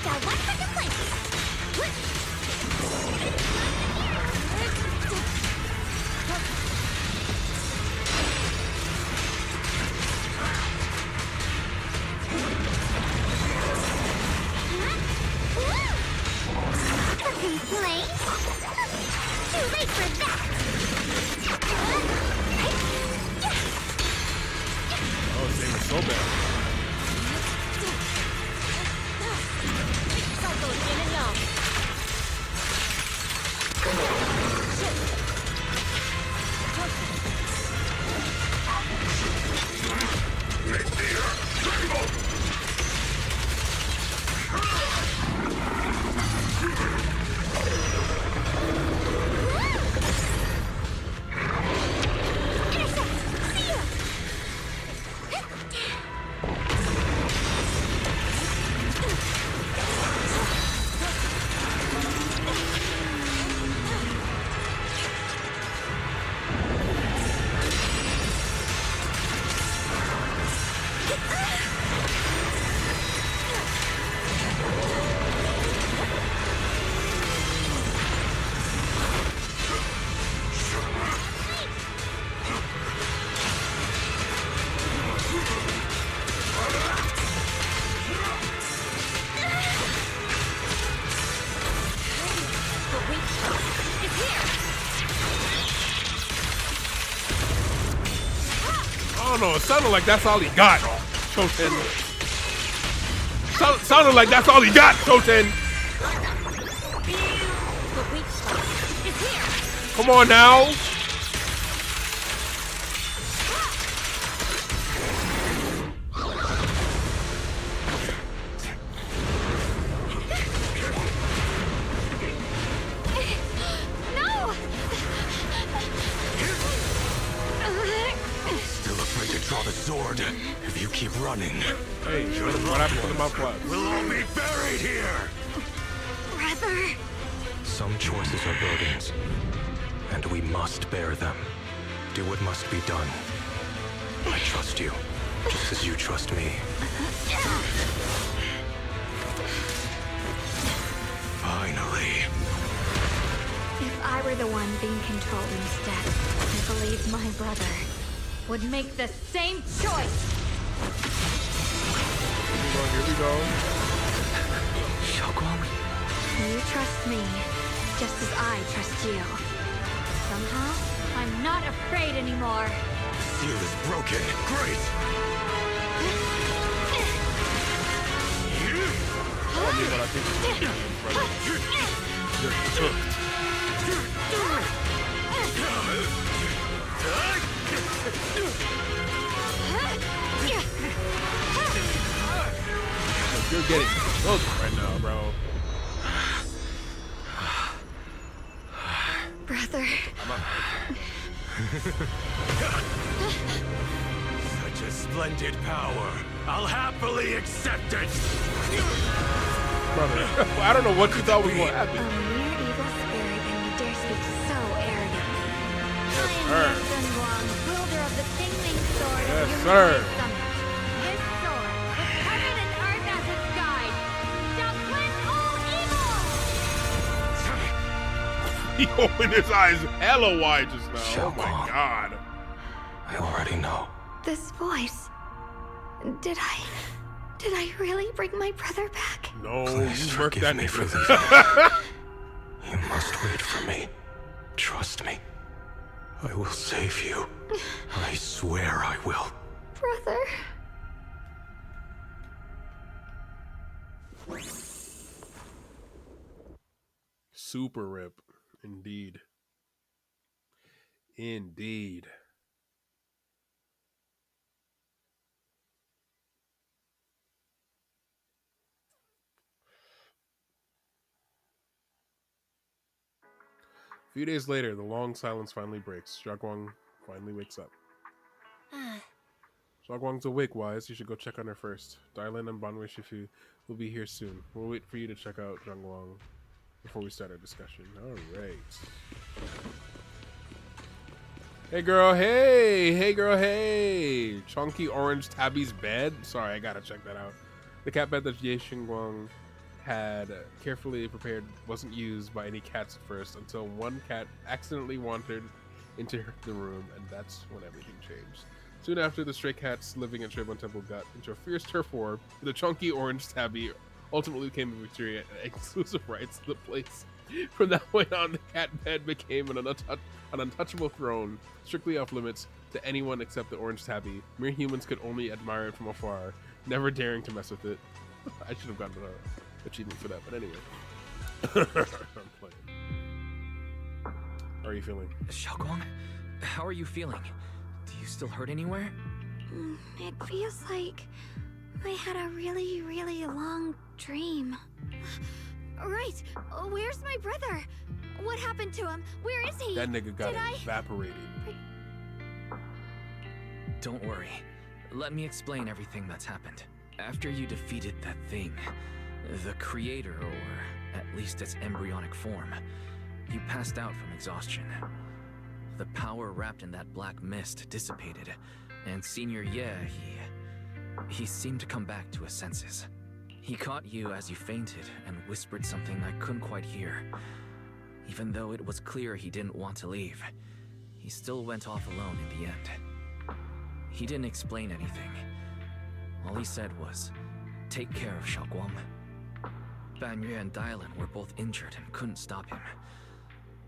Got one for the plate. Fucking plane. Too late for that. Oh, this thing is so bad. Cycle in and out. I don't know. It sounded like that's all he got. Choten. Sounded like that's all he got. Choten. Come on now. Still afraid to draw the sword if you keep running. Hey, what happened to the mouth flap? We'll all be buried here. Brother. Some choices are burdens, and we must bear them. Do what must be done. I trust you, just as you trust me. Finally. If I were the one being controlled instead, I believe my brother would make the same choice. Here we go. Xiaoguang. You trust me, just as I trust you. Somehow, I'm not afraid anymore. Seal is broken. Great! You're getting cooked right now, bro. Brother. Such a splendid power. I'll happily accept it. Brother, I don't know what you thought was going to happen. A mere evil spirit, and you dare speak so arrogantly. Yes, I sir. am Sun Wang, wielder of the Tingling Sword Yes, of Human sir. Race Summit. This sword, with heaven and earth as its guide, shall cleanse all evil! He opened his eyes hella wide just now. Oh my Xiaoguang. god. I already know. This voice. Did I really bring my brother back? No, Please you murked that forgive me for nigga. You must wait for me. Trust me. I will save you. I swear I will. Brother. Super rip. Indeed. Indeed. A few days later, the long silence finally breaks. Xiaoguang finally wakes up. Xiaoguang's awake, Wise. You should go check on her first. Dylan and Banwei Shifu will be here soon. We'll wait for you to check out Zhangguang before we start our discussion. Alright. Hey girl, hey! Hey girl, hey! Chunky Orange Tabby's bed? Sorry, I gotta check that out. The cat bed that Ye Xinguang had carefully prepared wasn't used by any cats at first until one cat accidentally wandered into the room, and that's when everything changed. Soon after, the stray cats living at Trebon Temple got into a fierce turf war. The chunky orange tabby ultimately became a victory and exclusive rights to the place. From that point on, the cat bed became an untouchable throne, strictly off limits to anyone except the orange tabby. Mere humans could only admire it from afar, never daring to mess with it. I should have gotten an achievement for that, but anyway. I'm playing. How are you feeling? Xiaoguang, how are you feeling? Do you still hurt anywhere? It feels like I had a really, really long dream. Right. Where's my brother? What happened to him? Where is he? That nigga got Did I... evaporated. Don't worry. Let me explain everything that's happened. After you defeated that thing, the creator, or at least its embryonic form, you passed out from exhaustion. The power wrapped in that black mist dissipated, and Senior Ye, he seemed to come back to his senses. He caught you as you fainted and whispered something I couldn't quite hear. Even though it was clear he didn't want to leave, he still went off alone in the end. He didn't explain anything. All he said was, "Take care of Xiaoguang." Banyue and Dylan were both injured and couldn't stop him.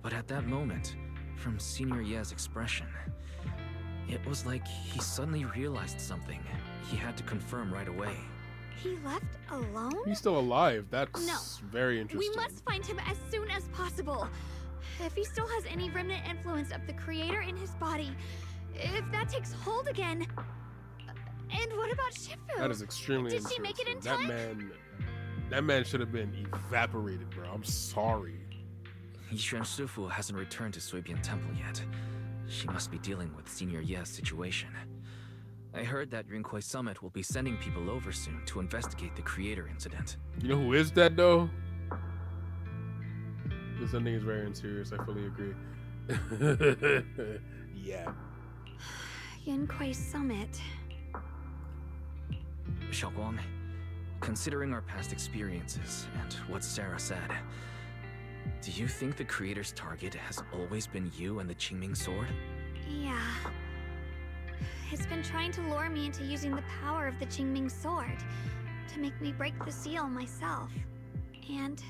But at that moment, from Senior Ye's expression, it was like he suddenly realized something he had to confirm right away. He left alone? He's still alive. That's No. very interesting. We must find him as soon as possible. If he still has any remnant influence of the creator in his body, if that takes hold again. And what about Shifu? That is extremely Did she make it in interesting. time? That man should have been evaporated, bro. I'm sorry. Yishuan Shifu hasn't returned to Suibian Temple yet. She must be dealing with Senior Ye's situation. I heard that Rinkwei Summit will be sending people over soon to investigate the creator incident. You know who is dead, though? This ending is very unserious. I fully agree. Yeah. Yunquei Summit. Xiaoguang, considering our past experiences and what Sarah said, do you think the Creator's target has always been you and the Qingming Sword? Yeah. It's been trying to lure me into using the power of the Qingming Sword to make me break the seal myself. And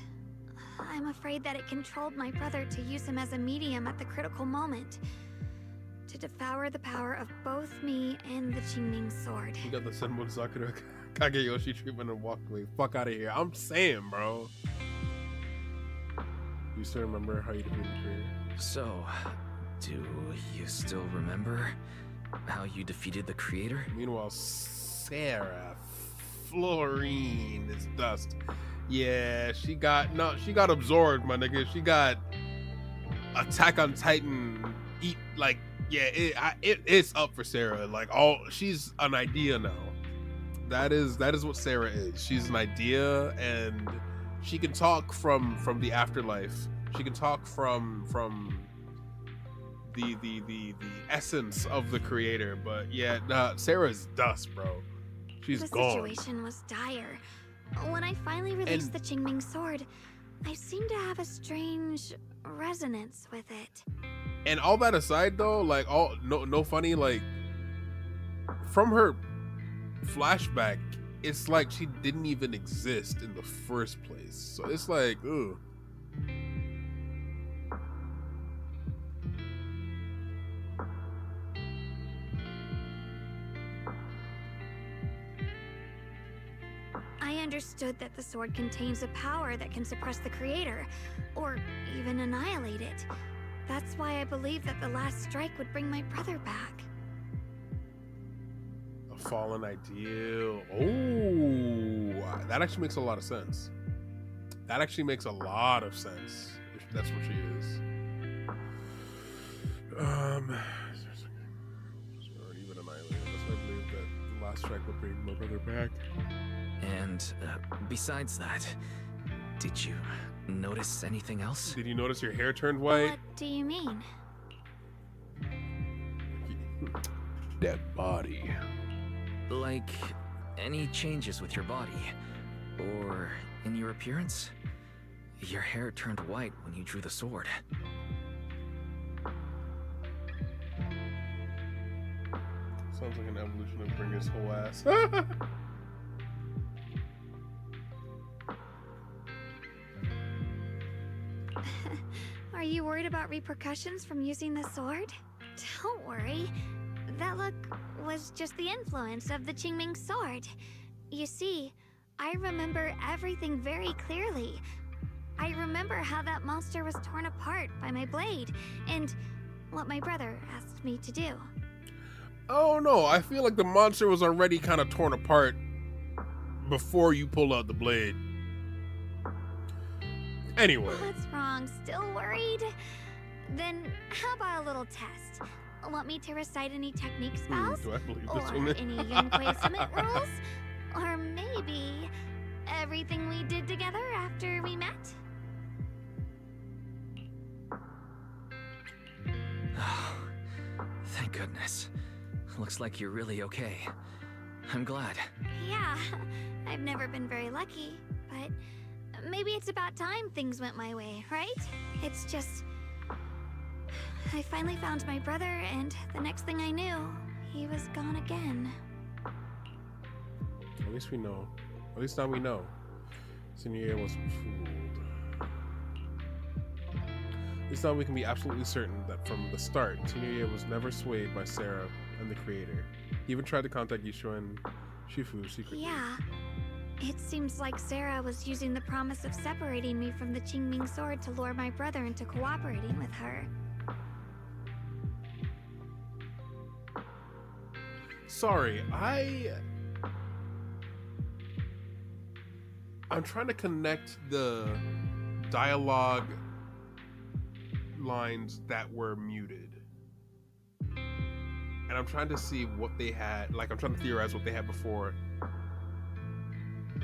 I'm afraid that it controlled my brother to use him as a medium at the critical moment, to devour the power of both me and the Qingming Sword. You got the Senbon Sakura Kageyoshi treatment and walked away. Fuck out of here. I'm saying, bro. You still remember how you defeated the Creator? So, do you still remember how you defeated the Creator? Meanwhile, Sarah Florine is dust. Yeah, she got absorbed, my nigga. She got Attack on Titan. It's up for Sarah. Like, she's an idea now. That is what Sarah is. She's an idea, and she can talk from the afterlife. She can talk from the essence of the Creator. But yeah, Sarah's dust, bro. She's gone. The situation was dire. When I finally released the Qingming Sword, I seemed to have a strange resonance with it. And all that aside, though, like, no funny, like, from her flashback, it's like she didn't even exist in the first place. So it's like, ugh. I understood that the sword contains a power that can suppress the Creator, or even annihilate it. That's why I believe that the last strike would bring my brother back. A fallen ideal. Oh, that actually makes a lot of sense. That actually makes a lot of sense, if that's what she is. Or even annihilated. That's why I believe that the last strike would bring my brother back. And besides that, did you notice anything else? Did you notice your hair turned white? What do you mean? Dead body. Like any changes with your body? Or in your appearance? Your hair turned white when you drew the sword. Sounds like an evolution of bring his whole ass. Are you worried about repercussions from using the sword? Don't worry. That look was just the influence of the Qingming Sword. You see, I remember everything very clearly. I remember how that monster was torn apart by my blade, and what my brother asked me to do. Oh no, I feel like the monster was already kind of torn apart before you pulled out the blade. Anyway. What's wrong? Still worried? Then how about a little test? Want me to recite any technique spells? Do I believe this or woman? any Yunquei Summit rules? Or maybe everything we did together after we met? Thank goodness. Looks like you're really okay. I'm glad. Yeah, I've never been very lucky, but maybe it's about time things went my way, right? It's just... I finally found my brother, and the next thing I knew, he was gone again. At least we know. At least now we know. Senior wasn't fooled. At least now we can be absolutely certain that from the start, Senior was never swayed by Sarah and the Creator. He even tried to contact Yishua and Shifu secretly. Yeah. It seems like Sarah was using the promise of separating me from the Qingming Sword to lure my brother into cooperating with her. Sorry, I'm trying to connect the dialogue lines that were muted. And I'm trying to see what they had, like I'm trying to theorize what they had before.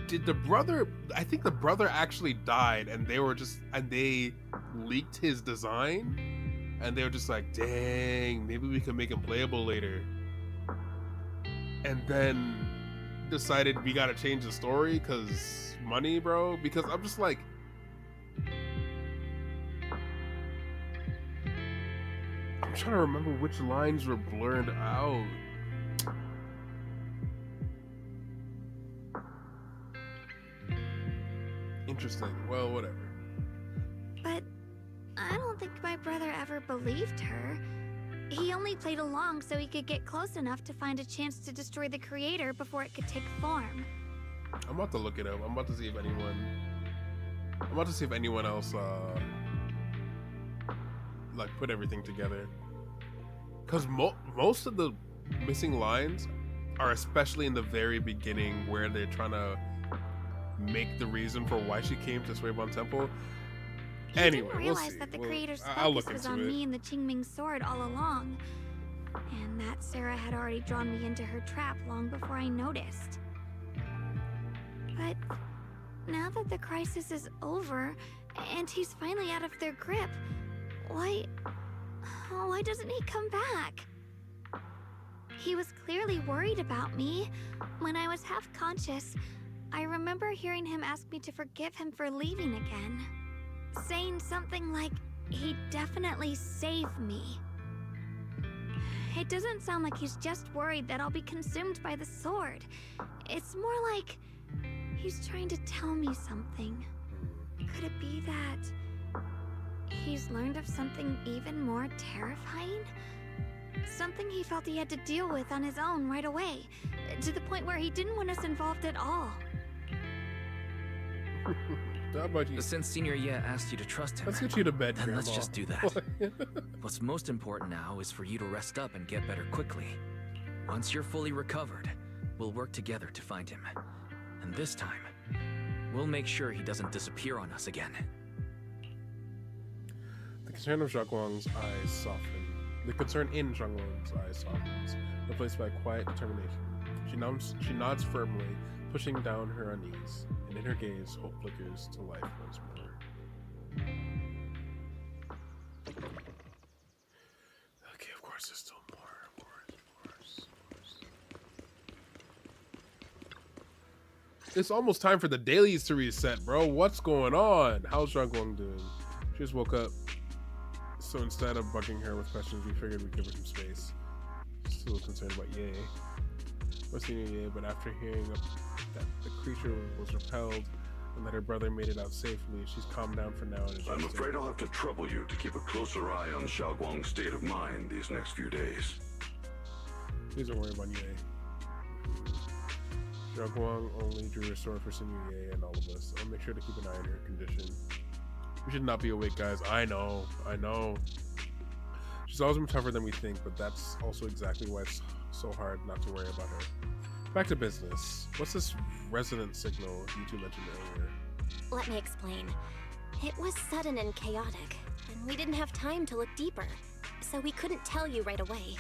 Did the brother, I think the brother actually died and they leaked his design and they were just like, dang, maybe we can make him playable later. and then decided we gotta change the story because money, bro. Because I'm just like, I'm trying to remember which lines were blurred out. Interesting. Well, whatever. But I don't think my brother ever believed her. He only played along so he could get close enough to find a chance to destroy the creator before it could take form. I'm about to look it up. I'm about to see if anyone else like put everything together. Cause most of the missing lines are especially in the very beginning where they're trying to make the reason for why she came to Suibon Temple. Anyway, didn't realize that the creator's focus was on me and the Qingming sword all along, and that Sarah had already drawn me into her trap long before I noticed. But now that the crisis is over and he's finally out of their grip, why doesn't he come back? He was clearly worried about me. When I was half conscious, I remember hearing him ask me to forgive him for leaving again, saying something like he'd definitely save me. It doesn't sound like he's just worried that I'll be consumed by the sword. It's more like he's trying to tell me something. Could it be that he's learned of something even more terrifying? Something he felt he had to deal with on his own right away, to the point where he didn't want us involved at all. How about you? Since Senior Ye asked you to trust him, Let's get you to bed, then Grandma. let's just do that. What's most important now is for you to rest up and get better quickly. Once you're fully recovered, we'll work together to find him. And this time, we'll make sure he doesn't disappear on us again. The concern of Zhaguang's eyes soften. The concern in Zhaguang's eyes softens, replaced by quiet determination. She nods firmly, pushing down her unease, and in her gaze, hope flickers to life once more. Okay, of course, there's still more, of course. It's almost time for the dailies to reset, bro. What's going on? How's Zhaguang doing? She just woke up. So instead of bugging her with questions, we figured we'd give her some space. Still concerned about Ye. We're seeing Ye, but after hearing that the creature was repelled and that her brother made it out safely, she's calmed down for now. And I'm afraid I'll have to trouble you to keep a closer eye on Xiaoguang's state of mind these next few days. Please don't worry about Ye. Xiaoguang only drew her sword for Senior Ye and all of us. I'll make sure to keep an eye on her condition. We should not be awake, guys. I know. She's always been tougher than we think, but that's also exactly why it's so hard not to worry about her. Back to business. What's this resonance signal you two mentioned earlier? Let me explain. It was sudden and chaotic, and we didn't have time to look deeper, so we couldn't tell you right away.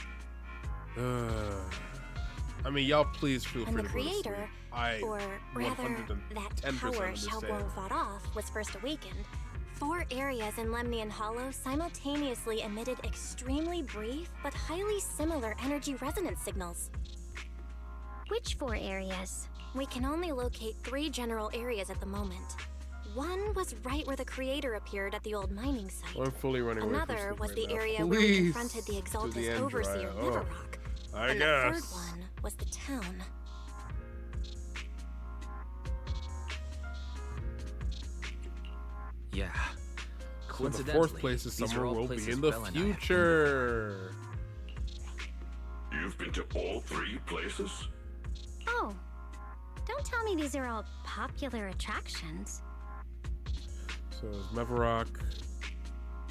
I mean, y'all please feel free And the to go to sleep. creator, I or rather, that 110% power understand. Xiaoguang fought off, was first awakened. 4 areas in Lemnian Hollow simultaneously emitted extremely brief but highly similar energy resonance signals. Which 4 areas? We can only locate 3 general areas at the moment. One was right where the creator appeared at the old mining site. Well, I'm fully running away from Another sleep was right the now. area where we confronted the Exaltus end, overseer, Jiraiya. Liverrock. I And guess. the third one was the town. Yeah. So the Coincidentally, fourth place is these are somewhere all we'll be places in the Belle and I have future. You've been to all 3 places? Oh, don't tell me these are all popular attractions. So it's Mevarok,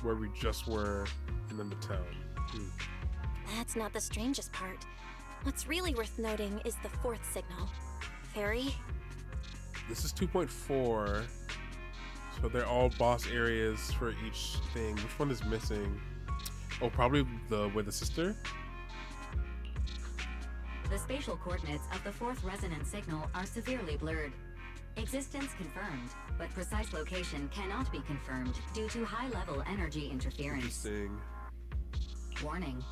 where we just were, and then the town. That's not the strangest part. What's really worth noting is the 4th signal. Fairy? This is 2.4. So they're all boss areas for each thing. Which one is missing? Oh, probably the with the sister? The spatial coordinates of the 4th resonance signal are severely blurred. Existence confirmed, but precise location cannot be confirmed due to high-level energy interference. Interesting. Warning.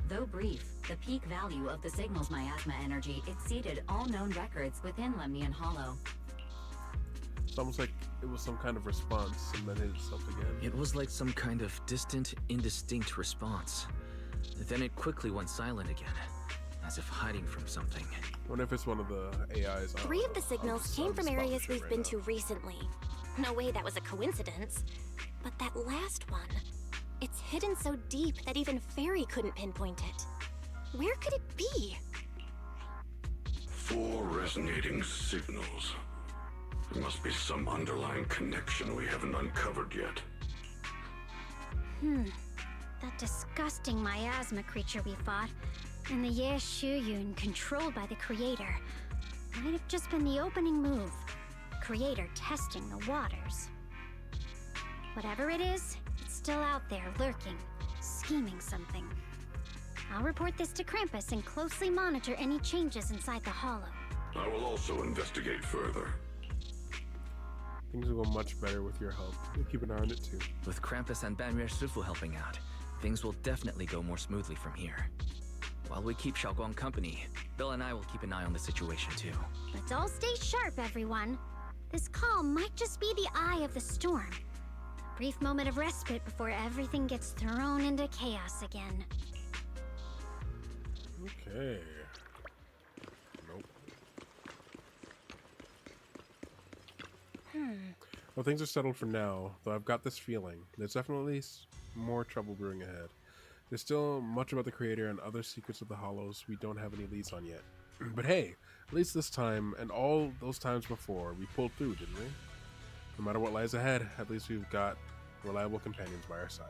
Though brief, the peak value of the signal's miasma energy exceeded all known records within Lemnian Hollow. It's almost like it was some kind of response and then hit itself again. It was like some kind of distant, indistinct response. Then it quickly went silent again, as if hiding from something. I wonder if it's one of the AIs. 3 of the signals came from areas we've been to recently. No way that was a coincidence. But that last one, it's hidden so deep that even Fairy couldn't pinpoint it. Where could it be? 4 resonating signals. There must be some underlying connection we haven't uncovered yet. That disgusting miasma creature we fought, and the Ye Shuyun controlled by the Creator, might have just been the opening move. Creator testing the waters. Whatever it is, it's still out there lurking, scheming something. I'll report this to Krampus and closely monitor any changes inside the Hollow. I will also investigate further. Things will go much better with your help. We'll keep an eye on it too. With Krampus and Banrier Shifu helping out, things will definitely go more smoothly from here. While we keep Xiaoguang company, Bill and I will keep an eye on the situation too. Let's all stay sharp, everyone. This call might just be the eye of the storm. A brief moment of respite before everything gets thrown into chaos again. Okay. Nope. Well, things are settled for now, though I've got this feeling. There's definitely more trouble brewing ahead. There's still much about the Creator and other secrets of the Hollows we don't have any leads on yet. But hey, at least this time, and all those times before, we pulled through, didn't we? No matter what lies ahead, at least we've got reliable companions by our side.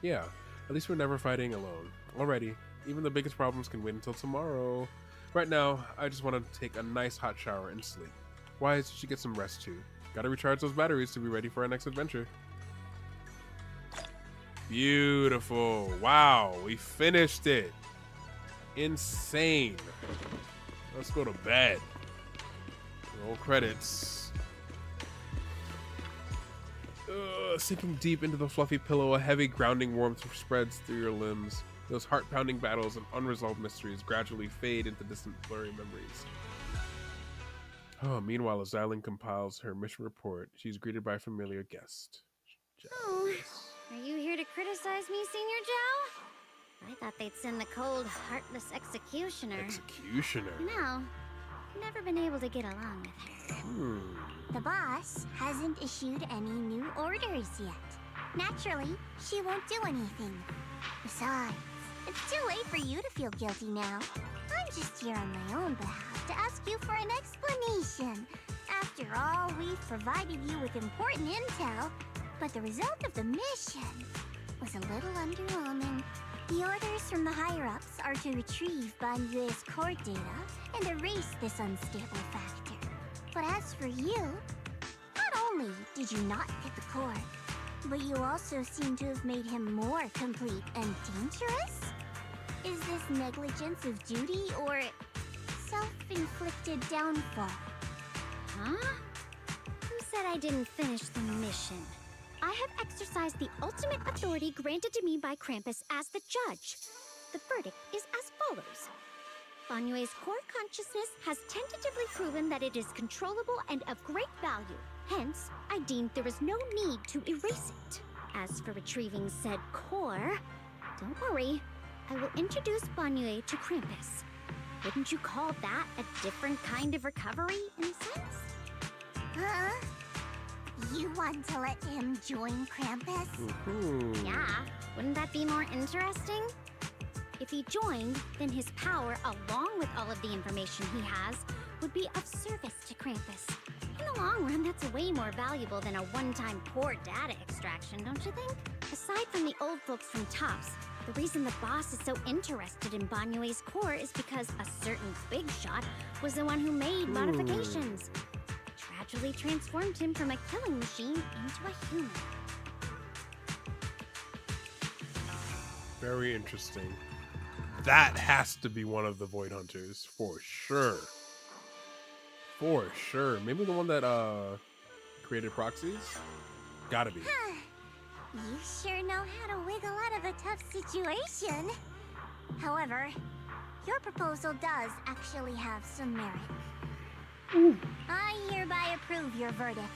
Yeah, at least we're never fighting alone. Alrighty, even the biggest problems can wait until tomorrow. Right now, I just want to take a nice hot shower and sleep. Wise, you should get some rest too. Gotta recharge those batteries to be ready for our next adventure. Beautiful. Wow, we finished it. Insane. Let's go to bed. Roll credits. Sinking deep into the fluffy pillow, a heavy grounding warmth spreads through your limbs. Those heart-pounding battles and unresolved mysteries gradually fade into distant blurry memories. Meanwhile, as Xiling compiles her mission report, she's greeted by a familiar guest. Oh, are you here to criticize me, Senior Zhao? I thought they'd send the cold, heartless executioner. Executioner? No, never been able to get along with her. The boss hasn't issued any new orders yet. Naturally, she won't do anything. Besides, it's too late for you to feel guilty now. I'm just here on my own behalf to ask you for an explanation. After all, we've provided you with important intel, but the result of the mission was a little underwhelming. The orders from the higher-ups are to retrieve Banyue's core data and erase this unstable factor. But as for you, not only did you not hit the core, but you also seem to have made him more complete and dangerous? Is this negligence of duty or self-inflicted downfall? Huh? Who said I didn't finish the mission? I have exercised the ultimate authority granted to me by Krampus as the judge. The verdict is as follows. Banyue's core consciousness has tentatively proven that it is controllable and of great value. Hence, I deemed there is no need to erase it. As for retrieving said core, don't worry. I will introduce Banyue to Krampus. Wouldn't you call that a different kind of recovery, in a sense? Huh? You want to let him join Krampus? Yeah, wouldn't that be more interesting? If he joined, then his power, along with all of the information he has, would be of service to Krampus. In the long run, that's way more valuable than a one-time core data extraction, don't you think? Aside from the old folks from TOPS, the reason the boss is so interested in Banyue's core is because a certain big shot was the one who made modifications. Gradually transformed him from a killing machine into a human. Very interesting. That has to be one of the Void Hunters, for sure. For sure. Maybe the one that created proxies? Gotta be. You sure know how to wiggle out of a tough situation. However, your proposal does actually have some merit. I hereby approve your verdict.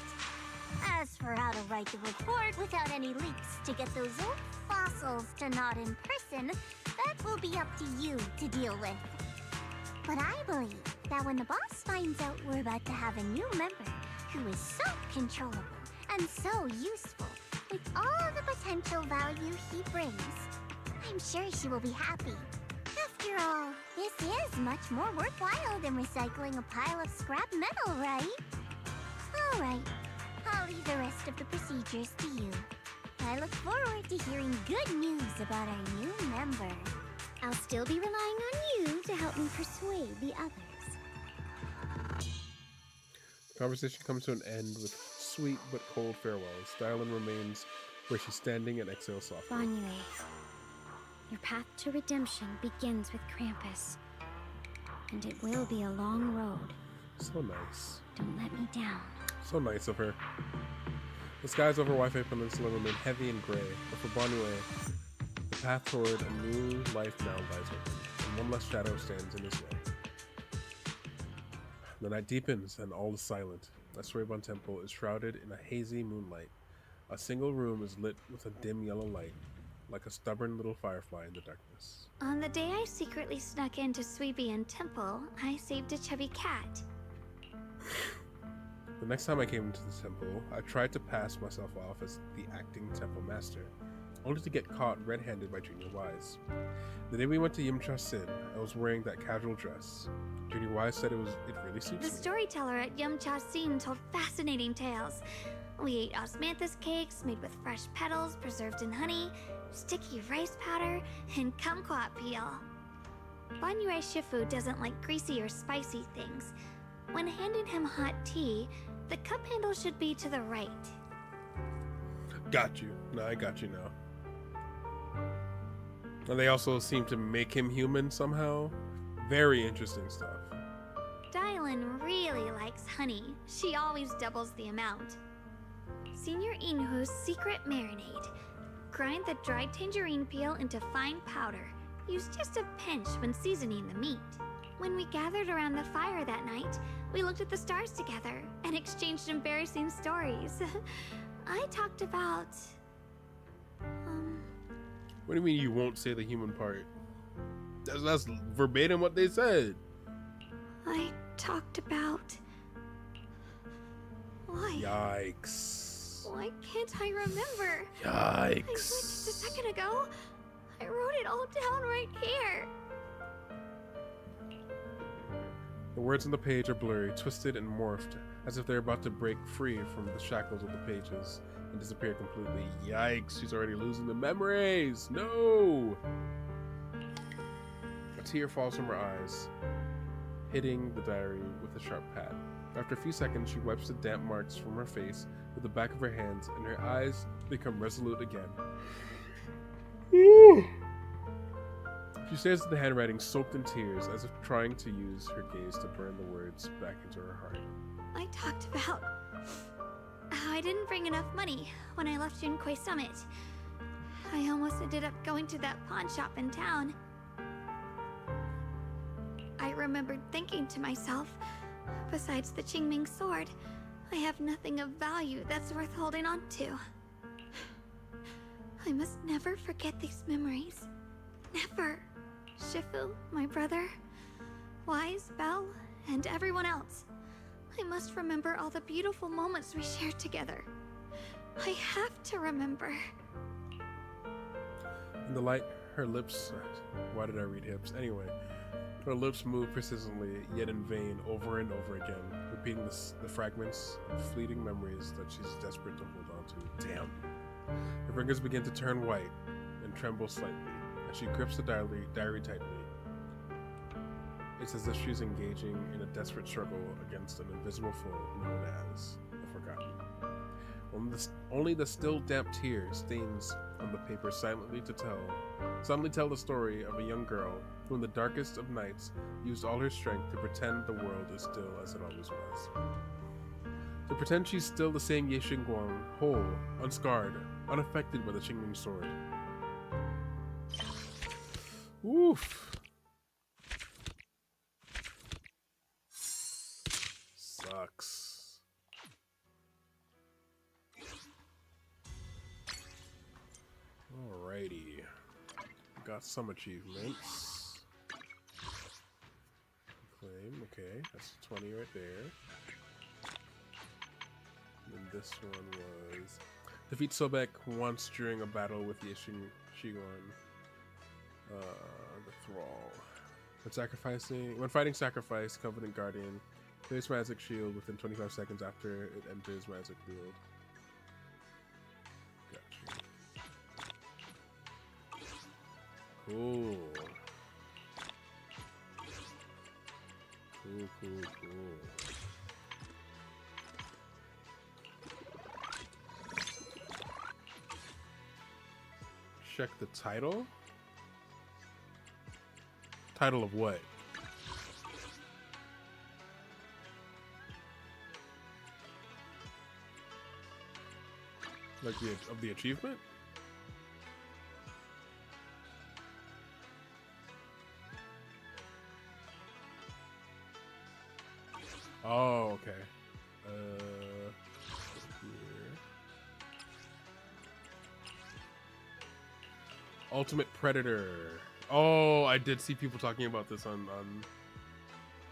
As for how to write the report without any leaks to get those old fossils to nod in person, that will be up to you to deal with. But I believe that when the boss finds out we're about to have a new member who is so controllable and so useful, with all the potential value he brings, I'm sure she will be happy. After all, this is much more worthwhile than recycling a pile of scrap metal, right? Alright, I'll leave the rest of the procedures to you. I look forward to hearing good news about our new member. I'll still be relying on you to help me persuade the others. The conversation comes to an end with sweet but cold farewells. Dylan remains where she's standing and exhales softly. Banyue, your path to redemption begins with Krampus. And it will be a long road. So nice. Don't let me down. So nice of her. The skies over Wi-Fi Peninsula remain heavy and gray, but for Banyue, the path toward a new life now lies open, and one less shadow stands in his way. The night deepens, and all is silent. The Suibon Temple is shrouded in a hazy moonlight. A single room is lit with a dim yellow light, like a stubborn little firefly in the darkness. On the day I secretly snuck into Suibon Temple, I saved a chubby cat. The next time I came into the temple, I tried to pass myself off as the acting temple master, only to get caught red-handed by Junior Wise. The day we went to Yimcha Sin, I was wearing that casual dress. Junior Wise said it really suits The me. storyteller at Yumcha Sin told fascinating tales. We ate osmanthus cakes made with fresh petals preserved in honey, sticky rice powder, and kumquat peel. Banyue Shifu doesn't like greasy or spicy things. When handing him hot tea, the cup handle should be to the right. Got you. No, I got you now. And they also seem to make him human somehow. Very interesting stuff. Dylan really likes honey. She always doubles the amount. Senior Inhu's secret marinade. Grind the dried tangerine peel into fine powder. Use just a pinch when seasoning the meat. When we gathered around the fire that night, we looked at the stars together and exchanged embarrassing stories. I talked about... What do you mean you won't say the human part? That's verbatim what they said. I talked about... Why? Yikes. Why can't I remember? Yikes. I went just a second ago. I wrote it all down right here. The words on the page are blurry, twisted, and morphed, as if they're about to break free from the shackles of the pages and disappear completely. Yikes, she's already losing the memories! No! A tear falls from her eyes, hitting the diary with a sharp pat. After a few seconds, she wipes the damp marks from her face with the back of her hands, and her eyes become resolute again. She stares at the handwriting soaked in tears, as if trying to use her gaze to burn the words back into her heart. I talked about how I didn't bring enough money when I left Junkoi Summit. I almost ended up going to that pawn shop in town. I remembered thinking to myself, besides the Qingming sword, I have nothing of value that's worth holding on to. I must never forget these memories. Never. Shifu, my brother, Wise, Belle, and everyone else. I must remember all the beautiful moments we shared together. I have to remember. In the light, her lips... Why did I read hips? Anyway, her lips move persistently, yet in vain, over and over again, repeating the fragments of fleeting memories that she's desperate to hold on to. Damn. Her fingers begin to turn white and tremble slightly as she grips the diary tightly. It's as if she's engaging in a desperate struggle against an invisible foe known as the Forgotten. Only the still damp tear stains on the paper silently tell the story of a young girl who in the darkest of nights used all her strength to pretend the world is still as it always was. To pretend she's still the same Ye Xingguang, whole, unscarred, unaffected by the Qingming sword. Ooh. Oof. Sucks. Alrighty. Got some achievements. Claim, okay. That's 20 right there. And then this one was defeat Sobek once during a battle with the Shigon. The Thrall. When fighting Sacrifice, Covenant Guardian, place magic shield within 25 seconds after it enters magic field. Gotcha. Cool. Cool. Check the title. Title of what? Like the achievement? Oh, okay. Here. Ultimate Predator. Oh, I did see people talking about this on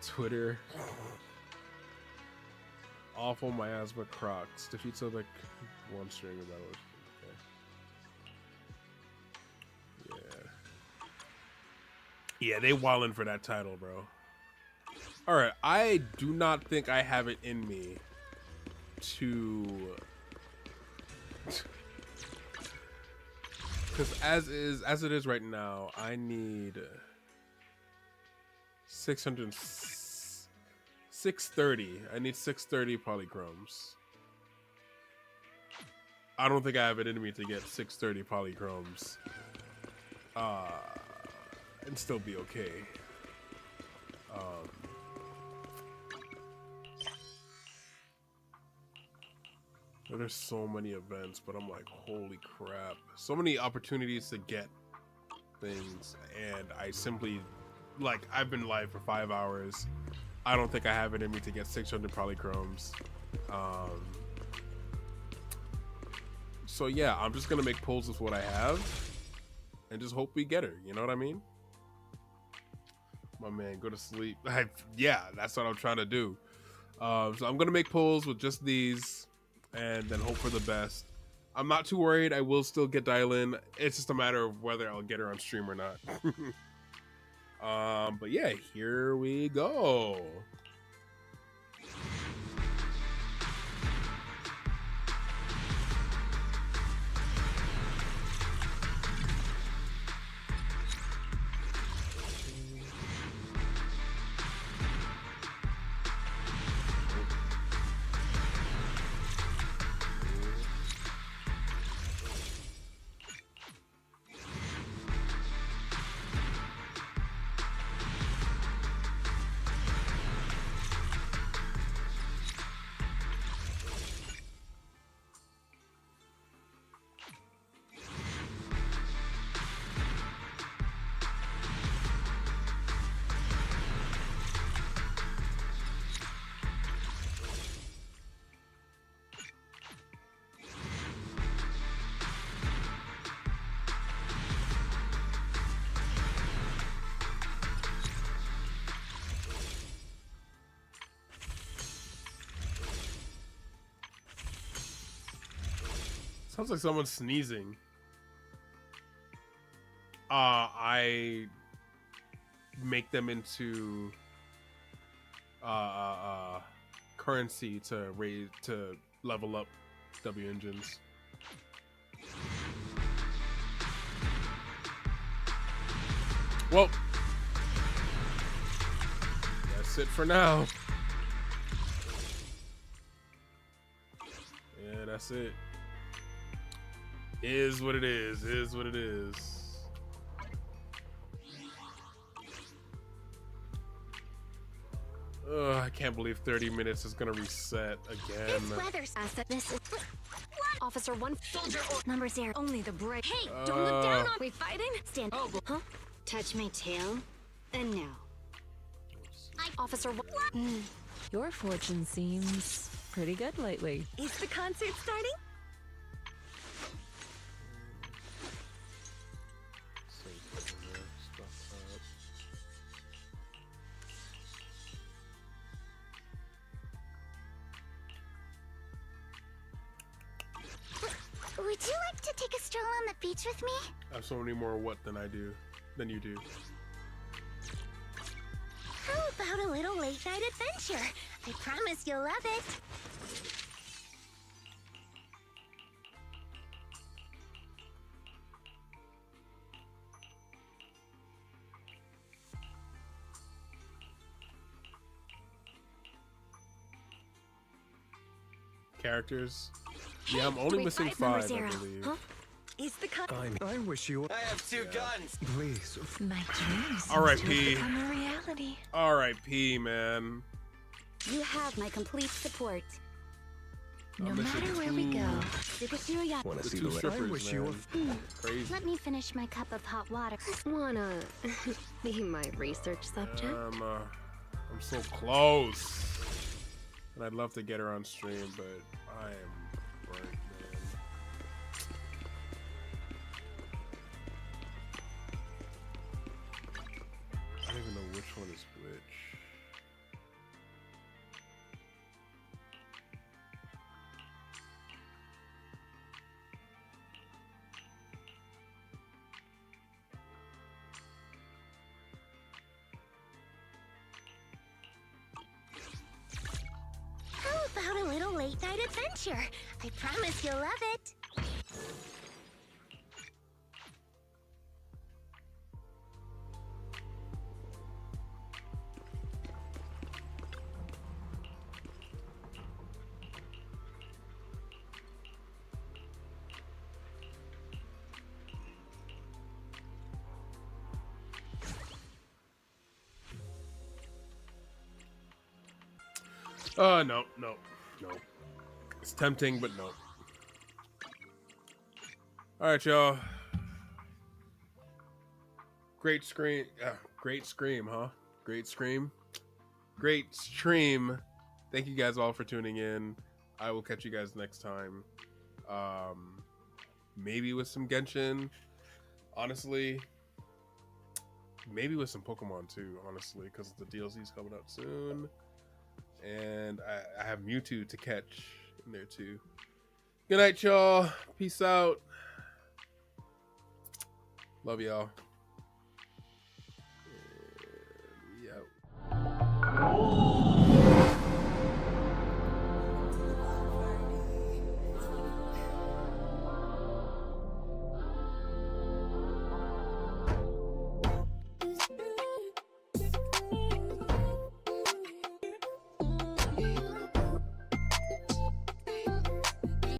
Twitter. Awful Miasma Crocs. Defeat Sobek once during a battle. Okay. Yeah, they wildin' for that title, bro. Alright, I do not think I have it in me to... Because as it is right now, I need 630. I need 630 polychromes. I don't think I have it in me to get 630 polychromes. And still be okay. There's so many events, but I'm like, holy crap. So many opportunities to get things, and I simply, like, I've been live for 5 hours. I don't think I have it in me to get 600 polychromes. So yeah, I'm just gonna make pulls with what I have, and just hope we get her, you know what I mean? My man, go to sleep. Yeah, that's what I'm trying to do. So I'm gonna make pulls with just these, and then hope for the best. I'm not too worried. I will still get Dial-In. It's just a matter of whether I'll get her on stream or not. But yeah, here we go. Sounds like someone's sneezing. I make them into currency to level up W engines. Well, that's it for now. Yeah, that's it. Is what it is. Is what it is. Ugh, I can't believe 30 minutes is gonna reset again. It's weather asset. This is Officer 1 Soldier or number 0. Only the brave. Hey, don't look down on we fighting. Stand. Oh, huh? Touch my tail? No. Officer, Your fortune seems pretty good lately. Is the concert starting? Would you like to take a stroll on the beach with me? I have so many more what than you do. How about a little late night adventure? I promise you'll love it. Characters. Yeah, I'm only missing 5, I believe. Huh? Is the I wish you. I have 2 guns. Please. My dreams. R.I.P. become a reality? R.I.P. man. You have my complete support. No I'm missing matter where we 2. go. Want to The see 2 the strippers, I wish you man. Crazy. Let me finish my cup of hot water. wanna be my research subject? I'm so close. And I'd love to get her on stream, but I am burnt, man. I don't even know which one is which. How about a little late night adventure? I promise you'll love it. No. It's tempting, but no. Alright, y'all. Great scream, huh? Great stream. Thank you guys all for tuning in. I will catch you guys next time. Maybe with some Genshin. Honestly. Maybe with some Pokemon too, honestly, because the DLC's coming out soon. And I have Mewtwo to catch in there too. Good night, y'all. Peace out. Love y'all. Yeah.